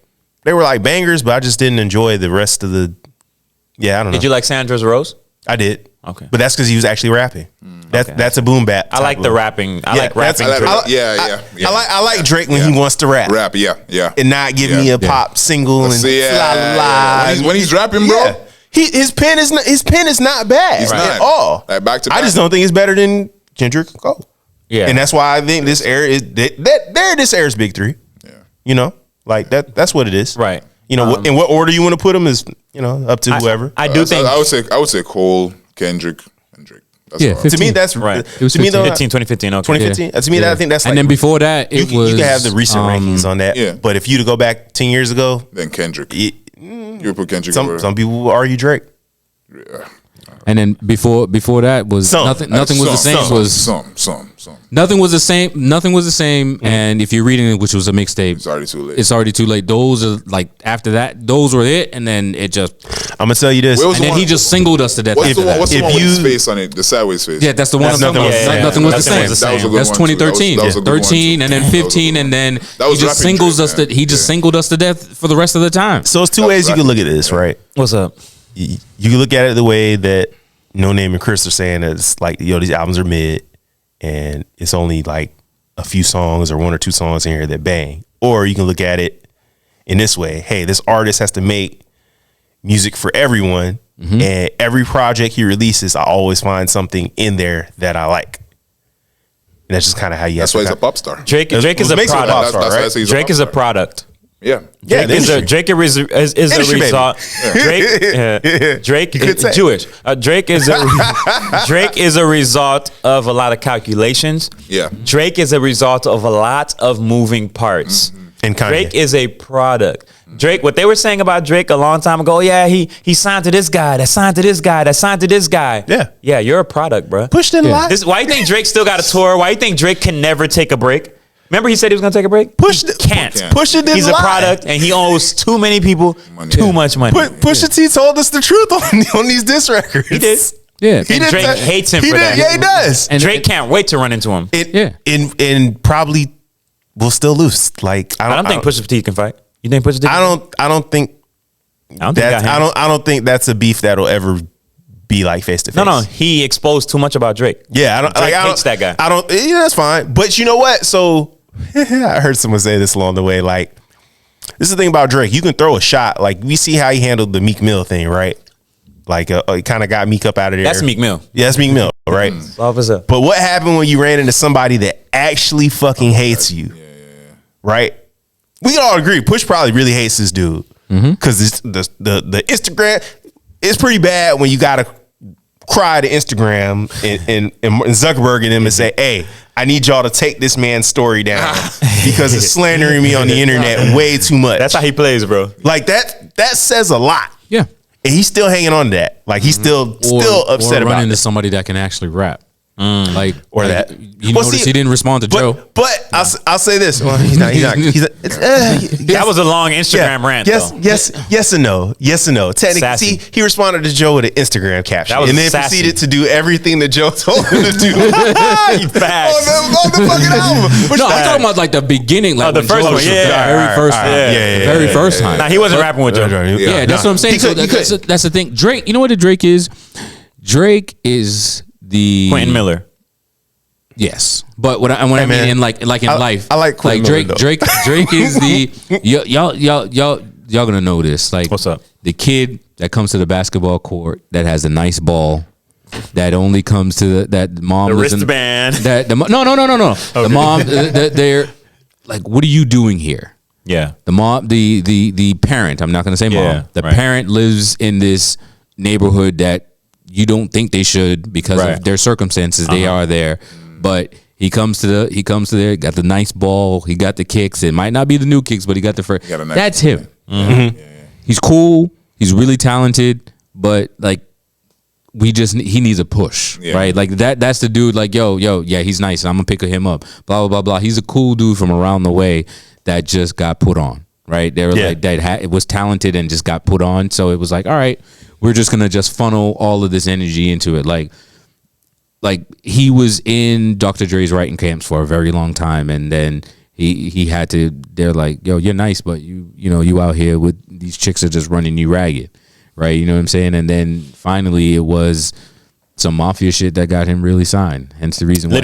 Speaker 3: they were like bangers, but I just didn't enjoy the rest of the. Yeah, I don't know.
Speaker 2: Did you like Sandra's Rose?
Speaker 3: I did.
Speaker 2: Okay.
Speaker 3: But that's because he was actually rapping. That's a boom bap.
Speaker 2: I like
Speaker 3: type
Speaker 2: the
Speaker 3: of-
Speaker 2: rapping. I
Speaker 3: Yeah,
Speaker 2: like
Speaker 3: that's-
Speaker 2: rapping.
Speaker 5: I like-
Speaker 2: Drake.
Speaker 5: yeah.
Speaker 3: I like Drake when he wants to rap.
Speaker 5: Rap, yeah.
Speaker 3: And not give me a pop single and
Speaker 5: See,
Speaker 3: la la la.
Speaker 5: When he's rapping, bro.
Speaker 3: Yeah. His pen is not bad
Speaker 5: He's
Speaker 3: at
Speaker 5: not.
Speaker 3: all.
Speaker 5: Like, back to
Speaker 3: I
Speaker 5: back.
Speaker 3: just don't think it's better than Kendrick Cole.
Speaker 2: Yeah.
Speaker 3: And that's why I think this era is this era's big 3.
Speaker 5: Yeah.
Speaker 3: You know, like that's what it is.
Speaker 2: Right.
Speaker 3: You know, in what order you want to put them is up to whoever.
Speaker 2: I do think.
Speaker 5: I would say Cole, Kendrick, and Drake. That's
Speaker 4: Yeah,
Speaker 5: all.
Speaker 4: 15.
Speaker 3: to me, that's
Speaker 2: Right.
Speaker 3: To me, though,
Speaker 2: 2015. Okay.
Speaker 3: 2015. To me, I think that's like.
Speaker 4: and then before that it
Speaker 3: you
Speaker 4: was
Speaker 3: can have the recent rankings on that.
Speaker 5: yeah.
Speaker 3: But if you to go back 10 years ago,
Speaker 5: Then Kendrick. You would put Kendrick over.
Speaker 3: some people will argue Drake.
Speaker 4: and then before that was
Speaker 3: Some.
Speaker 4: nothing was the same
Speaker 5: Some.
Speaker 4: nothing was the same and if you're reading it, which was a mixtape,
Speaker 5: It's already too late.
Speaker 4: it's already too late. Those are like after that, those were it, and then it just
Speaker 3: I'm gonna tell you this.
Speaker 5: Where was
Speaker 4: and
Speaker 5: the
Speaker 4: then he
Speaker 5: one-
Speaker 4: just singled us to death.
Speaker 5: What's
Speaker 4: after
Speaker 5: the one?
Speaker 4: that.
Speaker 5: What's the
Speaker 3: If
Speaker 5: one with his
Speaker 3: you-
Speaker 5: face on it? The sideways face.
Speaker 4: Yeah, that's the one
Speaker 3: That's
Speaker 4: I'm talking
Speaker 3: nothing
Speaker 4: about.
Speaker 3: was-
Speaker 4: Nothing was the
Speaker 2: Nothing
Speaker 4: same.
Speaker 2: was the same.
Speaker 5: That was a good
Speaker 4: That's
Speaker 5: one, too.
Speaker 4: 2013.
Speaker 5: That was a good one,
Speaker 4: 13
Speaker 5: too.
Speaker 4: and then
Speaker 5: That was a good
Speaker 4: 15
Speaker 5: one.
Speaker 4: and then
Speaker 5: That
Speaker 4: he
Speaker 5: was
Speaker 4: just
Speaker 5: rapping
Speaker 4: singles
Speaker 5: Drake,
Speaker 4: us to
Speaker 5: man.
Speaker 4: he just singled us to death for the rest of the time.
Speaker 3: So it's two ways you can look at this, right?
Speaker 2: What's up?
Speaker 3: You can look at it the way that NoName and Chris are saying that it's like, these albums are mid and it's only like a few songs or 1 or 2 songs in here that bang. Or you can look at it in this way. Hey, this artist has to make music for everyone. And every project he releases, I always find something in there that I like. And that's just kind of how you
Speaker 5: That's
Speaker 3: have
Speaker 5: why
Speaker 3: to
Speaker 5: he's a pop star.
Speaker 2: Drake is
Speaker 3: What
Speaker 2: a
Speaker 3: makes him a pop
Speaker 2: product.
Speaker 3: star,
Speaker 5: That's why I
Speaker 3: right?
Speaker 5: say he's
Speaker 2: Drake is a
Speaker 5: pop star.
Speaker 2: product.
Speaker 5: Yeah.
Speaker 3: Yeah, the industry.
Speaker 2: Drake is a
Speaker 3: Industry, baby.
Speaker 2: result. Drake
Speaker 3: You could
Speaker 2: is
Speaker 3: say.
Speaker 2: Jewish. Drake is a result of a lot of calculations.
Speaker 5: Yeah.
Speaker 2: Drake is a result of a lot of moving parts.
Speaker 3: And Kanye.
Speaker 2: Drake is a product. Drake, what they were saying about Drake a long time ago, yeah, he signed to this guy, that signed to this guy, that signed to this guy. Yeah, you're a product, bro.
Speaker 3: Pushed in a lot.
Speaker 2: Why you think Drake still got a tour? Why you think Drake can never take a break? Remember he said he was gonna take a break? Can't.
Speaker 3: Pusha did
Speaker 2: He's a product, and he owes too many people too much money.
Speaker 3: Pusha T told us the truth on these diss records.
Speaker 2: He did.
Speaker 4: Yeah.
Speaker 2: And Drake hates him for that.
Speaker 3: Yeah, he does.
Speaker 2: And Drake can't wait to run into him.
Speaker 3: And probably will still lose. Like
Speaker 2: I don't think Pusha T can fight. You think Pusha T?
Speaker 3: I don't think that's a beef that'll ever be like face to face.
Speaker 2: No, he exposed too much about Drake.
Speaker 3: Yeah,
Speaker 2: Drake hates that guy.
Speaker 3: That's fine. But you know what? So I heard someone say this along the way. Like, this is the thing about Drake. You can throw a shot. Like, we see how he handled the Meek Mill thing, right? Like, he kind of got Meek up out of there.
Speaker 2: That's Meek Mill.
Speaker 3: Yeah, that's Meek Mill, right?
Speaker 2: Officer.
Speaker 3: But what happened when you ran into somebody that actually fucking hates you? Right? We can all agree. Push probably really hates this dude because the Instagram is pretty bad when you gotta cry to Instagram and Zuckerberg and them and say, "Hey, I need y'all to take this man's story down because it's slandering me on the internet way too much."
Speaker 2: That's how he plays, bro.
Speaker 3: Like that says a lot.
Speaker 4: Yeah.
Speaker 3: And he's still hanging on to that. Like he's still upset
Speaker 4: or
Speaker 3: about
Speaker 4: run into
Speaker 3: it.
Speaker 4: somebody that can actually rap. Like
Speaker 3: Or that.
Speaker 4: You notice he didn't respond to Joe.
Speaker 3: But I'll say this. Well, he's not.
Speaker 2: That was a long Instagram rant. Though.
Speaker 3: Yes and no. Technically, he responded to Joe with an Instagram caption, and then proceeded to do everything that Joe told him to do.
Speaker 2: You fast.
Speaker 3: on the fucking album.
Speaker 4: No, I'm talking about like the beginning, like
Speaker 2: the first one.
Speaker 4: Very first time.
Speaker 2: Nah, he wasn't rapping with Joe.
Speaker 4: Yeah, that's what I'm saying. So that's the thing. Drake, you know what the Drake is? Drake is the
Speaker 2: Quentin Miller.
Speaker 4: Yes, but when I mean in like in life,
Speaker 3: I like Quentin Miller, though.
Speaker 4: Drake is the y'all gonna know this. Like,
Speaker 2: what's up?
Speaker 4: The kid that comes to the basketball court that has a nice ball that only comes to that mom
Speaker 2: The
Speaker 4: listen-
Speaker 2: wristband.
Speaker 4: No. The mom they're like, what are you doing here?
Speaker 2: Yeah.
Speaker 4: The mom, the parent. I'm not gonna say mom. The parent lives in this neighborhood that you don't think they should because of their circumstances. They are there, but he comes to there. Got the nice ball. He got the kicks. It might not be the new kicks, but he got the first. That's him. Mm-hmm. He's cool. He's really talented, but like he needs a push, right? Like that's the dude. Like yo, yeah, he's nice. I'm gonna pick him up. Blah blah blah blah. He's a cool dude from around the way that just got put on. Right? They were like that. It was talented and just got put on. So it was like, all right, we're just gonna just funnel all of this energy into it. Like he was in Dr. Dre's writing camps for a very long time, and then he had to. They're like, yo, you're nice, but you out here with these chicks are just running you ragged, right? You know what I'm saying? And then finally, it was some mafia shit that got him really signed. Hence the reason why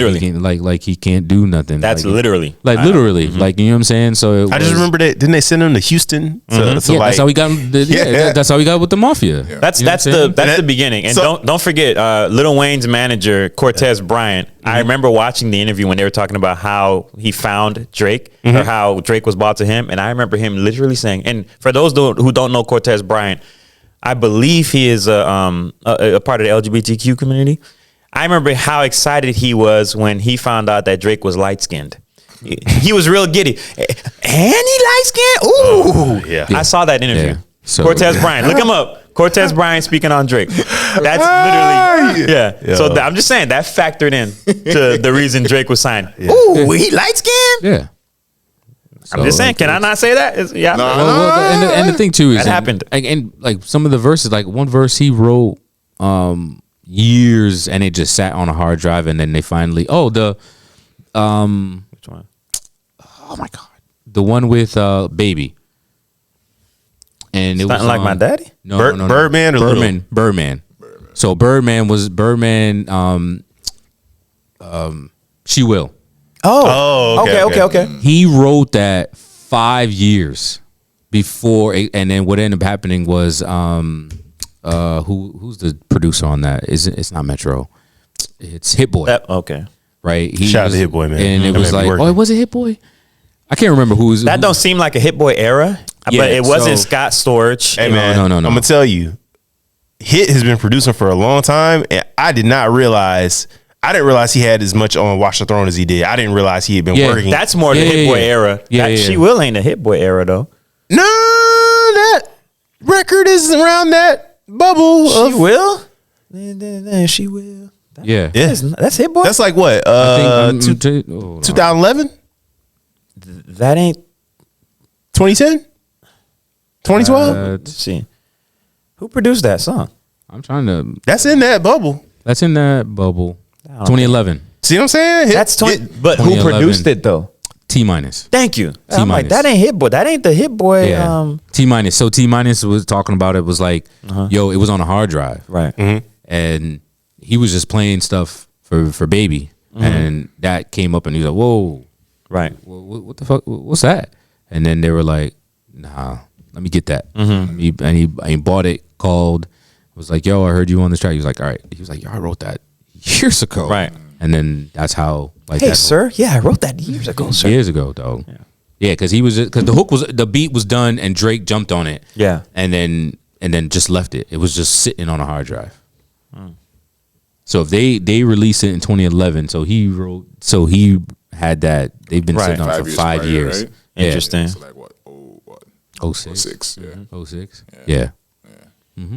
Speaker 4: he can't do nothing.
Speaker 2: That's literally
Speaker 4: like you know what I'm saying. So
Speaker 3: I just remember that. Didn't they send him to Houston?
Speaker 4: That's how we got. That's how we got with the mafia.
Speaker 2: Yeah. That's the beginning. And don't forget, Lil Wayne's manager Cortez Bryant. I remember watching the interview when they were talking about how he found Drake or how Drake was bought to him, and I remember him literally saying. And for those who don't know Cortez Bryant, I believe he is a part of the LGBTQ community. I remember how excited he was when he found out that Drake was light skinned. He was real giddy. And he light skinned? Ooh.
Speaker 3: Yeah.
Speaker 2: I saw that interview.
Speaker 4: Yeah. So,
Speaker 2: Cortez Bryant. Look him up. Cortez Bryant speaking on Drake. That's literally, So I'm just saying that factored in to the reason Drake was signed. Ooh, he light skinned?
Speaker 4: Yeah.
Speaker 2: I'm just saying, can I not say that?
Speaker 4: And the thing too is
Speaker 2: that happened.
Speaker 4: And like some of the verses, like one verse he wrote years, and it just sat on a hard drive, and then they finally which one? Oh my god, the one with Baby. And it was
Speaker 2: like my daddy.
Speaker 4: No,
Speaker 3: Birdman or
Speaker 4: Birdman. So Birdman was She Will.
Speaker 2: Okay.
Speaker 4: He wrote that 5 years before, and then what ended up happening was who's the producer on that? It's not Metro. It's Hit Boy.
Speaker 2: Okay.
Speaker 4: Right.
Speaker 3: Shout out to Hit Boy, man.
Speaker 4: And it was like, was it Hit Boy? I can't remember who's
Speaker 2: that. Don't seem like a Hit Boy era, but it wasn't Scott Storch.
Speaker 3: Hey man, no. I'm gonna tell you, Hit has been producing for a long time, and I didn't realize he had as much on Watch the Throne as he did. I didn't realize he had been working.
Speaker 2: That's more the Hit Boy era. She Will ain't a Hit Boy era though.
Speaker 3: No, that record is around that bubble.
Speaker 2: She Will. She Will.
Speaker 4: Yeah.
Speaker 2: That's Hit Boy.
Speaker 3: That's like what? 2011.
Speaker 2: That ain't
Speaker 3: 2010? 2012?
Speaker 2: let's see. Who produced that song?
Speaker 4: I'm trying to.
Speaker 3: That's in that bubble.
Speaker 4: That's in that bubble. 2011.
Speaker 3: See what I'm saying?
Speaker 2: That's 20, but who
Speaker 4: 2011.
Speaker 2: produced it though?
Speaker 4: T minus.
Speaker 2: Thank you. I'm like,
Speaker 4: T-minus.
Speaker 2: that ain't Hit Boy. That ain't the Hit Boy.
Speaker 4: Yeah. T minus. So T minus was talking about it. Was like, yo, it was on a hard drive,
Speaker 2: Right.
Speaker 4: and he was just playing stuff for Baby, and that came up, and he was like, whoa,
Speaker 2: Right.
Speaker 4: what the fuck? What's that? And then they were like, nah, let me get that. He bought it. Called. Was like, yo, I heard you on this track. He was like, all right. He was like, yo, I wrote that years ago.
Speaker 2: Right.
Speaker 4: And then that's how. Like,
Speaker 2: Hey,
Speaker 4: that
Speaker 2: sir. Yeah, I wrote that years ago, sir.
Speaker 4: years ago, dog. Yeah, because the beat was done and Drake jumped on it.
Speaker 2: Yeah.
Speaker 4: and then just left it. It was just sitting on a hard drive. So if they released it in 2011, so he had that. They've been
Speaker 2: Right.
Speaker 4: sitting on it for 5 years.
Speaker 5: Right?
Speaker 4: Yeah.
Speaker 2: Interesting.
Speaker 5: It's like what?
Speaker 4: 06.
Speaker 5: 06, yeah.
Speaker 4: 06. Yeah.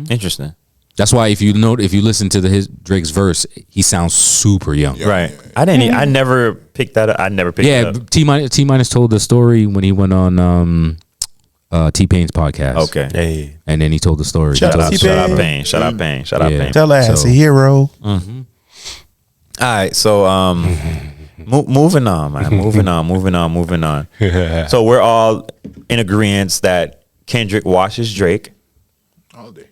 Speaker 2: Interesting.
Speaker 4: That's why if you listen to his Drake's verse, he sounds super young.
Speaker 5: Yeah.
Speaker 2: Right. I never picked that up. I never picked it up.
Speaker 4: T minus told the story when he went on T-Pain's podcast.
Speaker 2: Okay.
Speaker 3: Hey.
Speaker 4: And then he told the story.
Speaker 3: Shout
Speaker 4: He told
Speaker 3: out
Speaker 4: the
Speaker 3: T-Pain.
Speaker 2: Shout out
Speaker 4: story.
Speaker 2: Pain. Shout out Pain. Shout out
Speaker 4: Yeah.
Speaker 2: Pain.
Speaker 3: Tell that as
Speaker 4: So-
Speaker 3: a hero.
Speaker 2: All right, so moving on, man. Moving on. So we're all in agreement that Kendrick washes Drake,
Speaker 5: All day.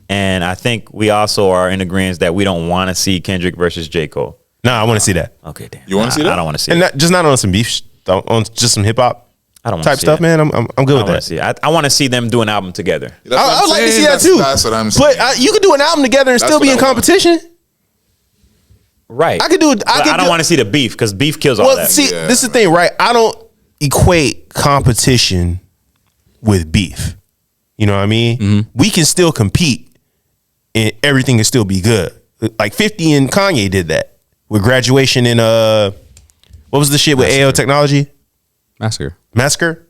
Speaker 2: and I think we also are in agreement that we don't want to see Kendrick versus J. Cole.
Speaker 3: Nah, I want to see that.
Speaker 2: Okay, damn.
Speaker 5: You wanna see that?
Speaker 2: I don't want to see
Speaker 3: And
Speaker 2: it.
Speaker 3: not on some beef, on just some hip hop
Speaker 2: I don't wanna
Speaker 3: type
Speaker 2: see
Speaker 3: stuff,
Speaker 2: it.
Speaker 3: man. I'm good
Speaker 2: I
Speaker 3: with
Speaker 2: don't want to
Speaker 3: that.
Speaker 2: see it. I want to see them do an album together.
Speaker 5: That's what
Speaker 3: I
Speaker 5: I'm
Speaker 3: would like to
Speaker 5: saying.
Speaker 3: see that too.
Speaker 5: That's what I'm saying.
Speaker 3: But you could do an album together and
Speaker 5: That's
Speaker 3: still be
Speaker 5: what
Speaker 3: in
Speaker 5: I want.
Speaker 3: competition.
Speaker 2: Right.
Speaker 3: I could do it.
Speaker 2: But I don't want to see the beef because beef kills all
Speaker 3: Well,
Speaker 2: that.
Speaker 3: see,
Speaker 5: Yeah,
Speaker 3: this is the thing, right? I don't equate competition with beef. You know what I mean? We can still compete and everything can still be good. Like 50 and Kanye did that with Graduation and what was the shit with AO Technology?
Speaker 4: Massacre.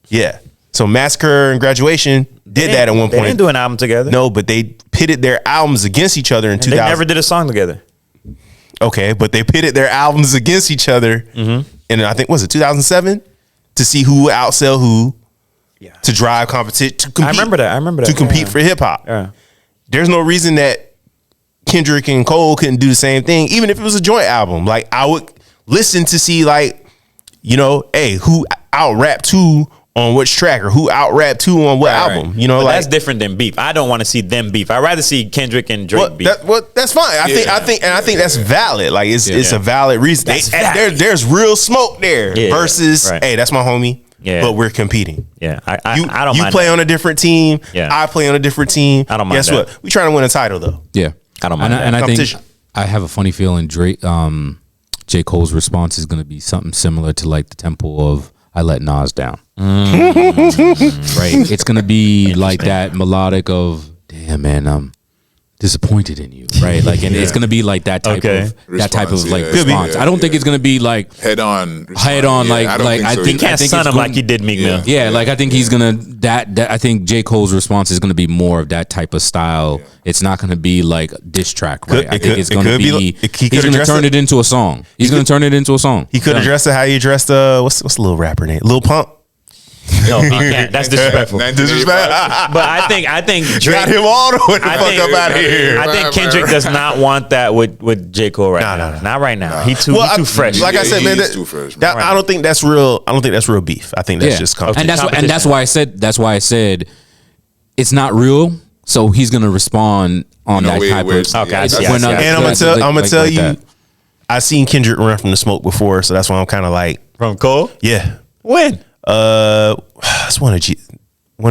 Speaker 3: Yeah. So Massacre and Graduation did that at one
Speaker 2: They didn't
Speaker 3: point.
Speaker 2: do an album together.
Speaker 3: No, but they pitted their albums against each other in
Speaker 2: They
Speaker 3: 2000.
Speaker 2: never did a song together.
Speaker 3: Okay, but they pitted their albums against each other, and I think was it 2007 to see who would outsell who, to drive competition to compete.
Speaker 2: I remember that.
Speaker 3: to compete for hip hop.
Speaker 2: Yeah.
Speaker 3: There's no reason that Kendrick and Cole couldn't do the same thing, even if it was a joint album. Like I would listen to see like, you know, hey, who out rapped who on which track or who out rapped who on what album.
Speaker 2: Right.
Speaker 3: You know,
Speaker 2: But
Speaker 3: like
Speaker 2: that's different than beef. I don't want to see them beef. I'd rather see Kendrick and Drake beef.
Speaker 3: that's fine. I think that's valid. Like it's a valid reason.
Speaker 2: That's valid.
Speaker 3: There's real smoke there versus
Speaker 2: right.
Speaker 3: hey, that's my homie.
Speaker 2: Yeah.
Speaker 3: But we're competing.
Speaker 2: Yeah, I
Speaker 3: You
Speaker 2: don't
Speaker 3: you
Speaker 2: mind
Speaker 3: play
Speaker 2: that.
Speaker 3: on a different team.
Speaker 2: Yeah.
Speaker 3: I play on a different team.
Speaker 2: I don't mind
Speaker 3: Guess
Speaker 2: that.
Speaker 3: what? We trying to win a title though.
Speaker 4: Yeah,
Speaker 2: I don't mind that.
Speaker 4: And I think
Speaker 3: Competition.
Speaker 4: I have a funny feeling Drake, J. Cole's response is going to be something similar to like the tempo of "I Let Nas Down." Right? It's going to be like that melodic of "Damn man, I'm disappointed in you." Right? Like, and it's going to be like that type
Speaker 2: Okay.
Speaker 4: of
Speaker 5: Response,
Speaker 4: like
Speaker 5: yeah.
Speaker 4: response. I don't think it's going to be like
Speaker 5: Head on.
Speaker 4: like
Speaker 5: I don't think
Speaker 4: I
Speaker 5: so
Speaker 4: think
Speaker 5: either.
Speaker 2: Can't
Speaker 4: I think
Speaker 2: son
Speaker 4: it's
Speaker 2: him
Speaker 4: going-
Speaker 2: like he did Meek Mill.
Speaker 4: Yeah, like I think he's gonna that I think J. Cole's response is gonna be more of that type of style. It's not gonna be like diss track, right? I think it's gonna be he's gonna turn it into a song. He's gonna turn it into a song.
Speaker 3: He could address it how he addressed what's the little rapper name? Lil Pump.
Speaker 2: No, he can't. That's disrespectful.
Speaker 5: 1985.
Speaker 2: But I think Drake
Speaker 3: Got him all the way the
Speaker 2: I
Speaker 3: fuck
Speaker 2: think-
Speaker 3: up out of here.
Speaker 2: I think Kendrick does not want that with J. Cole right now.
Speaker 3: no.
Speaker 2: Not right now. He too
Speaker 3: Well,
Speaker 2: too fresh.
Speaker 3: Like I
Speaker 5: Yeah,
Speaker 3: said, man,
Speaker 5: he's
Speaker 3: that,
Speaker 5: too fresh, man.
Speaker 3: that- I don't think that's real. I don't think that's real beef. I think that's just competition.
Speaker 4: and that's why I said it's not real. So he's gonna respond on
Speaker 5: In a
Speaker 4: that
Speaker 5: way
Speaker 4: type
Speaker 5: where
Speaker 4: of.
Speaker 5: it's-
Speaker 2: Okay, I see,
Speaker 4: when
Speaker 2: I see.
Speaker 3: And I'm gonna
Speaker 4: like
Speaker 3: tell you,
Speaker 4: that.
Speaker 3: I seen Kendrick run from the smoke before, so that's why I'm kind of like,
Speaker 2: From Cole?
Speaker 3: yeah.
Speaker 2: When?
Speaker 3: It's one of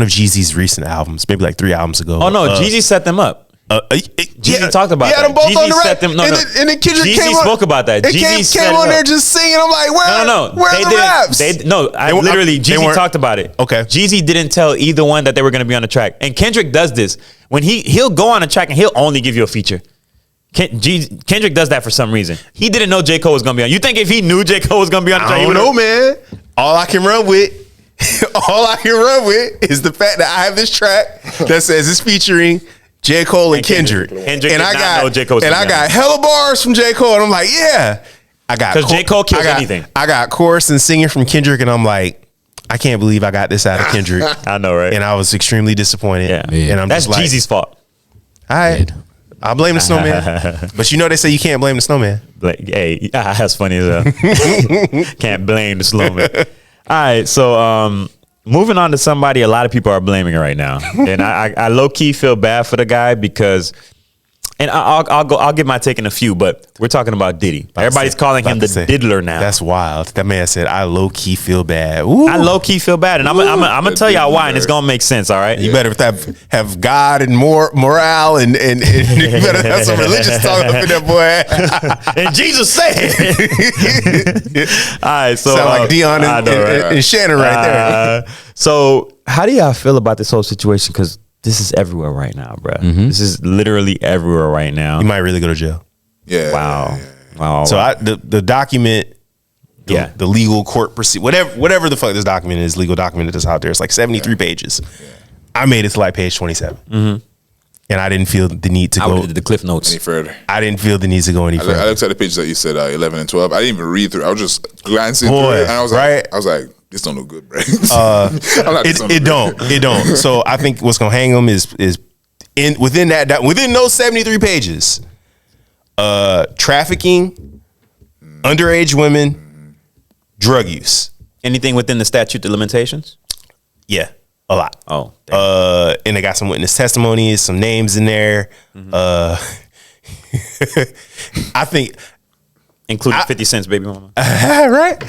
Speaker 3: Jeezy's recent albums, maybe like 3 albums ago.
Speaker 2: Oh no, Jeezy set them up. Jeezy talked about
Speaker 3: yeah,
Speaker 2: that.
Speaker 3: them both
Speaker 2: Jeezy
Speaker 3: on the
Speaker 2: set
Speaker 3: rap.
Speaker 2: them- no,
Speaker 3: and,
Speaker 2: no.
Speaker 3: then Kendrick
Speaker 2: Jeezy
Speaker 3: came on,
Speaker 2: spoke about that.
Speaker 3: and
Speaker 2: Jeezy set
Speaker 3: came
Speaker 2: it
Speaker 3: on there
Speaker 2: up.
Speaker 3: just singing. I'm like, where?
Speaker 2: No.
Speaker 3: Where are the raps?
Speaker 2: Jeezy talked about it.
Speaker 3: Okay.
Speaker 2: Jeezy didn't tell either one that they were going to be on the track. And Kendrick does this. When he'll go on a track and he'll only give you a feature. Kendrick does that for some reason. He didn't know J. Cole was going to be on. You think if he knew J. Cole was going to be on the track,
Speaker 3: I
Speaker 2: he
Speaker 3: don't
Speaker 2: would've-
Speaker 3: know, man. All I can run with is the fact that I have this track that says it's featuring J. Cole and Kendrick.
Speaker 2: Kendrick
Speaker 3: and
Speaker 2: did
Speaker 3: I
Speaker 2: not
Speaker 3: got
Speaker 2: know J. Cole was
Speaker 3: and
Speaker 2: gonna
Speaker 3: I
Speaker 2: be on
Speaker 3: got hella bars from J. Cole, and I'm like, yeah. I got
Speaker 2: 'Cause J. Cole kills anything.
Speaker 3: I got chorus and singing from Kendrick, and I'm like, I can't believe I got this out of Kendrick.
Speaker 2: I know, right?
Speaker 3: And I was extremely disappointed.
Speaker 2: Yeah.
Speaker 3: And I'm
Speaker 2: That's
Speaker 3: just like,
Speaker 2: Jeezy's fault.
Speaker 3: all right, I'll blame the snowman. But you know they say you can't blame the snowman.
Speaker 2: Like, hey, that's funny as hell. Can't blame the snowman. All right, so moving on to somebody a lot of people are blaming right now, and I low key feel bad for the guy because, and I'll give my take in a few, but we're talking about Diddy. Everybody's calling him the Diddler now.
Speaker 3: That's wild. That man said, "I low key feel bad." Ooh.
Speaker 2: I low key feel bad, and I'm gonna tell y'all why, and it's gonna make sense. All right,
Speaker 3: you better have God and morale, and you better have some religious talk up in there, boy.
Speaker 2: And Jesus said, all right, so
Speaker 3: sound like Dion and Shannon right there.
Speaker 2: So, how do y'all feel about this whole situation? Because this is everywhere right now, bro. This is literally everywhere right now.
Speaker 3: You might really go to jail.
Speaker 5: Yeah.
Speaker 2: Wow.
Speaker 5: Yeah.
Speaker 2: Wow.
Speaker 3: So the document, the legal court proceed, whatever the fuck this document is, legal document that's out there. It's like 73 pages. Yeah. I made it to like page 27, and I didn't feel the need to go
Speaker 4: to the cliff notes
Speaker 5: any further.
Speaker 3: I didn't feel the need to go any further.
Speaker 5: I looked at the pages that you said 11 and 12. I didn't even read through. I was just glancing through it, and I was like, this don't look good, bro.
Speaker 3: It don't. So I think what's gonna hang them is within those 73 pages, trafficking, underage women, drug use.
Speaker 2: Anything within the statute of limitations?
Speaker 3: Yeah, a lot.
Speaker 2: Oh, damn.
Speaker 3: And they got some witness testimonies, some names in there. I think,
Speaker 2: including 50 Cent's baby mama.
Speaker 3: Right.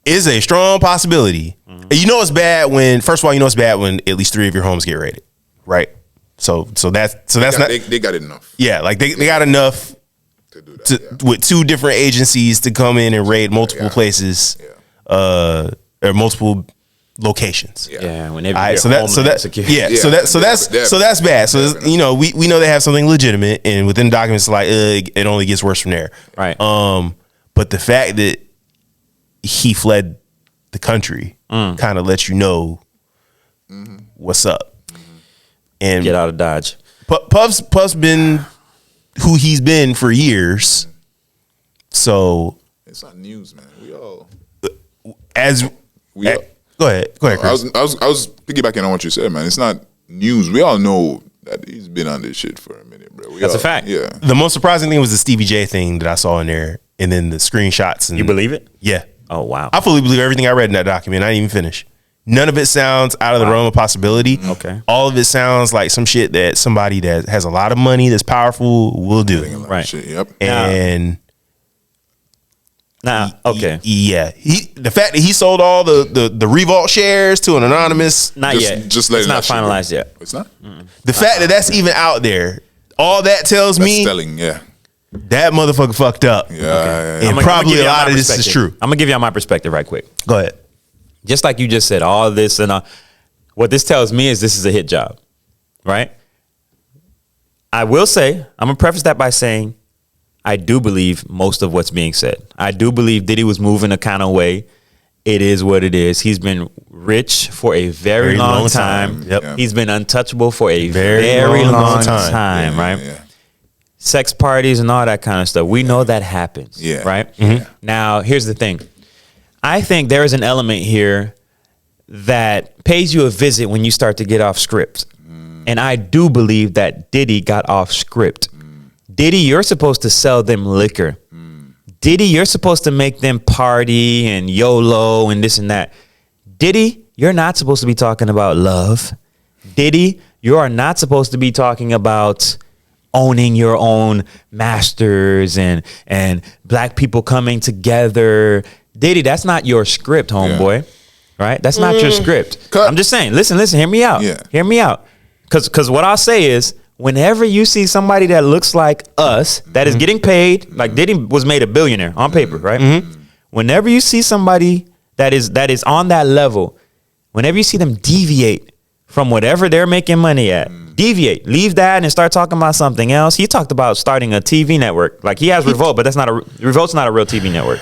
Speaker 3: Is a strong possibility. You know it's bad when, first of all, at least 3 of your homes get raided, right? So that's not.
Speaker 5: They got enough.
Speaker 3: Yeah, like they got enough
Speaker 5: to do that.
Speaker 3: With 2 different agencies to come in and raid multiple places, or multiple locations.
Speaker 2: Yeah, whenever
Speaker 3: All right, so that's bad. So we know they have something legitimate, and within the documents, like it only gets worse from there.
Speaker 2: Right.
Speaker 3: But the fact that he fled the country kind of lets you know what's up. And
Speaker 2: get out of Dodge.
Speaker 3: Puff's been who he's been for years. So
Speaker 5: it's not news, man.
Speaker 3: Go ahead. Chris.
Speaker 5: I was piggybacking on what you said, man. It's not news. We all know that he's been on this shit for a minute, bro.
Speaker 2: That's a fact.
Speaker 5: Yeah.
Speaker 3: The most surprising thing was the Stevie J thing that I saw in there, and then the screenshots. And
Speaker 2: you believe it?
Speaker 3: Yeah.
Speaker 2: Oh wow.
Speaker 3: I fully believe everything I read in that document. I didn't even finish. None of it sounds out of the realm of possibility.
Speaker 2: Okay.
Speaker 3: All of it sounds like some shit that somebody that has a lot of money that's powerful will do.
Speaker 2: Right.
Speaker 5: Shit, yep.
Speaker 3: And
Speaker 2: okay.
Speaker 3: The fact that he sold all the Revolt shares to an anonymous.
Speaker 2: Not yet.
Speaker 5: Just
Speaker 2: it's not finalized yet.
Speaker 5: It's not.
Speaker 3: The fact that that's even out there, all that tells me
Speaker 5: telling,
Speaker 3: that motherfucker fucked up.
Speaker 5: Yeah.
Speaker 3: And probably a lot of this is true.
Speaker 2: I'm gonna give y'all my perspective right quick.
Speaker 3: Go ahead.
Speaker 2: Just like you just said, all this and what this tells me is this is a hit job, right? I will say, I'm gonna preface that by saying, I do believe most of what's being said. I do believe Diddy was moving a kind of way. It is what it is. He's been rich for a very long time.
Speaker 3: Yep.
Speaker 2: He's been untouchable for a very long time, right?
Speaker 5: Yeah.
Speaker 2: Sex parties and all that kind of stuff. We know that happens.
Speaker 5: Yeah.
Speaker 2: Right? Mm-hmm. Now, here's the thing. I think there is an element here that pays you a visit when you start to get off script. And I do believe that Diddy got off script. Diddy, you're supposed to sell them liquor. Diddy, you're supposed to make them party and YOLO and this and that. Diddy, you're not supposed to be talking about love. Diddy, you are not supposed to be talking about owning your own masters and black people coming together. Diddy, that's not your script, homeboy. Right? That's not your script. I'm just saying, listen, hear me out.
Speaker 5: Yeah.
Speaker 2: Hear me out. Because what I'll say is, whenever you see somebody that looks like us, that is getting paid, like Diddy was made a billionaire on paper, right? Whenever you see somebody that is on that level, whenever you see them deviate from whatever they're making money at, leave that and start talking about something else. He talked about starting a TV network. Like he has Revolt, but Revolt's not a real TV network.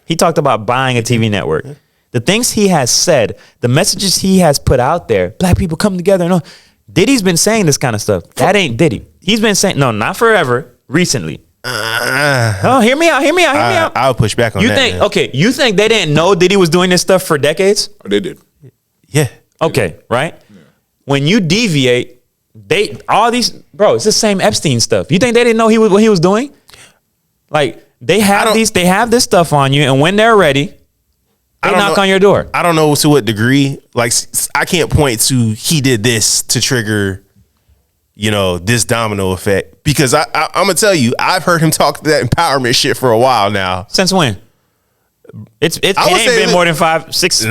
Speaker 2: He talked about buying a TV network. The things he has said, the messages he has put out there, black people come together and Diddy's been saying this kind of stuff. That ain't Diddy. He's been saying, no, not forever, recently. Oh, hear me out.
Speaker 3: I'll push back on
Speaker 2: You
Speaker 3: that.
Speaker 2: think
Speaker 3: man.
Speaker 2: okay? You think they didn't know Diddy was doing this stuff for decades?
Speaker 5: They did.
Speaker 3: Yeah.
Speaker 2: Okay, right? When you deviate, it's the same Epstein stuff. You think they didn't know what he was doing? Like they have this stuff on you, and when they're ready, they knock on your door.
Speaker 3: I don't know to what degree. Like I can't point to he did this to trigger, this domino effect. Because I'm gonna tell you, I've heard him talk that empowerment shit for a while now.
Speaker 2: Since when? It ain't been more than 5, 6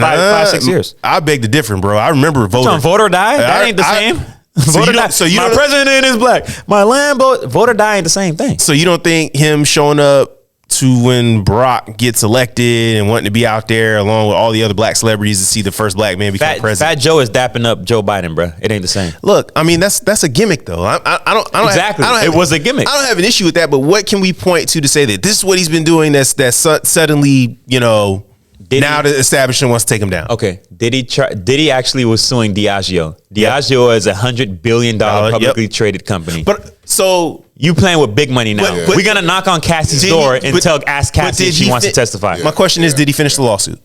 Speaker 2: years.
Speaker 3: I beg to differ, bro. I remember voting.
Speaker 2: Vote or die? That ain't the same. Vote or die. My president is black. My Lambo. Vote or die ain't the same thing.
Speaker 3: So you don't think him showing up to when Barack gets elected and wanting to be out there along with all the other black celebrities to see the first black man become president?
Speaker 2: Fat Joe is dapping up Joe Biden, bro. It ain't the same.
Speaker 3: Look, I mean that's a gimmick though. I don't
Speaker 2: Exactly. It was a gimmick.
Speaker 3: I don't have an issue with that, but what can we point to say that this is what he's been doing? That's suddenly now the establishment wants to take him down.
Speaker 2: Okay, Diddy actually was suing Diageo. Diageo is $100 billion publicly traded company.
Speaker 3: But so
Speaker 2: you playing with big money now.
Speaker 3: But
Speaker 2: we're gonna knock on Cassie's door and ask Cassie if she wants to testify.
Speaker 3: My question is, did he finish the lawsuit?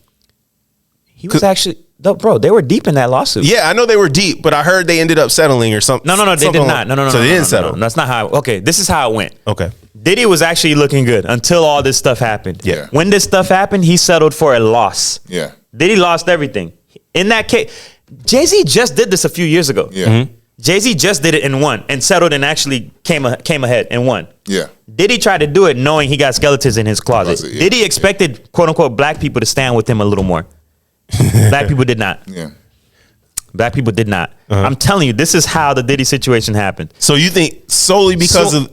Speaker 2: He was actually, bro. They were deep in that lawsuit.
Speaker 3: Yeah, I know they were deep, but I heard they ended up settling or something.
Speaker 2: No, they did not. No.
Speaker 3: So they didn't settle.
Speaker 2: No, that's not how. Okay, this is how it went.
Speaker 3: Okay.
Speaker 2: Diddy was actually looking good until all this stuff happened.
Speaker 3: Yeah.
Speaker 2: When this stuff happened, he settled for a loss.
Speaker 5: Yeah.
Speaker 2: Diddy lost everything. In that case, Jay-Z just did this a few years ago.
Speaker 5: Yeah.
Speaker 3: Mm-hmm.
Speaker 2: Jay-Z just did it and won and settled and actually came ahead and won.
Speaker 5: Yeah.
Speaker 2: Diddy tried to do it knowing he got skeletons in his closet.
Speaker 5: Yeah.
Speaker 2: Diddy expected, quote unquote, black people to stand with him a little more. Black people did not.
Speaker 5: Yeah.
Speaker 2: Black people did not. I'm telling you, this is how the Diddy situation happened.
Speaker 3: So you think solely because of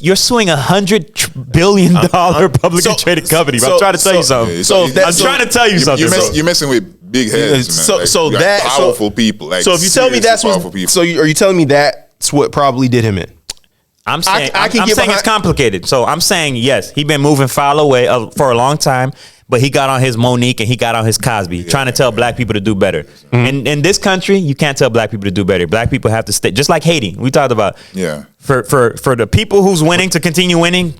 Speaker 2: you're suing $100 billion publicly traded company. I'm trying to tell you something. I'm trying to tell you something.
Speaker 5: You're messing with big heads, man. Powerful people. Like,
Speaker 3: so if you tell me that's what, are you telling me that's what probably did him in?
Speaker 2: I'm saying it's complicated. So I'm saying yes, he been moving foul away for a long time, but he got on his Monique and he got on his Cosby, trying to tell black people to do better. And in this country, you can't tell black people to do better. Black people have to stay, just like Haiti. We talked about.
Speaker 5: Yeah.
Speaker 2: For the people who's winning to continue winning,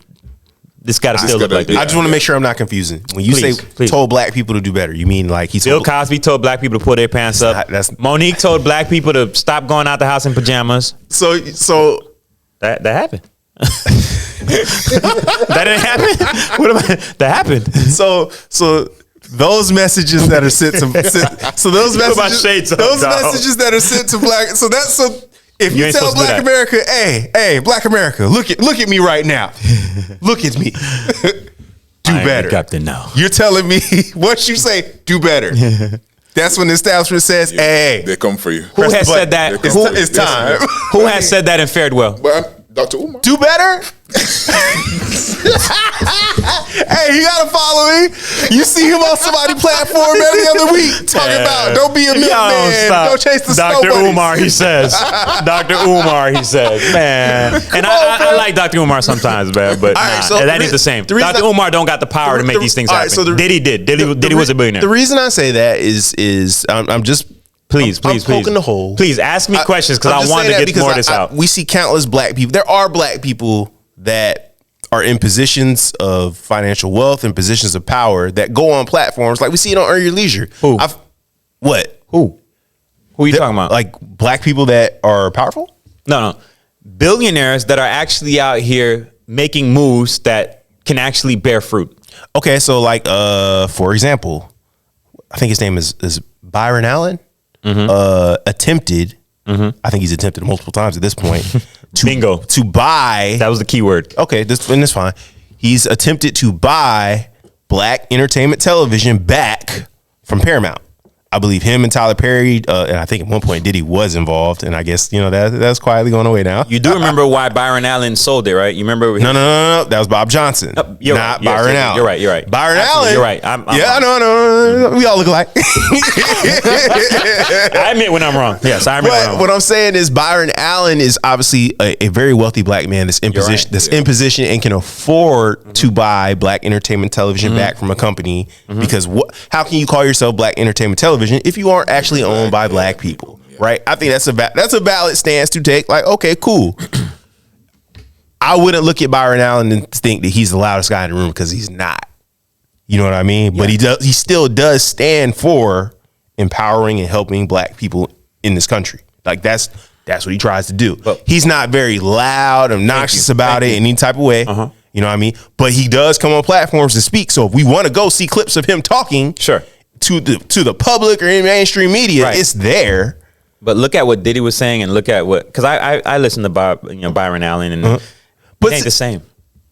Speaker 2: this got to still look like this.
Speaker 3: I just want to make sure I'm not confusing. When you say told black people to do better, you mean like
Speaker 2: Bill Cosby told black people to pull their pants up. Monique told black people to stop going out the house in pajamas.
Speaker 3: So
Speaker 2: that happened. That didn't happen. That happened.
Speaker 3: So those messages that are sent to those messages that are sent to black. So if you tell Black America, hey, Black America, look at me right now. Look at me. Do better.
Speaker 2: Captain now.
Speaker 3: You're telling me once you say do better. That's when the establishment says, "Hey,
Speaker 5: they come for you."
Speaker 2: Who has said that?
Speaker 3: It's time.
Speaker 2: Who has said that and fared well?
Speaker 5: Dr. Umar.
Speaker 3: Do better. Hey, you gotta follow me. You see him on somebody's platform every other week talking about don't be a milkman, don't chase the snow
Speaker 2: Dr. Umar, he says. Dr. Umar, he says. Man, and I like Dr. Umar sometimes, man, but that ain't the same. Dr. Umar don't got the power to make these things happen. So Diddy did. Diddy was a billionaire.
Speaker 3: The reason I say that is I'm just.
Speaker 2: Please.
Speaker 3: Poking the hole.
Speaker 2: Please ask me questions because I want to get more of this out.
Speaker 3: We see countless black people. There are black people that are in positions of financial wealth and positions of power that go on platforms like we see it on Earn Your Leisure.
Speaker 2: Who?
Speaker 3: Who
Speaker 2: are you talking about?
Speaker 3: Like black people that are powerful?
Speaker 2: No. Billionaires that are actually out here making moves that can actually bear fruit.
Speaker 3: Okay, so like for example, I think his name is Byron Allen. Attempted. I think he's attempted multiple times at this point.
Speaker 2: Bingo.
Speaker 3: To buy.
Speaker 2: That was the key word.
Speaker 3: Okay, that's fine. He's attempted to buy black entertainment television back from Paramount. I believe him and Tyler Perry, and I think at one point Diddy was involved, and I guess that's quietly going away now.
Speaker 2: You do remember why Byron Allen sold it, right? You remember?
Speaker 3: No. That was Bob Johnson, not Byron Allen.
Speaker 2: You're right.
Speaker 3: Byron
Speaker 2: Allen. You're right.
Speaker 3: I know. We all look alike.
Speaker 2: I admit when I'm wrong. Yes, I admit when I'm wrong.
Speaker 3: What I'm saying is Byron Allen is obviously a very wealthy black man that's in position and can afford to buy black entertainment television back from a company because how can you call yourself black entertainment television if you aren't actually owned by black people, right? I think that's a valid stance to take. Like, okay, cool. I wouldn't look at Byron Allen and think that he's the loudest guy in the room because he's not. You know what I mean? But he still does stand for empowering and helping black people in this country. Like that's what he tries to do. But he's not very loud, obnoxious about it in any type of way. Uh-huh. You know what I mean? But he does come on platforms to speak. So if we want to go see clips of him talking to the public or in mainstream media, it's there.
Speaker 2: But look at what Diddy was saying, and look at what, because I listen to Byron Allen, and but it ain't the same.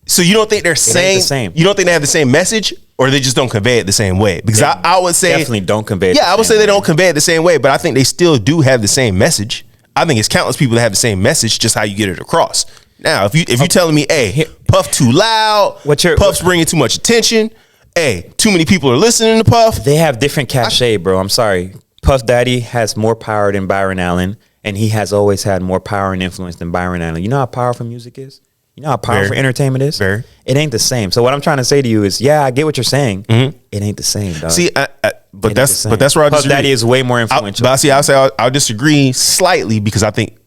Speaker 3: So you don't think they're saying you don't think they have the same message, or they just don't convey it the same way? Because I would say
Speaker 2: definitely don't convey it.
Speaker 3: Yeah, I would say they don't convey it the same way, but I think they still do have the same message. I think it's countless people that have the same message, just how you get it across. Now, if you're telling me, hey, Puff too loud, Puff's bringing too much attention, hey, too many people are listening to Puff.
Speaker 2: They have different cachet, bro. I'm sorry. Puff Daddy has more power than Byron Allen, and he has always had more power and influence than Byron Allen. You know how powerful music is? You know how powerful entertainment is?
Speaker 3: Very.
Speaker 2: It ain't the same. So what I'm trying to say to you is, I get what you're saying. Mm-hmm. It ain't the same, dog.
Speaker 3: See, but that's where I disagree.
Speaker 2: Puff Daddy is way more influential.
Speaker 3: I'll disagree slightly because I think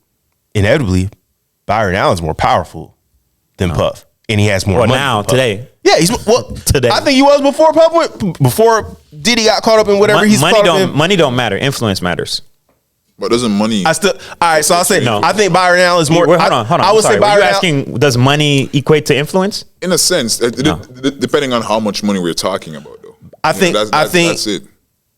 Speaker 3: inevitably Byron Allen's more powerful than Puff, and he has more money
Speaker 2: now today.
Speaker 3: Yeah, today. I think he was before Diddy got caught up in whatever
Speaker 2: money don't matter. Influence matters.
Speaker 5: But doesn't money?
Speaker 3: All right. So I'll say no. I think Byron Allen is more.
Speaker 2: Hold on. I would say Byron. Are you asking, does money equate to influence?
Speaker 5: In a sense, depending on how much money we're talking about, though.
Speaker 3: I think that's it.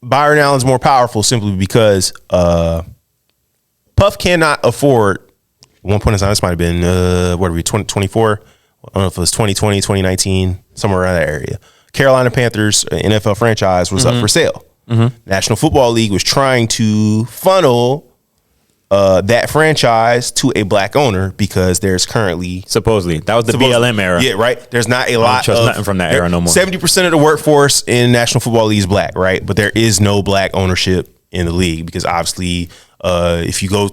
Speaker 3: Byron Allen's more powerful simply because Puff cannot afford. At one point in time, this might have been 2024. I don't know if it was 2020, 2019, somewhere around that area. Carolina Panthers NFL franchise was up for sale. Mm-hmm. National Football League was trying to funnel that franchise to a black owner because there's currently
Speaker 2: supposedly that was the BLM era.
Speaker 3: Yeah, right. There's not a lot
Speaker 2: of nothing from that era no more.
Speaker 3: 70% of the workforce in National Football League is black, right? But there is no black ownership in the league because obviously, if you go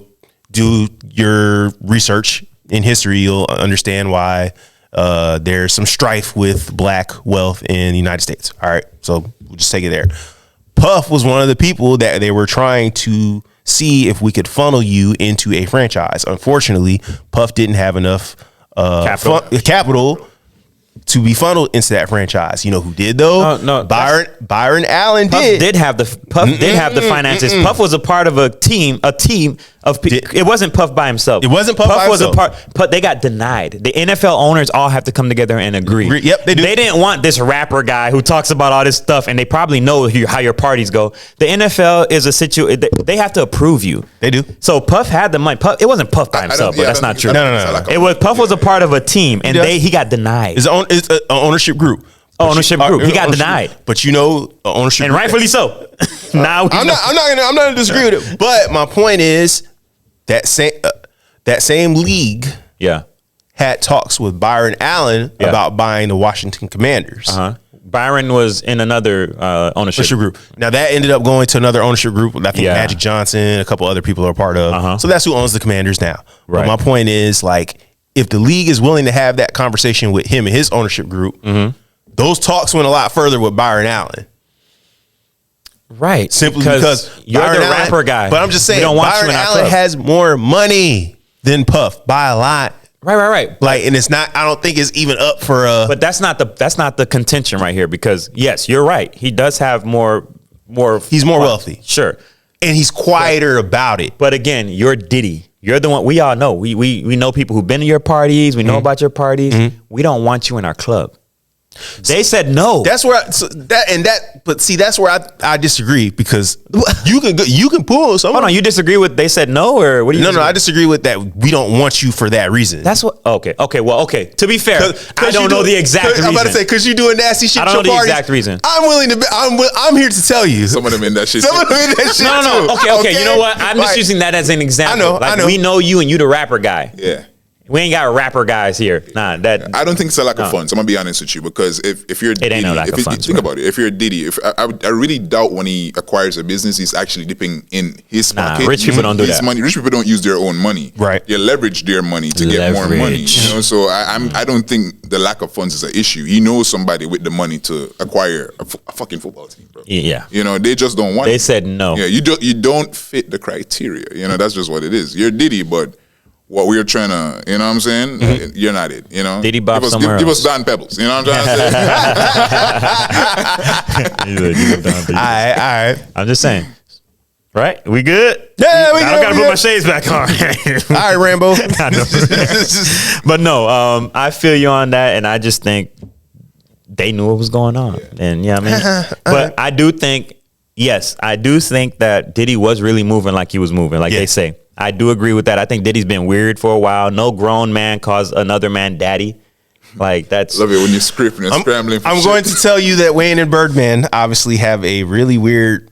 Speaker 3: do your research in history, you'll understand why there's some strife with black wealth in the United States. All right, so we'll just take it there. Puff was one of the people that they were trying to see if we could funnel you into a franchise. Unfortunately, Puff didn't have enough capital to be funneled into that franchise. You know who did though?
Speaker 2: No,
Speaker 3: Byron Allen
Speaker 2: Puff did have the finances. Puff was a part of a team of people. It wasn't Puff by himself.
Speaker 3: It wasn't Puff by himself.
Speaker 2: But they got denied. The NFL owners all have to come together and agree.
Speaker 3: Yep, they do.
Speaker 2: They didn't want this rapper guy who talks about all this stuff, and they probably know how your parties go. The NFL is a situation. They have to approve you.
Speaker 3: They do.
Speaker 2: So Puff had the money. It wasn't Puff by himself, but that's not true.
Speaker 3: No.
Speaker 2: It was Puff was a part of a team, and he got denied.
Speaker 3: It's an ownership group.
Speaker 2: He got denied.
Speaker 3: But you know, ownership,
Speaker 2: and rightfully so. Now
Speaker 3: I'm not gonna disagree with it. But my point is that same league, had talks with Byron Allen about buying the Washington Commanders.
Speaker 2: Byron was in another ownership
Speaker 3: group. Now that ended up going to another ownership group. I think Magic Johnson, a couple other people are a part of. So that's who owns the Commanders now. Right. But my point is, like, if the league is willing to have that conversation with him and his ownership group, those talks went a lot further with Byron Allen.
Speaker 2: Right.
Speaker 3: Simply because
Speaker 2: you're
Speaker 3: Byron
Speaker 2: the rapper
Speaker 3: Allen,
Speaker 2: guy.
Speaker 3: But I'm just saying, Byron Allen has more money than Puff by a lot.
Speaker 2: Right.
Speaker 3: Like, and it's not. I don't think it's even up for a.
Speaker 2: But that's not the contention right here, because yes, you're right. He does have more.
Speaker 3: He's more wealthy,
Speaker 2: sure,
Speaker 3: and he's quieter about it.
Speaker 2: But again, you're Diddy. You're the one. We all know. We know people who've been to your parties. We know about your parties. We don't want you in our club. They said no.
Speaker 3: That's where but see, that's where I disagree, because you can pull someone.
Speaker 2: Hold on, you disagree with they said no, or what do you?
Speaker 3: No, I disagree with that. We don't want you for that reason.
Speaker 2: That's what. Okay. Well, to be fair, I don't know the exact reason.
Speaker 3: I'm about to say, because you doing nasty shit.
Speaker 2: I don't know the exact reason.
Speaker 3: I'm willing to. I'm here to tell you.
Speaker 5: Some of them in that shit.
Speaker 2: No. Okay. You know what? I'm just using that as an example. I know. We know you, and you the rapper guy.
Speaker 5: Yeah.
Speaker 2: We ain't got rapper guys here. I
Speaker 5: don't think it's a lack of funds. I'm gonna be honest with you, because if you're Diddy,
Speaker 2: ain't no lack of funds,
Speaker 5: think about it. If you're Diddy, I really doubt when he acquires a business, he's actually dipping in his pocket.
Speaker 2: Rich people don't do that.
Speaker 5: Money. Rich people don't use their own money.
Speaker 3: Right.
Speaker 5: They leverage their money to get more money. You know, so I don't think the lack of funds is an issue. He knows somebody with the money to acquire a fucking football team, bro.
Speaker 2: Yeah.
Speaker 5: You know, they just don't want.
Speaker 2: They said no.
Speaker 5: Yeah, you don't fit the criteria. You know, that's just what it is. You're Diddy, but what we're trying to, you know what I'm saying? You're not it, you know?
Speaker 2: Diddy bop somewhere
Speaker 5: give
Speaker 2: else.
Speaker 5: us Don Pebbles, you know what I'm trying to say?
Speaker 3: All right.
Speaker 2: I'm just saying. Right? We good?
Speaker 3: Yeah, we good.
Speaker 2: I don't gotta
Speaker 3: we
Speaker 2: put
Speaker 3: good.
Speaker 2: my shades back on.
Speaker 3: All right, Rambo.
Speaker 2: I know. But no, I feel you on that, and I just think they knew what was going on. And yeah, I mean, but I do think, yes, I do think that Diddy was really moving like he was moving, like they say. I do agree with that. I think Diddy's been weird for a while. No grown man calls another man daddy. Like that's.
Speaker 5: Love it when you're scraping and scrambling.
Speaker 3: I'm going to tell you that Wayne and Birdman obviously have a really weird.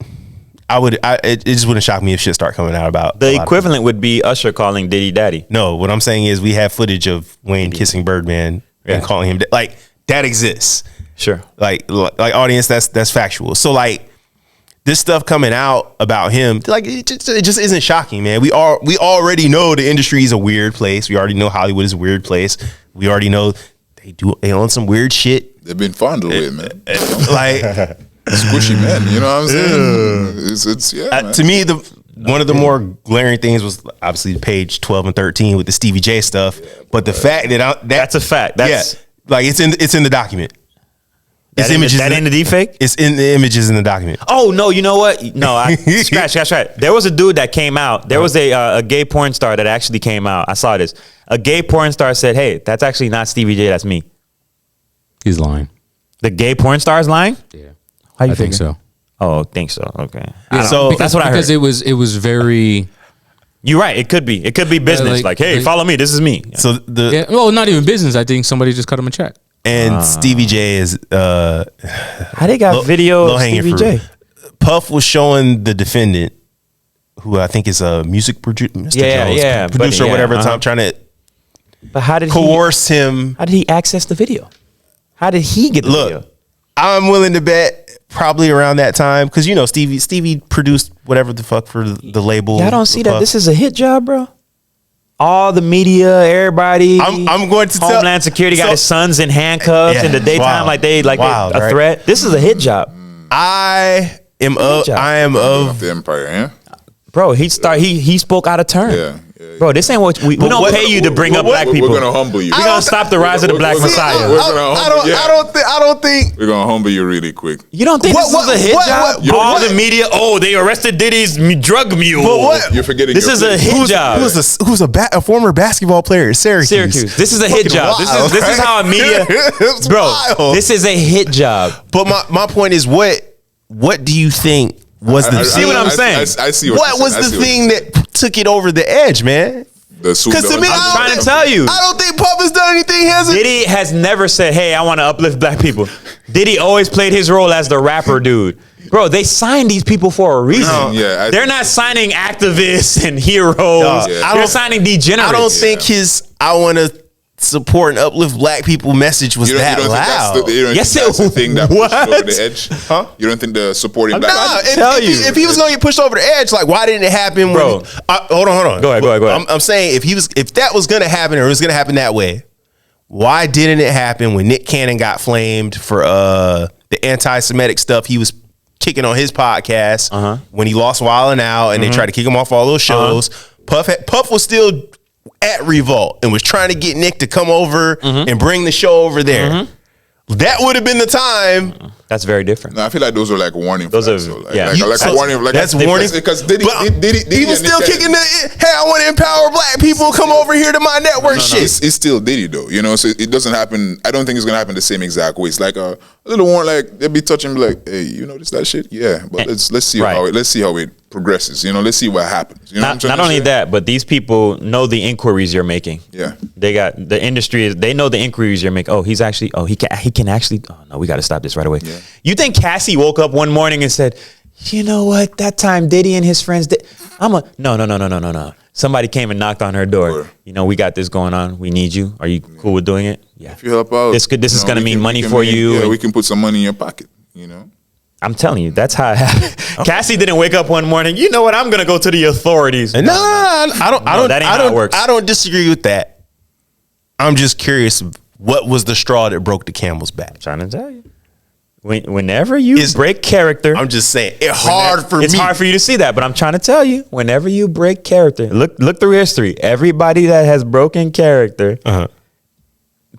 Speaker 3: It just wouldn't shock me if shit start coming out about
Speaker 2: The equivalent would be Usher calling Diddy daddy.
Speaker 3: No, what I'm saying is we have footage of Wayne kissing Birdman and calling him like that exists.
Speaker 2: Sure.
Speaker 3: Like audience, that's factual. So like this stuff coming out about him, like it just isn't shocking, man. We already know the industry is a weird place. We already know Hollywood is a weird place. We already know they own some weird shit.
Speaker 5: They've been fondled with, man.
Speaker 3: Like
Speaker 5: Squishy men, you know what I'm saying? It's man.
Speaker 3: to me, one of the more glaring things was obviously page 12 and 13 with the Stevie J stuff. But the fact that
Speaker 2: that's a fact. That's
Speaker 3: like it's in the document. It's images.
Speaker 2: That in the deep fake?
Speaker 3: It's in the images in the document.
Speaker 2: Oh no! You know what? No, I scratch. There was a dude that came out. There was a gay porn star that actually came out. I saw this. A gay porn star said, "Hey, that's actually not Stevie J. That's me."
Speaker 4: He's lying.
Speaker 2: The gay porn star is lying.
Speaker 4: Yeah,
Speaker 2: How you
Speaker 4: I think
Speaker 2: figure?
Speaker 4: so.
Speaker 2: Oh, think so. Okay.
Speaker 4: Yeah,
Speaker 3: So
Speaker 2: that's what I heard.
Speaker 4: Because it was very.
Speaker 2: You're right. It could be business.
Speaker 4: like-
Speaker 2: hey,
Speaker 4: like-
Speaker 2: follow me. This is me.
Speaker 3: So
Speaker 4: Yeah, well, not even business. I think somebody just cut him a check.
Speaker 3: and Stevie J is
Speaker 2: How they got video of
Speaker 3: low-hanging
Speaker 2: Stevie
Speaker 3: fruit.
Speaker 2: J?
Speaker 3: Puff was showing the defendant, who I think is a music producer,
Speaker 2: Yeah,
Speaker 3: producer or
Speaker 2: yeah,
Speaker 3: whatever,
Speaker 2: uh-huh.
Speaker 3: trying to
Speaker 2: But how did
Speaker 3: coerce him.
Speaker 2: How did he access the video? How did he get the video?
Speaker 3: Look, I'm willing to bet probably around that time because you know Stevie produced whatever the fuck for the label.
Speaker 2: Yeah, I don't see that.
Speaker 3: Puff.
Speaker 2: This is a hit job, bro. All the media, everybody.
Speaker 3: I'm going to tell-
Speaker 2: Homeland Security got
Speaker 3: so-
Speaker 2: his sons in handcuffs
Speaker 3: Yeah,
Speaker 2: in the daytime,
Speaker 3: wild.
Speaker 2: they
Speaker 3: Wild,
Speaker 2: a
Speaker 3: right?
Speaker 2: threat. This is a hit job,
Speaker 3: I am of
Speaker 5: Of the empire, yeah?
Speaker 2: bro. He spoke out of turn.
Speaker 5: Yeah.
Speaker 2: Bro, this ain't what we don't
Speaker 3: what-
Speaker 2: pay you to bring up black
Speaker 5: We're
Speaker 2: people.
Speaker 5: gonna humble you.
Speaker 2: We're gonna stop the rise of the black
Speaker 5: We're
Speaker 2: messiah.
Speaker 5: gonna humble you.
Speaker 3: I don't think.
Speaker 5: We're gonna humble you really quick.
Speaker 2: You don't think this is a hit job? All the media, they arrested Diddy's drug mule.
Speaker 3: But what?
Speaker 5: You're forgetting
Speaker 2: This
Speaker 5: your
Speaker 2: is a
Speaker 5: place.
Speaker 2: hit job.
Speaker 3: Who's a former basketball player at Syracuse?
Speaker 2: This is a hit
Speaker 3: Fucking
Speaker 2: job.
Speaker 3: wild,
Speaker 2: This is
Speaker 3: right?
Speaker 2: how a media,
Speaker 3: It's
Speaker 2: bro.
Speaker 3: wild.
Speaker 2: This is a hit job.
Speaker 3: But my point is, what do you think was the
Speaker 2: see what I'm saying?
Speaker 5: I see
Speaker 3: what was the thing that took it over the edge, man?
Speaker 5: Because
Speaker 3: Because to me,
Speaker 2: I'm trying to tell you.
Speaker 3: I don't think Puff has done anything. Has it?
Speaker 2: Diddy has never said, "Hey, I want to uplift black people." Diddy always played his role as the rapper dude. Bro, they signed these people for a reason. They're not signing activists and heroes. They're signing degenerates.
Speaker 3: I don't think his "I want to support and uplift black people" message was that loud.
Speaker 2: Yes,
Speaker 5: that's the thing that pushed
Speaker 2: what?
Speaker 5: over the edge. Huh? You don't think the supporting black?
Speaker 3: Nah, if he was gonna get pushed over the edge, like why didn't it happen?
Speaker 2: Bro.
Speaker 3: When, hold on.
Speaker 2: Go ahead.
Speaker 3: I'm saying if that was gonna happen or it was gonna happen that way, why didn't it happen when Nick Cannon got flamed for the anti-Semitic stuff he was kicking on his podcast when he lost Wild 'N Out and they tried to kick him off all those shows? Puff was still at Revolt and was trying to get Nick to come over and bring the show over there. That would have been the time.
Speaker 2: That's very different.
Speaker 5: No, I feel like those are like warning.
Speaker 2: Those
Speaker 5: flags,
Speaker 2: are-
Speaker 5: so like,
Speaker 2: yeah.
Speaker 5: like a warning. Like
Speaker 3: That's warning
Speaker 5: because Diddy
Speaker 3: he was still kicking the. Hey, I want to empower black people. Come over here to my network. Shit.
Speaker 5: It's still Diddy though, you know. So it doesn't happen. I don't think it's gonna happen the same exact way. It's like a little warning. Like they'll be touching, be like, hey, you notice that shit? Yeah, but let's see how it progresses. You know, let's see what happens. You know,
Speaker 2: Not only that, but these people know the inquiries you're making.
Speaker 5: Yeah,
Speaker 2: they got the industry. They know the inquiries you're making. He can actually. Oh no, we got to stop this right away.
Speaker 5: Yeah.
Speaker 2: You think Cassie woke up one morning and said, "You know what? That time Diddy and his friends did." No. Somebody came and knocked on her door.
Speaker 5: Sure.
Speaker 2: You know, we got this going on. We need you. Are you cool with doing it? Yeah.
Speaker 5: if you help out,
Speaker 2: This is going to mean money for you.
Speaker 5: Yeah, we can put some money in your pocket. You know.
Speaker 2: I'm telling you, that's how it happened. Cassie didn't wake up one morning. You know what? I'm going to go to the authorities.
Speaker 3: No, that ain't how it works. I don't disagree with that. I'm just curious, what was the straw that broke the camel's back?
Speaker 2: Trying to tell you. Whenever you break character,
Speaker 3: I'm just saying it's hard for
Speaker 2: you to see that. But I'm trying to tell you, whenever you break character, look through history. Everybody that has broken character,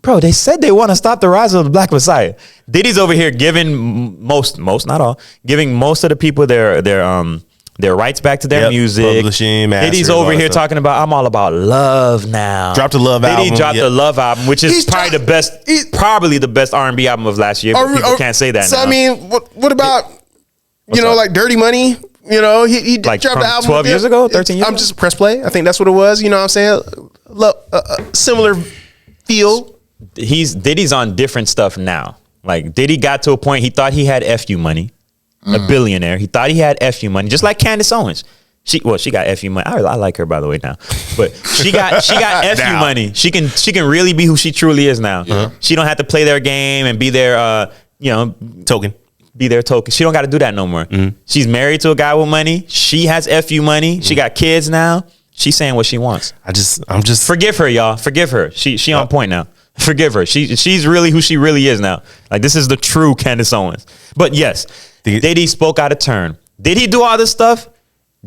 Speaker 2: bro, they said they want to stop the rise of the Black Messiah. Diddy's over here giving most, not all, giving most of the people their rights back to their music.
Speaker 3: Publishing,
Speaker 2: Diddy's over here talking about, I'm all about love now.
Speaker 3: Dropped the Love album.
Speaker 2: Diddy dropped the Love album, which is probably the best R&B album of last year. But people can't say that
Speaker 3: so
Speaker 2: now.
Speaker 3: I mean, what about, like Dirty Money? You know, he
Speaker 2: like
Speaker 3: dropped the album
Speaker 2: 12 years ago, 13 years ago?
Speaker 3: I'm just press play. I think that's what it was. You know what I'm saying? Similar feel.
Speaker 2: Diddy's on different stuff now. Like Diddy got to a point, he thought he had FU money. A billionaire. He thought he had FU money, just like Candace Owens. She got FU money. I like her, by the way, now. But she got FU money. She can really be who she truly is now. Yeah. She don't have to play their game and be their
Speaker 3: token.
Speaker 2: Be their token. She don't got to do that no more. She's married to a guy with money. She has FU money. She got kids now. She's saying what she wants.
Speaker 3: I'm just
Speaker 2: forgive her, y'all. Forgive her. She on point now. Forgive her. She's really who she really is now. Like, this is the true Candace Owens. But yes, Diddy spoke out of turn. Did he do all this stuff?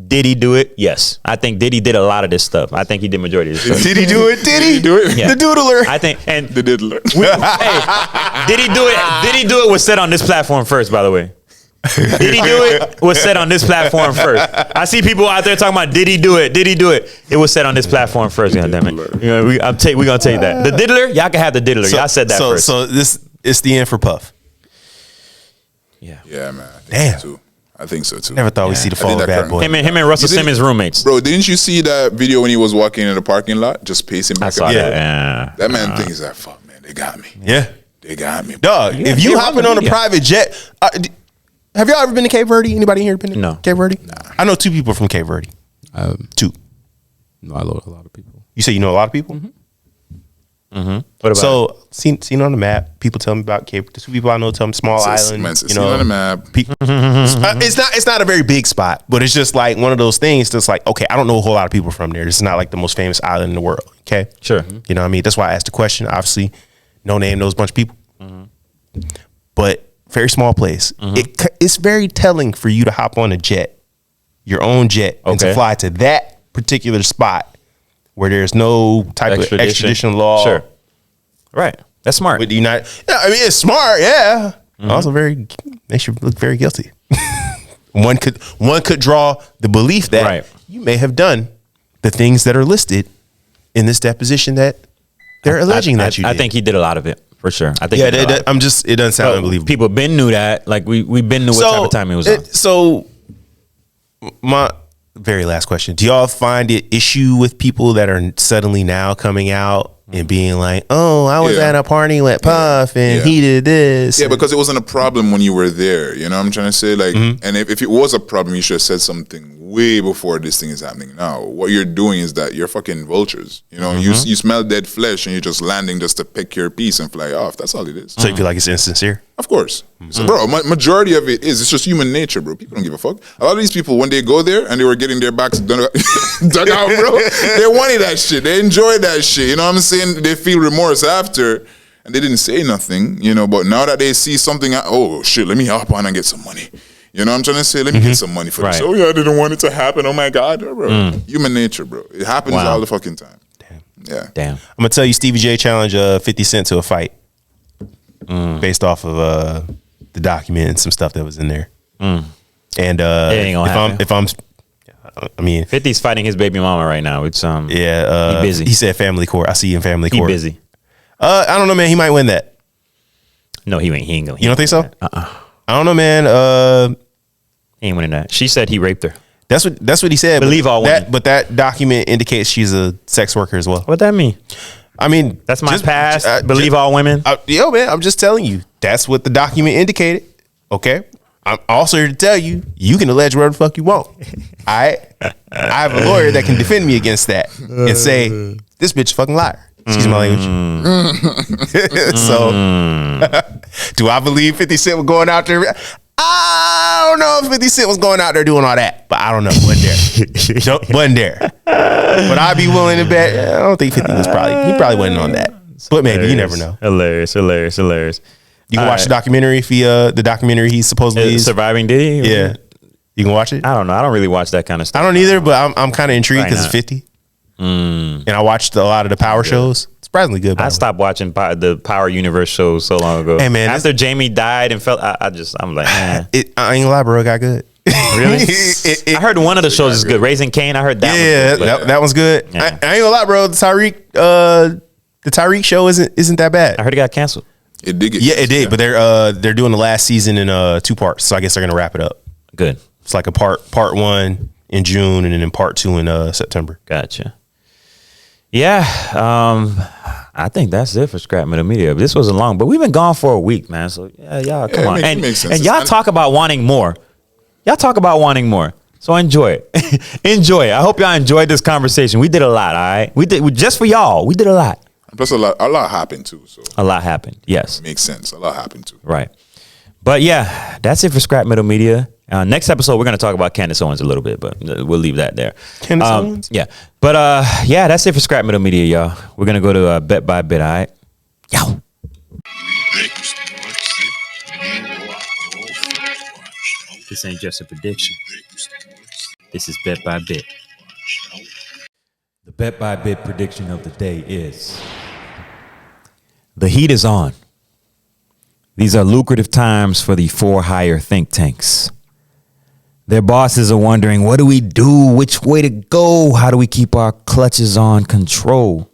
Speaker 2: Did he do it? Yes. I think Diddy did a lot of this stuff. I think he did majority of this stuff.
Speaker 3: Did he do it? Did he do it?
Speaker 2: Yeah.
Speaker 3: The Doodler.
Speaker 2: I think, and
Speaker 5: The Diddler.
Speaker 2: did he do it? Did he do it? Was said on this platform first, by the way. Did he do it? Was said on this platform first. I see people out there talking about did he do it? Did he do it? It was said on this platform first. God damn it. We're gonna take that. The Diddler, y'all can have the Diddler. Y'all said that first.
Speaker 3: So it's the end for Puff.
Speaker 5: Yeah, man.
Speaker 3: Damn.
Speaker 5: I think so too.
Speaker 3: Never thought we'd see the fall of Bad Boy.
Speaker 2: Him and Russell Simmons roommates.
Speaker 5: Bro, didn't you see that video when he was walking in the parking lot, just pacing back?
Speaker 2: I saw
Speaker 5: and forth?
Speaker 2: that. Yeah.
Speaker 5: That man thinks that, fuck, man, they got me.
Speaker 3: Yeah.
Speaker 5: They got me.
Speaker 3: Dog, if you hopping on a private jet, have y'all ever been to Cape Verde? Anybody here been to Cape Verde? Nah. I know 2 people from Cape Verde. 2.
Speaker 4: No, I know a lot of people.
Speaker 3: You say you know a lot of people?
Speaker 2: What about
Speaker 3: seen on the map, people tell me about Cape. The 2 people I know tell me small island.
Speaker 5: Seen on the map.
Speaker 3: It's not a very big spot, but it's just like one of those things that's like, okay, I don't know a whole lot of people from there. This is not like the most famous island in the world. Okay,
Speaker 2: sure.
Speaker 3: You know what I mean? That's why I asked the question. Obviously, NoName knows a bunch of people, but very small place. It's very telling for you to hop on a jet, your own jet, and to fly to that particular spot where there's no type of extradition law.
Speaker 2: Sure. Right. That's smart.
Speaker 3: With the United, I mean, it's smart, yeah. Also they should look very guilty. One could draw the belief that you may have done the things that are listed in this deposition that they're alleging that you did.
Speaker 2: I think he did a lot of it, for sure. I think
Speaker 3: it doesn't sound unbelievable.
Speaker 2: People been knew that. Like we been knew what type of time it was on.
Speaker 3: So my very last question. Do y'all find it issue with people that are suddenly now coming out and being like, oh, I was at a party with Puff and he did this?
Speaker 5: Yeah, because it wasn't a problem when you were there. You know what I'm trying to say? Like, and if it was a problem, you should have said something way before this thing is happening now. What you're doing is that you're fucking vultures. You know, you smell dead flesh and you're just landing just to pick your piece and fly off. That's all it is.
Speaker 3: So you feel like it's insincere?
Speaker 5: Of course. So, bro, majority of it's just human nature, bro. People don't give a fuck. A lot of these people, when they go there and they were getting their backs dug out, bro, they wanted that shit. They enjoyed that shit. You know what I'm saying? They feel remorse after and they didn't say nothing, you know, but now that they see something, oh shit, let me hop on and get some money. You know what I'm trying to say? Let me get some money for this. Oh yeah, I didn't want it to happen. Oh my God, bro. Human nature, bro. It happens all the fucking time.
Speaker 2: Damn.
Speaker 3: I'm going to tell you, Stevie J challenged 50 Cent to a fight based off of the document and some stuff that was in there. And if I'm, I mean,
Speaker 2: 50's fighting his baby mama right now. It's he busy.
Speaker 3: He said family court. I see you in family court.
Speaker 2: He busy.
Speaker 3: I don't know, man. He might win that.
Speaker 2: No, he ain't gonna.
Speaker 3: You don't think so? I don't know, man.
Speaker 2: He ain't winning that. She said he raped her.
Speaker 3: That's what he said.
Speaker 2: Believe all women.
Speaker 3: But that document indicates she's a sex worker as well.
Speaker 2: What that mean?
Speaker 3: I mean,
Speaker 2: that's my past. Believe all women.
Speaker 3: Yo, man, I'm just telling you. That's what the document indicated. Okay. I'm also here to tell you, you can allege whatever the fuck you want. I have a lawyer that can defend me against that and say, this bitch is a fucking liar. Excuse my language. So, do I believe 50 Cent was going out there? I don't know if 50 Cent was going out there doing all that, but I don't know. Wasn't there. But I'd be willing to bet. I don't think 50 was he probably wasn't on that. But maybe, you never know.
Speaker 2: Hilarious.
Speaker 3: You can watch the documentary if the documentary he supposedly is
Speaker 2: Surviving Diddy.
Speaker 3: Yeah, you can watch it.
Speaker 2: I don't know. I don't really watch that kind of stuff.
Speaker 3: I don't either, but I'm kind of intrigued because
Speaker 2: Right
Speaker 3: it's 50. And I watched a lot of the Power shows. Surprisingly good.
Speaker 2: I stopped watching the Power Universe shows so long ago.
Speaker 3: Hey, man,
Speaker 2: after Jamie died and felt, I'm like, man.
Speaker 3: I ain't gonna lie, bro. It got good.
Speaker 2: Really? I heard one of the shows is good. Raising Cain. I heard that.
Speaker 3: Yeah,
Speaker 2: one good,
Speaker 3: that one's good.
Speaker 2: Yeah.
Speaker 3: I ain't gonna lie, bro. The Tyreek show isn't that bad.
Speaker 2: I heard it got canceled.
Speaker 5: It did get
Speaker 3: It did. But they're doing the last season in 2 parts, so I guess they're gonna wrap it up.
Speaker 2: Good.
Speaker 3: It's like a part 1 in June and then part 2 in September.
Speaker 2: Gotcha. Yeah. I think that's it for Scrap Metal Media. This wasn't long, but we've been gone for a week, man. So yeah, y'all come on.
Speaker 5: It makes sense.
Speaker 2: And y'all talk about wanting more. So enjoy it. Enjoy it. I hope y'all enjoyed this conversation. We did a lot, all right? Just for y'all. We did a lot.
Speaker 5: Plus a lot happened too. So
Speaker 2: a lot happened. Yes.
Speaker 5: Makes sense. A lot happened too.
Speaker 2: Right. But yeah, that's it for Scrap Metal Media. Next episode, we're going to talk about Candace Owens a little bit, but we'll leave that there.
Speaker 3: Candace Owens?
Speaker 2: Yeah. But yeah, that's it for Scrap Metal Media, y'all. We're going to go to Bet by Bit, all right? Yo. This ain't just a prediction. This is Bet by Bit. The Bet by Bit prediction of the day is: the heat is on. These are lucrative times for the for-hire think tanks. Their bosses are wondering, what do we do? Which way to go? How do we keep our clutches on control?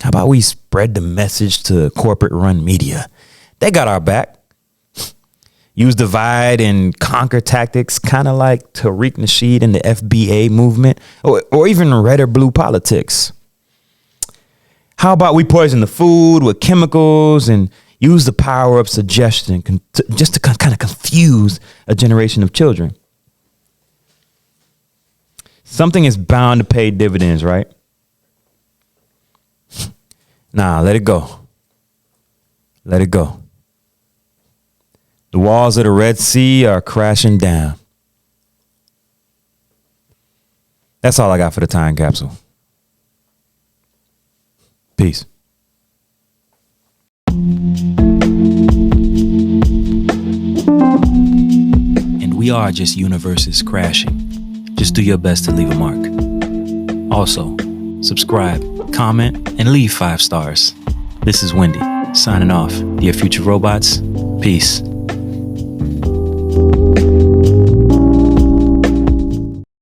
Speaker 2: How about we spread the message to corporate-run media? They got our back. Use divide and conquer tactics, kind of like Tariq Nasheed and the FBA movement, or even red or blue politics. How about we poison the food with chemicals and use the power of suggestion just to kind of confuse a generation of children? Something is bound to pay dividends, right? Nah, let it go. Let it go. The walls of the Red Sea are crashing down. That's all I got for the time capsule. Peace. And we are just universes crashing. Just do your best to leave a mark. Also, subscribe, comment, and leave 5 stars. This is Wendy, signing off. Dear future robots, peace.